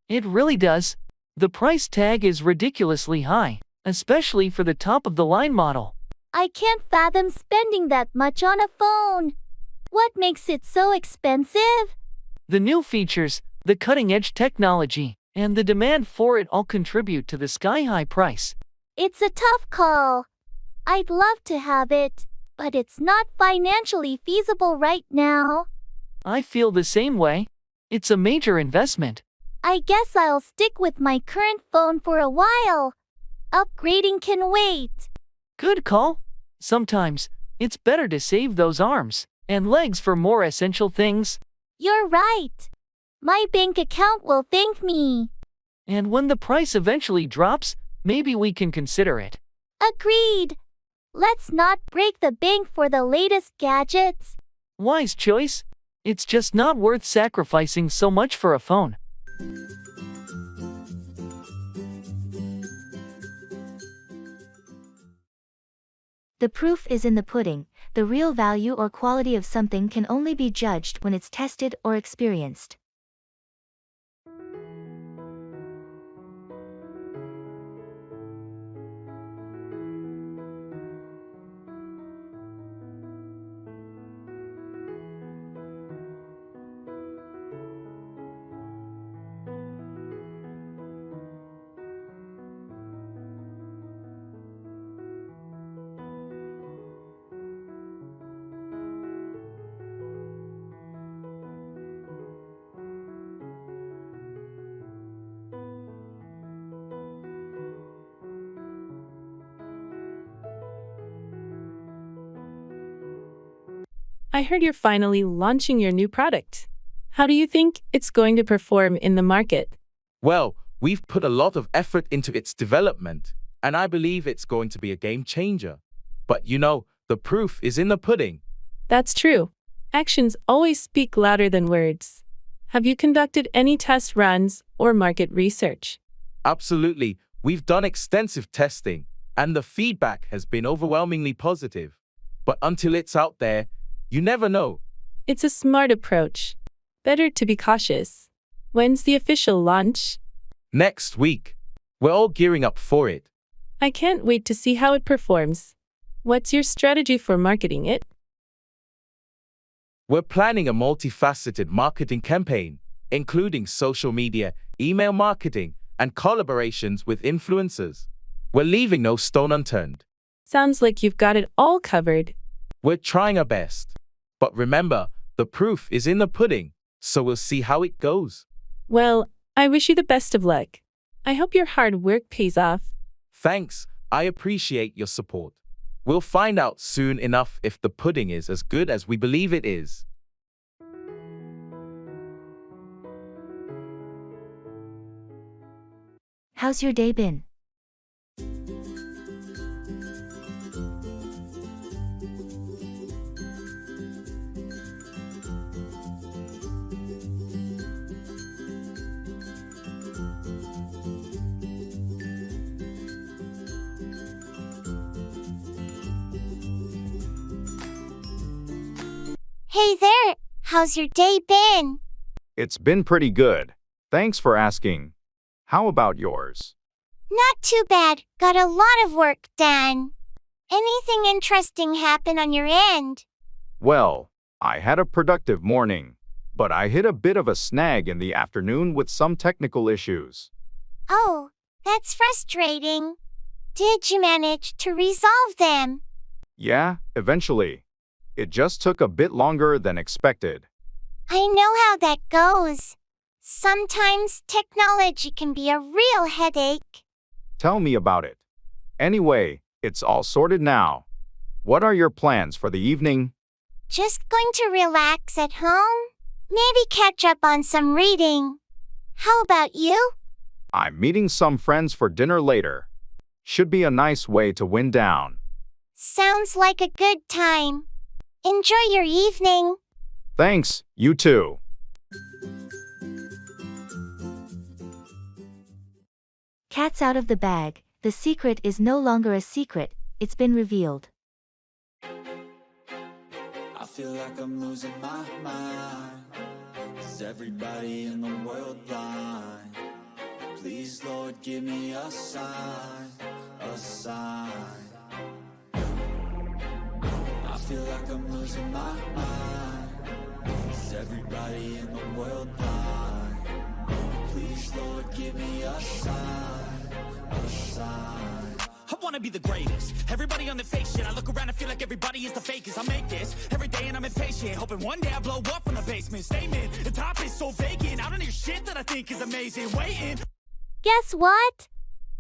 It really does. The price tag is ridiculously high, especially for the top-of-the-line model. I can't fathom spending that much on a phone. What makes it so expensive? The new features, the cutting-edge technology, and the demand for it all contribute to the sky-high price. It's a tough call. I'd love to have it, but it's not financially feasible right now. I feel the same way. It's a major investment. I guess I'll stick with my current phone for a while. Upgrading can wait. Good call. Sometimes, it's better to save those arms and legs for more essential things. You're right. My bank account will thank me. And when the price eventually drops, maybe we can consider it. Agreed. Let's not break the bank for the latest gadgets. Wise choice. It's just not worth sacrificing so much for a phone. The proof is in the pudding. The real value or quality of something can only be judged when it's tested or experienced. I heard you're finally launching your new product. How do you think it's going to perform in the market? Well, we've put a lot of effort into its development, and I believe it's going to be a game changer. But the proof is in the pudding. That's true. Actions always speak louder than words. Have you conducted any test runs or market research? Absolutely. We've done extensive testing, and the feedback has been overwhelmingly positive. But until it's out there, you never know. It's a smart approach. Better to be cautious. When's the official launch? Next week. We're all gearing up for it. I can't wait to see how it performs. What's your strategy for marketing it? We're planning a multifaceted marketing campaign, including social media, email marketing, and collaborations with influencers. We're leaving no stone unturned. Sounds like you've got it all covered. We're trying our best. But remember, the proof is in the pudding, so we'll see how it goes. Well, I wish you the best of luck. I hope your hard work pays off. Thanks, I appreciate your support. We'll find out soon enough if the pudding is as good as we believe it is. How's your day been? Hey there, how's your day been? It's been pretty good. Thanks for asking. How about yours? Not too bad, got a lot of work done. Anything interesting happen on your end? Well, I had a productive morning, but I hit a bit of a snag in the afternoon with some technical issues. Oh, that's frustrating. Did you manage to resolve them? Yeah, eventually. It just took a bit longer than expected. I know how that goes. Sometimes technology can be a real headache. Tell me about it. Anyway, it's all sorted now. What are your plans for the evening? Just going to relax at home? Maybe catch up on some reading. How about you? I'm meeting some friends for dinner later. Should be a nice way to wind down. Sounds like a good time. Enjoy your evening. Thanks, you too. Cat's out of the bag. The secret is no longer a secret, it's been revealed. I feel like I'm losing my mind. Is everybody in the world blind? Please, Lord, give me a sign, a sign. I feel like I'm losing my mind. Is everybody in the world blind? Please, Lord, give me a sign, a sign. I wanna be the greatest. Everybody on the fake shit. I look around and feel like everybody is the fakest. I make this every day and I'm impatient, hoping one day I blow up from the basement. Statement, the top is so vacant. I don't hear shit that I think is amazing. Waiting. Guess what?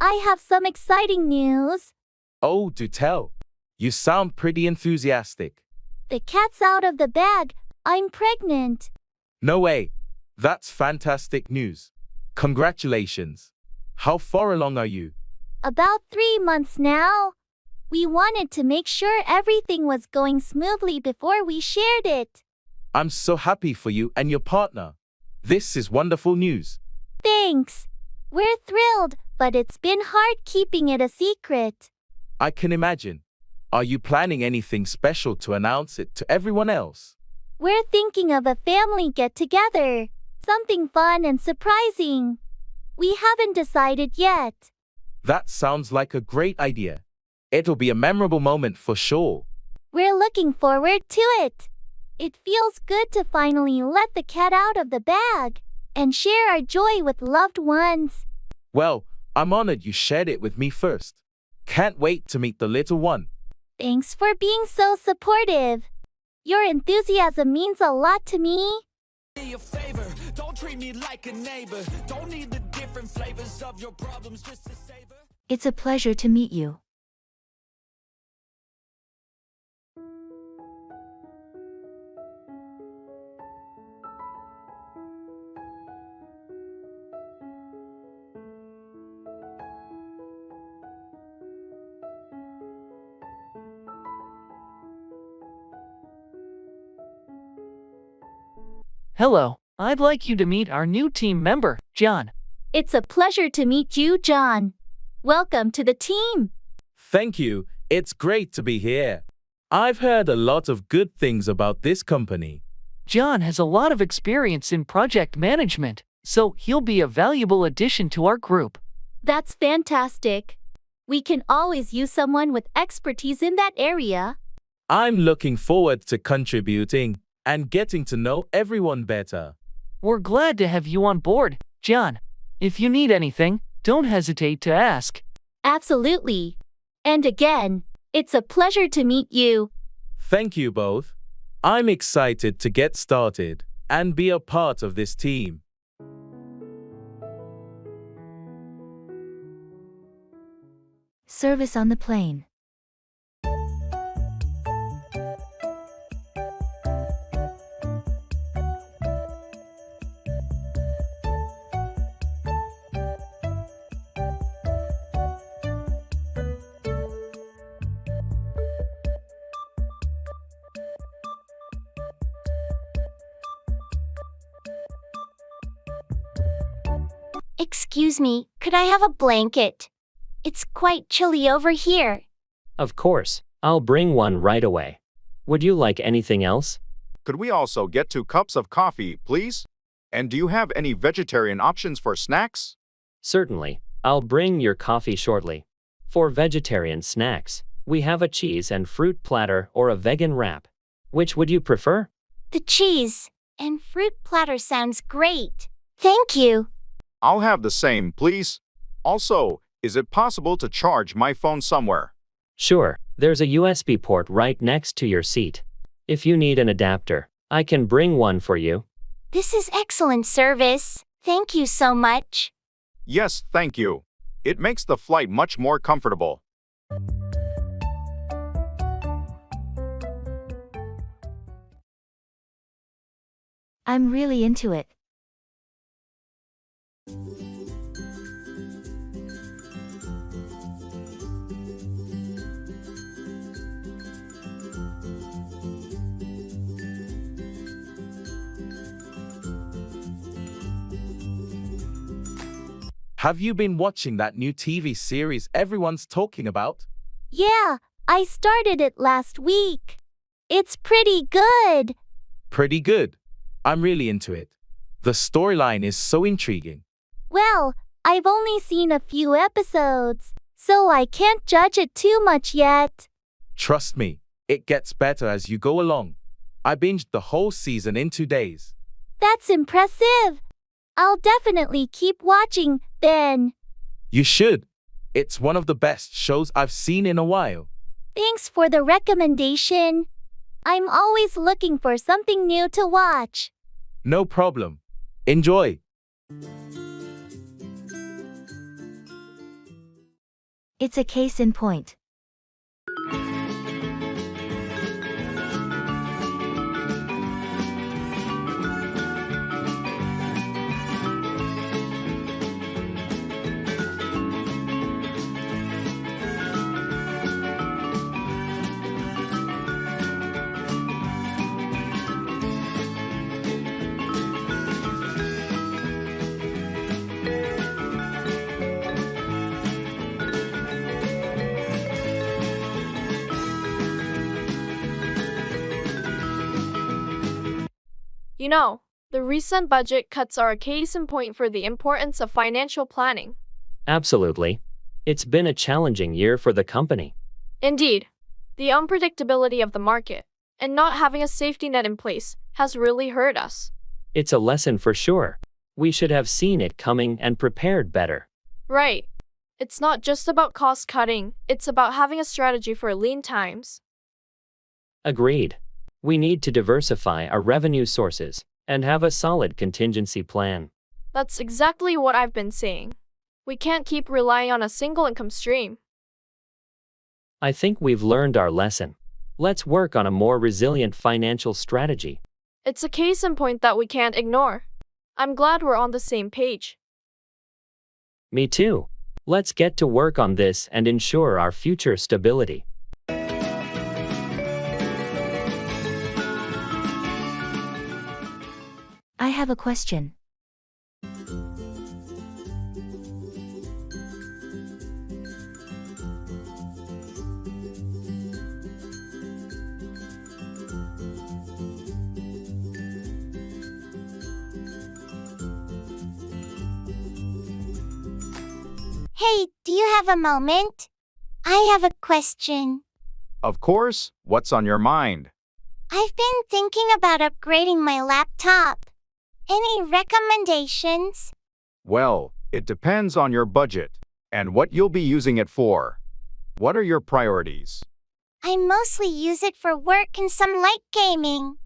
I have some exciting news. Oh, do tell. You sound pretty enthusiastic. The cat's out of the bag. I'm pregnant. No way. That's fantastic news. Congratulations. How far along are you? About 3 months now. We wanted to make sure everything was going smoothly before we shared it. I'm so happy for you and your partner. This is wonderful news. Thanks. We're thrilled, but it's been hard keeping it a secret. I can imagine. Are you planning anything special to announce it to everyone else? We're thinking of a family get-together. Something fun and surprising. We haven't decided yet. That sounds like a great idea. It'll be a memorable moment for sure. We're looking forward to it. It feels good to finally let the cat out of the bag and share our joy with loved ones. Well, I'm honored you shared it with me first. Can't wait to meet the little one. Thanks for being so supportive. Your enthusiasm means a lot to me. Me a favor, don't treat me like a neighbor. Don't need the different flavors of your problems just to savor. It's a pleasure to meet you. Hello, I'd like you to meet our new team member, John. It's a pleasure to meet you, John. Welcome to the team. Thank you. It's great to be here. I've heard a lot of good things about this company. John has a lot of experience in project management, so he'll be a valuable addition to our group. That's fantastic. We can always use someone with expertise in that area. I'm looking forward to contributing and getting to know everyone better. We're glad to have you on board, John. If you need anything, don't hesitate to ask. Absolutely. And again, it's a pleasure to meet you. Thank you both. I'm excited to get started and be a part of this team. Service on the plane. Excuse me, could I have a blanket? It's quite chilly over here. Of course, I'll bring one right away. Would you like anything else? Could we also get 2 cups of coffee, please? And do you have any vegetarian options for snacks? Certainly, I'll bring your coffee shortly. For vegetarian snacks, we have a cheese and fruit platter or a vegan wrap. Which would you prefer? The cheese and fruit platter sounds great. Thank you. I'll have the same, please. Also, is it possible to charge my phone somewhere? Sure, there's a USB port right next to your seat. If you need an adapter, I can bring one for you. This is excellent service. Thank you so much. Yes, thank you. It makes the flight much more comfortable. I'm really into it. Have you been watching that new TV series everyone's talking about? Yeah, I started it last week. It's pretty good. Pretty good. I'm really into it. The storyline is so intriguing. Well, I've only seen a few episodes, so I can't judge it too much yet. Trust me, it gets better as you go along. I binged the whole season in 2 days. That's impressive. I'll definitely keep watching, then. You should. It's one of the best shows I've seen in a while. Thanks for the recommendation. I'm always looking for something new to watch. No problem. Enjoy. It's a case in point. You know, the recent budget cuts are a case in point for the importance of financial planning. Absolutely. It's been a challenging year for the company. Indeed, the unpredictability of the market and not having a safety net in place has really hurt us. It's a lesson for sure. We should have seen it coming and prepared better. Right. It's not just about cost cutting, it's about having a strategy for lean times. Agreed. We need to diversify our revenue sources and have a solid contingency plan. That's exactly what I've been saying. We can't keep relying on a single income stream. I think we've learned our lesson. Let's work on a more resilient financial strategy. It's a case in point that we can't ignore. I'm glad we're on the same page. Me too. Let's get to work on this and ensure our future stability. I have a question. Hey, do you have a moment? I have a question. Of course, what's on your mind? I've been thinking about upgrading my laptop. Any recommendations? Well, it depends on your budget and what you'll be using it for. What are your priorities? I mostly use it for work and some light gaming.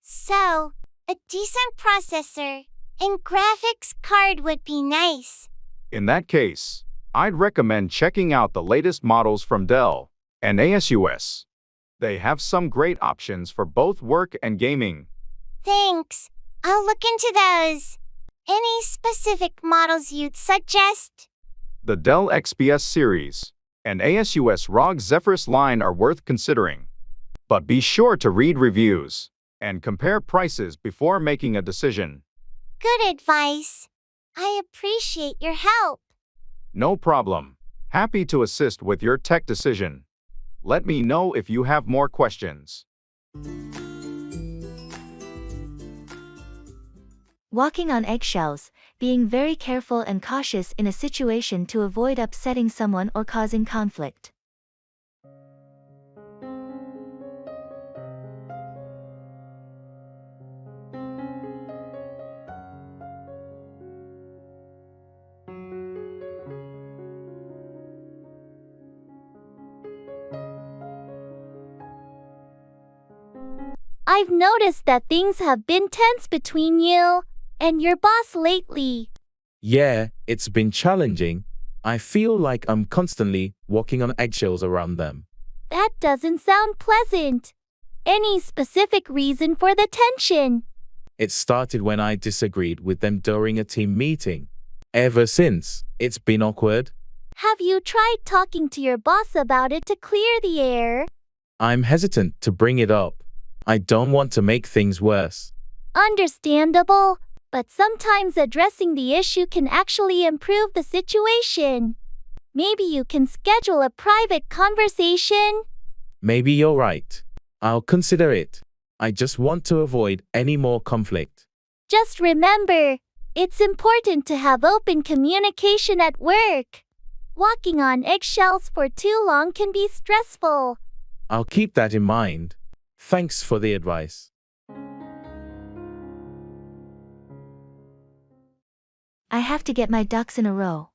So, a decent processor and graphics card would be nice. In that case, I'd recommend checking out the latest models from Dell and ASUS. They have some great options for both work and gaming. Thanks. I'll look into those. Any specific models you'd suggest? The Dell XPS series and ASUS ROG Zephyrus line are worth considering. But be sure to read reviews and compare prices before making a decision. Good advice. I appreciate your help. No problem. Happy to assist with your tech decision. Let me know if you have more questions. Walking on eggshells, being very careful and cautious in a situation to avoid upsetting someone or causing conflict. I've noticed that things have been tense between you and your boss lately. Yeah, it's been challenging. I feel like I'm constantly walking on eggshells around them. That doesn't sound pleasant. Any specific reason for the tension? It started when I disagreed with them during a team meeting. Ever since, it's been awkward. Have you tried talking to your boss about it to clear the air? I'm hesitant to bring it up. I don't want to make things worse. Understandable, but sometimes addressing the issue can actually improve the situation. Maybe you can schedule a private conversation. Maybe you're right. I'll consider it. I just want to avoid any more conflict. Just remember, it's important to have open communication at work. Walking on eggshells for too long can be stressful. I'll keep that in mind. Thanks for the advice. I have to get my ducks in a row.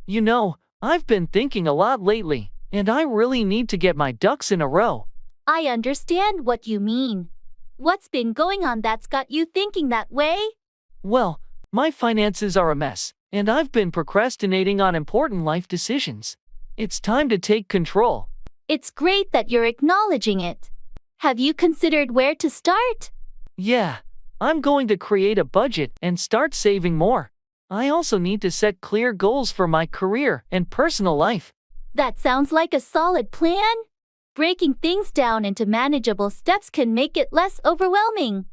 You know, I've been thinking a lot lately, and I really need to get my ducks in a row. I understand what you mean. What's been going on that's got you thinking that way? Well, my finances are a mess, and I've been procrastinating on important life decisions. It's time to take control. It's great that you're acknowledging it. Have you considered where to start? Yeah, I'm going to create a budget and start saving more. I also need to set clear goals for my career and personal life. That sounds like a solid plan. Breaking things down into manageable steps can make it less overwhelming.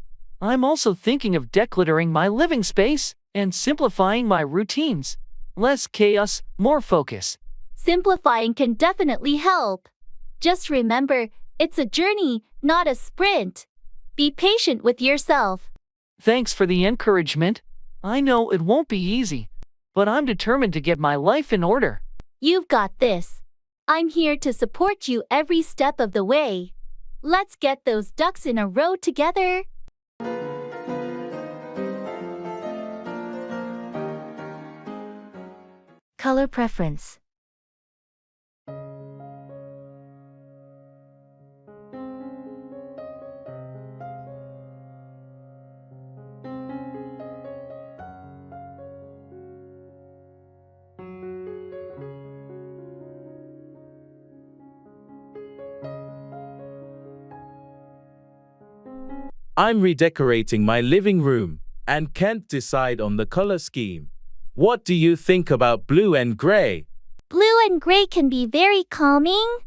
I'm also thinking of decluttering my living space and simplifying my routines. Less chaos, more focus. Simplifying can definitely help. Just remember, it's a journey, not a sprint. Be patient with yourself. Thanks for the encouragement. I know it won't be easy, but I'm determined to get my life in order. You've got this. I'm here to support you every step of the way. Let's get those ducks in a row together. Color preference. I'm redecorating my living room and can't decide on the color scheme. What do you think about blue and gray? Blue and gray can be very calming.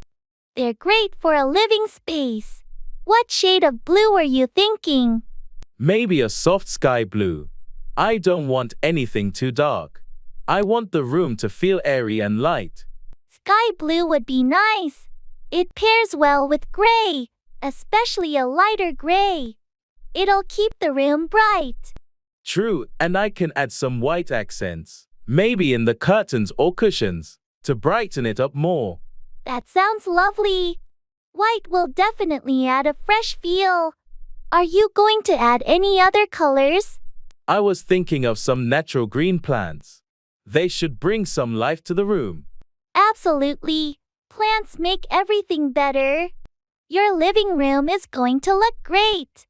They're great for a living space. What shade of blue were you thinking? Maybe a soft sky blue. I don't want anything too dark. I want the room to feel airy and light. Sky blue would be nice. It pairs well with gray, especially a lighter gray. It'll keep the room bright. True, and I can add some white accents, maybe in the curtains or cushions, to brighten it up more. That sounds lovely. White will definitely add a fresh feel. Are you going to add any other colors? I was thinking of some natural green plants. They should bring some life to the room. Absolutely. Plants make everything better. Your living room is going to look great.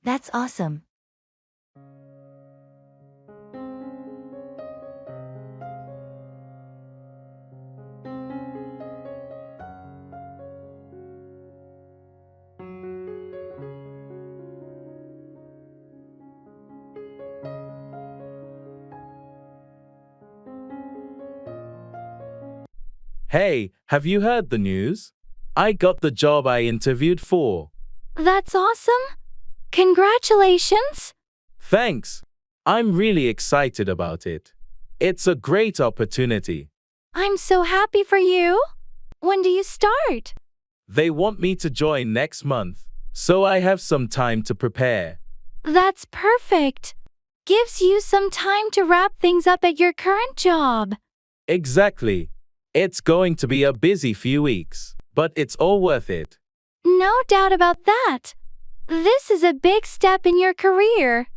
That's awesome. Hey, have you heard the news? I got the job I interviewed for. That's awesome. Congratulations. Thanks. I'm really excited about it. It's a great opportunity. I'm so happy for you. When do you start? They want me to join next month, so I have some time to prepare. That's perfect. Gives you some time to wrap things up at your current job. Exactly. It's going to be a busy few weeks, but it's all worth it. No doubt about that. This is a big step in your career.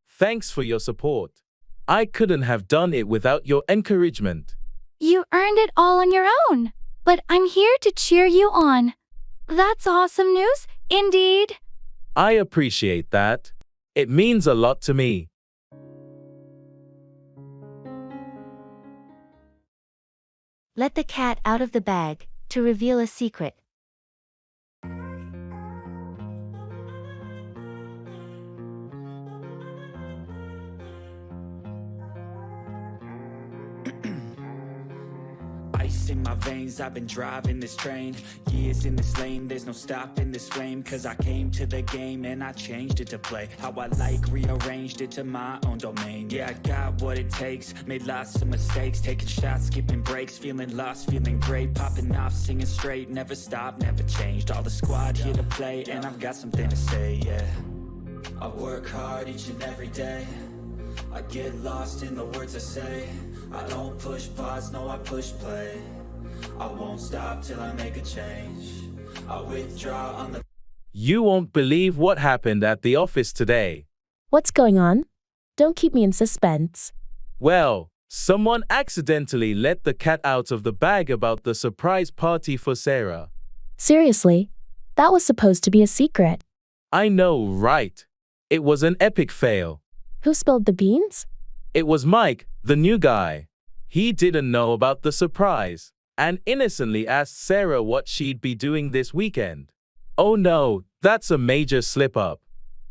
Thanks for your support. I couldn't have done it without your encouragement. You earned it all on your own, but I'm here to cheer you on. That's awesome news, indeed. I appreciate that. It means a lot to me. Let the cat out of the bag, to reveal a secret. Ice in my veins, I've been driving this train. Years in this lane, there's no stopping this flame. Cause I came to the game and I changed it to play how I like, rearranged it to my own domain. Yeah, I got what it takes, made lots of mistakes, taking shots, skipping breaks, feeling lost, feeling great, popping off, singing straight, never stopped, never changed. All the squad here to play, and I've got something to say, yeah. I work hard each and every day, I get lost in the words I say. I don't push pause, no I push play. I won't stop till I make a change. I withdraw on the... You won't believe what happened at the office today. What's going on? Don't keep me in suspense. Well, someone accidentally let the cat out of the bag about the surprise party for Sarah. Seriously? That was supposed to be a secret. I know, right? It was an epic fail. Who spilled the beans? It was Mike, the new guy. He didn't know about the surprise and innocently asked Sarah what she'd be doing this weekend. Oh no, that's a major slip-up.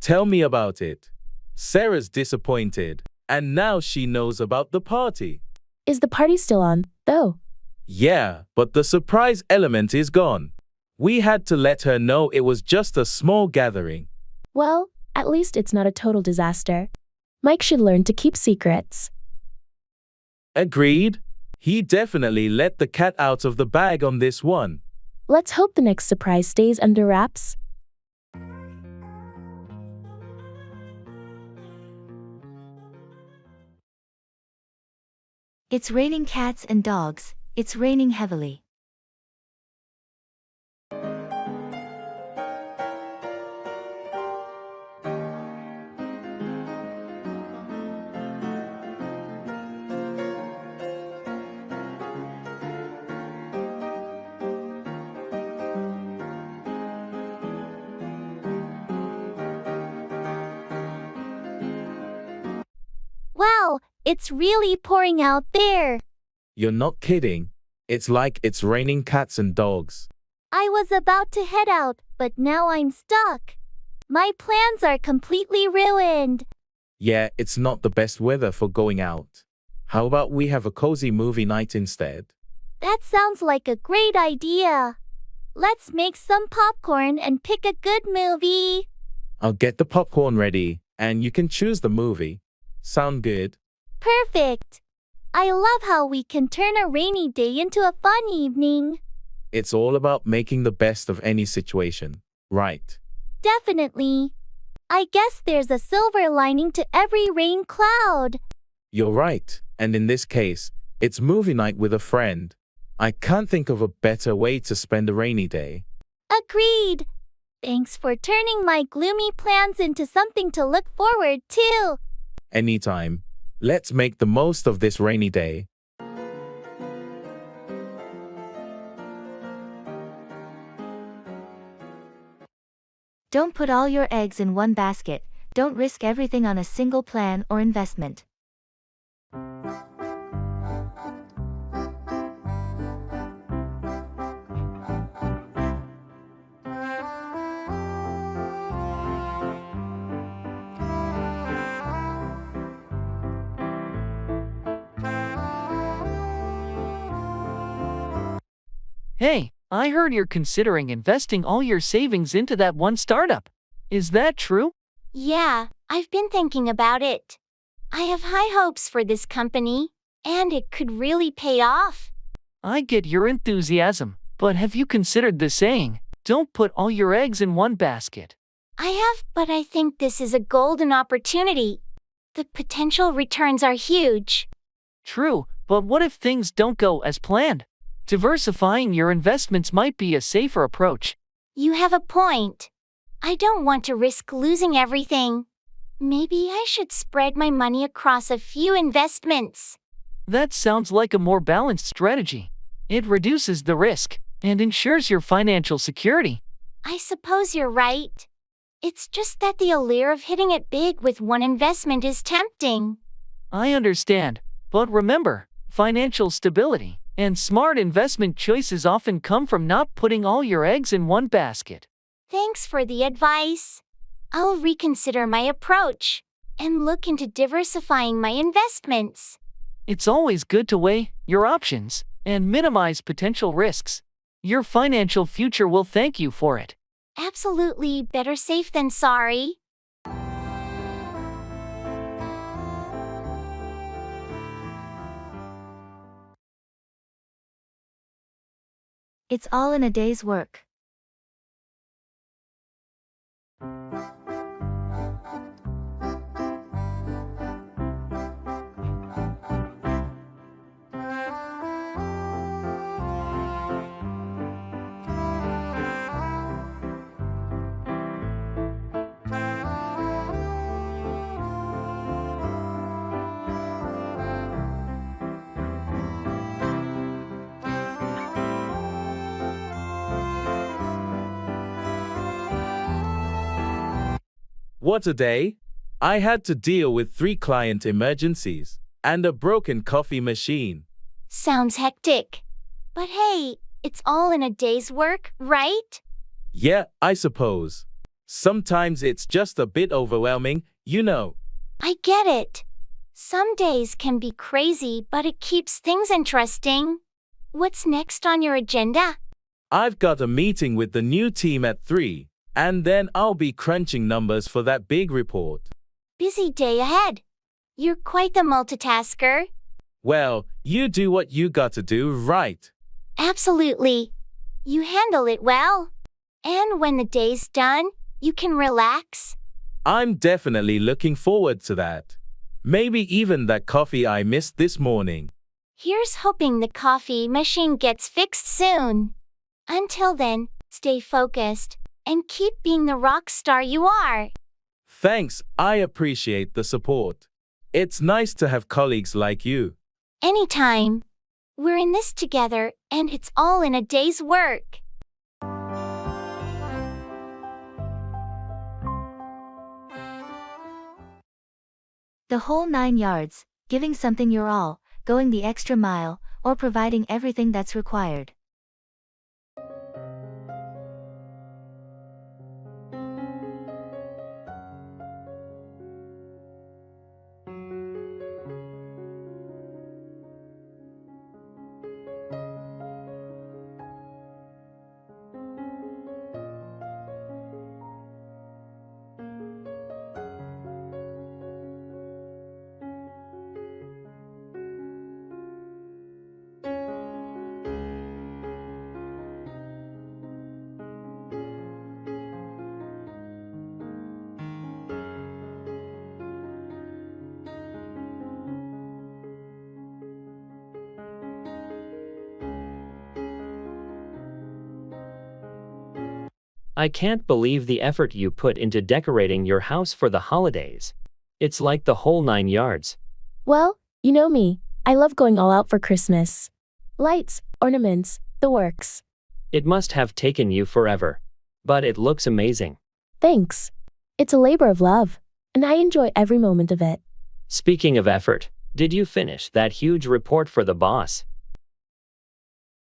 Tell me about it. Sarah's disappointed, and now she knows about the party. Is the party still on, though? Yeah, but the surprise element is gone. We had to let her know it was just a small gathering. Well, at least it's not a total disaster. Mike should learn to keep secrets. Agreed. He definitely let the cat out of the bag on this one. Let's hope the next surprise stays under wraps. It's raining cats and dogs, it's raining heavily. Wow, it's really pouring out there. You're not kidding. It's like it's raining cats and dogs. I was about to head out, but now I'm stuck. My plans are completely ruined. Yeah, it's not the best weather for going out. How about we have a cozy movie night instead? That sounds like a great idea. Let's make some popcorn and pick a good movie. I'll get the popcorn ready, and you can choose the movie. Sound good? Perfect. I love how we can turn a rainy day into a fun evening. It's all about making the best of any situation, right? Definitely. I guess there's a silver lining to every rain cloud. You're right, and in this case, it's movie night with a friend. I can't think of a better way to spend a rainy day. Agreed. Thanks for turning my gloomy plans into something to look forward to. Anytime. Let's make the most of this rainy day. Don't put all your eggs in one basket, don't risk everything on a single plan or investment. Hey, I heard you're considering investing all your savings into that one startup. Is that true? Yeah, I've been thinking about it. I have high hopes for this company, and it could really pay off. I get your enthusiasm, but have you considered the saying, don't put all your eggs in one basket? I have, but I think this is a golden opportunity. The potential returns are huge. True, but what if things don't go as planned? Diversifying your investments might be a safer approach. You have a point. I don't want to risk losing everything. Maybe I should spread my money across a few investments. That sounds like a more balanced strategy. It reduces the risk and ensures your financial security. I suppose you're right. It's just that the allure of hitting it big with one investment is tempting. I understand, but remember, financial stability And smart investment choices often come from not putting all your eggs in one basket. Thanks for the advice. I'll reconsider my approach and look into diversifying my investments. It's always good to weigh your options and minimize potential risks. Your financial future will thank you for it. Absolutely, better safe than sorry. It's all in a day's work. What a day! I had to deal with 3 client emergencies and a broken coffee machine. Sounds hectic. But hey, it's all in a day's work, right? Yeah, I suppose. Sometimes it's just a bit overwhelming, you know. I get it. Some days can be crazy, but it keeps things interesting. What's next on your agenda? I've got a meeting with the new team at 3, and then I'll be crunching numbers for that big report. Busy day ahead. You're quite the multitasker. Well, you do what you gotta do, right? Absolutely. You handle it well. And when the day's done, you can relax. I'm definitely looking forward to that. Maybe even that coffee I missed this morning. Here's hoping the coffee machine gets fixed soon. Until then, stay focused and keep being the rock star you are. Thanks, I appreciate the support. It's nice to have colleagues like you. Anytime. We're in this together, and it's all in a day's work. The whole 9 yards, giving something your all, going the extra mile, or providing everything that's required. I can't believe the effort you put into decorating your house for the holidays. It's like the whole 9 yards. Well, you know me. I love going all out for Christmas. Lights, ornaments, the works. It must have taken you forever. But it looks amazing. Thanks. It's a labor of love, and I enjoy every moment of it. Speaking of effort, did you finish that huge report for the boss?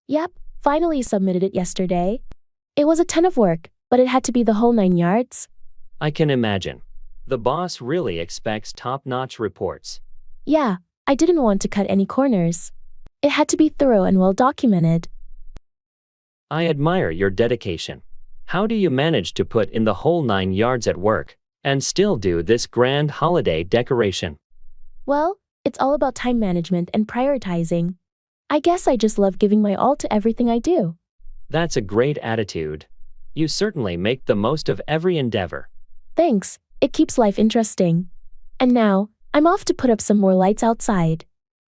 Yep, finally submitted it yesterday. It was a ton of work, but it had to be the whole 9 yards. I can imagine. The boss really expects top-notch reports. Yeah, I didn't want to cut any corners. It had to be thorough and well documented. I admire your dedication. How do you manage to put in the whole 9 yards at work and still do this grand holiday decoration? Well, it's all about time management and prioritizing. I guess I just love giving my all to everything I do. That's a great attitude. You certainly make the most of every endeavor. Thanks, it keeps life interesting. And now, I'm off to put up some more lights outside.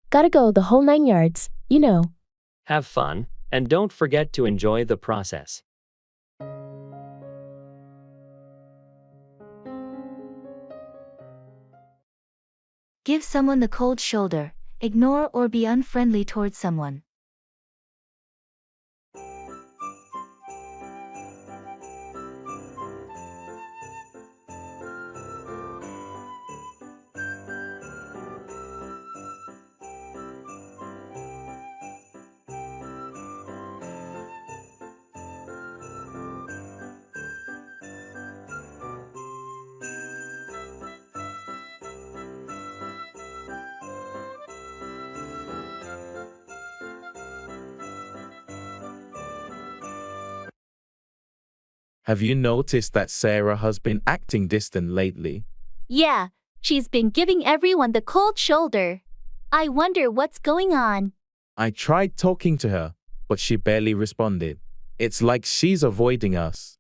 Gotta go the whole 9 yards, you know. Have fun, and don't forget to enjoy the process. Give someone the cold shoulder, ignore or be unfriendly towards someone. Have you noticed that Sarah has been acting distant lately? Yeah, she's been giving everyone the cold shoulder. I wonder what's going on. I tried talking to her, but she barely responded. It's like she's avoiding us.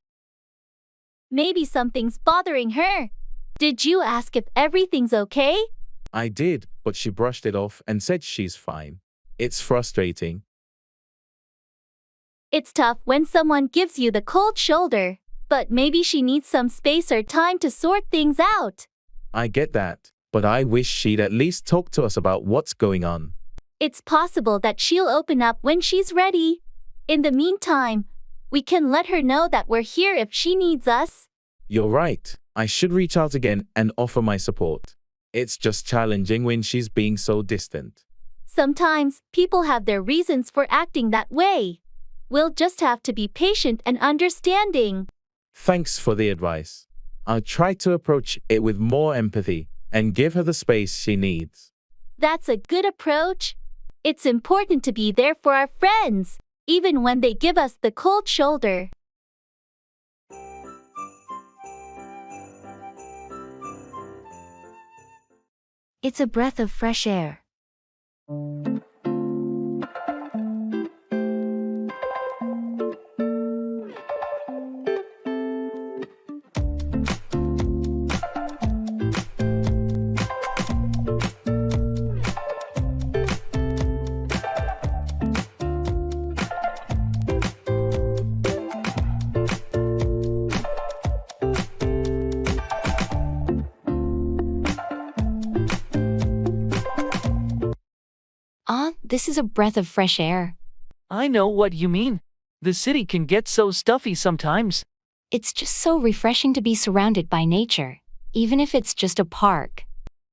Maybe something's bothering her. Did you ask if everything's okay? I did, but she brushed it off and said she's fine. It's frustrating. It's tough when someone gives you the cold shoulder, but maybe she needs some space or time to sort things out. I get that, but I wish she'd at least talk to us about what's going on. It's possible that she'll open up when she's ready. In the meantime, we can let her know that we're here if she needs us. You're right. I should reach out again and offer my support. It's just challenging when she's being so distant. Sometimes people have their reasons for acting that way. We'll just have to be patient and understanding. Thanks for the advice. I'll try to approach it with more empathy and give her the space she needs. That's a good approach. It's important to be there for our friends, even when they give us the cold shoulder. It's a breath of fresh air. This is a breath of fresh air. I know what you mean. The city can get so stuffy sometimes. It's just so refreshing to be surrounded by nature, even if it's just a park.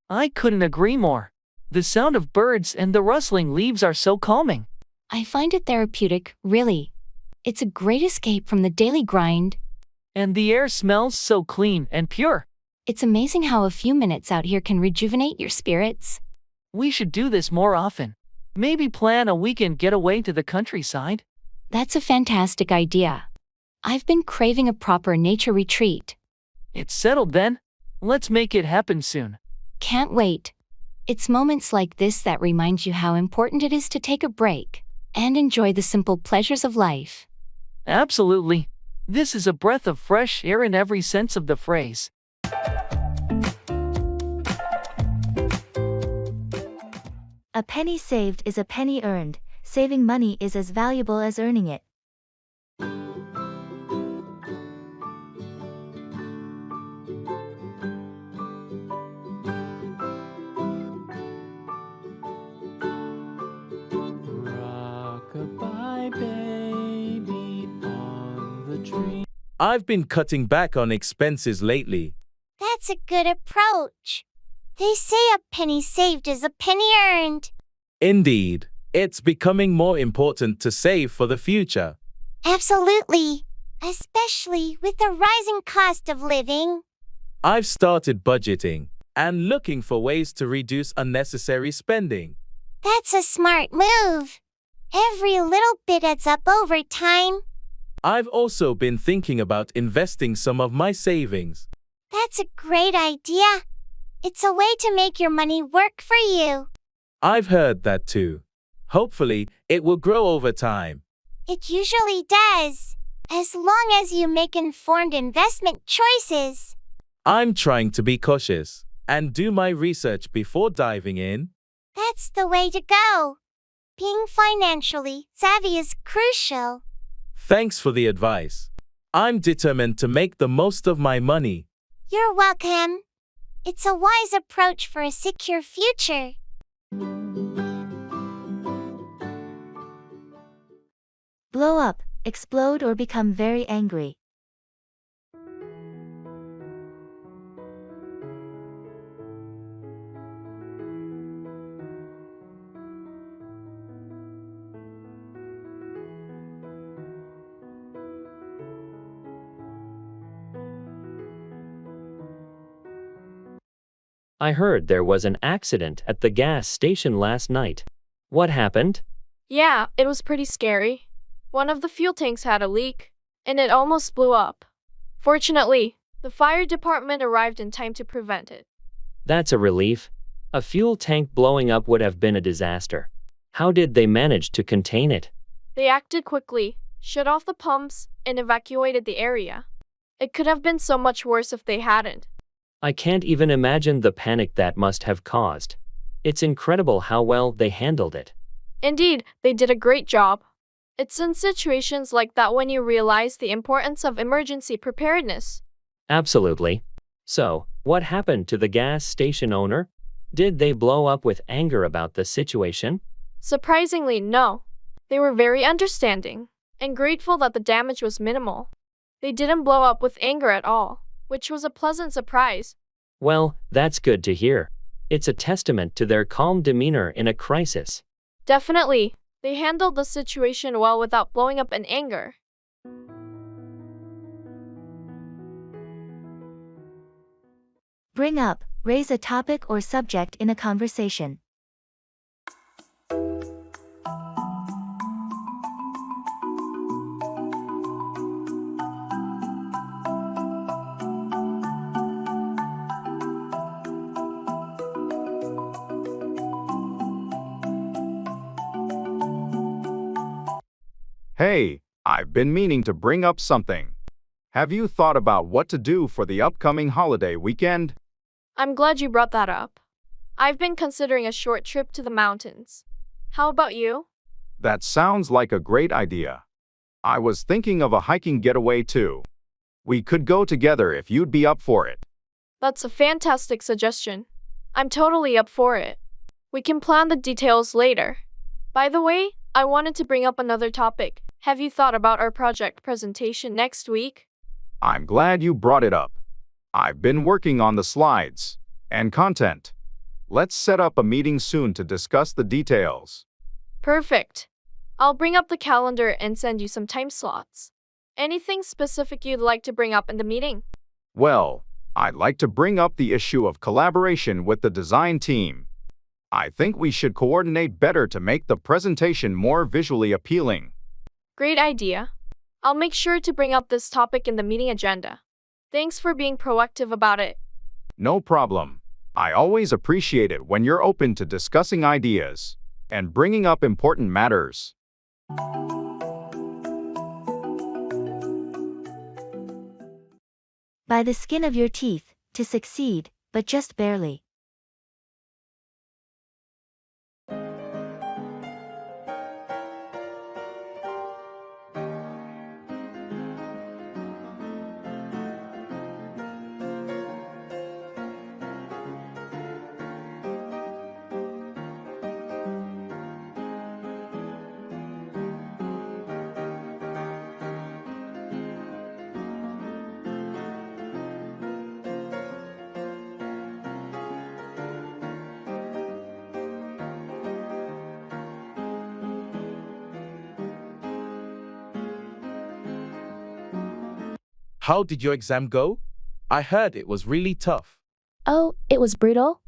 I couldn't agree more. The sound of birds and the rustling leaves are so calming. I find it therapeutic, really. It's a great escape from the daily grind. And the air smells so clean and pure. It's amazing how a few minutes out here can rejuvenate your spirits. We should do this more often. Maybe plan a weekend getaway to the countryside. That's a fantastic idea. I've been craving a proper nature retreat. It's settled then. Let's make it happen soon. Can't wait. It's moments like this that remind you how important it is to take a break and enjoy the simple pleasures of life. Absolutely. This is a breath of fresh air in every sense of the phrase. A penny saved is a penny earned. Saving money is as valuable as earning it. Rock-a-bye baby on the tree. I've been cutting back on expenses lately. That's a good approach. They say a penny saved is a penny earned. Indeed, it's becoming more important to save for the future. Absolutely, especially with the rising cost of living. I've started budgeting and looking for ways to reduce unnecessary spending. That's a smart move. Every little bit adds up over time. I've also been thinking about investing some of my savings. That's a great idea. It's a way to make your money work for you. I've heard that too. Hopefully, it will grow over time. It usually does, as long as you make informed investment choices. I'm trying to be cautious and do my research before diving in. That's the way to go. Being financially savvy is crucial. Thanks for the advice. I'm determined to make the most of my money. You're welcome. It's a wise approach for a secure future. Blow up, explode or become very angry. I heard there was an accident at the gas station last night. What happened? Yeah, it was pretty scary. One of the fuel tanks had a leak, and it almost blew up. Fortunately, the fire department arrived in time to prevent it. That's a relief. A fuel tank blowing up would have been a disaster. How did they manage to contain it? They acted quickly, shut off the pumps, and evacuated the area. It could have been so much worse if they hadn't. I can't even imagine the panic that must have caused. It's incredible how well they handled it. Indeed, they did a great job. It's in situations like that when you realize the importance of emergency preparedness. Absolutely. So, what happened to the gas station owner? Did they blow up with anger about the situation? Surprisingly, no. They were very understanding and grateful that the damage was minimal. They didn't blow up with anger at all, which was a pleasant surprise. Well, that's good to hear. It's a testament to their calm demeanor in a crisis. Definitely, they handled the situation well without blowing up in anger. Bring up, raise a topic or subject in a conversation. Hey, I've been meaning to bring up something. Have you thought about what to do for the upcoming holiday weekend? I'm glad you brought that up. I've been considering a short trip to the mountains. How about you? That sounds like a great idea. I was thinking of a hiking getaway too. We could go together if you'd be up for it. That's a fantastic suggestion. I'm totally up for it. We can plan the details later. By the way, I wanted to bring up another topic. Have you thought about our project presentation next week? I'm glad you brought it up. I've been working on the slides and content. Let's set up a meeting soon to discuss the details. Perfect. I'll bring up the calendar and send you some time slots. Anything specific you'd like to bring up in the meeting? Well, I'd like to bring up the issue of collaboration with the design team. I think we should coordinate better to make the presentation more visually appealing. Great idea. I'll make sure to bring up this topic in the meeting agenda. Thanks for being proactive about it. No problem. I always appreciate it when you're open to discussing ideas and bringing up important matters. By the skin of your teeth, to succeed, but just barely. How did your exam go? I heard it was really tough. Oh, it was brutal.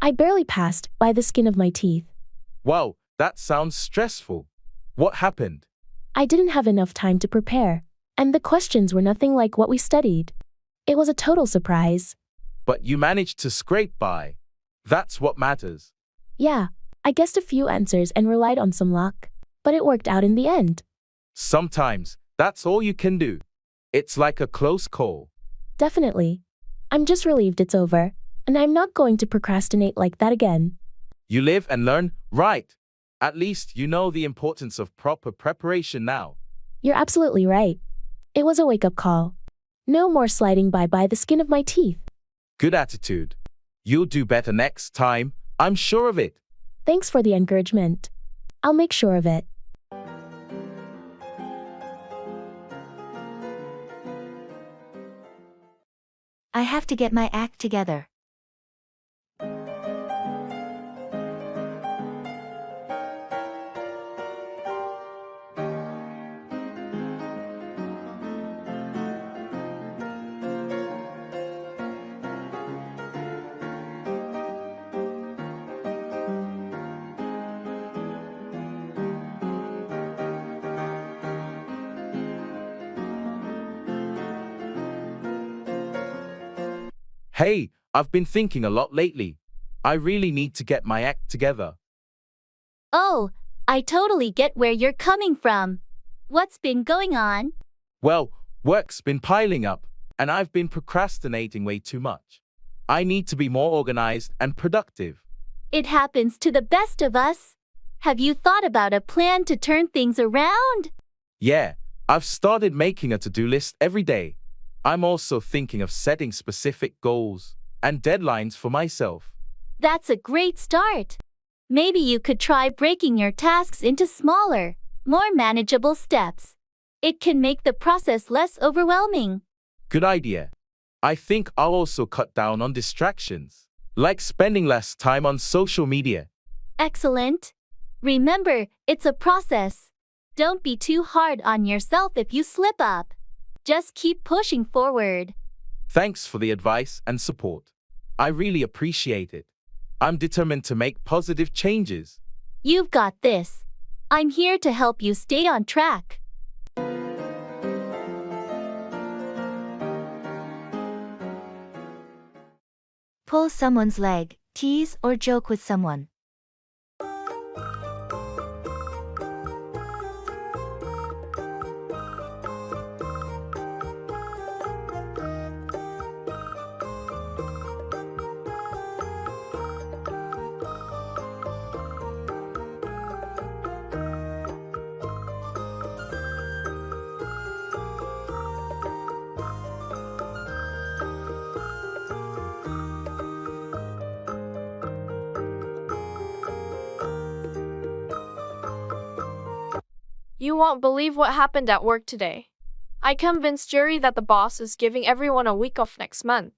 I barely passed by the skin of my teeth. Wow, that sounds stressful. What happened? I didn't have enough time to prepare, and the questions were nothing like what we studied. It was a total surprise. But you managed to scrape by. That's what matters. Yeah, I guessed a few answers and relied on some luck, but it worked out in the end. Sometimes, that's all you can do. It's like a close call. Definitely. I'm just relieved it's over, and I'm not going to procrastinate like that again. You live and learn, right? At least you know the importance of proper preparation now. You're absolutely right. It was a wake-up call. No more sliding by the skin of my teeth. Good attitude. You'll do better next time, I'm sure of it. Thanks for the encouragement. I'll make sure of it. I have to get my act together. Hey, I've been thinking a lot lately. I really need to get my act together. Oh, I totally get where you're coming from. What's been going on? Well, work's been piling up, and I've been procrastinating way too much. I need to be more organized and productive. It happens to the best of us. Have you thought about a plan to turn things around? Yeah, I've started making a to-do list every day. I'm also thinking of setting specific goals and deadlines for myself. That's a great start. Maybe you could try breaking your tasks into smaller, more manageable steps. It can make the process less overwhelming. Good idea. I think I'll also cut down on distractions, like spending less time on social media. Excellent. Remember, it's a process. Don't be too hard on yourself if you slip up. Just keep pushing forward. Thanks for the advice and support. I really appreciate it. I'm determined to make positive changes. You've got this. I'm here to help you stay on track. Pull someone's leg, tease or joke with someone. You won't believe what happened at work today. I convinced Jerry that the boss is giving everyone a week off next month.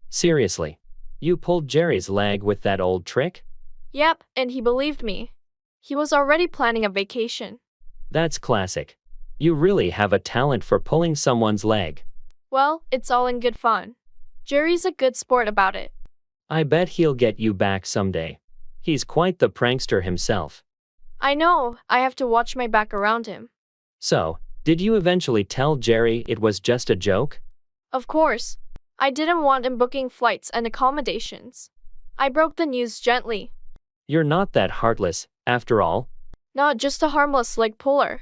Seriously? You pulled Jerry's leg with that old trick? Yep, and he believed me. He was already planning a vacation. That's classic. You really have a talent for pulling someone's leg. Well, it's all in good fun. Jerry's a good sport about it. I bet he'll get you back someday. He's quite the prankster himself. I know, I have to watch my back around him. So, did you eventually tell Jerry it was just a joke? Of course. I didn't want him booking flights and accommodations. I broke the news gently. You're not that heartless, after all. Not just a harmless leg puller.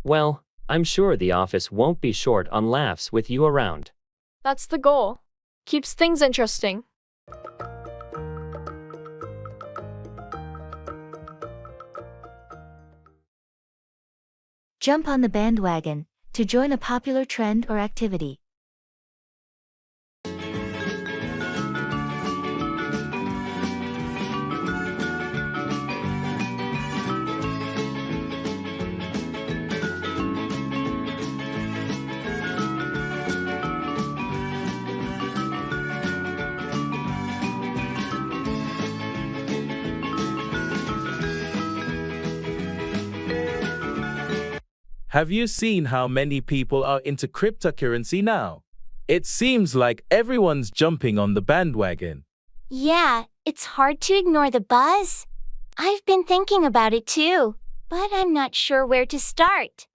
Well, I'm sure the office won't be short on laughs with you around. That's the goal. Keeps things interesting. Jump on the bandwagon to join a popular trend or activity. Have you seen how many people are into cryptocurrency now? It seems like everyone's jumping on the bandwagon. Yeah, it's hard to ignore the buzz. I've been thinking about it too, but I'm not sure where to start.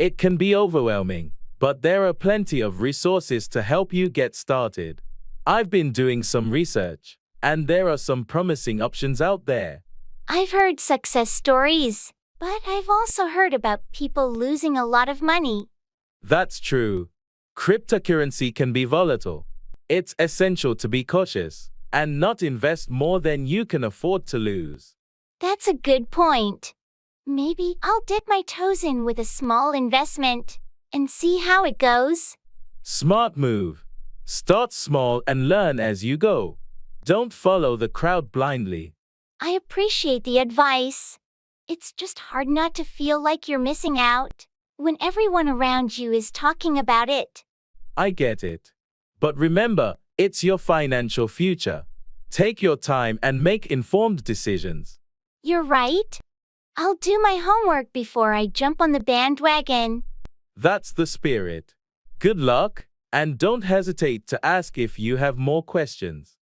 It can be overwhelming, but there are plenty of resources to help you get started. I've been doing some research, and there are some promising options out there. I've heard success stories, but I've also heard about people losing a lot of money. That's true. Cryptocurrency can be volatile. It's essential to be cautious and not invest more than you can afford to lose. That's a good point. Maybe I'll dip my toes in with a small investment and see how it goes. Smart move. Start small and learn as you go. Don't follow the crowd blindly. I appreciate the advice. It's just hard not to feel like you're missing out when everyone around you is talking about it. I get it. But remember, it's your financial future. Take your time and make informed decisions. You're right. I'll do my homework before I jump on the bandwagon. That's the spirit. Good luck, and don't hesitate to ask if you have more questions.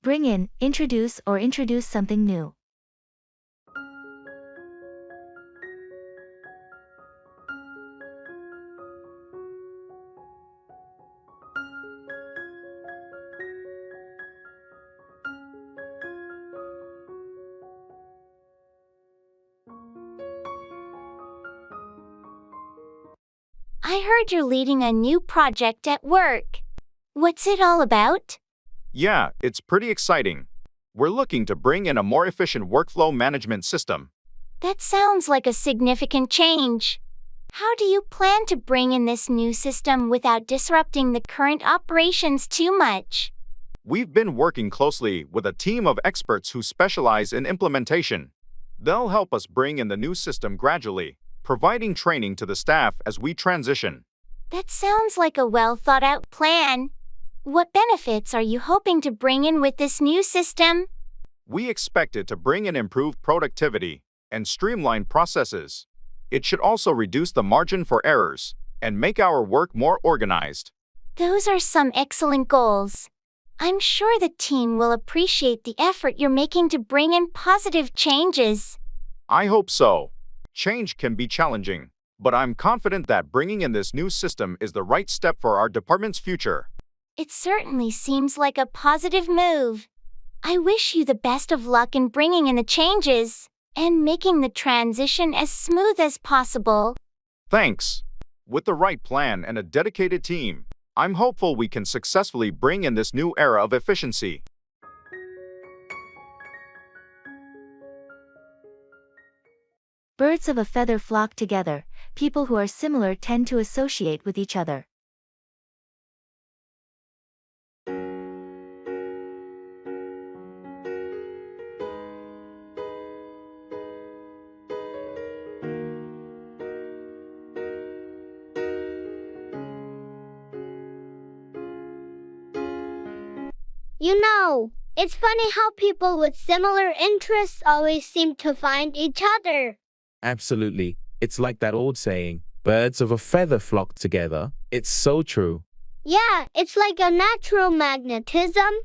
Bring in, introduce or introduce something new. I heard you're leading a new project at work. What's it all about? Yeah, it's pretty exciting. We're looking to bring in a more efficient workflow management system. That sounds like a significant change. How do you plan to bring in this new system without disrupting the current operations too much? We've been working closely with a team of experts who specialize in implementation. They'll help us bring in the new system gradually, providing training to the staff as we transition. That sounds like a well-thought-out plan. What benefits are you hoping to bring in with this new system? We expect it to bring in improved productivity and streamline processes. It should also reduce the margin for errors and make our work more organized. Those are some excellent goals. I'm sure the team will appreciate the effort you're making to bring in positive changes. I hope so. Change can be challenging, but I'm confident that bringing in this new system is the right step for our department's future. It certainly seems like a positive move. I wish you the best of luck in bringing in the changes and making the transition as smooth as possible. Thanks. With the right plan and a dedicated team, I'm hopeful we can successfully bring in this new era of efficiency. Birds of a feather flock together. People who are similar tend to associate with each other. You know, it's funny how people with similar interests always seem to find each other. Absolutely. It's like that old saying, birds of a feather flock together. It's so true. Yeah, it's like a natural magnetism.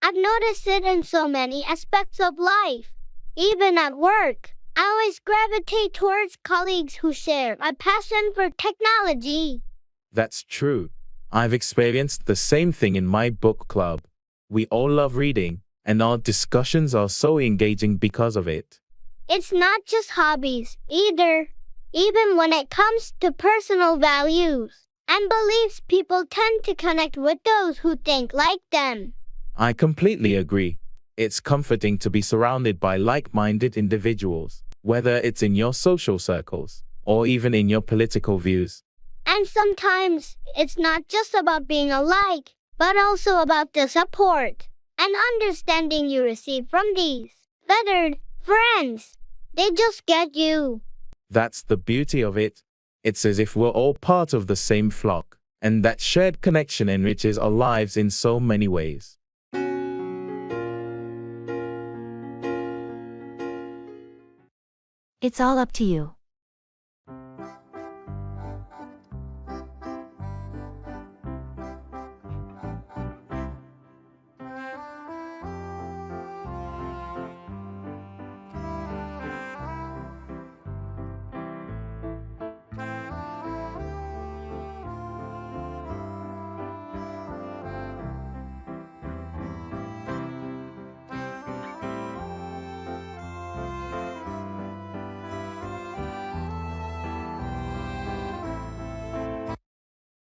I've noticed it in so many aspects of life. Even at work, I always gravitate towards colleagues who share a passion for technology. That's true. I've experienced the same thing in my book club. We all love reading, and our discussions are so engaging because of it. It's not just hobbies, either. Even when it comes to personal values and beliefs, people tend to connect with those who think like them. I completely agree. It's comforting to be surrounded by like-minded individuals, whether it's in your social circles or even in your political views. And sometimes, it's not just about being alike, but also about the support and understanding you receive from these feathered friends. They just get you. That's the beauty of it. It's as if we're all part of the same flock, and that shared connection enriches our lives in so many ways. It's all up to you.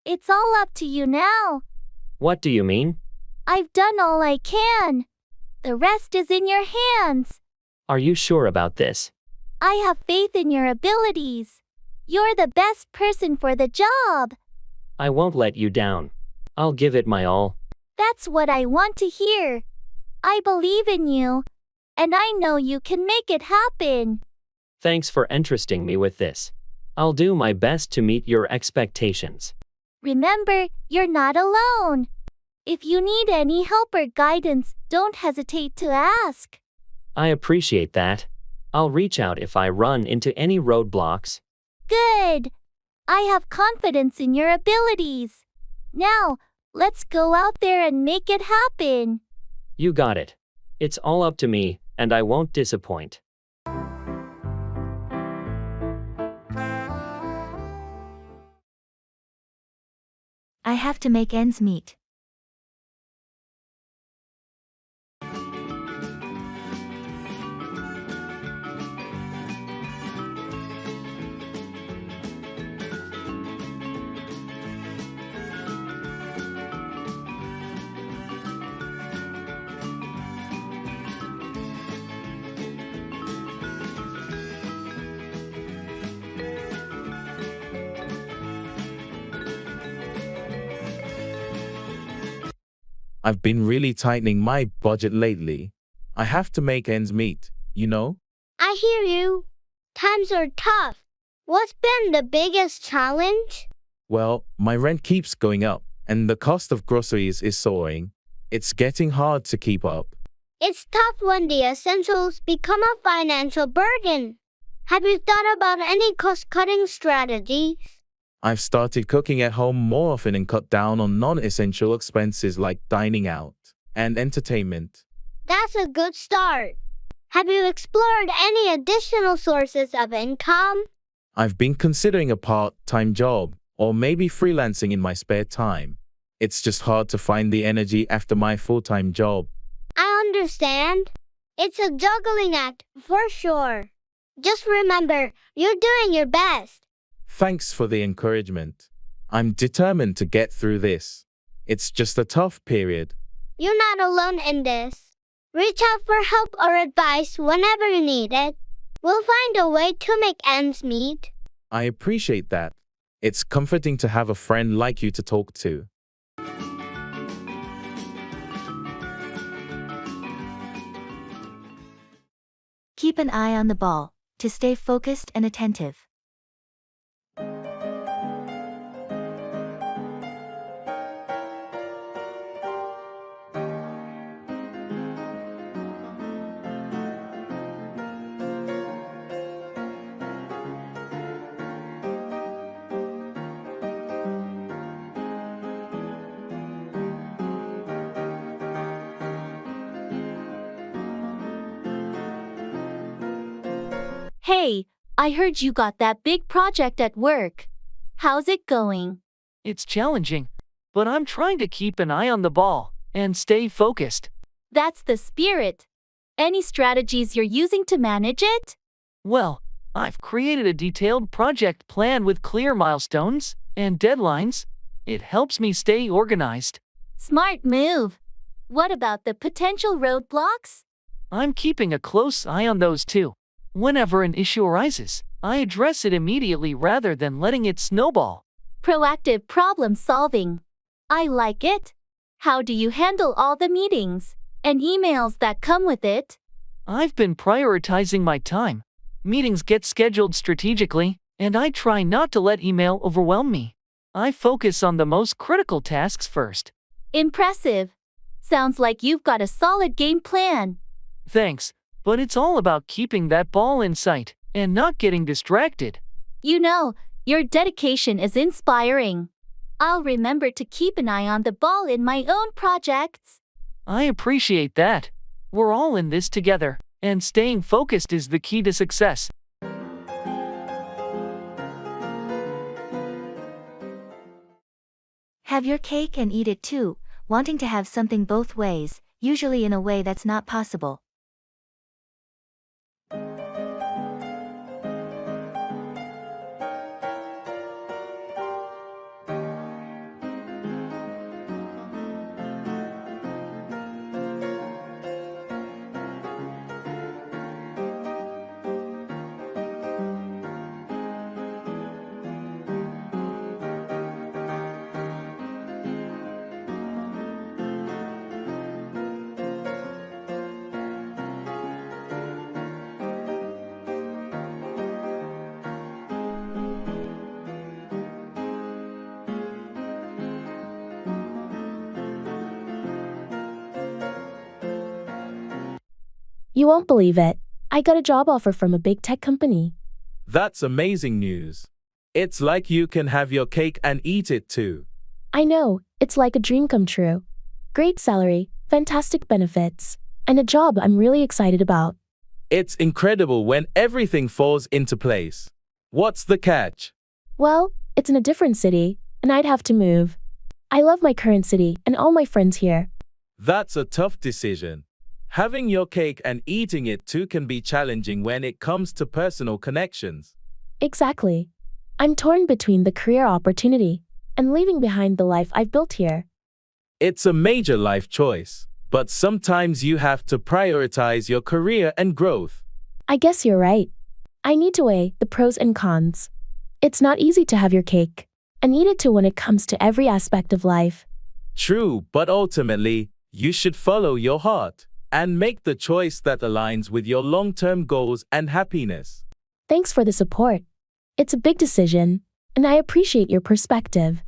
It's all up to you now. What do you mean? I've done all I can. The rest is in your hands. Are you sure about this? I have faith in your abilities. You're the best person for the job. I won't let you down. I'll give it my all. That's what I want to hear. I believe in you, and I know you can make it happen. Thanks for entrusting me with this. I'll do my best to meet your expectations. Remember, you're not alone. If you need any help or guidance, don't hesitate to ask. I appreciate that. I'll reach out if I run into any roadblocks. Good. I have confidence in your abilities. Now, let's go out there and make it happen. You got it. It's all up to me, and I won't disappoint. I have to make ends meet. I've been really tightening my budget lately. I have to make ends meet, you know? I hear you. Times are tough. What's been the biggest challenge? Well, my rent keeps going up, and the cost of groceries is soaring. It's getting hard to keep up. It's tough when the essentials become a financial burden. Have you thought about any cost-cutting strategies? I've started cooking at home more often and cut down on non-essential expenses like dining out and entertainment. That's a good start. Have you explored any additional sources of income? I've been considering a part-time job or maybe freelancing in my spare time. It's just hard to find the energy after my full-time job. I understand. It's a juggling act, for sure. Just remember, you're doing your best. Thanks for the encouragement. I'm determined to get through this. It's just a tough period. You're not alone in this. Reach out for help or advice whenever you need it. We'll find a way to make ends meet. I appreciate that. It's comforting to have a friend like you to talk to. Keep an eye on the ball to stay focused and attentive. Hey, I heard you got that big project at work. How's it going? It's challenging, but I'm trying to keep an eye on the ball and stay focused. That's the spirit. Any strategies you're using to manage it? Well, I've created a detailed project plan with clear milestones and deadlines. It helps me stay organized. Smart move. What about the potential roadblocks? I'm keeping a close eye on those too. Whenever an issue arises, I address it immediately rather than letting it snowball. Proactive problem solving. I like it. How do you handle all the meetings and emails that come with it? I've been prioritizing my time. Meetings get scheduled strategically, and I try not to let email overwhelm me. I focus on the most critical tasks first. Impressive. Sounds like you've got a solid game plan. Thanks, but it's all about keeping that ball in sight and not getting distracted. You know, your dedication is inspiring. I'll remember to keep an eye on the ball in my own projects. I appreciate that. We're all in this together, and staying focused is the key to success. Have your cake and eat it too, wanting to have something both ways, usually in a way that's not possible. You won't believe it. I got a job offer from a big tech company. That's amazing news. It's like you can have your cake and eat it too. I know, it's like a dream come true. Great salary, fantastic benefits, and a job I'm really excited about. It's incredible when everything falls into place. What's the catch? Well, it's in a different city, and I'd have to move. I love my current city and all my friends here. That's a tough decision. Having your cake and eating it too can be challenging when it comes to personal connections. Exactly. I'm torn between the career opportunity and leaving behind the life I've built here. It's a major life choice, but sometimes you have to prioritize your career and growth. I guess you're right. I need to weigh the pros and cons. It's not easy to have your cake and eat it too when it comes to every aspect of life. True, but ultimately, You should follow your heart and make the choice that aligns with your long-term goals and happiness. Thanks for the support. It's a big decision, and I appreciate your perspective.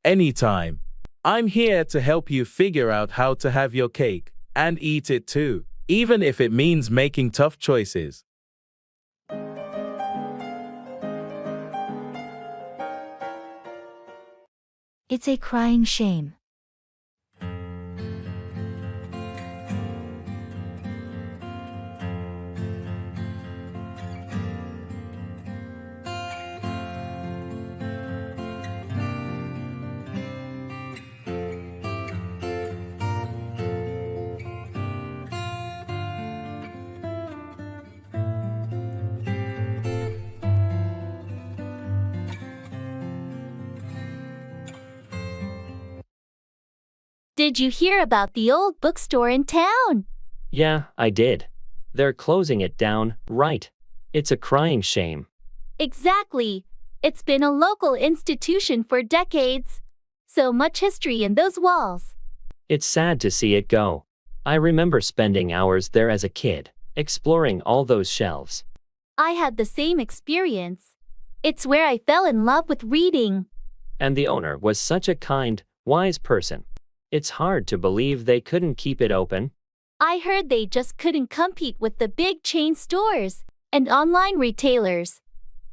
Anytime. I'm here to help you figure out how to have your cake and eat it too, even if it means making tough choices. It's a crying shame. Did you hear about the old bookstore in town? Yeah, I did. They're closing it down, right? It's a crying shame. Exactly. It's been a local institution for decades. So much history in those walls. It's sad to see it go. I remember spending hours there as a kid, exploring all those shelves. I had the same experience. It's where I fell in love with reading. And the owner was such a kind, wise person. It's hard to believe they couldn't keep it open. I heard they just couldn't compete with the big chain stores and online retailers.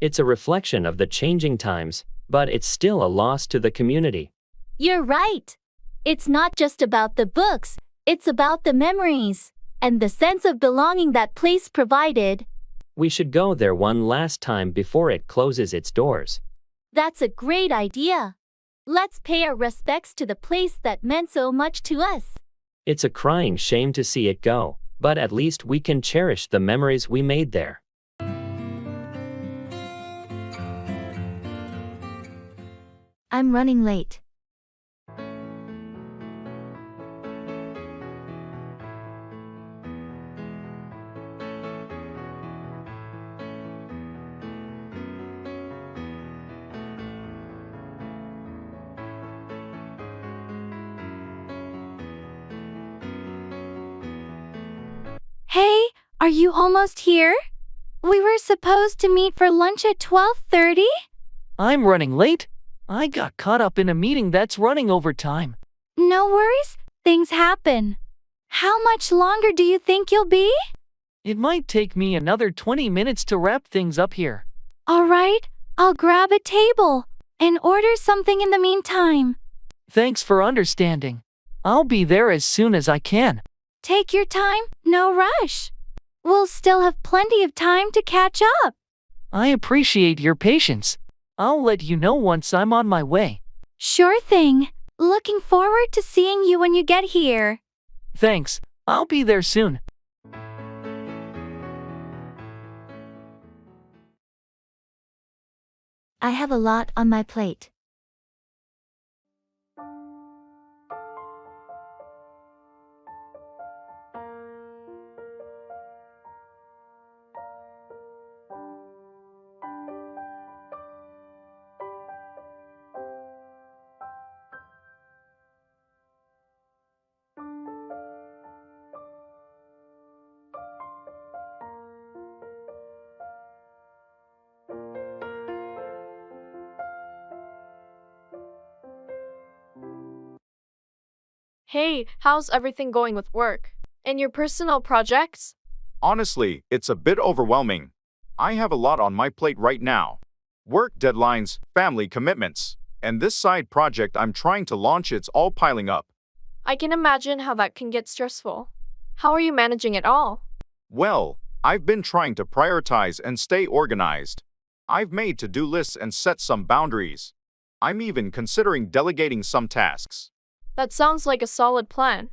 It's a reflection of the changing times, but it's still a loss to the community. You're right. It's not just about the books, it's about the memories and the sense of belonging that place provided. We should go there one last time before it closes its doors. That's a great idea. Let's pay our respects to the place that meant so much to us. It's a crying shame to see it go, but at least we can cherish the memories we made there. I'm running late. Hey, are you almost here? We were supposed to meet for lunch at 12:30? I'm running late. I got caught up in a meeting that's running over time. No worries, things happen. How much longer do you think you'll be? It might take me another 20 minutes to wrap things up here. All right, I'll grab a table and order something in the meantime. Thanks for understanding. I'll be there as soon as I can. Take your time, no rush. We'll still have plenty of time to catch up. I appreciate your patience. I'll let you know once I'm on my way. Sure thing. Looking forward to seeing you when you get here. Thanks. I'll be there soon. I have a lot on my plate. Hey, how's everything going with work? And your personal projects? Honestly, it's a bit overwhelming. I have a lot on my plate right now. Work deadlines, family commitments, and this side project I'm trying to launch, it's all piling up. I can imagine how that can get stressful. How are you managing it all? Well, I've been trying to prioritize and stay organized. I've made to-do lists and set some boundaries. I'm even considering delegating some tasks. That sounds like a solid plan.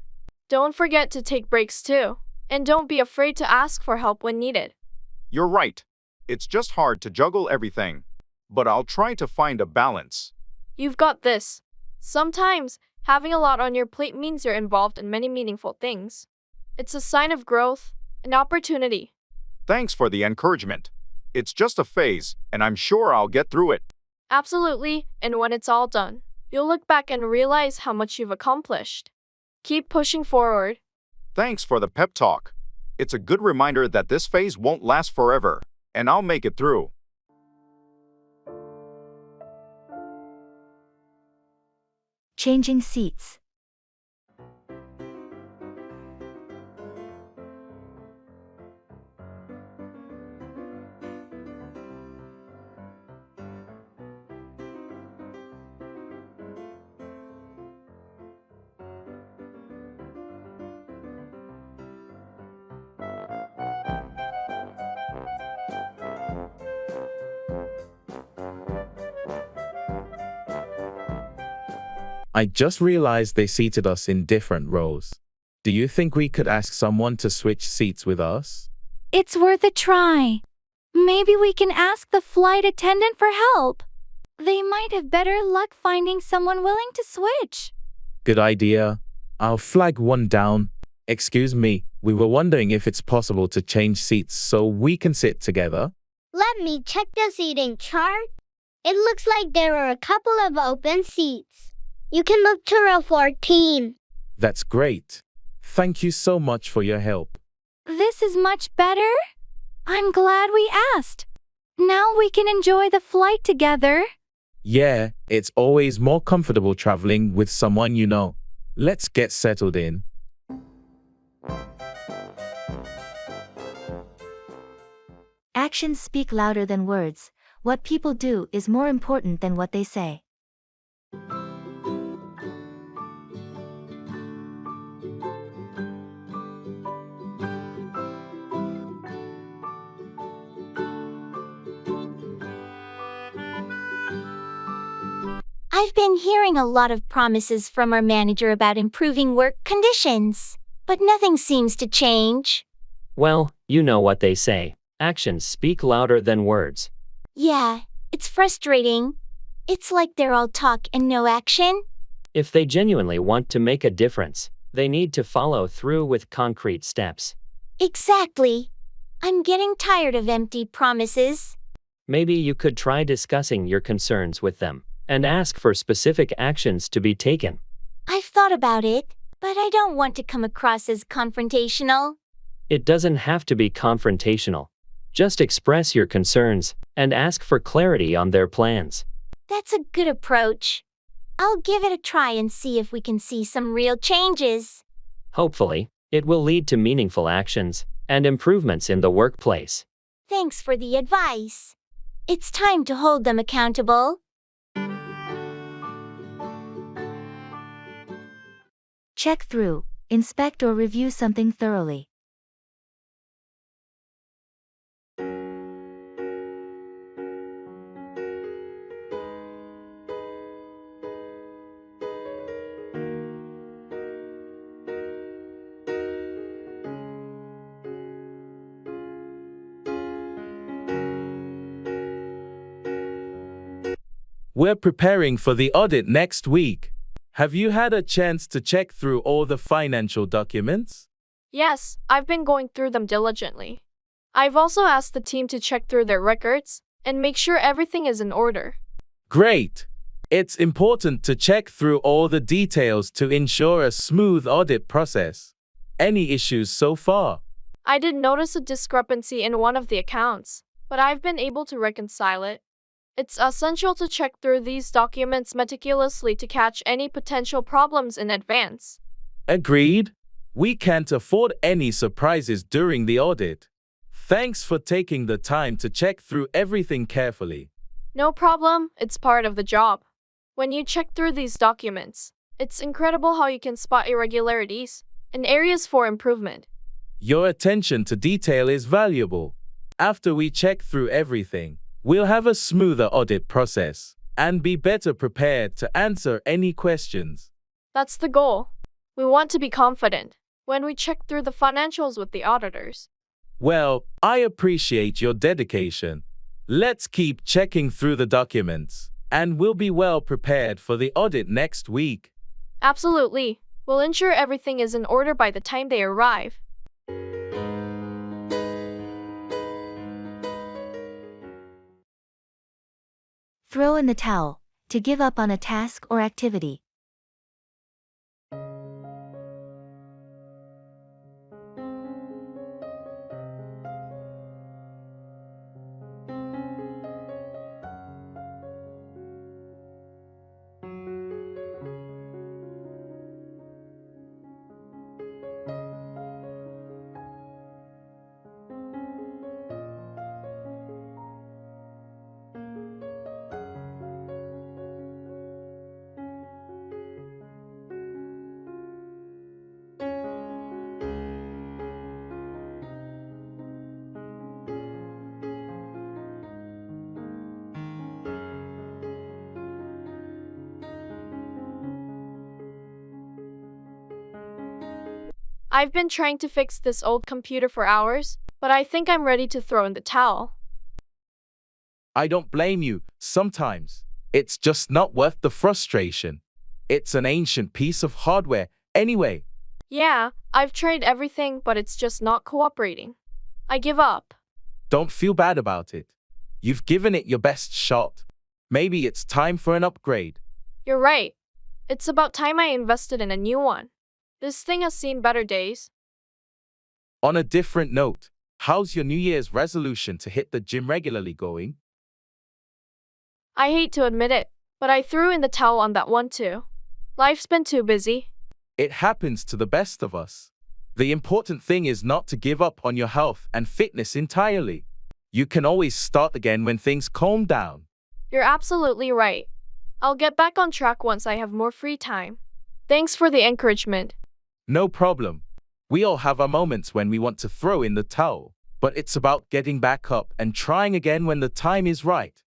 Don't forget to take breaks too. And don't be afraid to ask for help when needed. You're right. It's just hard to juggle everything. But I'll try to find a balance. You've got this. Sometimes, having a lot on your plate means you're involved in many meaningful things. It's a sign of growth and opportunity. Thanks for the encouragement. It's just a phase, and I'm sure I'll get through it. Absolutely, and when it's all done, you'll look back and realize how much you've accomplished. Keep pushing forward. Thanks for the pep talk. It's a good reminder that this phase won't last forever, and I'll make it through. Changing seats. I just realized they seated us in different rows. Do you think we could ask someone to switch seats with us? It's worth a try. Maybe we can ask the flight attendant for help. They might have better luck finding someone willing to switch. Good idea. I'll flag one down. Excuse me, we were wondering if it's possible to change seats so we can sit together. Let me check the seating chart. It looks like there are a couple of open seats. You can move to row 14. That's great. Thank you so much for your help. This is much better. I'm glad we asked. Now we can enjoy the flight together. Yeah, it's always more comfortable traveling with someone you know. Let's get settled in. Actions speak louder than words. What people do is more important than what they say. I've been hearing a lot of promises from our manager about improving work conditions, but nothing seems to change. Well, you know what they say. Actions speak louder than words. Yeah, it's frustrating. It's like they're all talk and no action. If they genuinely want to make a difference, they need to follow through with concrete steps. Exactly. I'm getting tired of empty promises. Maybe you could try discussing your concerns with them and ask for specific actions to be taken. I've thought about it, but I don't want to come across as confrontational. It doesn't have to be confrontational. Just express your concerns and ask for clarity on their plans. That's a good approach. I'll give it a try and see if we can see some real changes. Hopefully, it will lead to meaningful actions and improvements in the workplace. Thanks for the advice. It's time to hold them accountable. Check through, inspect or review something thoroughly. We're preparing for the audit next week. Have you had a chance to check through all the financial documents? Yes, I've been going through them diligently. I've also asked the team to check through their records and make sure everything is in order. Great! It's important to check through all the details to ensure a smooth audit process. Any issues so far? I did notice a discrepancy in one of the accounts, but I've been able to reconcile it. It's essential to check through these documents meticulously to catch any potential problems in advance. Agreed. We can't afford any surprises during the audit. Thanks for taking the time to check through everything carefully. No problem, it's part of the job. When you check through these documents, it's incredible how you can spot irregularities and areas for improvement. Your attention to detail is valuable. After we check through everything, we'll have a smoother audit process and be better prepared to answer any questions. That's the goal. We want to be confident when we check through the financials with the auditors. Well, I appreciate your dedication. Let's keep checking through the documents, and we'll be well prepared for the audit next week. Absolutely. We'll ensure everything is in order by the time they arrive. Throw in the towel, to give up on a task or activity. I've been trying to fix this old computer for hours, but I think I'm ready to throw in the towel. I don't blame you. Sometimes it's just not worth the frustration. It's an ancient piece of hardware anyway. Yeah, I've tried everything, but it's just not cooperating. I give up. Don't feel bad about it. You've given it your best shot. Maybe it's time for an upgrade. You're right. It's about time I invested in a new one. This thing has seen better days. On a different note, how's your New Year's resolution to hit the gym regularly going? I hate to admit it, but I threw in the towel on that one too. Life's been too busy. It happens to the best of us. The important thing is not to give up on your health and fitness entirely. You can always start again when things calm down. You're absolutely right. I'll get back on track once I have more free time. Thanks for the encouragement. No problem. We all have our moments when we want to throw in the towel, but it's about getting back up and trying again when the time is right.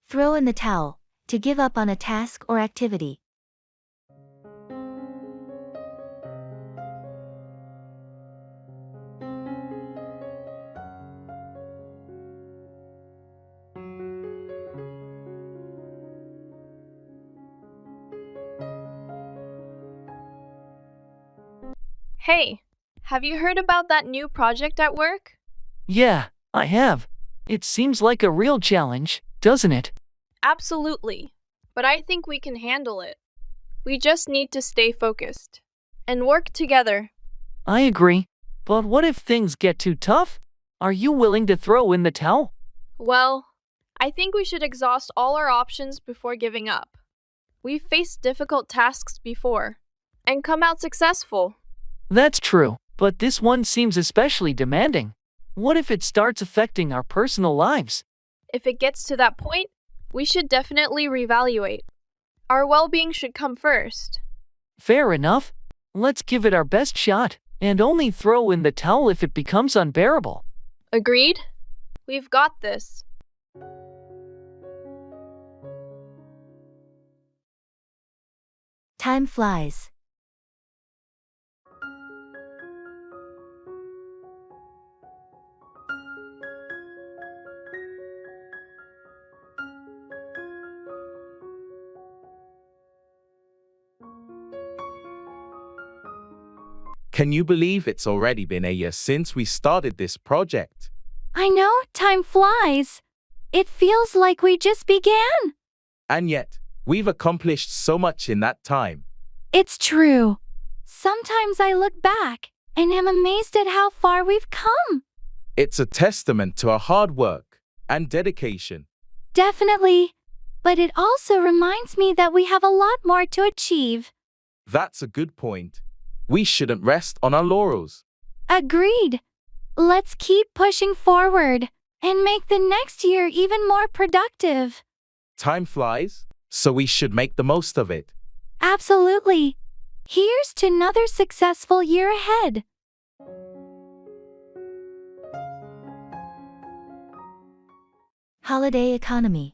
Throw in the towel, to give up on a task or activity. Hey, have you heard about that new project at work? Yeah, I have. It seems like a real challenge, doesn't it? Absolutely. But I think we can handle it. We just need to stay focused and work together. I agree. But what if things get too tough? Are you willing to throw in the towel? Well, I think we should exhaust all our options before giving up. We've faced difficult tasks before and come out successful. That's true, but this one seems especially demanding. What if it starts affecting our personal lives? If it gets to that point, we should definitely reevaluate. Our well-being should come first. Fair enough. Let's give it our best shot, and only throw in the towel if it becomes unbearable. Agreed? We've got this. Time flies. Can you believe it's already been a year since we started this project? I know, time flies. It feels like we just began. And yet, we've accomplished so much in that time. It's true. Sometimes I look back and am amazed at how far we've come. It's a testament to our hard work and dedication. Definitely. But it also reminds me that we have a lot more to achieve. That's a good point. We shouldn't rest on our laurels. Agreed. Let's keep pushing forward and make the next year even more productive. Time flies, so we should make the most of it. Absolutely. Here's to another successful year ahead. Holiday economy.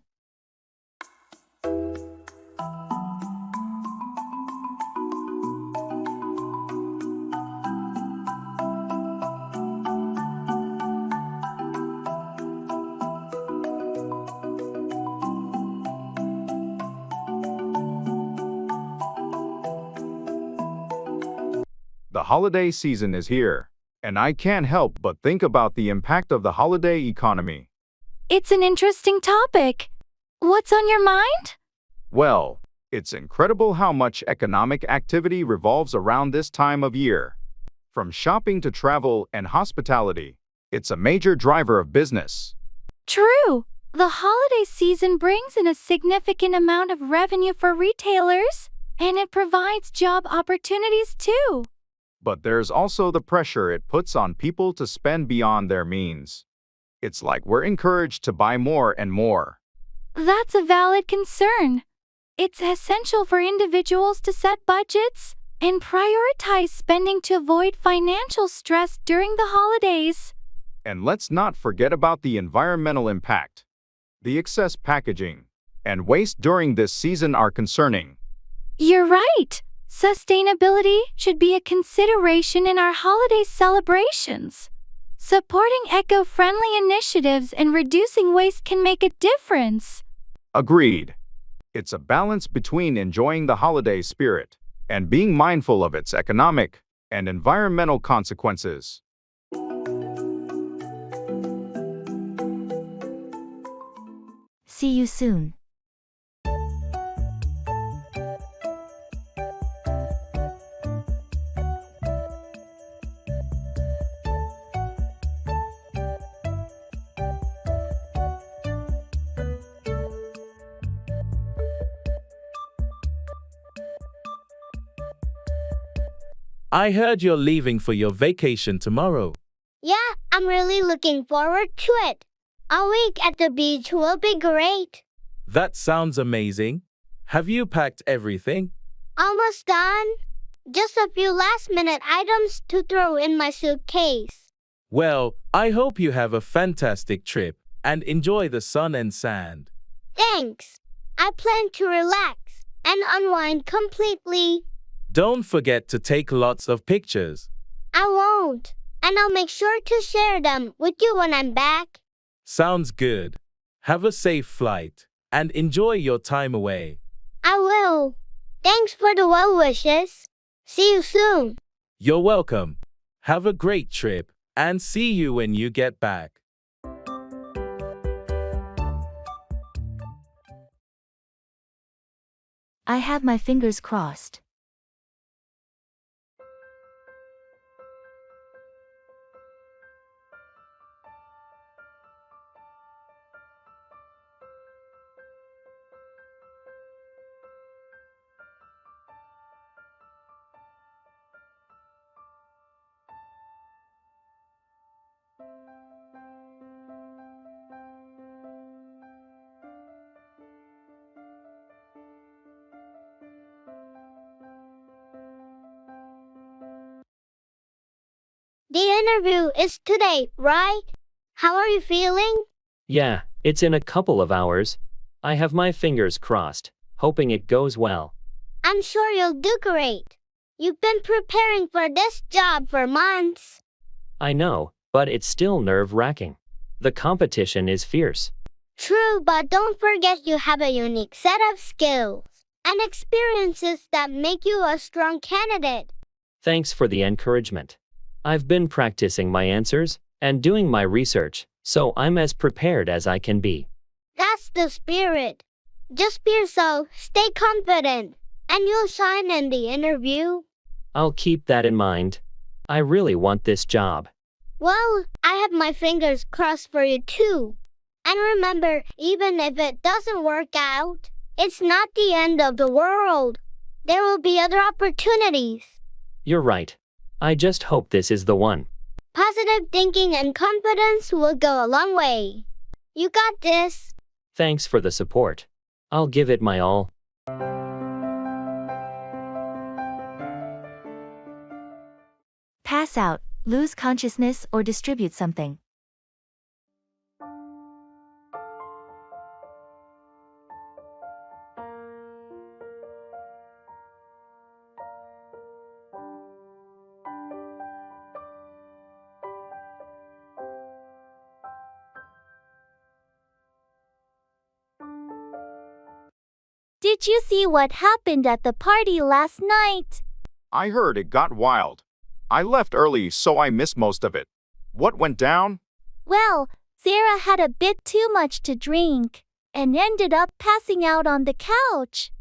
The holiday season is here, and I can't help but think about the impact of the holiday economy. It's an interesting topic. What's on your mind? Well, it's incredible how much economic activity revolves around this time of year. From shopping to travel and hospitality, it's a major driver of business. True. The holiday season brings in a significant amount of revenue for retailers, and it provides job opportunities too. But there's also the pressure it puts on people to spend beyond their means. It's like we're encouraged to buy more and more. That's a valid concern. It's essential for individuals to set budgets and prioritize spending to avoid financial stress during the holidays. And let's not forget about the environmental impact. The excess packaging, and waste during this season are concerning. You're right. Sustainability should be a consideration in our holiday celebrations. Supporting eco-friendly initiatives and reducing waste can make a difference. Agreed. It's a balance between enjoying the holiday spirit and being mindful of its economic and environmental consequences. See you soon. I heard you're leaving for your vacation tomorrow. Yeah, I'm really looking forward to it. A week at the beach will be great. That sounds amazing. Have you packed everything? Almost done. Just a few last-minute items to throw in my suitcase. Well, I hope you have a fantastic trip and enjoy the sun and sand. Thanks. I plan to relax and unwind completely. Don't forget to take lots of pictures. I won't, and I'll make sure to share them with you when I'm back. Sounds good. Have a safe flight and enjoy your time away. I will. Thanks for the well wishes. See you soon. You're welcome. Have a great trip and see you when you get back. I have my fingers crossed. The interview is today, right? How are you feeling? Yeah, it's in a couple of hours. I have my fingers crossed, hoping it goes well. I'm sure you'll do great. You've been preparing for this job for months. I know, but it's still nerve-wracking. The competition is fierce. True, but don't forget you have a unique set of skills and experiences that make you a strong candidate. Thanks for the encouragement. I've been practicing my answers and doing my research, so I'm as prepared as I can be. That's the spirit. Just be yourself, stay confident, and you'll shine in the interview. I'll keep that in mind. I really want this job. Well, I have my fingers crossed for you too. And remember, even if it doesn't work out, it's not the end of the world. There will be other opportunities. You're right. I just hope this is the one. Positive thinking and confidence will go a long way. You got this. Thanks for the support. I'll give it my all. Pass out, lose consciousness, or distribute something. Did you see what happened at the party last night? I heard it got wild. I left early, so I missed most of it. What went down? Well, Sarah had a bit too much to drink and ended up passing out on the couch.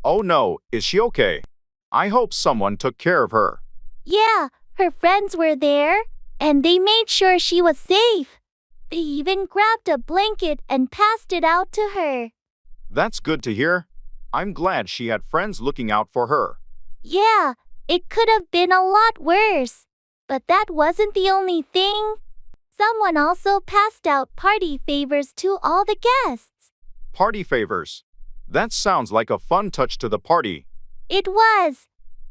Oh no, is she okay? I hope someone took care of her. Yeah, her friends were there, and they made sure she was safe. They even grabbed a blanket and passed it out to her. That's good to hear. I'm glad she had friends looking out for her. Yeah, it could have been a lot worse. But that wasn't the only thing. Someone also passed out party favors to all the guests. Party favors. That sounds like a fun touch to the party. It was.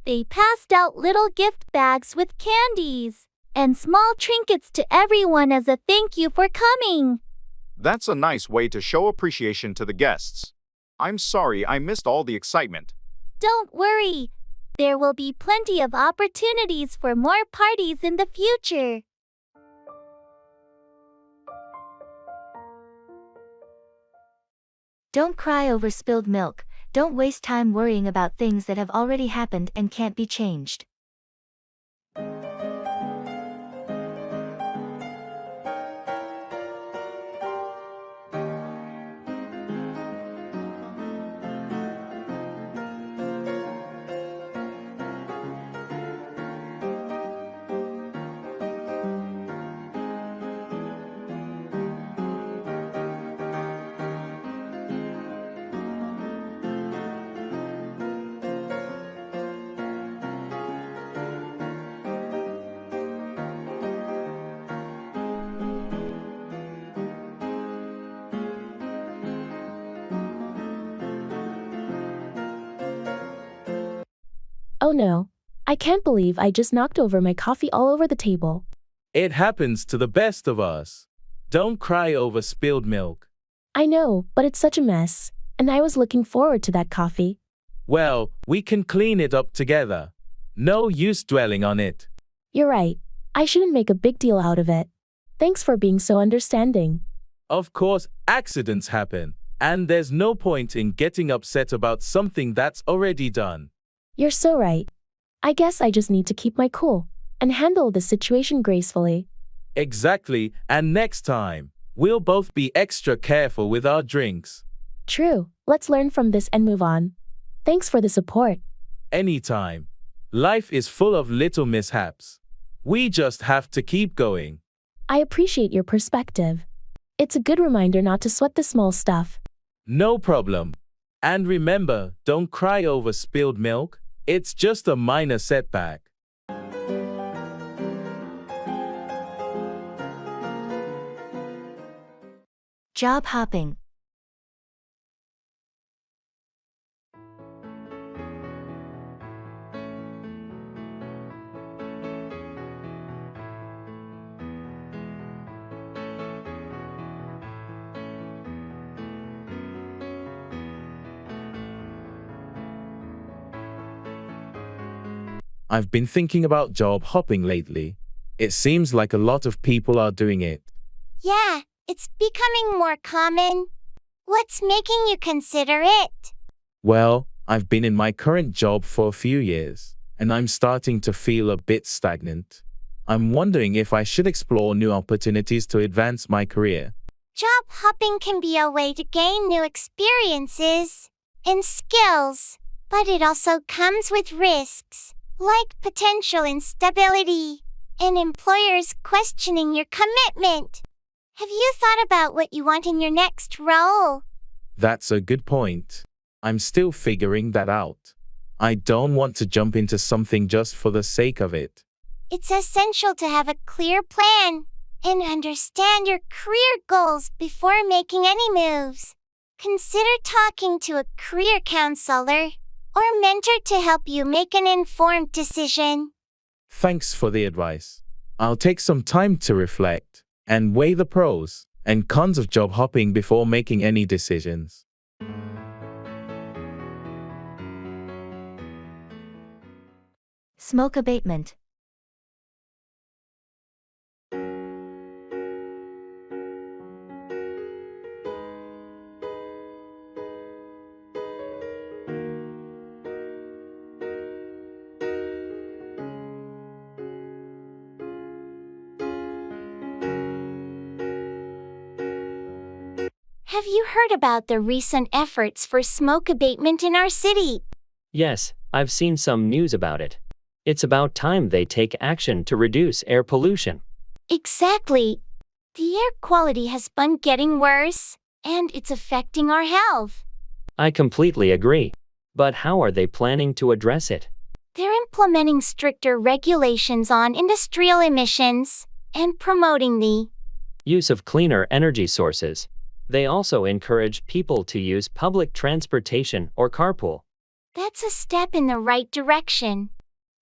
They passed out little gift bags with candies and small trinkets to everyone as a thank you for coming. That's a nice way to show appreciation to the guests. I'm sorry I missed all the excitement. Don't worry. There will be plenty of opportunities for more parties in the future. Don't cry over spilled milk. Don't waste time worrying about things that have already happened and can't be changed. Oh no. I can't believe I just knocked over my coffee all over the table. It happens to the best of us. Don't cry over spilled milk. I know, but it's such a mess, and I was looking forward to that coffee. Well, we can clean it up together. No use dwelling on it. You're right. I shouldn't make a big deal out of it. Thanks for being so understanding. Of course, accidents happen, and there's no point in getting upset about something that's already done. You're so right. I guess I just need to keep my cool and handle the situation gracefully. Exactly, and next time, we'll both be extra careful with our drinks. True. Let's learn from this and move on. Thanks for the support. Anytime. Life is full of little mishaps. We just have to keep going. I appreciate your perspective. It's a good reminder not to sweat the small stuff. No problem. And remember, don't cry over spilled milk. It's just a minor setback. Job hopping. I've been thinking about job hopping lately. It seems like a lot of people are doing it. Yeah, it's becoming more common. What's making you consider it? Well, I've been in my current job for a few years, and I'm starting to feel a bit stagnant. I'm wondering if I should explore new opportunities to advance my career. Job hopping can be a way to gain new experiences and skills, but it also comes with risks, like potential instability and employers questioning your commitment. Have you thought about what you want in your next role? That's a good point. I'm still figuring that out. I don't want to jump into something just for the sake of it. It's essential to have a clear plan and understand your career goals before making any moves. Consider talking to a career counselor or mentor to help you make an informed decision. Thanks for the advice. I'll take some time to reflect and weigh the pros and cons of job hopping before making any decisions. Smoke abatement. Have you heard about the recent efforts for smoke abatement in our city? Yes, I've seen some news about it. It's about time they take action to reduce air pollution. Exactly. The air quality has been getting worse, and it's affecting our health. I completely agree. But how are they planning to address it? They're implementing stricter regulations on industrial emissions and promoting the use of cleaner energy sources. They also encourage people to use public transportation or carpool. That's a step in the right direction.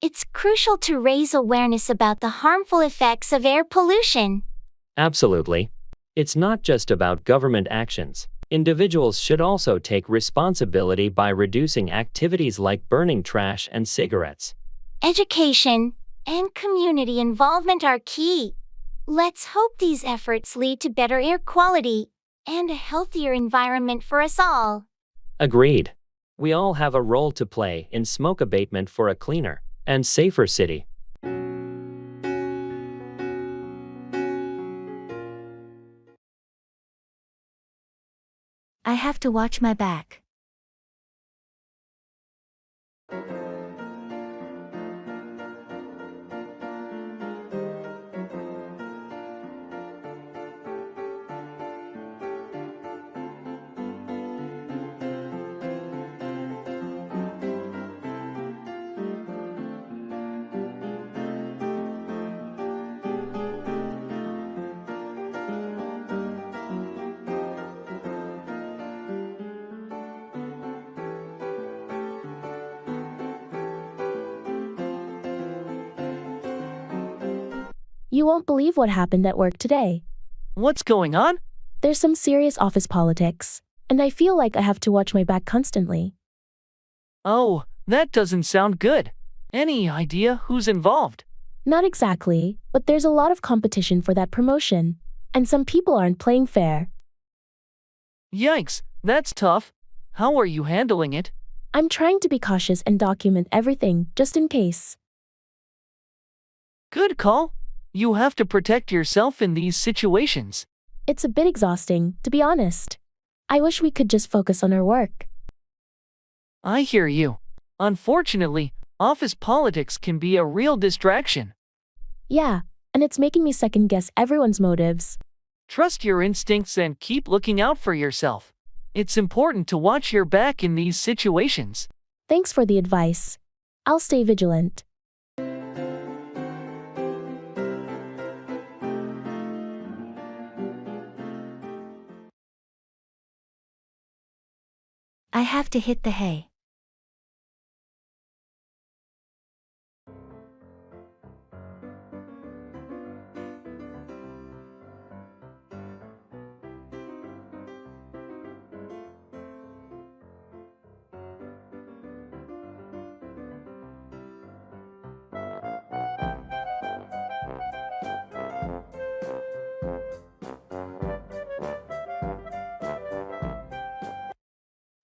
It's crucial to raise awareness about the harmful effects of air pollution. Absolutely. It's not just about government actions. Individuals should also take responsibility by reducing activities like burning trash and cigarettes. Education and community involvement are key. Let's hope these efforts lead to better air quality and a healthier environment for us all. Agreed. We all have a role to play in smoke abatement for a cleaner and safer city. I have to watch my back. You won't believe what happened at work today. What's going on? There's some serious office politics, and I feel like I have to watch my back constantly. Oh, that doesn't sound good. Any idea who's involved? Not exactly, but there's a lot of competition for that promotion, and some people aren't playing fair. Yikes, that's tough. How are you handling it? I'm trying to be cautious and document everything, just in case. Good call. You have to protect yourself in these situations. It's a bit exhausting, to be honest. I wish we could just focus on our work. I hear you. Unfortunately, office politics can be a real distraction. Yeah, and it's making me second-guess everyone's motives. Trust your instincts and keep looking out for yourself. It's important to watch your back in these situations. Thanks for the advice. I'll stay vigilant. I have to hit the hay.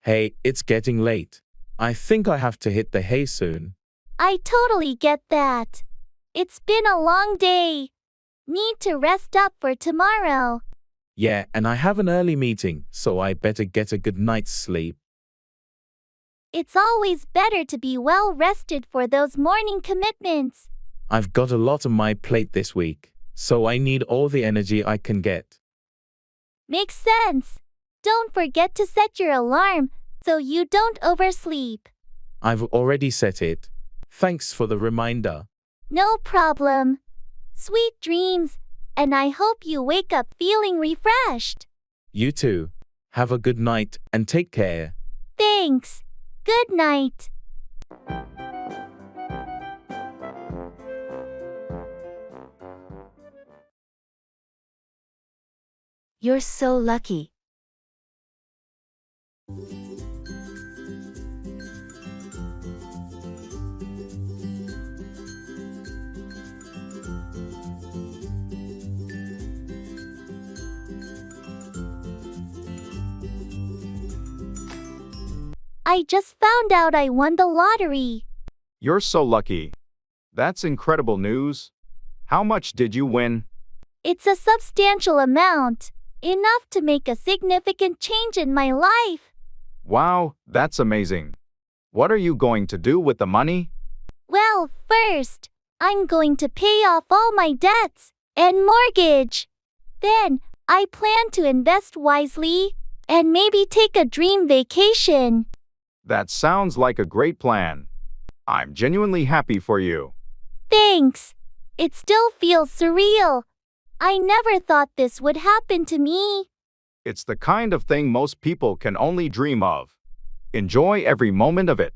Hey, it's getting late. I think I have to hit the hay soon. I totally get that. It's been a long day. Need to rest up for tomorrow. Yeah, and I have an early meeting, so I better get a good night's sleep. It's always better to be well rested for those morning commitments. I've got a lot on my plate this week, so I need all the energy I can get. Makes sense. Don't forget to set your alarm so you don't oversleep. I've already set it. Thanks for the reminder. No problem. Sweet dreams, and I hope you wake up feeling refreshed. You too. Have a good night and take care. Thanks. Good night. You're so lucky. I just found out I won the lottery. You're so lucky. That's incredible news. How much did you win? It's a substantial amount, enough to make a significant change in my life. Wow, that's amazing. What are you going to do with the money? Well, first, I'm going to pay off all my debts and mortgage. Then, I plan to invest wisely and maybe take a dream vacation. That sounds like a great plan. I'm genuinely happy for you. Thanks. It still feels surreal. I never thought this would happen to me. It's the kind of thing most people can only dream of. Enjoy every moment of it.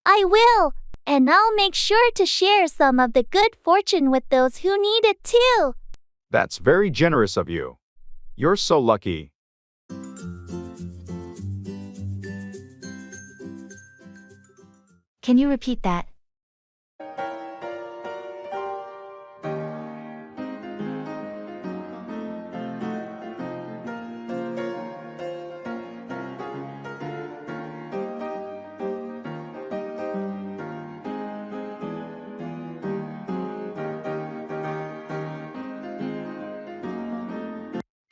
I will, and I'll make sure to share some of the good fortune with those who need it too. That's very generous of you. You're so lucky. Can you repeat that?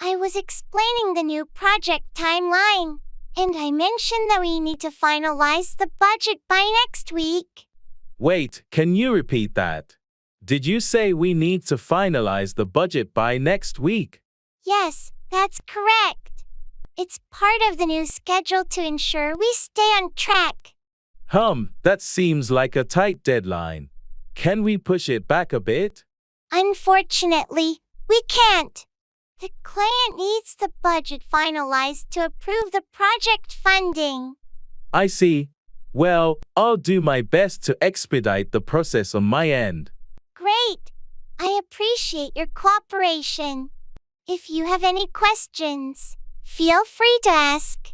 I was explaining the new project timeline, and I mentioned that we need to finalize the budget by next week. Wait, can you repeat that? Did you say we need to finalize the budget by next week? Yes, that's correct. It's part of the new schedule to ensure we stay on track. That seems like a tight deadline. Can we push it back a bit? Unfortunately, we can't. The client needs the budget finalized to approve the project funding. I see. Well, I'll do my best to expedite the process on my end. Great. I appreciate your cooperation. If you have any questions, feel free to ask.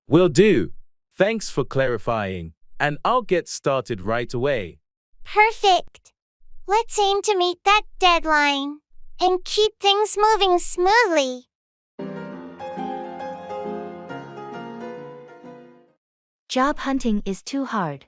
Will do. Thanks for clarifying, and I'll get started right away. Perfect. Let's aim to meet that deadline and keep things moving smoothly. Job hunting is too hard.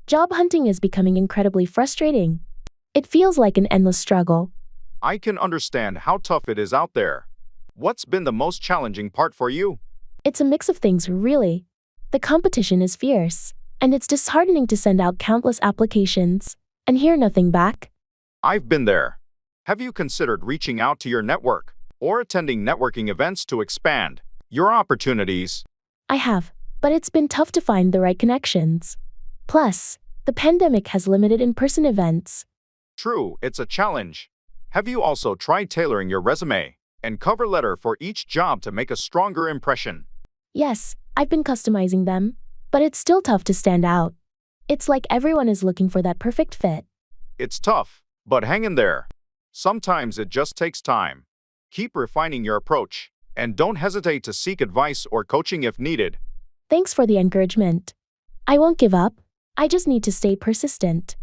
Job hunting is becoming incredibly frustrating. It feels like an endless struggle. I can understand how tough it is out there. What's been the most challenging part for you? It's a mix of things, really. The competition is fierce, and it's disheartening to send out countless applications and hear nothing back. I've been there. Have you considered reaching out to your network or attending networking events to expand your opportunities? I have, but it's been tough to find the right connections. Plus, the pandemic has limited in-person events. True, it's a challenge. Have you also tried tailoring your resume and cover letter for each job to make a stronger impression? Yes, I've been customizing them, but it's still tough to stand out. It's like everyone is looking for that perfect fit. It's tough, but hang in there. Sometimes it just takes time. Keep refining your approach, and don't hesitate to seek advice or coaching if needed. Thanks for the encouragement. I won't give up. I just need to stay persistent.